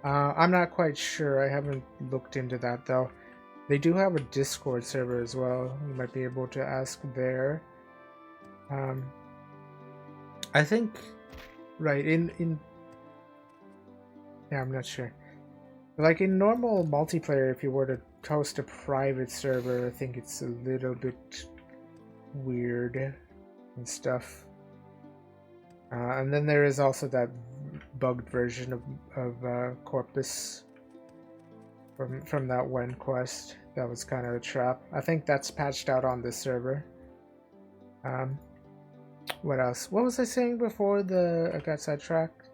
I'm not quite sure. I haven't looked into that though. They do have a Discord server as well. You might be able to ask there. I think, right in yeah, I'm not sure. Like in normal multiplayer, if you were to host a private server, I think it's a little bit weird and stuff. And then there is also that bugged version of Corpus from that one quest that was kind of a trap. I think that's patched out on this server. What else? What was I saying before I got sidetracked?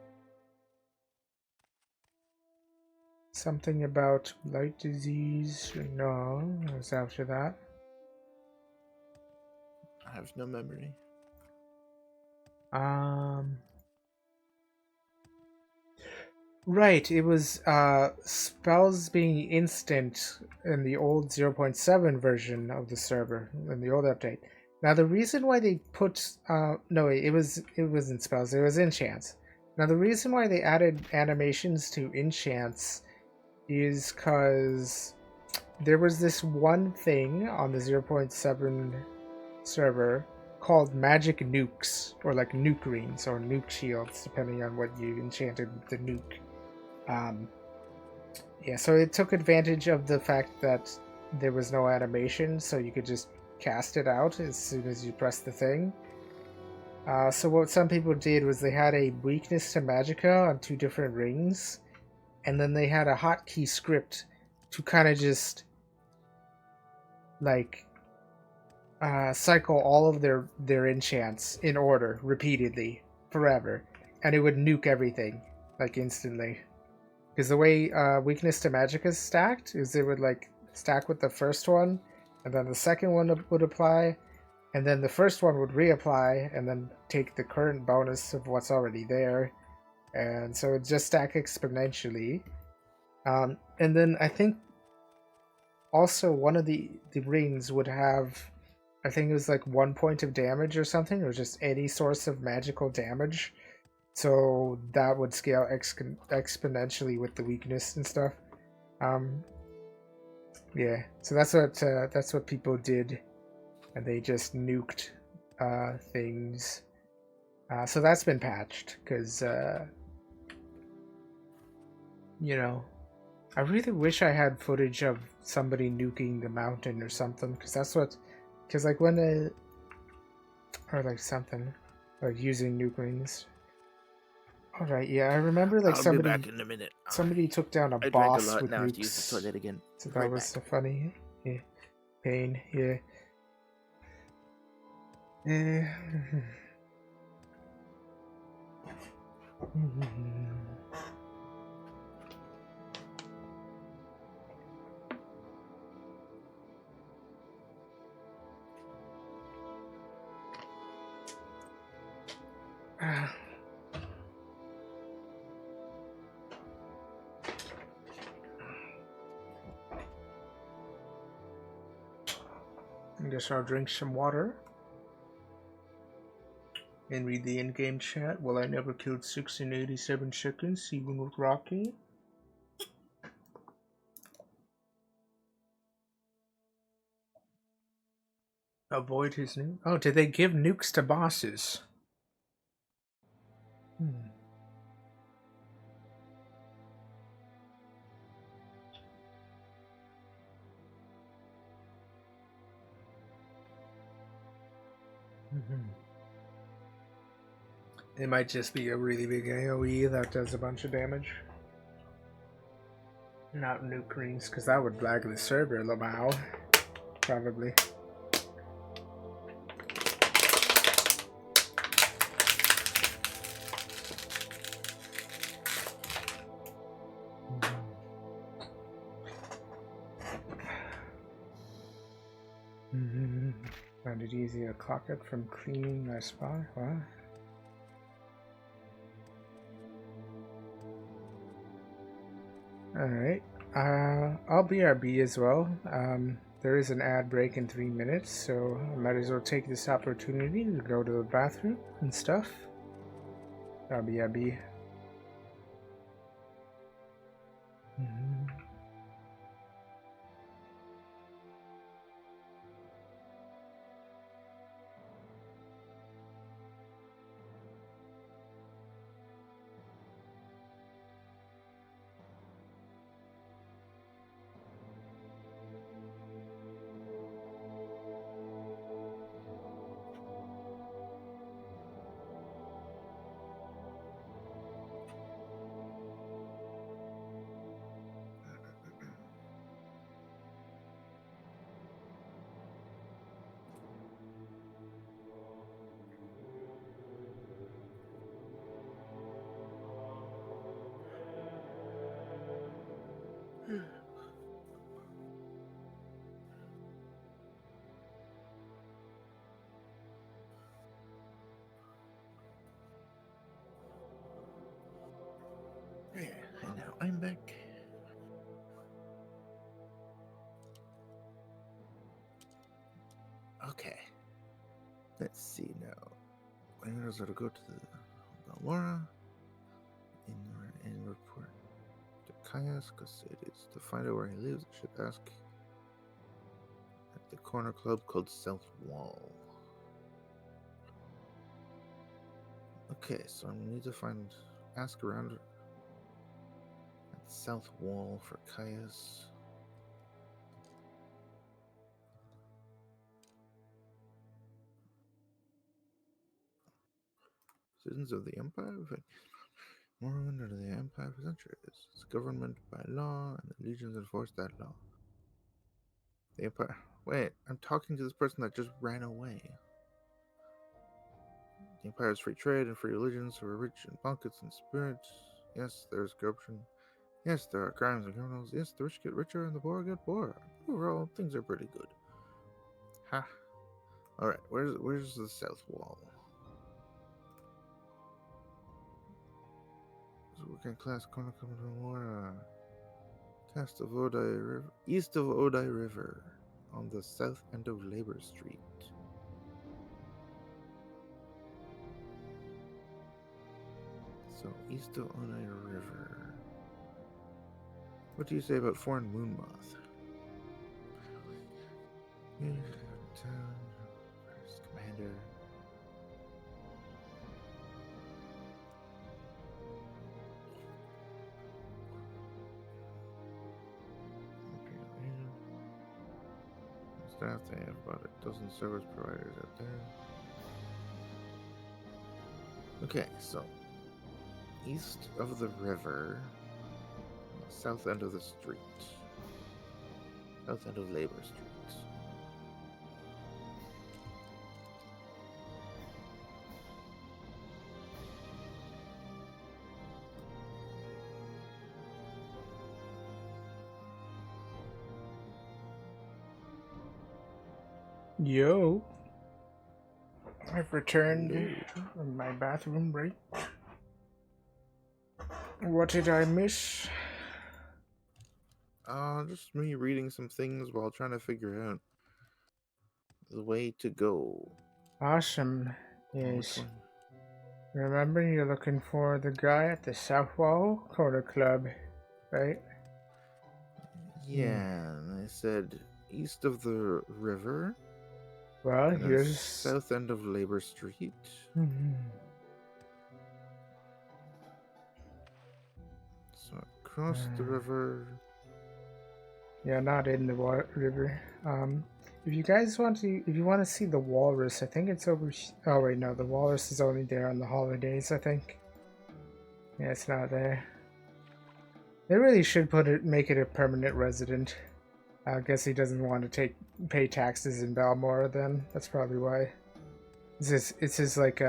Something about light disease? No, it was after that. I have no memory. Right, it was spells being instant in the old 0.7 version of the server, in the old update. Now the reason why they put no, it wasn't spells, it was enchants. Now the reason why they added animations to enchants is because there was this one thing on the 0.7 server called magic nukes, or like nuke rings or nuke shields, depending on what you enchanted with the nuke. Yeah, so it took advantage of the fact that there was no animation, so you could just cast it out as soon as you press the thing. So what some people did was they had a weakness to magicka on 2 different rings, and then they had a hotkey script to kind of just like cycle all of their enchants in order repeatedly forever, and it would nuke everything like instantly. Because the way weakness to magic is stacked is it would like stack with the first one, and then the second one would apply, and then the first one would reapply, and then take the current bonus of what's already there, and so it just stack exponentially. And then I think also one of the rings would have, I think it was like 1 point of damage or something, or just any source of magical damage. So that would scale exponentially with the weakness and stuff. Yeah, so that's what people did, and they just nuked things. So that's been patched because, you know, I really wish I had footage of somebody nuking the mountain or something, because that's what, because like when or like something, like using nuke rings. All right, yeah, I remember like I'll be back in a minute. somebody took down a I drank a boss lot. with Now I have to use the nukes, toilet again. so that Right was back. so funny. Yeah, pain. Yeah. Yeah. I guess I'll drink some water and read the in-game chat. Well, I never killed 6 in 87 seconds, even with Rocky. Avoid his nuke. Oh, did they give nukes to bosses? Hmm. Mm-hmm. It might just be a really big AoE that does a bunch of damage. Not nuke rings, because that would lag the server, Lamau. Probably. Found it easier to clock it from cleaning my spot. What? Alright. I'll BRB as well. There is an ad break in 3 minutes, so I might as well take this opportunity to go to the bathroom and stuff. I'll BRB. Yeah, and now I'm back. Okay. Let's see now. When does it go to the Balmora and report to Caius? Because it is to find out where he lives. I should ask at the corner club called South Wall. Okay, so I need to ask around at the South Wall for Caius. Citizens of the Empire? Morrowind under the Empire for centuries. It's government by law, and the legions enforce that law. The Empire. Wait, I'm talking to this person that just ran away. The Empire has free trade and free religions who are rich in bunkets and spirits. Yes, there's corruption. Yes, there are crimes and criminals. Yes, the rich get richer and the poor get poorer. Overall, things are pretty good. Ha. Alright, where's the South Wall? Working class corner coming from more east of Odai River, on the south end of Labor Street. So east of Odai River. What do you say about foreign moon moth? Commander. staff. They have about a dozen service providers out there. Okay, so east of the river, south end of the street, south end of Labor Street. Yo. I've returned from my bathroom break. What did I miss? Just me reading some things while trying to figure out the way to go. Awesome. Which Yes. one? Remember, you're looking for the guy at the South Wall Corner Club, right? Yeah, and I said east of the river. Well, And then here's south end of Labor Street. Mhm. So across the river. Yeah, not in the river. If you guys want to, if you want to see the walrus, I think it's over. Oh wait, no, the walrus is only there on the holidays. I think. Yeah, it's not there. They really should make it a permanent resident. I guess he doesn't want to pay taxes in Balmora. Then that's probably why. It's his like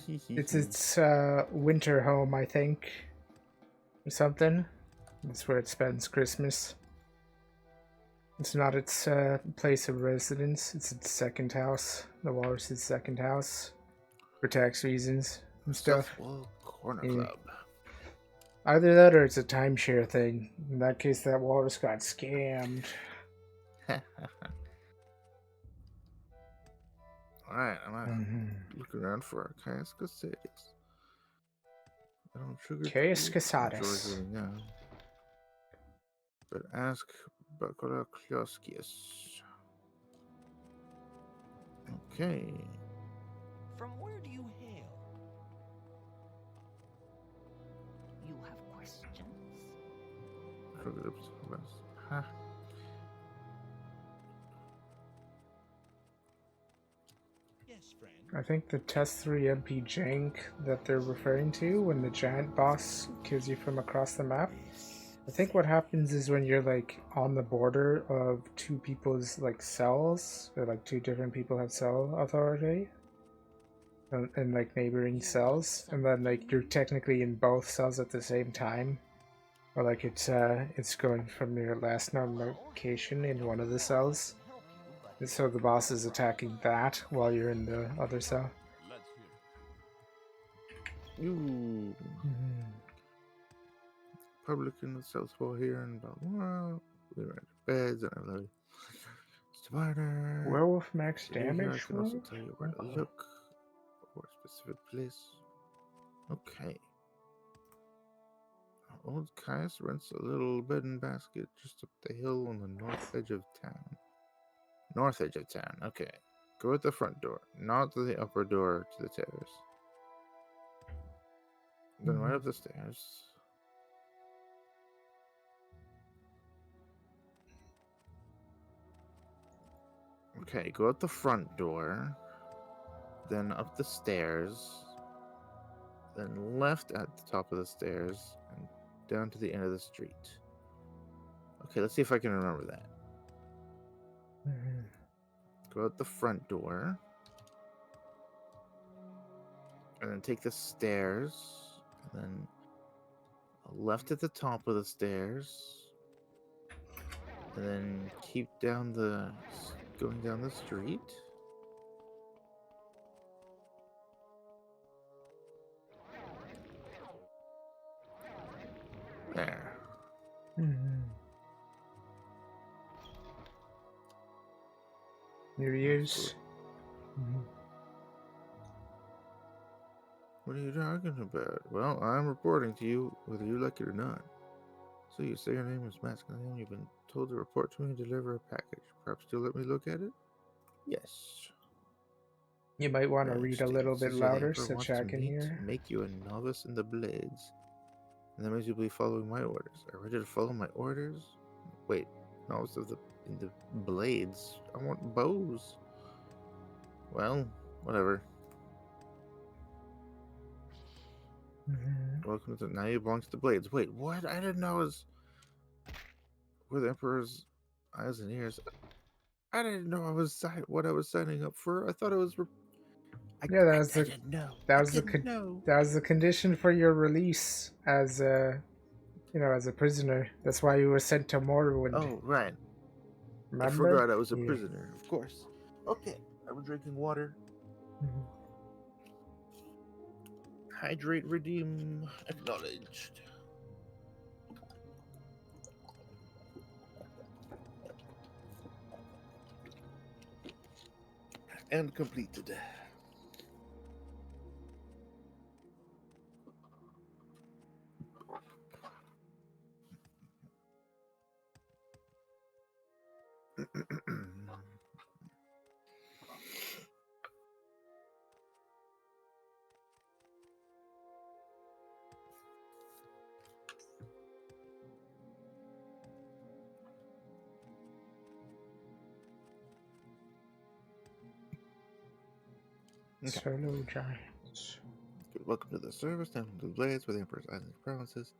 it's its winter home, I think, or something. That's where it spends Christmas. It's not its place of residence. It's its second house. The walrus's second house, for tax reasons and stuff. Southwall Corner Yeah. Club. Either that or it's a timeshare thing. In that case, that walrus got scammed. Alright, I'm looking around for Archaius Casadis. I don't sugar Caius Casadis. George really now. But ask Bacula Kloskius. Okay. From where do you hail? You have questions? Huh. Yes, friend. I think the Test 3 MP jank that they're referring to when the giant boss kills you from across the map. I think what happens is when you're like on the border of two people's like cells, or like two different people have cell authority, and like neighboring cells, and then like you're technically in both cells at the same time, or like it's going from your last known location in one of the cells. And so the boss is attacking that while you're in the other cell. Let's hear. Ooh. Republican of Southwall here in Balmora. We ran beds and I love spider. Werewolf max Here damage. I can also tell you where to look for a specific place. Okay. Old Caius rents a little bed and basket just up the hill on the north edge of town. North edge of town, okay. Go at the front door, not to the upper door to the terrace. Then right up the stairs. Okay, go out the front door, then up the stairs, then left at the top of the stairs, and down to the end of the street. Okay, let's see if I can remember that. Go out the front door, and then take the stairs, and then left at the top of the stairs, and then keep down going down the street. There. Here he is. What are you talking about? Well, I'm reporting to you, whether you like it or not. So you say your name is Masculine, you've been told to report to me and deliver a package. Perhaps you'll let me look at it? Yes. You might want to Next, read a little bit says your louder neighbor so wants Chad to can hear. make you a novice in the blades. And that means you'll be following my orders. Are you ready to follow my orders? Wait, novice of the the blades. I want bows. Well, whatever. Welcome to now you belong to the blades. Wait, what? I didn't know it was with Emperor's eyes and ears. I didn't know what I was signing up for. I thought it was. Yeah, I didn't know. that I was the didn't know. that was the condition for your release as a as a prisoner. That's why you were sent to Morrowind. Oh, right. Remember? I forgot I was a Yeah. prisoner. Of course. Okay, I'm drinking water. Mhm. Hydrate, redeem, acknowledged. And completed. Okay. Solo giants. Welcome to the service. Down to the blades with the Emperor's Island provinces.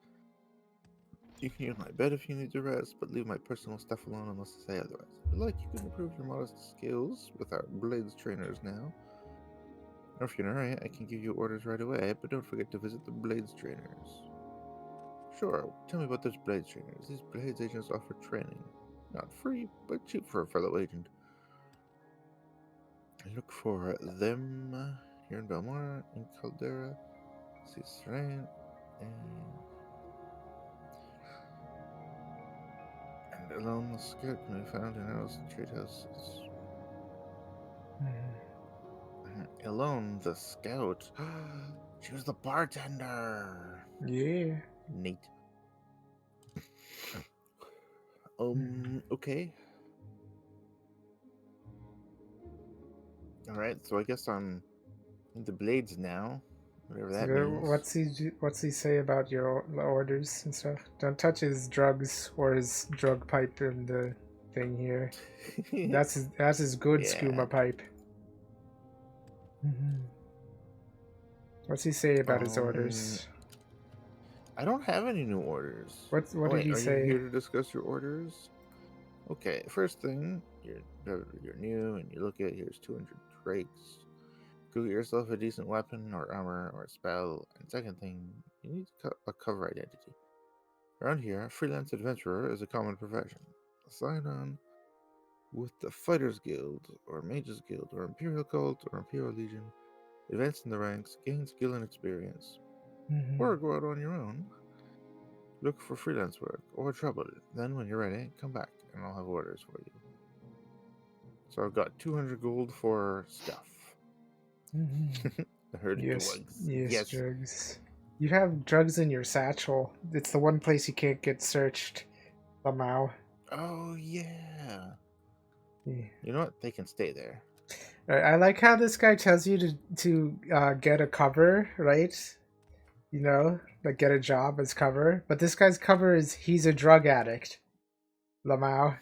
You can use my bed if you need to rest, but leave my personal stuff alone unless I say otherwise. If you like, you can improve your modest skills with our blades trainers now. Or if you're in a hurry, I can give you orders right away, but don't forget to visit the blades trainers. Sure, tell me about those blades trainers. These blades agents offer training. Not free, but cheap for a fellow agent. Look for them here in Belmar, in Caldera, Cistrain, and alone the scout can be found in those trade houses. Alone the scout. She was the bartender. Yeah. Neat. Okay. Alright, so I guess I'm in the blades now. Whatever that means. What's he say about your orders and stuff? Don't touch his drugs or his drug pipe in the thing here. That's his good skooma pipe. What's he say about his orders? I don't have any new orders. What did he say? Are you here to discuss your orders? Okay, first thing, you're new and you look at here's 200 drakes. Go get yourself a decent weapon or armor or a spell. And second thing, you need a cover identity. Around here, freelance adventurer is a common profession. Sign on with the Fighters Guild or Mages Guild or Imperial Cult or Imperial Legion. Advance in the ranks, gain skill and experience. Or go out on your own. Look for freelance work or trouble. Then when you're ready, come back and I'll have orders for you. So I've got 200 gold for stuff. I heard drugs. Yes, drugs. You have drugs in your satchel. It's the one place you can't get searched. Somehow. Oh yeah. You know what? They can stay there. I like how this guy tells you to get a cover, right? You know, like get a job as cover. But this guy's cover is he's a drug addict. Lamau.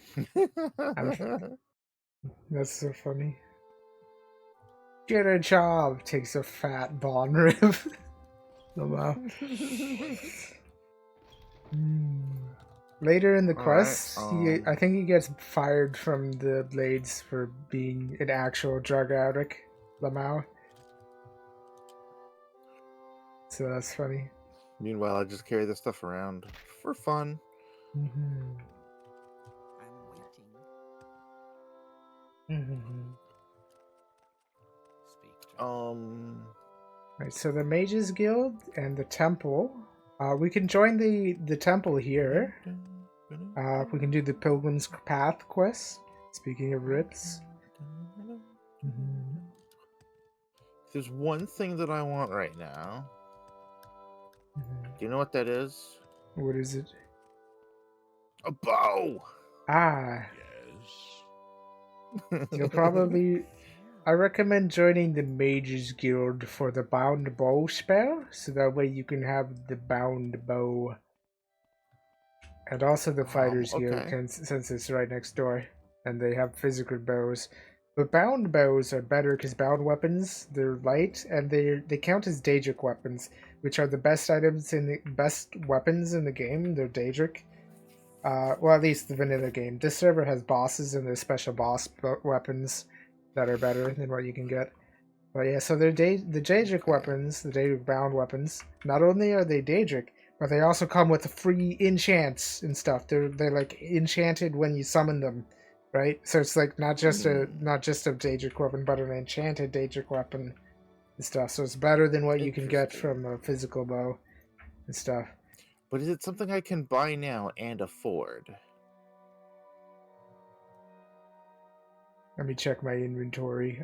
That's so funny. Get a job. Takes a fat bond rib. Lamau. Later in the quest, I think he gets fired from the Blades for being an actual drug addict, Lamau. So that's funny. Meanwhile, I just carry this stuff around for fun. I'm waiting. Speak. Right, so the Mages Guild and the Temple. We can join the temple here. We can do the Pilgrim's Path quest. Speaking of rips. There's one thing that I want right now. Do you know what that is? What is it? A bow! Ah. Yes. You'll probably... I recommend joining the Mages Guild for the Bound Bow spell, so that way you can have the Bound Bow. And also the Fighters Guild, since it's right next door. and they have physical bows. But bound bows are better because bound weapons, they're light and they count as Daedric weapons, which are the best items in the best weapons in the game. They're Daedric. Well, at least the vanilla game. This server has bosses and there's special weapons that are better than what you can get. But yeah, so they're the Daedric weapons, the Daedric bound weapons. Not only are they Daedric, but they also come with free enchants and stuff. They're like enchanted when you summon them, right? So it's like not just a Daedric weapon, but an enchanted Daedric weapon and stuff. So it's better than what you can get from a physical bow and stuff. But is it something I can buy now and afford? Let me check my inventory.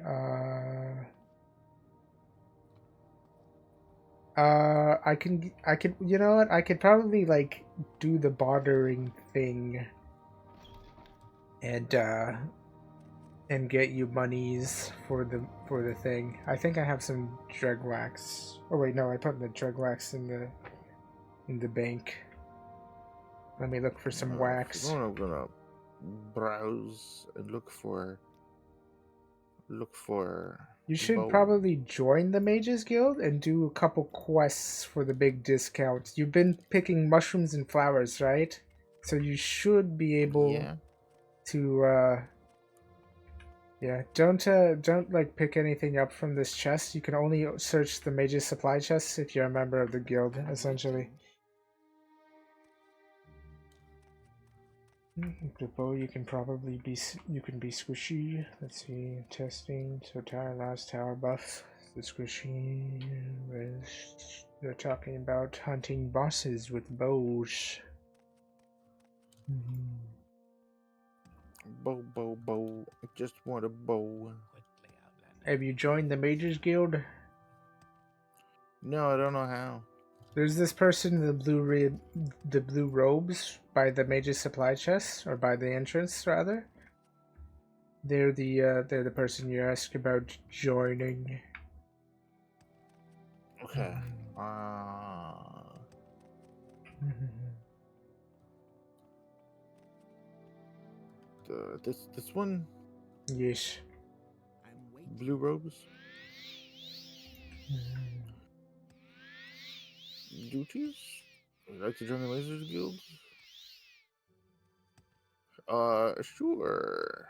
I can, you know what? I could probably like do the bartering thing and get you monies for the thing. I think I have some drug wax. Oh wait, no, I put the drug wax in the bank. Let me look for some wax. I'm gonna browse and look for. You should probably join the Mages Guild and do a couple quests for the big discount. You've been picking mushrooms and flowers, right? So you should be able to yeah, don't like pick anything up from this chest. You can only search the Mages supply chest if you're a member of the guild, essentially. The bow you can probably be squishy. Let's see, testing. So last tower buff. The squishy. They're talking about hunting bosses with bows. Bow. I just want a bow. Have you joined the Mages Guild? No, I don't know how. There's this person in the blue robes by the Mages supply chest, or by the entrance rather. They're the person you asked about joining. Okay. This one. Yes. Blue robes. Duties? Would you like to join the Lasers Guild? Sure.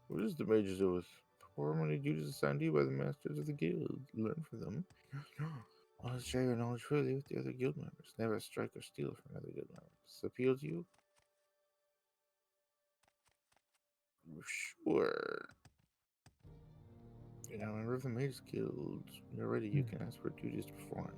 What is the Mage's Oath? Perform any duties assigned to you by the Masters of the Guild. Learn from them. Always share your knowledge freely with the other guild members. Never strike or steal from another guild member. Does this appeal to you? Sure. You're now a member of the Mage's Guild. When you're ready, you can ask for duties to perform.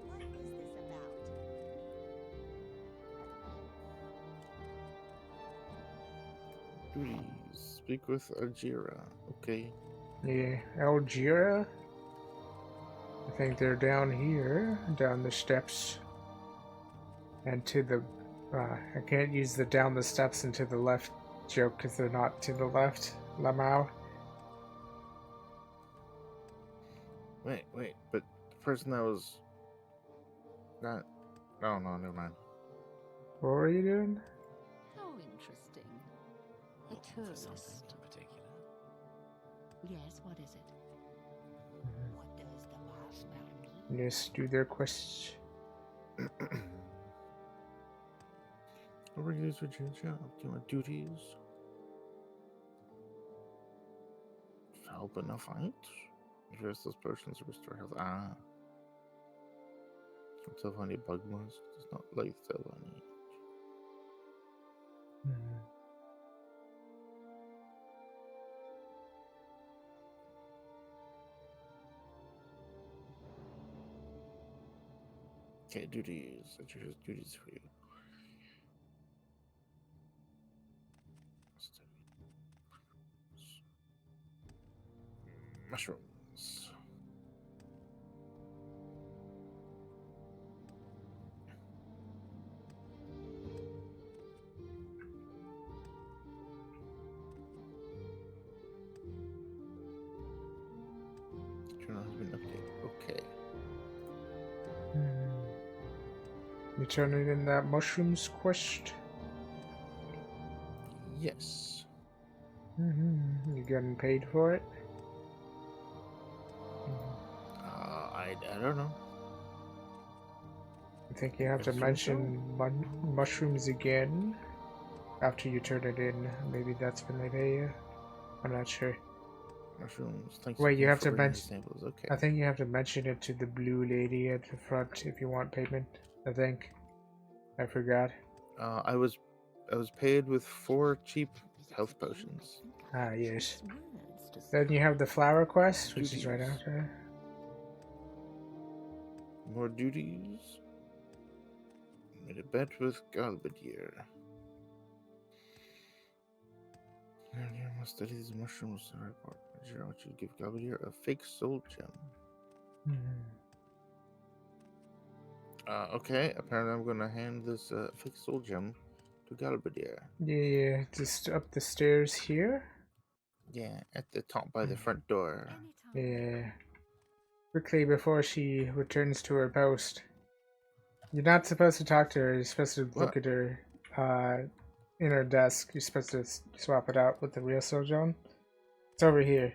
What is this about? Duties. Speak with Algira. Okay. Yeah, Algira. I think they're down here, down the steps, and to the. I can't use the down the steps and to the left joke because they're not to the left. Lamau. Wait, but the person that was not. Oh, no, never mind. What were you doing? How interesting. A tourist. In particular. Yes, what is it? What does the master need? Yes, do their quests. Over here is your job. Do you want duties? Help in a fight? Address those potions to restore health. Until honey bug musk does not like the honey. Okay, duties. I choose duties for you. Mushrooms. turning in that mushrooms quest? Yes. You getting paid for it? I don't know. I think you have to Assume so. mention mushrooms again after you turn it in. Maybe that's when they pay you. I'm not sure. Mushrooms. Thanks Wait, you again have for to bringing the mention. samples. Okay. I think you have to mention it to the blue lady at the front if you want payment. I think. I forgot. I was paid with 4 cheap health potions. Ah, yes. Words to Then you have the flower quest, which is right Duties. after. More duties. Made a bet with Galbadier. You must study these mushrooms to report. I want you to give Galbadier a fake soul gem. Okay, apparently I'm gonna hand this fake soul gem to Galbadier. Yeah, just up the stairs here. Yeah, at the top by the front door. Yeah. Quickly before she returns to her post. You're not supposed to talk to her. You're supposed to look at her in her desk. You're supposed to swap it out with the real Sojourn. It's over here.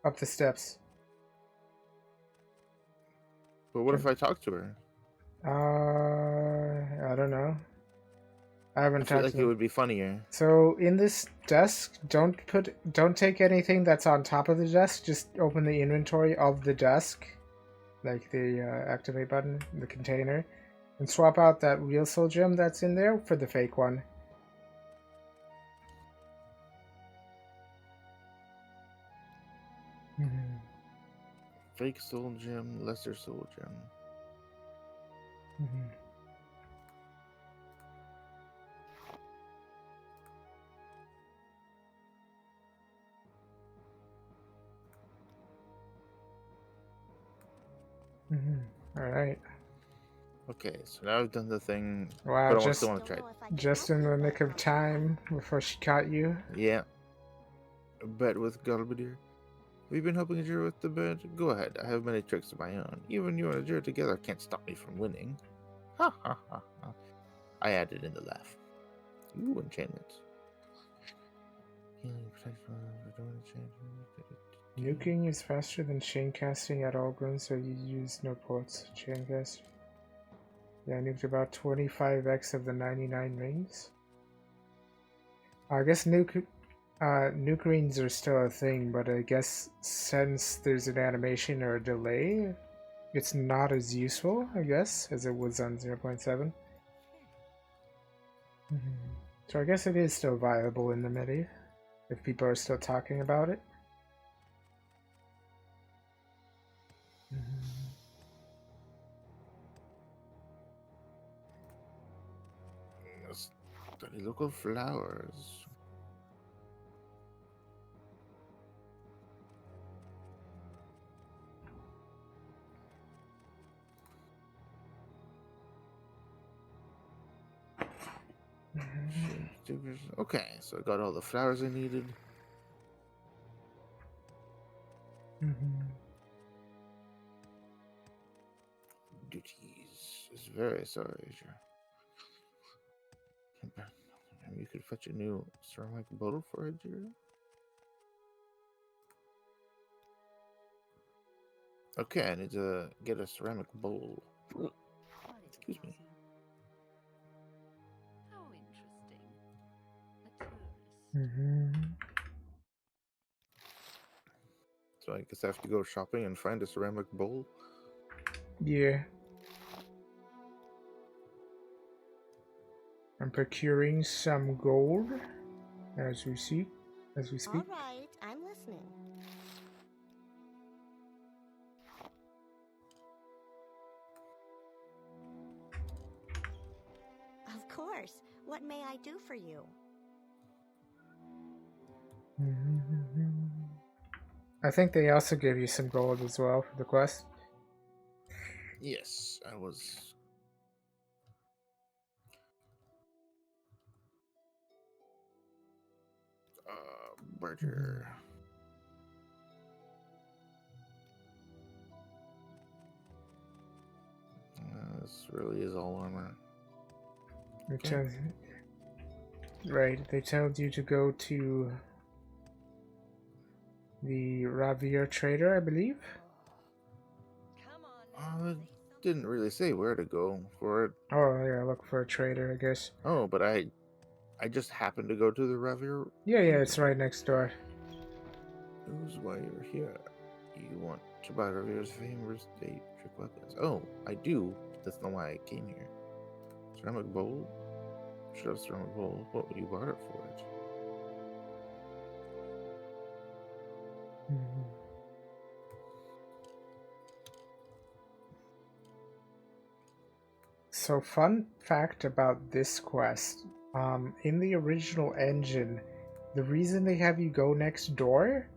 Up the steps. But what if I talk to her? I don't know. I haven't I feel talked like to it them. would be funnier. So in this desk, don't take anything that's on top of the desk. Just open the inventory of the desk, like the activate button, the container, and swap out that real soul gem that's in there for the fake one. Fake soul gem, lesser soul gem. All right. Okay, so now I've done the thing, Wow, but I still want to try it. just in the nick of time before she caught you. Yeah. A bet with Galbadier. Have you been helping Ajira with the bet? Go ahead, I have many tricks of my own. Even you and Ajira together can't stop me from winning. Ha ha ha ha. I added in the laugh. Ooh, enchantments. Healing, protection, Nuking is faster than chain casting at all grounds, so you use no ports. Chain cast. Yeah, I nuked about 25x of the 99 rings. I guess nuke rings are still a thing, but I guess since there's an animation or a delay, it's not as useful, I guess, as it was on 0.7. So I guess it is still viable in the MIDI, if people are still talking about it. Study local flowers. Okay, so I got all the flowers I needed. Duties is very sorry. You could fetch a new ceramic bowl for a deer. Okay, I need to get a ceramic bowl. Excuse me. How interesting. A tourist. So I guess I have to go shopping and find a ceramic bowl. Yeah. I'm procuring some gold as we speak. All right, I'm listening. Of course. What may I do for you? I think they also give you some gold as well for the quest. Yes, I was. Burger. really is all armor. They Okay. tell- Right, they told you to go to the Ravier Trader, I believe. It didn't really say where to go for it. Oh yeah, look for a trader, I guess. Oh, but I just happened to go to the Ravier. Yeah, it's right next door. Knows why you're here. You want to buy Ravier's famous trick weapons. Oh, I do, but that's not why I came here. Ceramic bowl? Should have ceramic bowl. What would you barter for it? Mhm. So, fun fact about this quest: in the original engine, the reason they have you go next door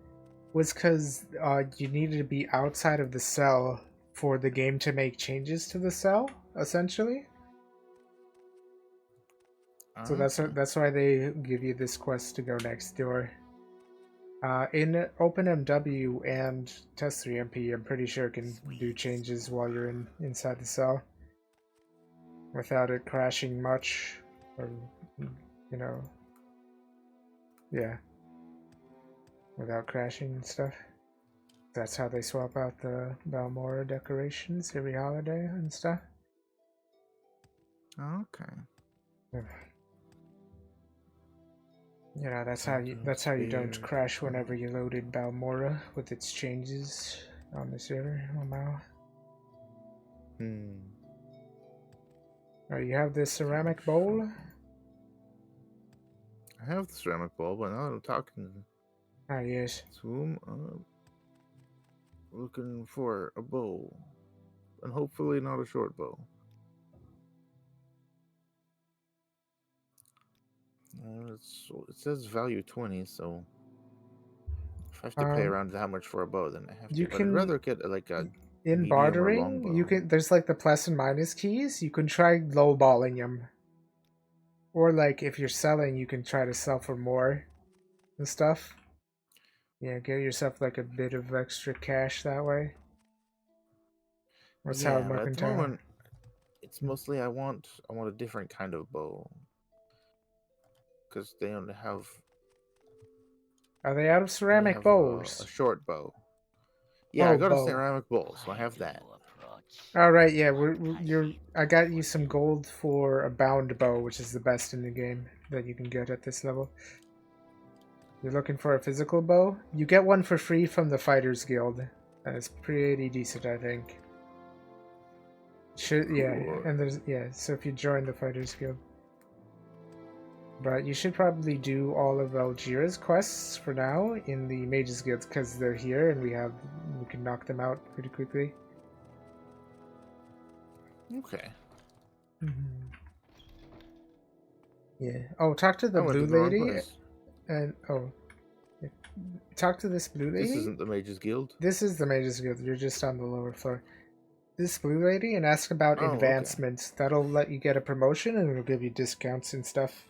was because you needed to be outside of the cell for the game to make changes to the cell, essentially. So Okay. that's why they give you this quest to go next door. In OpenMW and Test3MP, I'm pretty sure can do changes while you're inside the cell without it crashing much, or you know, yeah, without crashing and stuff. That's how they swap out the Balmora decorations every holiday and stuff. Okay. You know, that's how you don't crash whenever you loaded Balmora with its changes on the server. Wow. Oh, you have this ceramic bowl? I have the ceramic bowl, but now that I'm talking Ah, yes. to him, I'm looking for a bow. And hopefully not a short bow. It says value 20, so if I have to pay around that much for a bow, then I have to. You But I'd can, rather get like a in medium or long bartering, bow. you can. There's like the plus and minus keys. You can try lowballing them, or like if you're selling, you can try to sell for more and stuff. Yeah, get yourself like a bit of extra cash that way. What's how Yeah, but at the Mercantile? moment, it's mostly I want a different kind of bow because they only have. Are they out of ceramic A bowls? short bow. Yeah, I Oh, got a bow. ceramic bowl, so I have that. All right, yeah, I got you some gold for a bound bow, which is the best in the game that you can get at this level. You're looking for a physical bow? You get one for free from the Fighters Guild. It's pretty decent, I think. Yeah, and so if you join the Fighters Guild. But you should probably do all of Algira's quests for now in the Mages Guild because they're here and we can knock them out pretty quickly. Okay. Yeah. Oh, talk to the I went blue to the wrong lady, place. and talk to this blue lady. This isn't the Mages Guild. This is the Mages Guild. You're just on the lower floor. This blue lady, and ask about advancements. Okay. That'll let you get a promotion and it'll give you discounts and stuff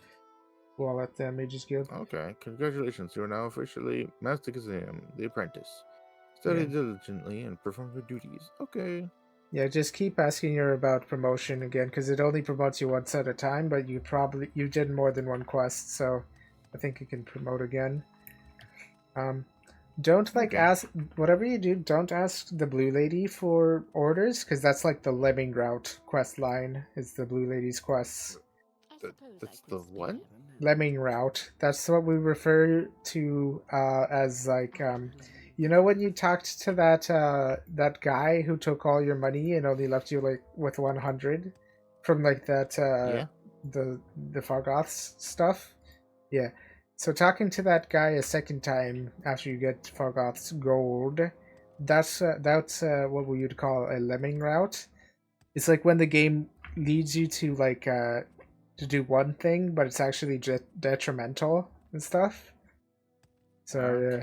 while at the Mages Guild. Okay, congratulations. You are now officially Master Kazam, the apprentice. Study diligently and perform your duties. Okay. Yeah, just keep asking her about promotion again, because it only promotes you once at a time, but you did more than one quest, so I think you can promote again. Don't ask, whatever you do, don't ask the blue lady for orders, because that's like the Lemming Route quest line, is the blue lady's quests. That's the what? Lemming Route. That's what we refer to as like, you know when you talked to that guy who took all your money and only left you like with 100 from like that the Fargoth's stuff? Yeah. So talking to that guy a second time after you get Fargoth's gold, that's what we would call a lemming route. It's like when the game leads you to like to do one thing, but it's actually detrimental and stuff. So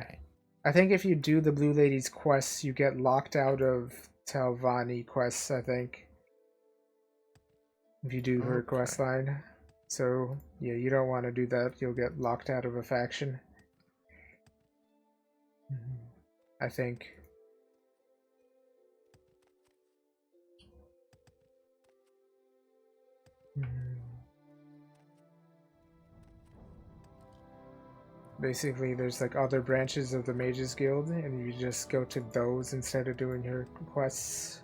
I think if you do the Blue Lady's quests, you get locked out of Telvanni quests, I think. If you do her quest line. So, yeah, you don't want to do that. You'll get locked out of a faction. I think. Mhm. Basically, there's like other branches of the Mages Guild, and you just go to those instead of doing your quests.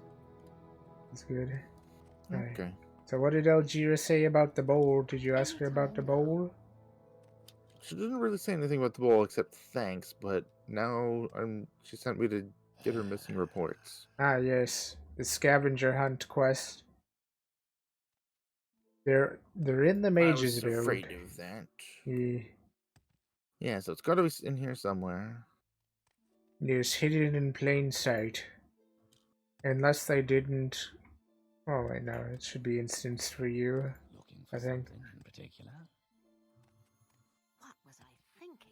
It's good. Alright. Okay. So what did Elgira say about the bowl? Did you ask her about the Anytime now. bowl? She didn't really say anything about the bowl except thanks, but now she sent me to get her missing reports. Ah, yes. The scavenger hunt quest. They're in the I Mages was Guild. afraid of that. Yeah. Yeah, so it's got to be in here somewhere. It's hidden in plain sight. Unless they didn't. Oh wait, no, it should be instanced for you. Looking for I think. something in particular? What was I thinking?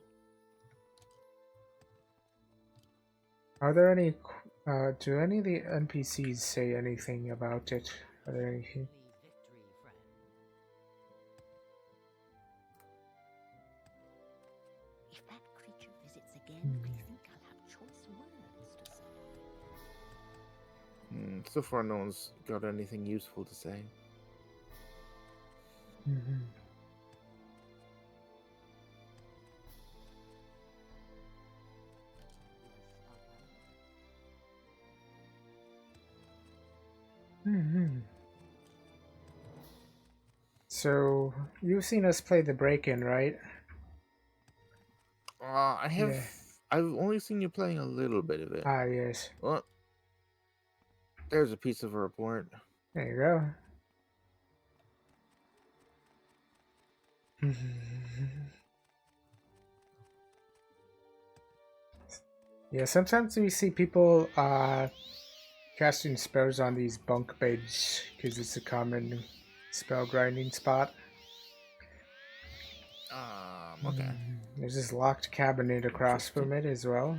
Are there any? Do any of the NPCs say anything about it? Are there any? Victory, friend. If that creature visits again, I think I'll have choice words to say. So far, no one's got anything useful to say. Mm-hmm. Mm-hmm. So you've seen us play the break-in, right? I have. Yeah. I've only seen you playing a little bit of it. Ah, yes. Well, there's a piece of a report. There you go. Yeah, sometimes we see people casting spells on these bunk beds because it's a common spell grinding spot. Okay. There's this locked cabinet across from it as well.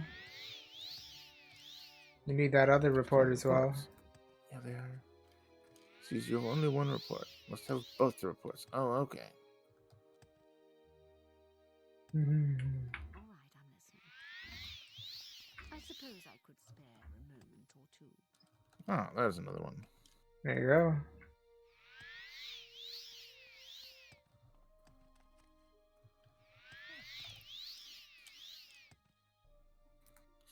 You need that other report as well. Reports. Yeah, they are. Sees you have only one report. Must have both the reports. Oh, okay. All right, I'm listening. I suppose I could spare a moment or two. Oh, there's another one. There you go.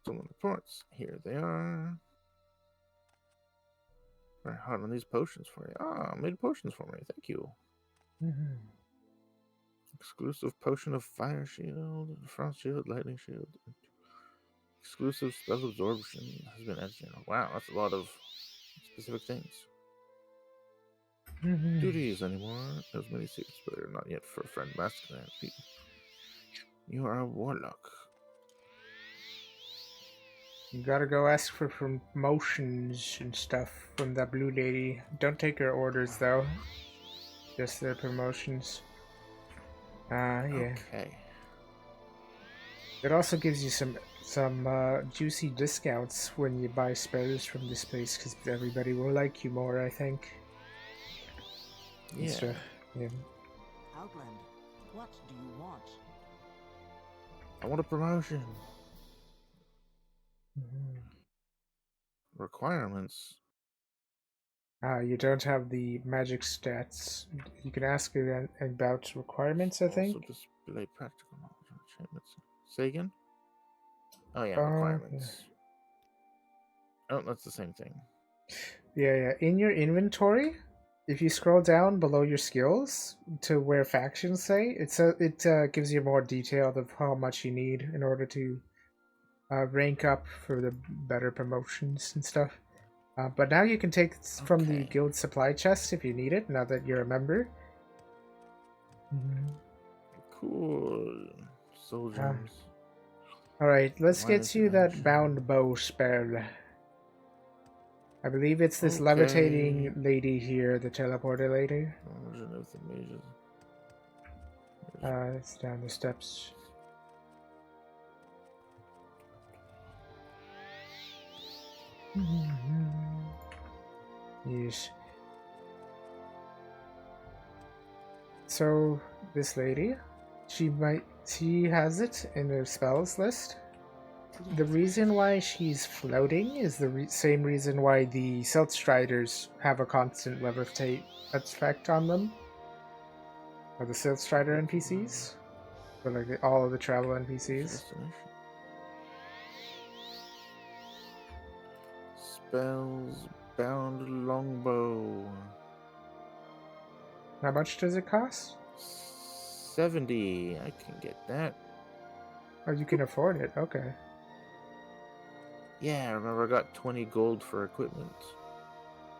Stolen reports. Here they are. Very hot on these potions for you. Made potions for me. Thank you. Exclusive potion of fire shield, frost shield, lightning shield. Exclusive spell absorption has been added. Wow, that's a lot of specific things. Duties anymore. There's many secrets, but they're not yet for a friend masquerade. You are a warlock. You gotta go ask for promotions and stuff from that blue lady. Don't take her orders though. Just their promotions. Yeah. Okay. It also gives you some juicy discounts when you buy spells from this place because everybody will like you more, I think. Yeah. Yeah. Outlander, what do you want? I want a promotion. Requirements. You don't have the magic stats. You can ask her about requirements, I think. Also display practical knowledge on enchantments. Say again? Oh yeah, Oh, requirements. Oh, that's the same thing. Yeah. In your inventory, if you scroll down below your skills to where factions say, it gives you more detail of how much you need in order to rank up for the better promotions and stuff. But now you can take from the guild supply chest if you need it, now that you're a member. Cool. Soldiers. Alright, let's Why get is you it that action? bound bow spell. I believe it's this levitating lady here, the teleporter lady. Version of the mages. It's down the steps. Yes. So this lady, she has it in her spells list. the reason why she's floating is the same reason why the Stealth Striders have a constant levitate effect on them. Or the Stealth Strider NPCs. Or like all of the travel NPCs. Fascination. Spells bound longbow. How much does it cost? 70. I can get that. Oh, you can afford it. Okay. Yeah, remember I got 20 gold for equipment.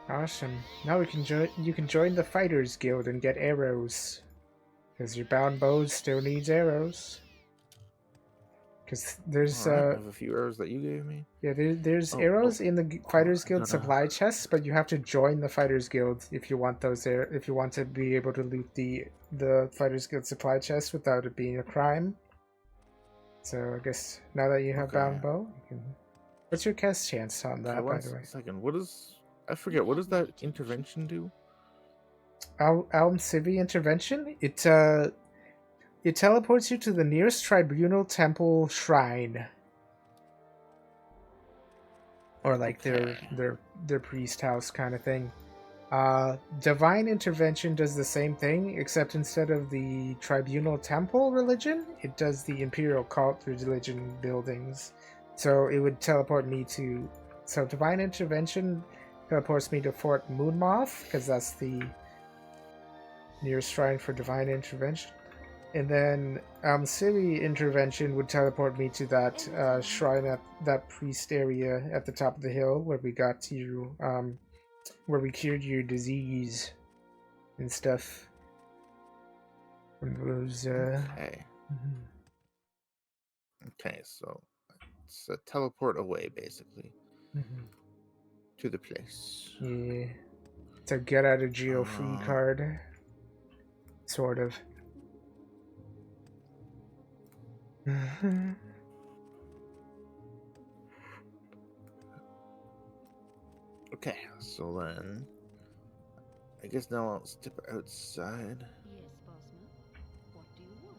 Awesome. Now we can join. You can join the Fighters Guild and get arrows. Because your bound bow still needs arrows. Because there's Alright, I have a few arrows that you gave me. yeah, there's arrows in the Fighters I Guild gotta- supply chests, but you have to join the Fighters Guild if you want those there. If you want to be able to loot the Fighters Guild supply chest without it being a crime. So I guess now that you have Okay. bound bow, you can... What's your cast chance on that, by One the way? second. What is... I forget. What does that intervention do? Alm Civi intervention. It teleports you to the nearest tribunal temple shrine, or like their priest house kind of thing. Divine intervention does the same thing, except instead of the tribunal temple religion, it does the imperial cult religion buildings. So it would teleport me to... So divine intervention teleports me to Fort Moonmoth, because that's the nearest shrine for divine intervention. And then Ciri intervention would teleport me to that shrine at that priest area at the top of the hill where we got you, where we cured your disease and stuff. From those, Okay. Okay, so it's a teleport away, basically, to the place. Yeah. It's a get out of jail free card. Sort of. Okay, so then I guess now I'll step outside. Yes, Bosma. What do you want?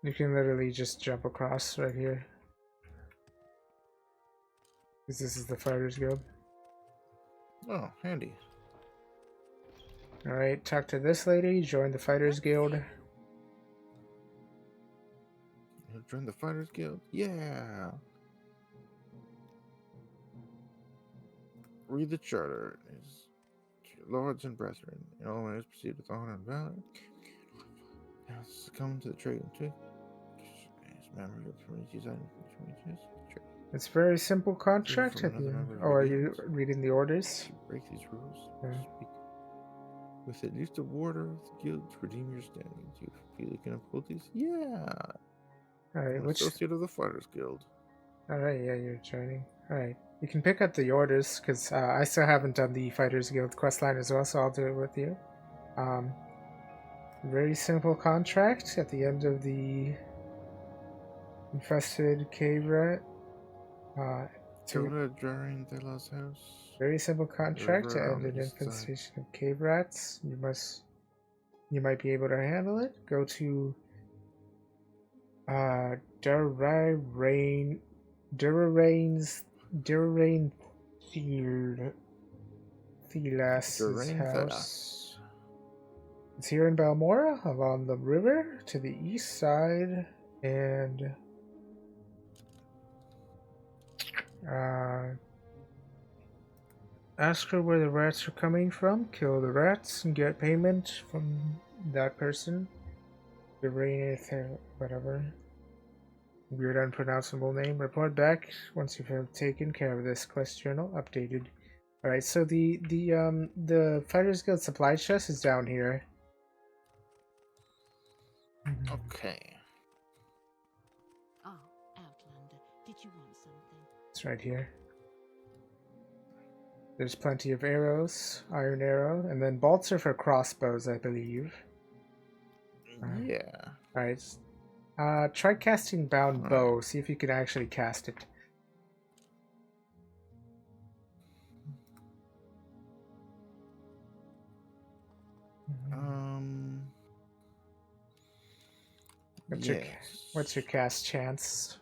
You can literally just jump across right here. Because this is the Fighters Guild. Oh, handy. Alright, talk to this lady, join the Fighters Guild. You join the Fighters Guild? Yeah. Read the charter. Is lords and brethren, in all ways proceed with honor and valor. Come to the trade and trick. Memory of communities and communities. It's a very simple contract. From another member of Oh, are the you guild. reading the orders? If you break these rules, Yeah. speak with at least a warder of the guild to redeem your standing. Do you feel you can uphold these? Yeah. Alright, I'm an which... associate of the Fighters Guild. Alright, yeah, you're joining. Alright. You can pick up the orders, because I still haven't done the Fighters Guild questline as well, so I'll do it with you. Very simple contract at the end of the infested cave rat. Go to Drarin de La's house. Very simple contract to River end on an the east infestation of cave rats. You might be able to handle it. Go to Durarain Thelas's house. It's here in Balmora, along the river to the east side, and ask her where the rats are coming from, kill the rats, and get payment from that person. Whatever. Weird unpronounceable name. Report back once you have taken care of this quest journal. Updated. Alright, so the Fighters Guild supply chest is down here. Okay. Oh, Outlander, did you want something? It's right here. There's plenty of arrows, iron arrow, and then bolts are for crossbows, I believe. Yeah. Alright. Try casting Bound Alright. Bow. See if you can actually cast it. What's Yes. your cast chance?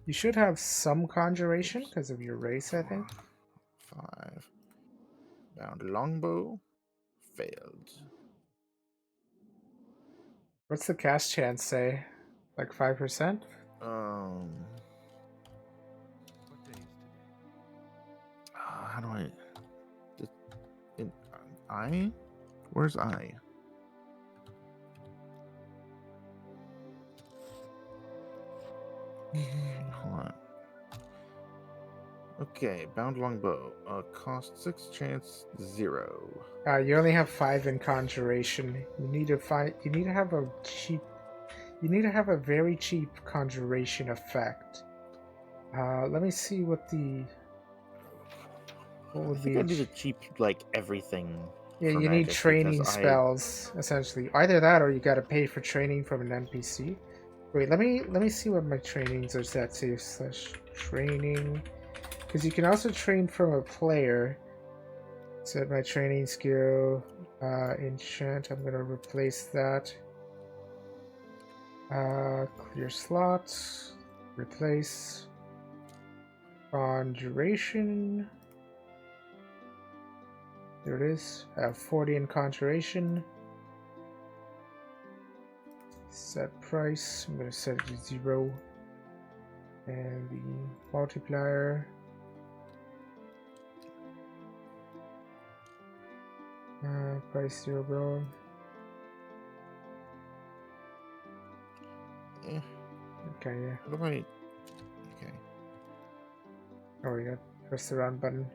You should have some conjuration because of your race, I think. 5. Bound longbow. Failed. What's the cast chance say? Like 5%? Um. What day is today? How do I? In I? Where's I? Hold on. Okay, bound longbow. Cost 6, chance 0. You only have 5 in conjuration. You need to find. You need to have a cheap. You need to have a very cheap conjuration effect. Let me see what the. What I would think be? I need a cheap like everything. Yeah, for you need magic training because spells essentially. Either that, or you gotta pay for training from an NPC. Wait, let me see what my trainings are set to. /training, because you can also train from a player. Set my training skill. Enchant. I'm gonna replace that. Clear slots. Replace. Conjuration. There it is. I have 40 in conjuration. Set price. I'm gonna set it to 0. And the multiplier. Price 0 bro. Okay, yeah. How do I? Okay. Oh, we got press the run button.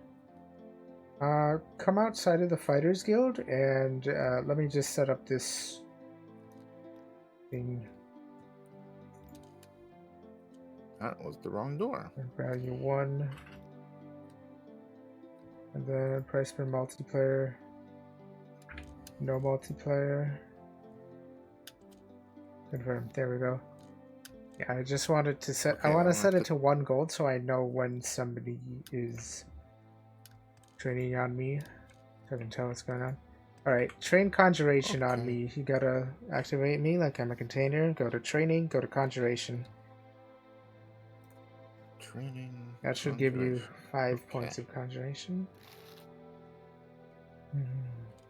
Come outside of the Fighters Guild and let me just set up this thing. That was the wrong door. Value 1. And then price per multiplayer. No multiplayer. Confirm. There we go. Yeah, I just wanted to set. Okay, I want I'll to set have it to 1 gold so I know when somebody is training on me. So I can tell what's going on. Alright, train conjuration on Okay. me. You gotta activate me like I'm a container. Go to training, go to conjuration. Training. That should give you conjuration. 5 points of conjuration.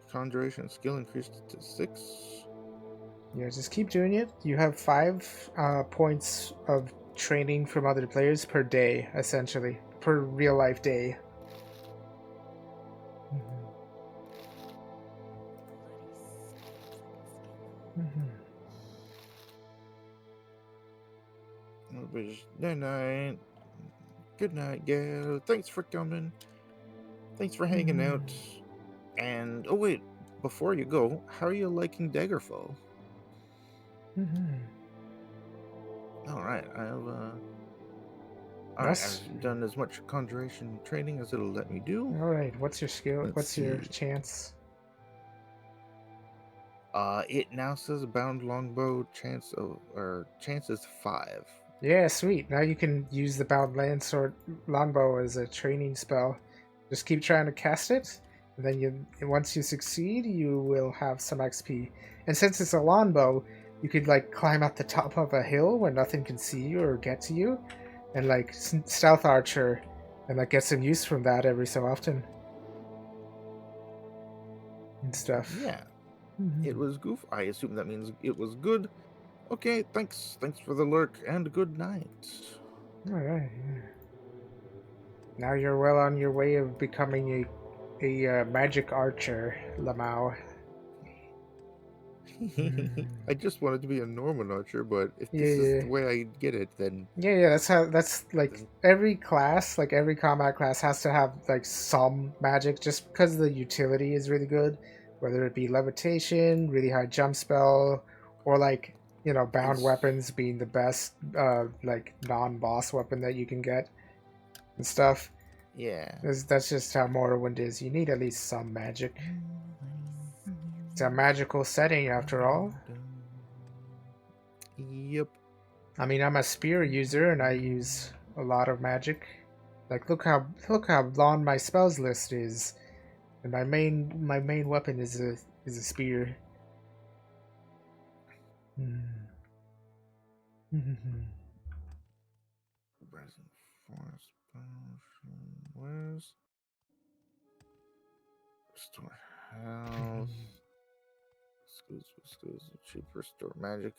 Conjuration skill increased to 6. Yeah, just keep doing it. You have 5 points of training from other players per day, essentially. Per real life day. Good night. Good night, Gail. Thanks for coming. Thanks for hanging out. And oh wait, before you go, how are you liking Daggerfall? All right, I've done as much conjuration training as it'll let me do. Alright, what's your skill? Let's What's your see. chance? It now says bound longbow chance is 5. Yeah, sweet. Now you can use the bound landsword longbow as a training spell. Just keep trying to cast it, and then once you succeed, you will have some XP. And since it's a longbow, you could like climb up the top of a hill where nothing can see you or get to you, and like stealth archer, and like get some use from that every so often and stuff. Yeah. It was goof. I assume that means it was good. Okay, thanks. Thanks for the lurk, and good night. Alright. Now you're well on your way of becoming a magic archer, Lamau. I just wanted to be a Norman archer, but if this is the way I get it, then yeah, that's like every class, like every combat class has to have like some magic just because the utility is really good, whether it be levitation, really high jump spell, or like, you know, bound weapons being the best like non-boss weapon that you can get and stuff. Yeah. That's just how Morrowind is. You need at least some magic. It's a magical setting after all. Yep. I mean, I'm a spear user and I use a lot of magic. Like, look how long my spells list is, and my main weapon is a spear. Resin forest potion. Where's storehouse? Schools, cheap restore magic.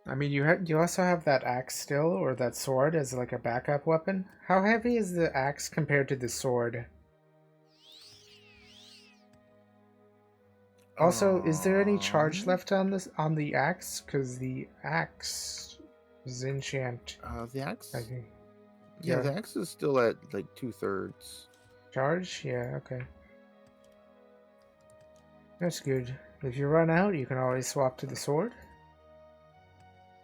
I mean, you also have that axe still, or that sword as like a backup weapon. How heavy is the axe compared to the sword? Also, is there any charge left on the axe? Because the axe is enchant. The axe. I think. Yeah, the axe is still at like 2/3. Charge? Yeah. Okay. That's good. If you run out, you can always swap to the sword.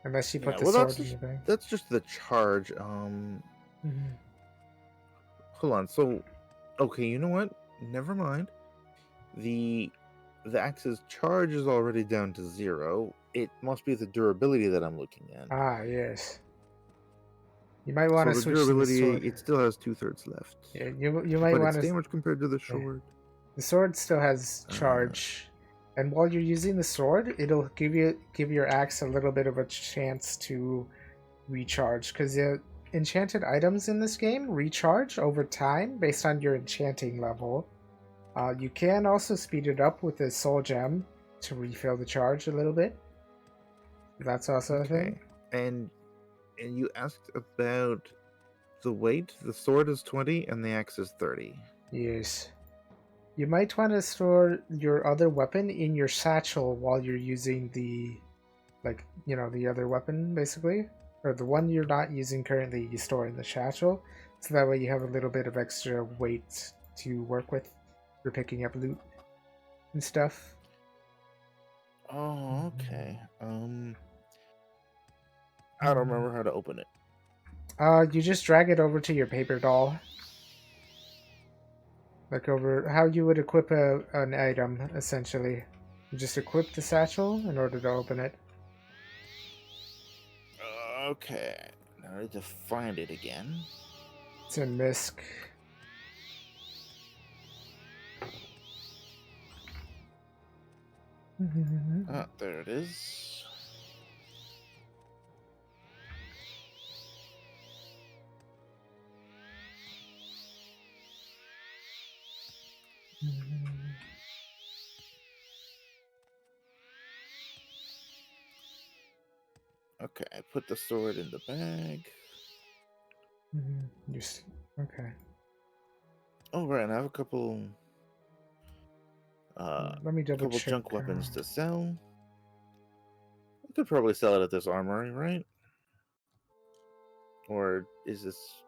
Unless you put the sword in your bag. That's just the charge. Hold on. So, okay, you know what? Never mind. The axe's charge is already down to 0. It must be the durability that I'm looking at. Ah, yes. You might want to the switch to the durability, sword. it still has 2/3 left. Yeah, you might But want its to. damage compared to the sword. The sword still has charge, and while you're using the sword, it'll give your axe a little bit of a chance to recharge, because the enchanted items in this game recharge over time based on your enchanting level. You can also speed it up with the soul gem to refill the charge a little bit. That's also a thing. And you asked about the weight. The sword is 20 and the axe is 30. Yes. You might want to store your other weapon in your satchel while you're using the other weapon, basically. Or the one you're not using currently, you store in the satchel. So that way you have a little bit of extra weight to work with for picking up loot and stuff. Oh, okay. I don't remember how to open it. You just drag it over to your paper doll. Like over how you would equip an item, essentially. You just equip the satchel in order to open it. Okay. Now I need to find it again. It's in Misk. There it is. Okay, I put the sword in the bag. Just okay. Oh right, and I have a couple. Let me double check. Junk weapons to sell. I could probably sell it at this armory, right? Or is this?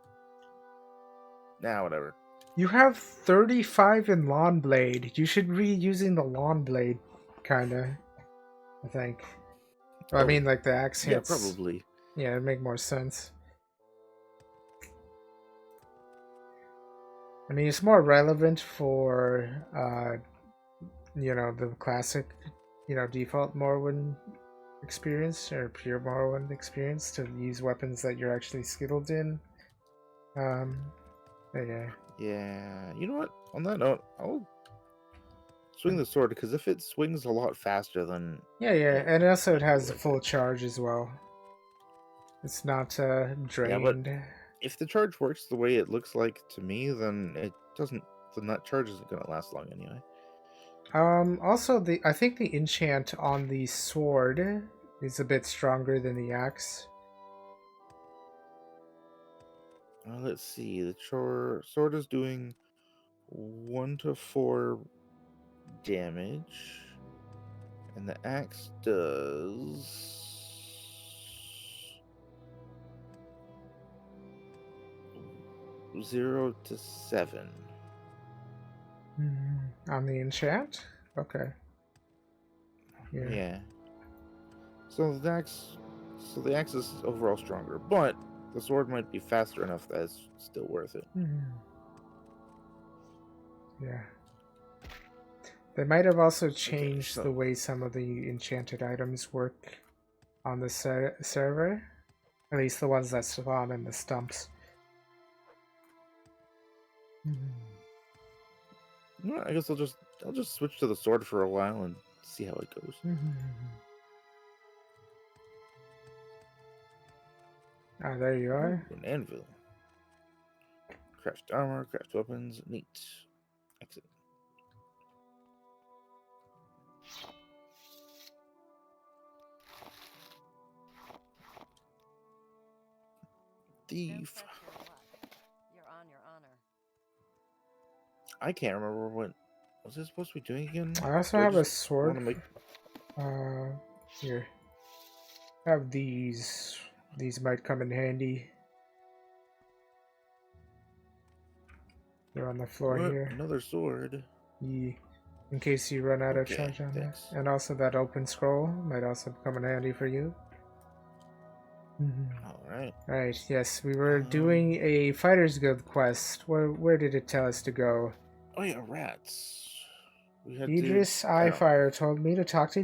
Nah, whatever. You have 35 in Lawn Blade. You should be using the Lawn Blade, kinda. I think. Well, I mean, like the axe hits. Yeah, probably. Yeah, it'd make more sense. I mean, it's more relevant for, the classic, default Morrowind experience or pure Morrowind experience to use weapons that you're actually skilled in. Yeah. Yeah, you know what? On that note, I'll swing the sword because if it swings a lot faster than and also it has a full charge as well. It's not drained. Yeah, but if the charge works the way it looks like to me, then it doesn't. Then that charge isn't going to last long anyway. Also, I think the enchant on the sword is a bit stronger than the axe. Let's see. The sword is doing 1 to 4 damage, and the axe does 0 to 7. On the enchant? Okay. Yeah. So the axe is overall stronger, but the sword might be faster enough that it's still worth it. Yeah. They might have also changed so- the way some of the enchanted items work on the server. At least the ones that spawn in the stumps. No, I guess I'll just switch to the sword for a while and see how it goes. Ah, there you are. Ooh, an anvil. Crashed armor, crashed weapons, neat. Exit. Thief. You're on your honor. I can't remember what was this supposed to be doing again. I also Do I have a just sword. wanna make- Here. I have these. These might come in handy. They're on the floor What? here. Another sword. Yeah. In case you run out of Okay, charge on thanks. that. And also that open scroll might also come in handy for you. Alright. Right, yes, we were doing a Fighters Guild quest. Where did it tell us to go? Oh yeah, rats. We had Idris to Eyefire told me to talk to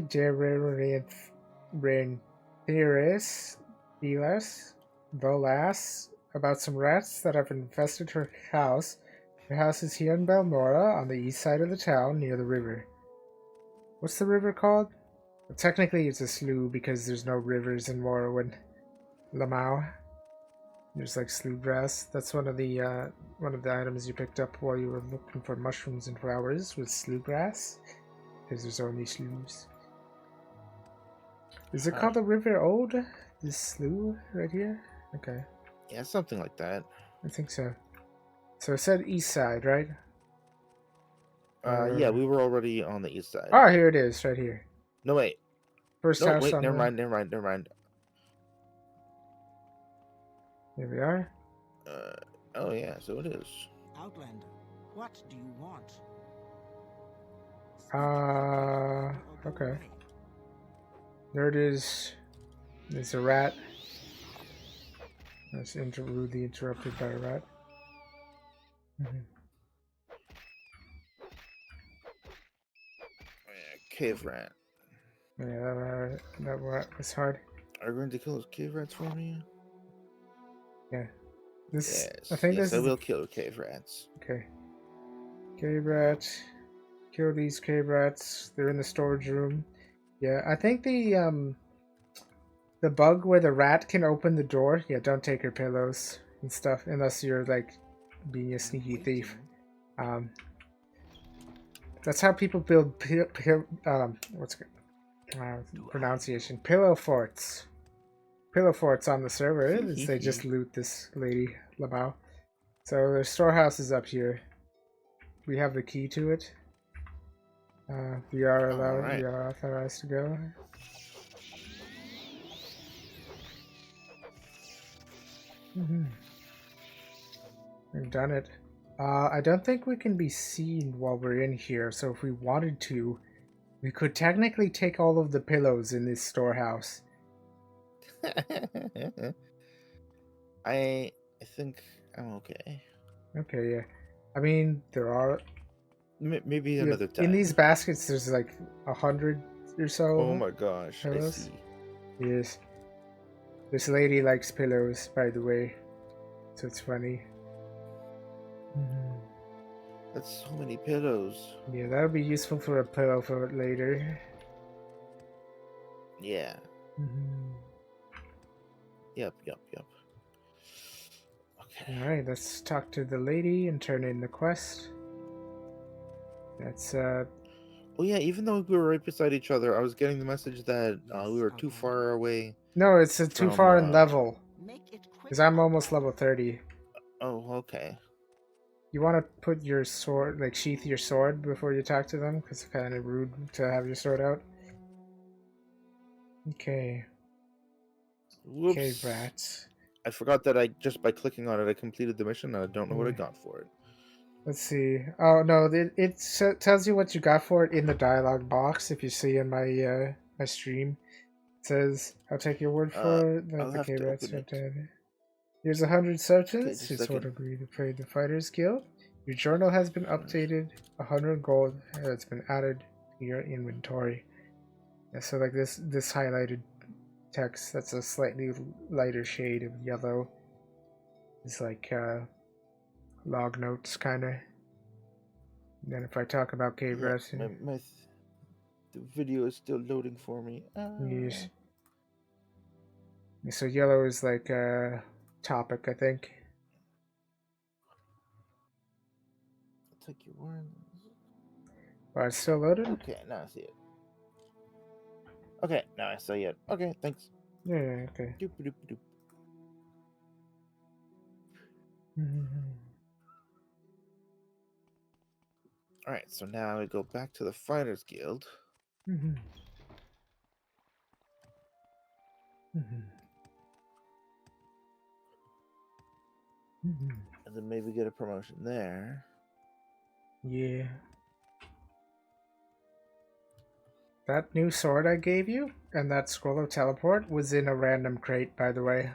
Bolas about some rats that have infested her house. Her house is here in Balmora on the east side of the town near the river. What's the river called? Well, technically it's a slough because there's no rivers in Morrowind. Lamau. There's like slough grass. That's one of the items you picked up while you were looking for mushrooms and flowers was slough grass. Because there's only sloughs. Is it called the River Ode? This slough right here? Okay. Yeah, something like that. I think so. So it said east side, right? Yeah, we were already on the east side. Oh, here it is, right here. No, wait. First No, house wait, on never the... mind. Here we are. Oh yeah, so it is. Outlander, what do you want? Okay. There it is. There's a rat. That's rudely interrupted by a rat. Cave rat. Yeah, that rat was hard. Are you going to kill those cave rats for me? Yeah. This, Yes. I think yes, this I is... will kill cave rats. Okay. Cave rat. Kill these cave rats. They're in the storage room. Yeah, I think the bug where the rat can open the door. Yeah, don't take her pillows and stuff unless you're like being a sneaky thief. That's how people build what's good? Pronunciation. Pillow forts. Pillow forts on the server is they just loot this lady Labao. So the storehouse is up here. We have the key to it. We are allowed. Alright. We are authorized to go. We've done it. I don't think we can be seen while we're in here. So if we wanted to, we could technically take all of the pillows in this storehouse. I think I'm okay. Okay, yeah. I mean, there are... Maybe another time. In these baskets, there's like 100 or so. Oh my gosh, I pillows. see. Yes. This lady likes pillows, by the way. So it's funny. That's so many pillows. Yeah, that would be useful for a pillow for later. Yeah. Yep. Okay. Alright, let's talk to the lady and turn in the quest. That's, Oh yeah, even though we were right beside each other, I was getting the message that we were too far away. No, it's too From, far in level. Make it quick. Because I'm almost level 30. Oh, okay. You want to put your sword, like sheath your sword before you talk to them? Because it's kind of rude to have your sword out. Okay. Whoops. Okay, rats. I forgot that I just by clicking on it, I completed the mission, and I don't know what I got for it. Let's see. Oh no, it tells you what you got for it in the dialogue box. If you see in my my stream, it says, "I'll take your word for it." I'll The have to K-Rats open are it. dead. Here's 100 searches. just a It's what second. agreed to pay the Fighters Guild. Your journal has been updated. 100 gold has been added to your inventory. Yeah, so like this highlighted text that's a slightly lighter shade of yellow is like log notes kind of. And then if I talk about cave Yeah, resting, the video is still loading for me. yes. So yellow is like a topic, I think. Take your word. But it's still loaded? Okay, now I see it. Okay, now I see it. Okay, thanks. Yeah, okay. Doop, doop, doop. Alright, so now we go back to the Fighters Guild. And then maybe get a promotion there. Yeah. That new sword I gave you and that scroll of teleport was in a random crate, by the way.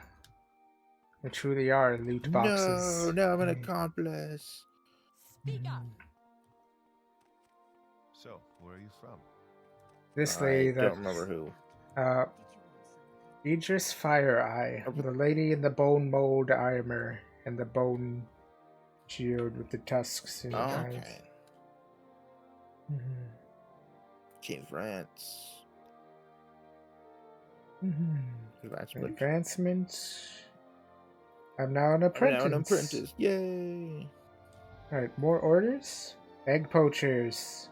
They truly are loot boxes. No, now I'm an accomplice. Speak up. So, where are you from? This I lady don't remember who. Idris Fire Eye, the lady in the bone mold armor and the bone shield with the tusks in the eyes. Okay. Cave rants. Advancement. I'm now an apprentice. I'm now an apprentice. Yay! Alright, more orders. Egg poachers.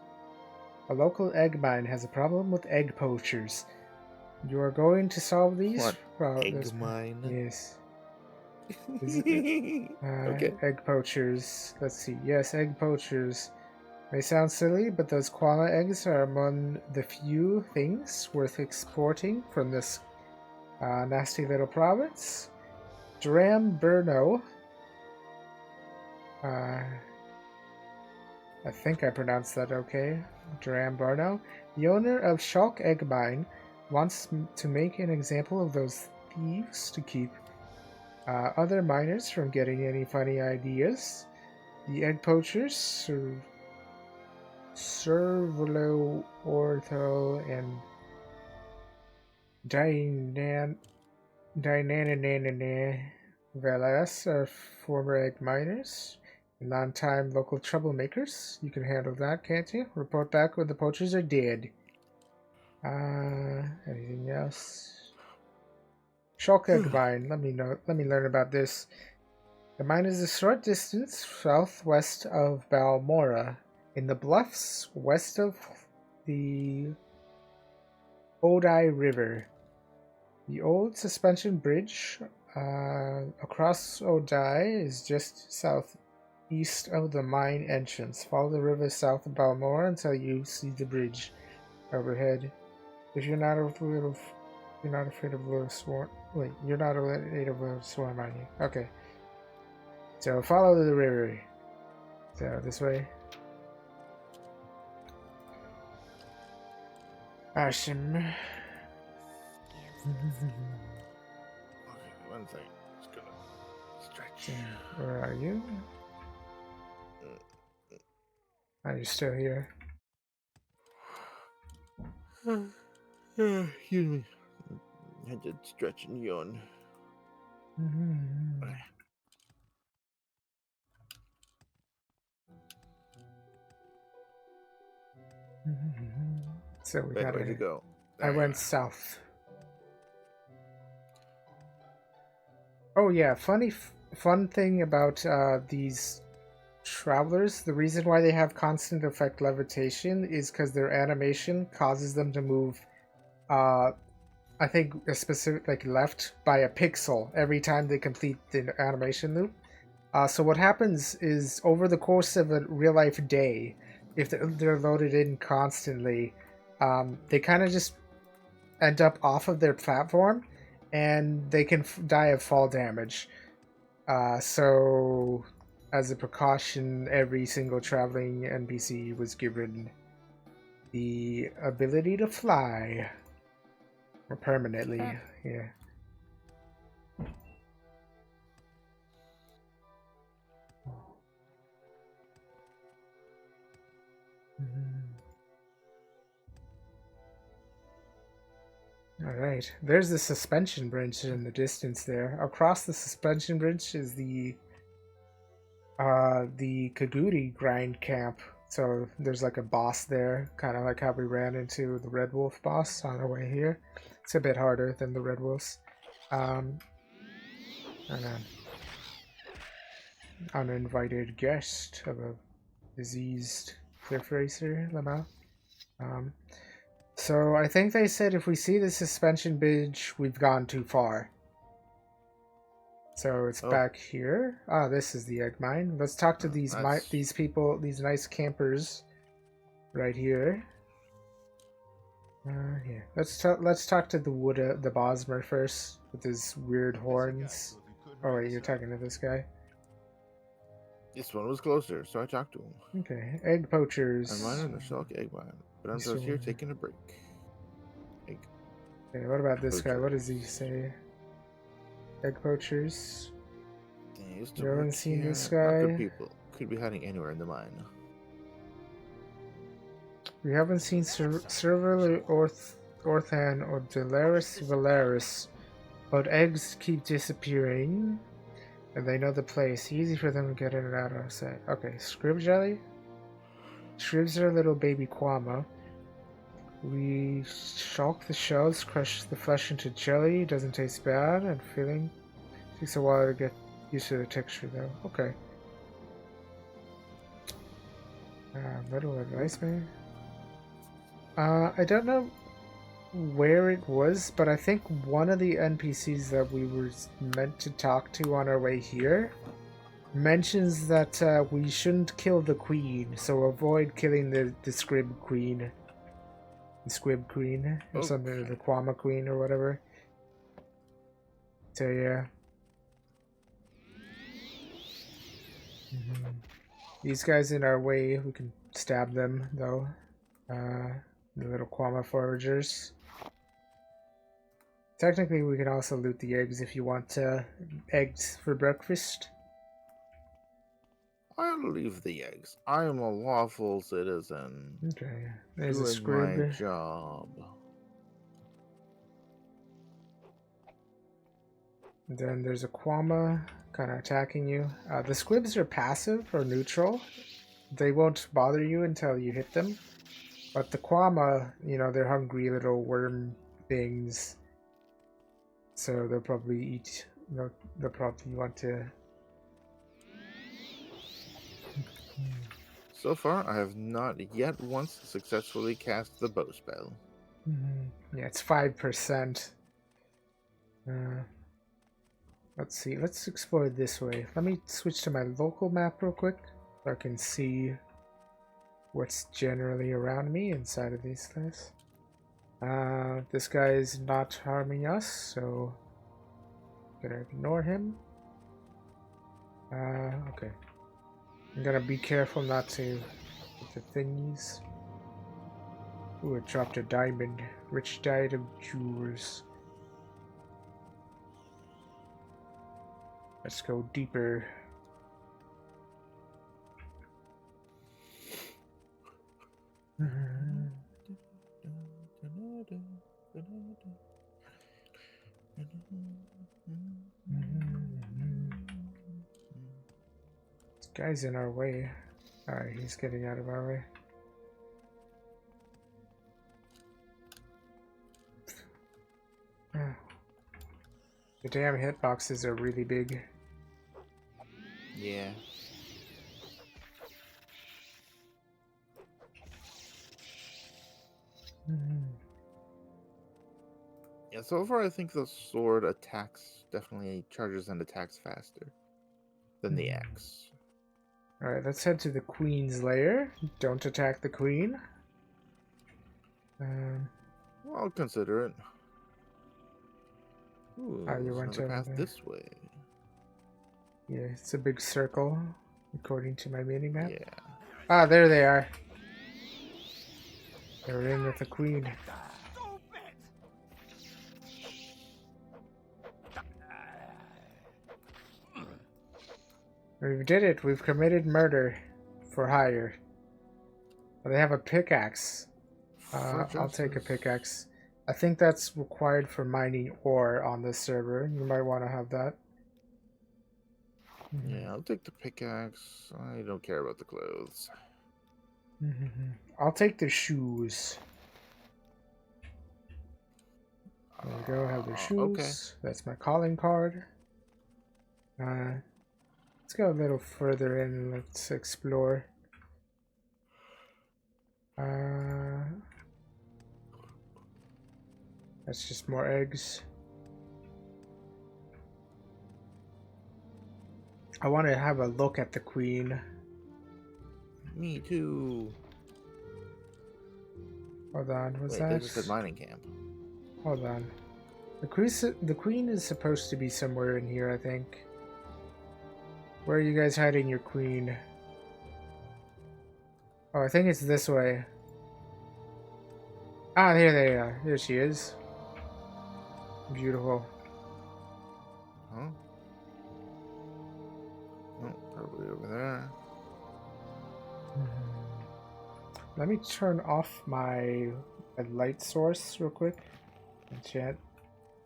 A local egg mine has a problem with egg poachers. You are going to solve these? What? Egg This mine? Yes. Okay. Egg poachers. Let's see. Yes, egg poachers. May sound silly, but those koala eggs are among the few things worth exporting from this nasty little province. Dram Burno. I think I pronounced that okay. Dram Burno. The owner of Shulk Egg Mine wants to make an example of those thieves to keep other miners from getting any funny ideas. The egg poachers, Servolo, Ortho, and Dynananana Velas are former egg miners, non-time local troublemakers. You can handle that, can't you? Report back when the poachers are dead. Anything else? Shulk Egg Mine. Let me learn about this. The mine is a short distance southwest of Balmora, in the bluffs west of the Odai River. The old suspension bridge across Odai is just southeast of the mine entrance. Follow the river south of Balmora until you see the bridge overhead. If you're not afraid of a swarm. Wait, you're not afraid of a swarm, are you? Okay. So follow the river. So this way. Awesome. Okay, one second. Just gonna stretch. Where are you? Are you still here? Excuse me. I did stretch and yawn. Okay. So we Wait, gotta. where'd you go? I There you went are. south. Oh yeah, fun thing about these travelers. The reason why they have constant effect levitation is because their animation causes them to move. I think a specific like left by a pixel every time they complete the animation loop. So what happens is over the course of a real life day, if they're loaded in constantly, they kind of just end up off of their platform, and they can die of fall damage. So as a precaution, every single traveling NPC was given the ability to fly permanently. Yeah. All right, there's the suspension bridge in the distance there. Across the suspension bridge is the Kaguri grind camp. So there's like a boss there, kind of like how we ran into the Red Wolf boss on our way here. It's a bit harder than the Red Wolves. And an uninvited guest of a diseased cliff racer, Lamau. So I think they said if we see the suspension bridge, we've gone too far. So it's back here. Ah, this is the egg mine. Let's talk to these people, these nice campers, right here. Here. Let's talk to the Bosmer first with his weird horns. Oh wait, you're talking to this guy. This one was closer, so I talked to him. Okay, egg poachers. I'm mining the Shark egg mine, but I'm just here taking a break. Egg. Okay, what about this guy? What does he say? Egg poachers. You haven't seen this guy? Good people could be hiding anywhere in the mine. We haven't seen Server Orthan or Delaris Valaris, but eggs keep disappearing, and they know the place. Easy for them to get in and out of sight. Okay, Scrib Jelly? Scribs are little baby Kwama. We shulk the shells, crush the flesh into jelly. It doesn't taste bad and filling. Takes a while to get used to the texture though. Okay. Little advice, man. I don't know where it was, but I think one of the NPCs that we were meant to talk to on our way here mentions that we shouldn't kill the queen, so avoid killing the Scrib queen. The Squib Queen, or something, the Kwama Queen, or whatever. So, yeah. These guys in our way, we can stab them, though. The little Kwama foragers. Technically, we can also loot the eggs if you want eggs for breakfast. I'll leave the eggs. I am a lawful citizen. Okay, there's doing a Scrib. my job. And then there's a Kwama kind of attacking you. The Squibs are passive or neutral. They won't bother you until you hit them. But the Kwama, you know, they're hungry little worm things. So they'll probably eat. They'll probably want to. So far, I have not yet once successfully cast the bow spell. Yeah, it's 5%. Let's see. Let's explore this way. Let me switch to my local map real quick so I can see what's generally around me inside of these things. This guy is not harming us, so I'm gonna ignore him. Okay. I'm gonna be careful not to hit the thingies. Ooh, it dropped a diamond. Rich diet of jewels. Let's go deeper. This guy's in our way. Alright, he's getting out of our way. The damn hitboxes are really big. Yeah. Yeah, so far I think the sword definitely charges and attacks faster than the axe. Alright, let's head to the queen's lair. Don't attack the queen. I'll consider it. Ooh, you went another path over there. this way. Yeah, it's a big circle, according to my minimap. Yeah. Ah, there they are. They're in with the queen. We did it. We've committed murder for hire. They have a pickaxe. For I'll take a justice. pickaxe. I think that's required for mining ore on this server. You might want to have that. Yeah, I'll take the pickaxe. I don't care about the clothes. I'll take the shoes. There we go. I have the shoes. Okay. That's my calling card. Let's go a little further in and let's explore. That's just more eggs. I want to have a look at the queen. Me too. Hold on, what's Wait, that? they just said mining camp. Hold on. The queen is supposed to be somewhere in here, I think. Where are you guys hiding your queen? Oh, I think it's this way. Ah, here they are. Here she is. Beautiful. Huh? Oh, probably over there. Let me turn off my light source real quick. Chat.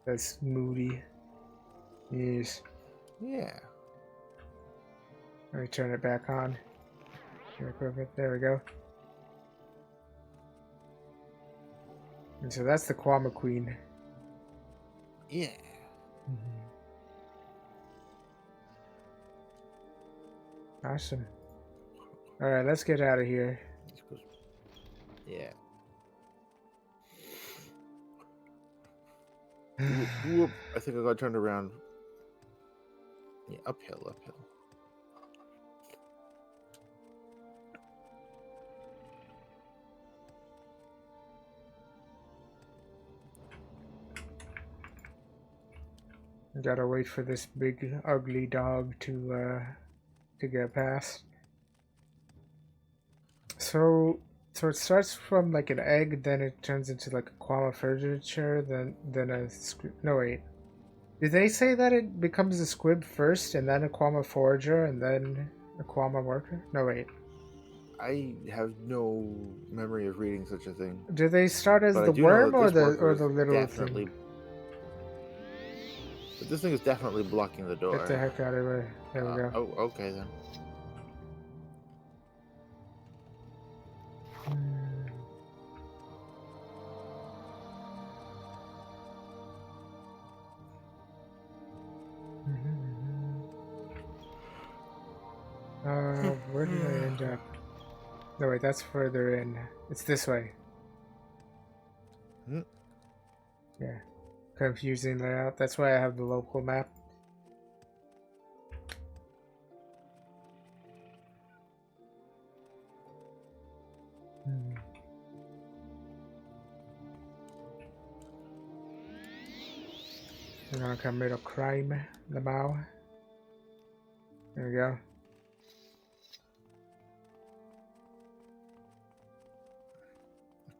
That's moody. Yes. Yeah. Let me turn it back on. There we go. And so that's the Kwama Queen. Yeah. Awesome. Alright, let's get out of here. Yeah. Whoop. I think I got turned around. Yeah, uphill. Gotta wait for this big ugly dog to get past. So it starts from like an egg, then it turns into like a Kwama furniture, then a squib. No wait, did they say that it becomes a squib first, and then a Kwama forager, and then a Kwama worker? No wait. I have no memory of reading such a thing. Do they start as But the I do know worm that or this worker the is little definitely. thing? But this thing is definitely blocking the door. Get the heck out of here! There we go. Oh, okay then. Where did I end up? No wait, that's further in. It's this way. Yeah. Confusing layout. That's why I have the local map. I'm gonna commit a crime, Lamau. There we go.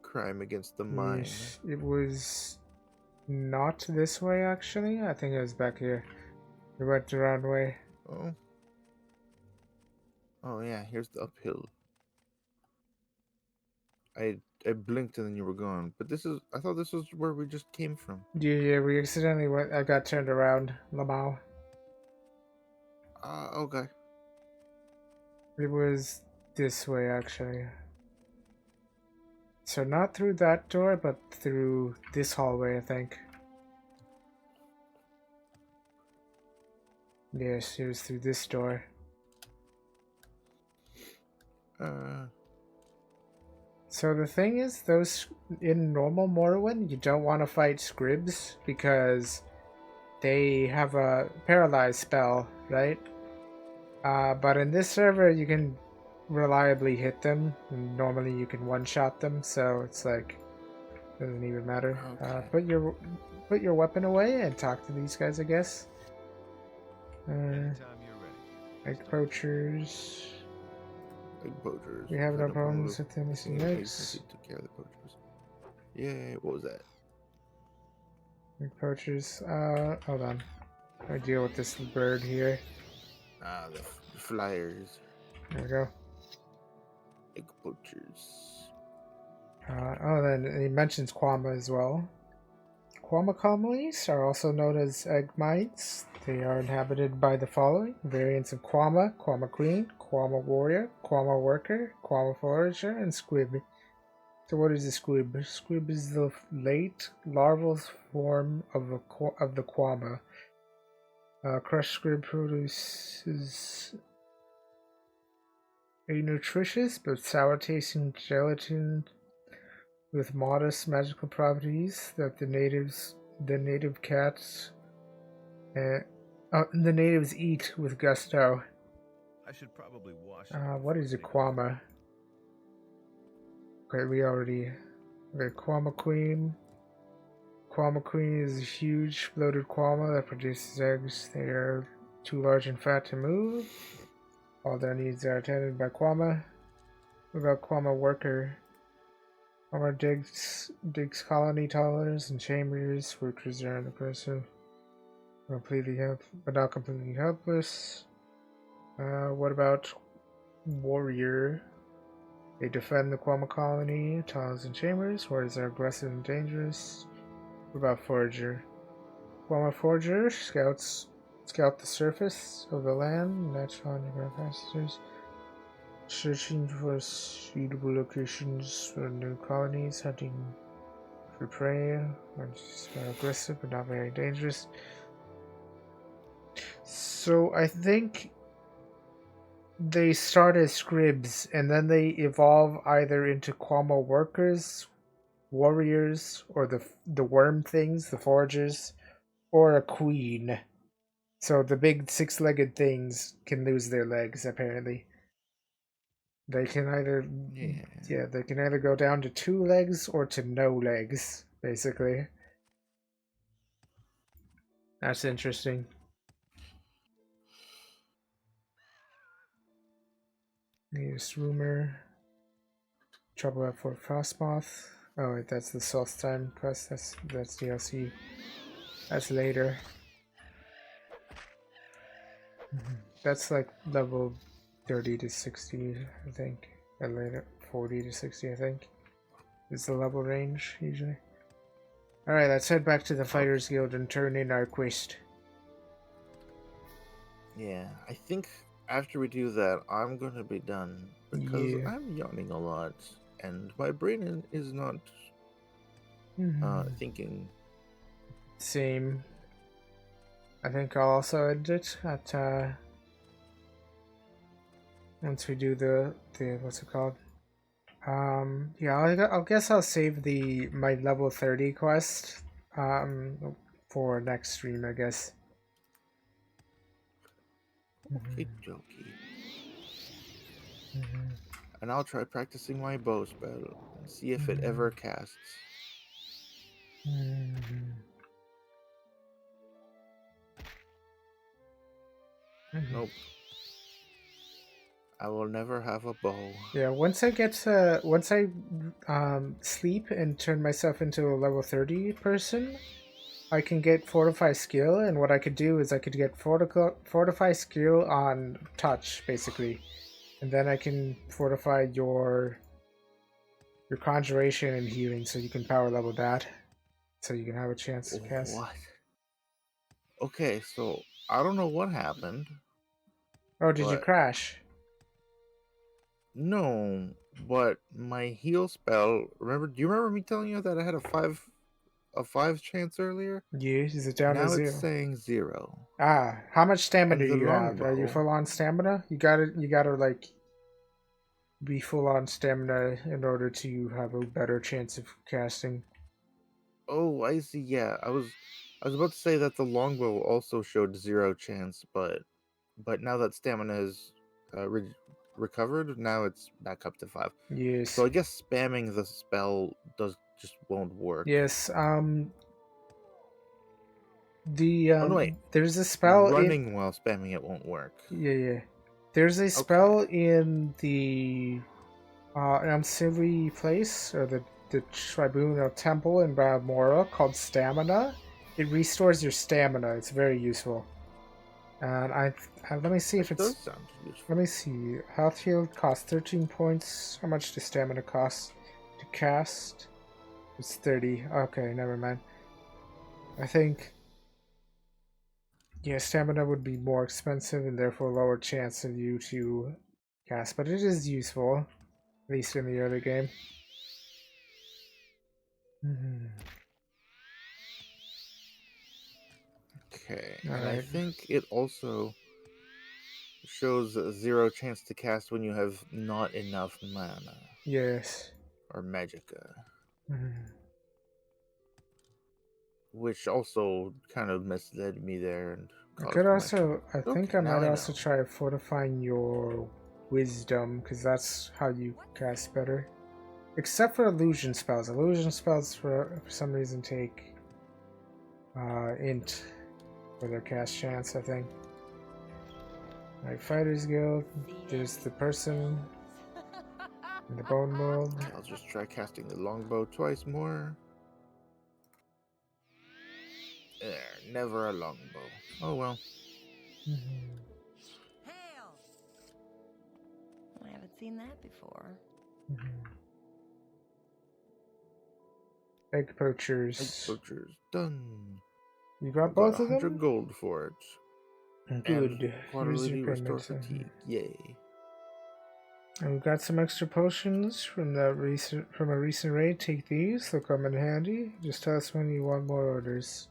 Crime against the mind. Yes, it was not this way actually. I think it was back here. We went the wrong way. Oh. Oh yeah, here's the uphill. I blinked and then you were gone. But I thought this was where we just came from. Yeah, we accidentally went. I got turned around, Lamau. Okay. It was this way actually. So not through that door, but through this hallway, I think. Yes, it was through this door. So the thing is, those in normal Morrowind, you don't want to fight scribs because they have a paralyze spell, right? But in this server, you can reliably hit them, and normally you can one-shot them, so it's like doesn't even matter. Okay. Put your weapon away and talk to these guys, I guess. Anytime you're ready. Egg poachers. Egg poachers. We have no problems with them missing eggs. Took care of the poachers. Yeah, what was that? Egg poachers. Hold on. I deal with this bird here. The flyers. There we go. Egg poachers. Oh, then he mentions Quama as well. Quama colonies are also known as egg mites. They are inhabited by the following variants of Quama: Quama Queen, Quama Warrior, Quama Worker, Quama Forager, and Squib. So what is a squib? Squib is the late larval form of the Quama. Crushed squib produces a nutritious but sour-tasting gelatin with modest magical properties that the native cats, the natives eat with gusto. I should probably wash. What is a Quama? Okay, we already. Okay, Quama Queen. Quama Queen is a huge bloated Quama that produces eggs. They are too large and fat to move. All their needs are attended by Quama. What about Quama Worker? Quama digs colony tunnels and chambers. Workers are unaggressive, but not completely helpless. What about Warrior? They defend the Quama colony, tunnels and chambers. Warriors are aggressive and dangerous. What about Forager? Quama Forager scout the surface of the land, natural underground passages, searching for suitable locations for new colonies, hunting for prey. Aggressive but not very dangerous. So I think they start as scribs and then they evolve either into Quama workers, warriors, or the worm things, the foragers, or a queen. So the big six-legged things can lose their legs apparently. They can either they can either go down to 2 legs or to no legs, basically. That's interesting. News rumor. Trouble at Fort Frostmoth. Oh wait, that's the Solstheim quest. That's DLC. That's later. That's like level 30 to 60, I think. And later 40 to 60, I think. Is the level range usually. Alright, let's head back to the Fighters Guild and turn in our quest. Yeah, I think after we do that, I'm gonna be done because I'm yawning a lot and my brain is not thinking. Same. I think I'll also end it at once we do the what's it called? Yeah, I'll guess I'll save my level 30 quest for next stream, I guess. Okay, jokey. And I'll try practicing my bow spell and see if it ever casts. Nope. I will never have a bow. Yeah, once I sleep and turn myself into a level 30 person, I can get Fortify skill, and what I could do is I could get Fortify skill on touch, basically. And then I can fortify your conjuration and healing, so you can power level that. So you can have a chance to cast. What? Okay, so I don't know what happened. Oh, did you crash? No, but my heal spell. Do you remember me telling you that I had a 5 chance earlier? Yeah, is it down to 0? Now it's saying 0. Ah, how much stamina do you have? longbow, Are you full on stamina? You gotta like be full on stamina in order to have a better chance of casting. Oh, I see. Yeah, I was about to say that the longbow also showed 0 chance, but now that stamina is recovered, now it's back up to 5. Yes. So I guess spamming the spell just won't work. Yes. Oh no, wait. There's a spell running while spamming it won't work. Yeah. There's a spell in the Amsili place, or the Tribunal Temple in Balmora, called Stamina. It restores your stamina. It's very useful. And let me see if it's. Does sound useful. Let me see. Health heal costs 13 points. How much does stamina cost? to cast. It's 30. Okay, never mind. I think, yeah, stamina would be more expensive and therefore lower chance of you to cast, but it is useful, at least in the early game. Okay, All and I right. think it also shows a 0 chance to cast when you have not enough mana Yes. or magicka, Mhm. which also kind of misled me there and I caused could my. also, I think Okay, I now might I also know. try fortifying your wisdom, because that's how you cast better. Except for illusion spells. Illusion spells, for some reason, take int for their cast chance, I think. Alright, Fighters Guild. There's the person in the bone mold. Okay, I'll just try casting the longbow twice more. There, never a longbow. Oh well. Hail! I haven't seen that before. Egg poachers. Egg poachers done. You got I've got both of 100 them? gold for it. Good. And Here's your quarterly restore payment. fatigue. Yay. And we've got some extra potions from a recent raid. Take these; they'll come in handy. Just tell us when you want more orders.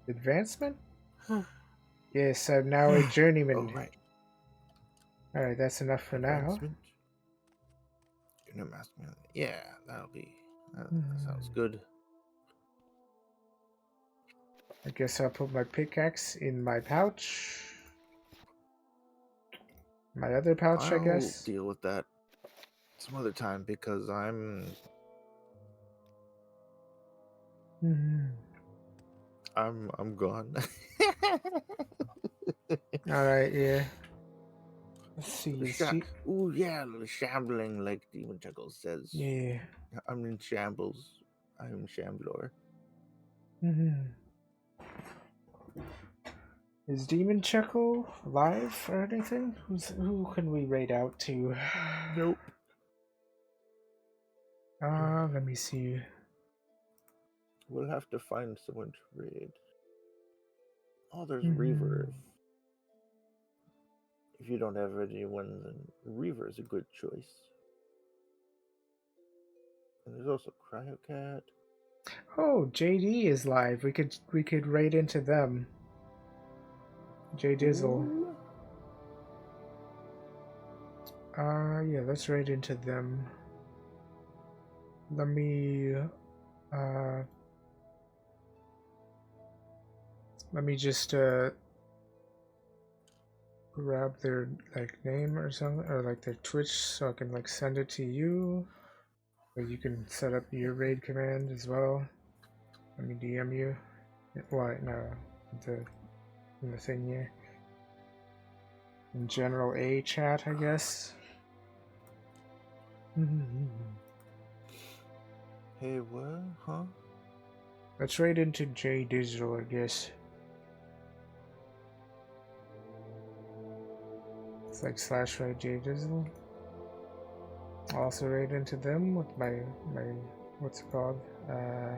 Advancement? Yes, I'm now a journeyman. Oh right. Alright, that's enough for now. Advancement. Yeah, that'll be. That sounds good. I guess I'll put my pickaxe in my pouch. My other pouch, I guess. I'll deal with that some other time because I'm gone. Alright, yeah. Let's see. Ooh yeah, shambling like Demon Chuckles says. Yeah. I'm in shambles. I'm Shamblor. Is Demon Chuckle live or anything? Who can we raid out to? Nope. Let me see. We'll have to find someone to raid. Oh, there's Reaver. If you don't have anyone, then Reaver is a good choice. And there's also Cryocat. Oh, JD is live. We could raid into them. J Dizzle. Ooh. Yeah, let's raid into them. Let me just grab their name or something, or their Twitch, so I can send it to you. So you can set up your raid command as well. Let me DM you. Why no, in the thing here. In general A chat, I guess. Hey, what? Huh? Let's raid into J Digital, I guess. It's / raid J Digital. I'll also raid into them with my what's it called? I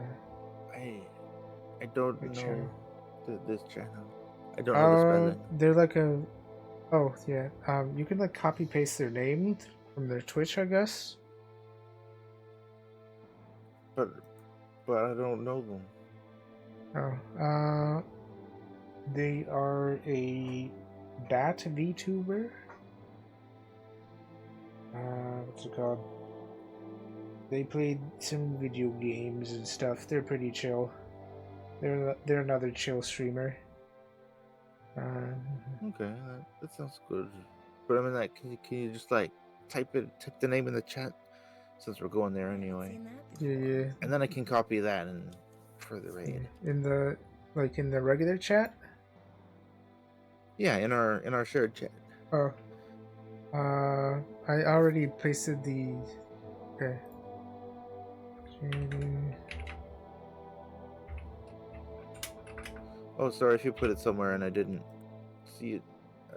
don't know channel. this channel. I don't know the spelling. They're like a. Oh yeah. You can copy paste their name from their Twitch, I guess. But I don't know them. Oh. They are a bat VTuber. What's it called? They played some video games and stuff. They're pretty chill. They're another chill streamer. Okay, that sounds good. But I mean, can you just type the name in the chat, since we're going there anyway. Yeah. And then I can copy that and for the raid. In the in the regular chat. Yeah, in our shared chat. Oh. I already pasted the. Okay. Oh, sorry if you put it somewhere and I didn't see it.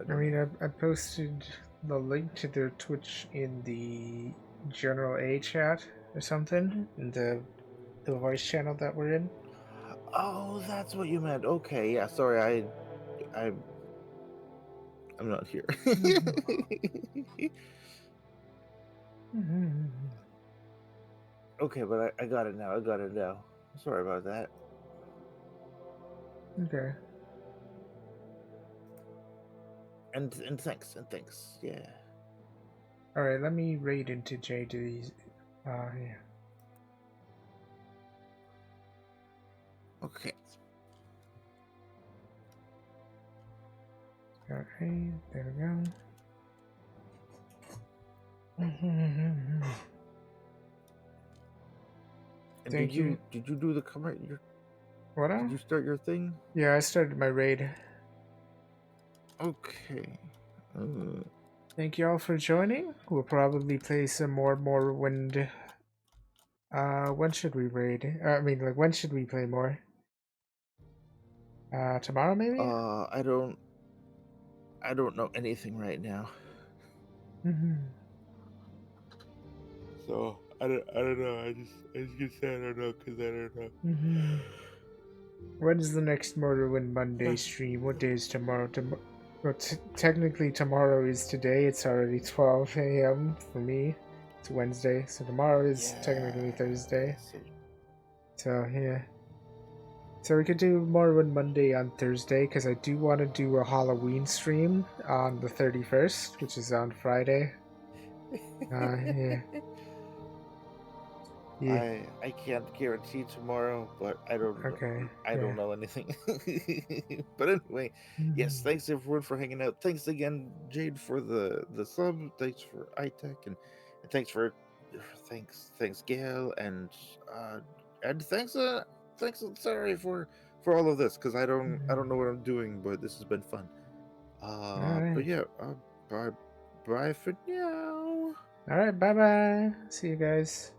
I mean, I posted the link to their Twitch in the general A chat or something in the voice channel that we're in. Oh, that's what you meant. Okay, yeah. Sorry, I'm not here. Okay, but I got it now. I got it now. Sorry about that. Okay. And thanks. Yeah. All right. Let me raid into JD's. Yeah. Okay. All right. There we go. And Thank you. did you do the comment? What? Did you start your thing? Yeah, I started my raid. Okay. Thank you all for joining. We'll probably play some more Morrowind. When should we raid? I mean, like, when should we play more? Tomorrow maybe? I don't know anything right now. So I don't know. I just can say I don't know because I don't know. When is the next Morrowind Monday stream? What day is tomorrow? Well, technically tomorrow is today. It's already 12 a.m. for me. It's Wednesday, so tomorrow is technically Thursday. So yeah. So we could do Morrowind Monday on Thursday because I do want to do a Halloween stream on the 31st, which is on Friday. Yeah. Yeah. I can't guarantee tomorrow, but I don't Okay. I don't know anything. But anyway, yes, thanks everyone for hanging out. Thanks again, Jade, for the sub. Thanks for iTech and thanks Gail and thanks sorry for all of this because I don't know what I'm doing, but this has been fun. But yeah, bye for now. All right, bye bye. See you guys.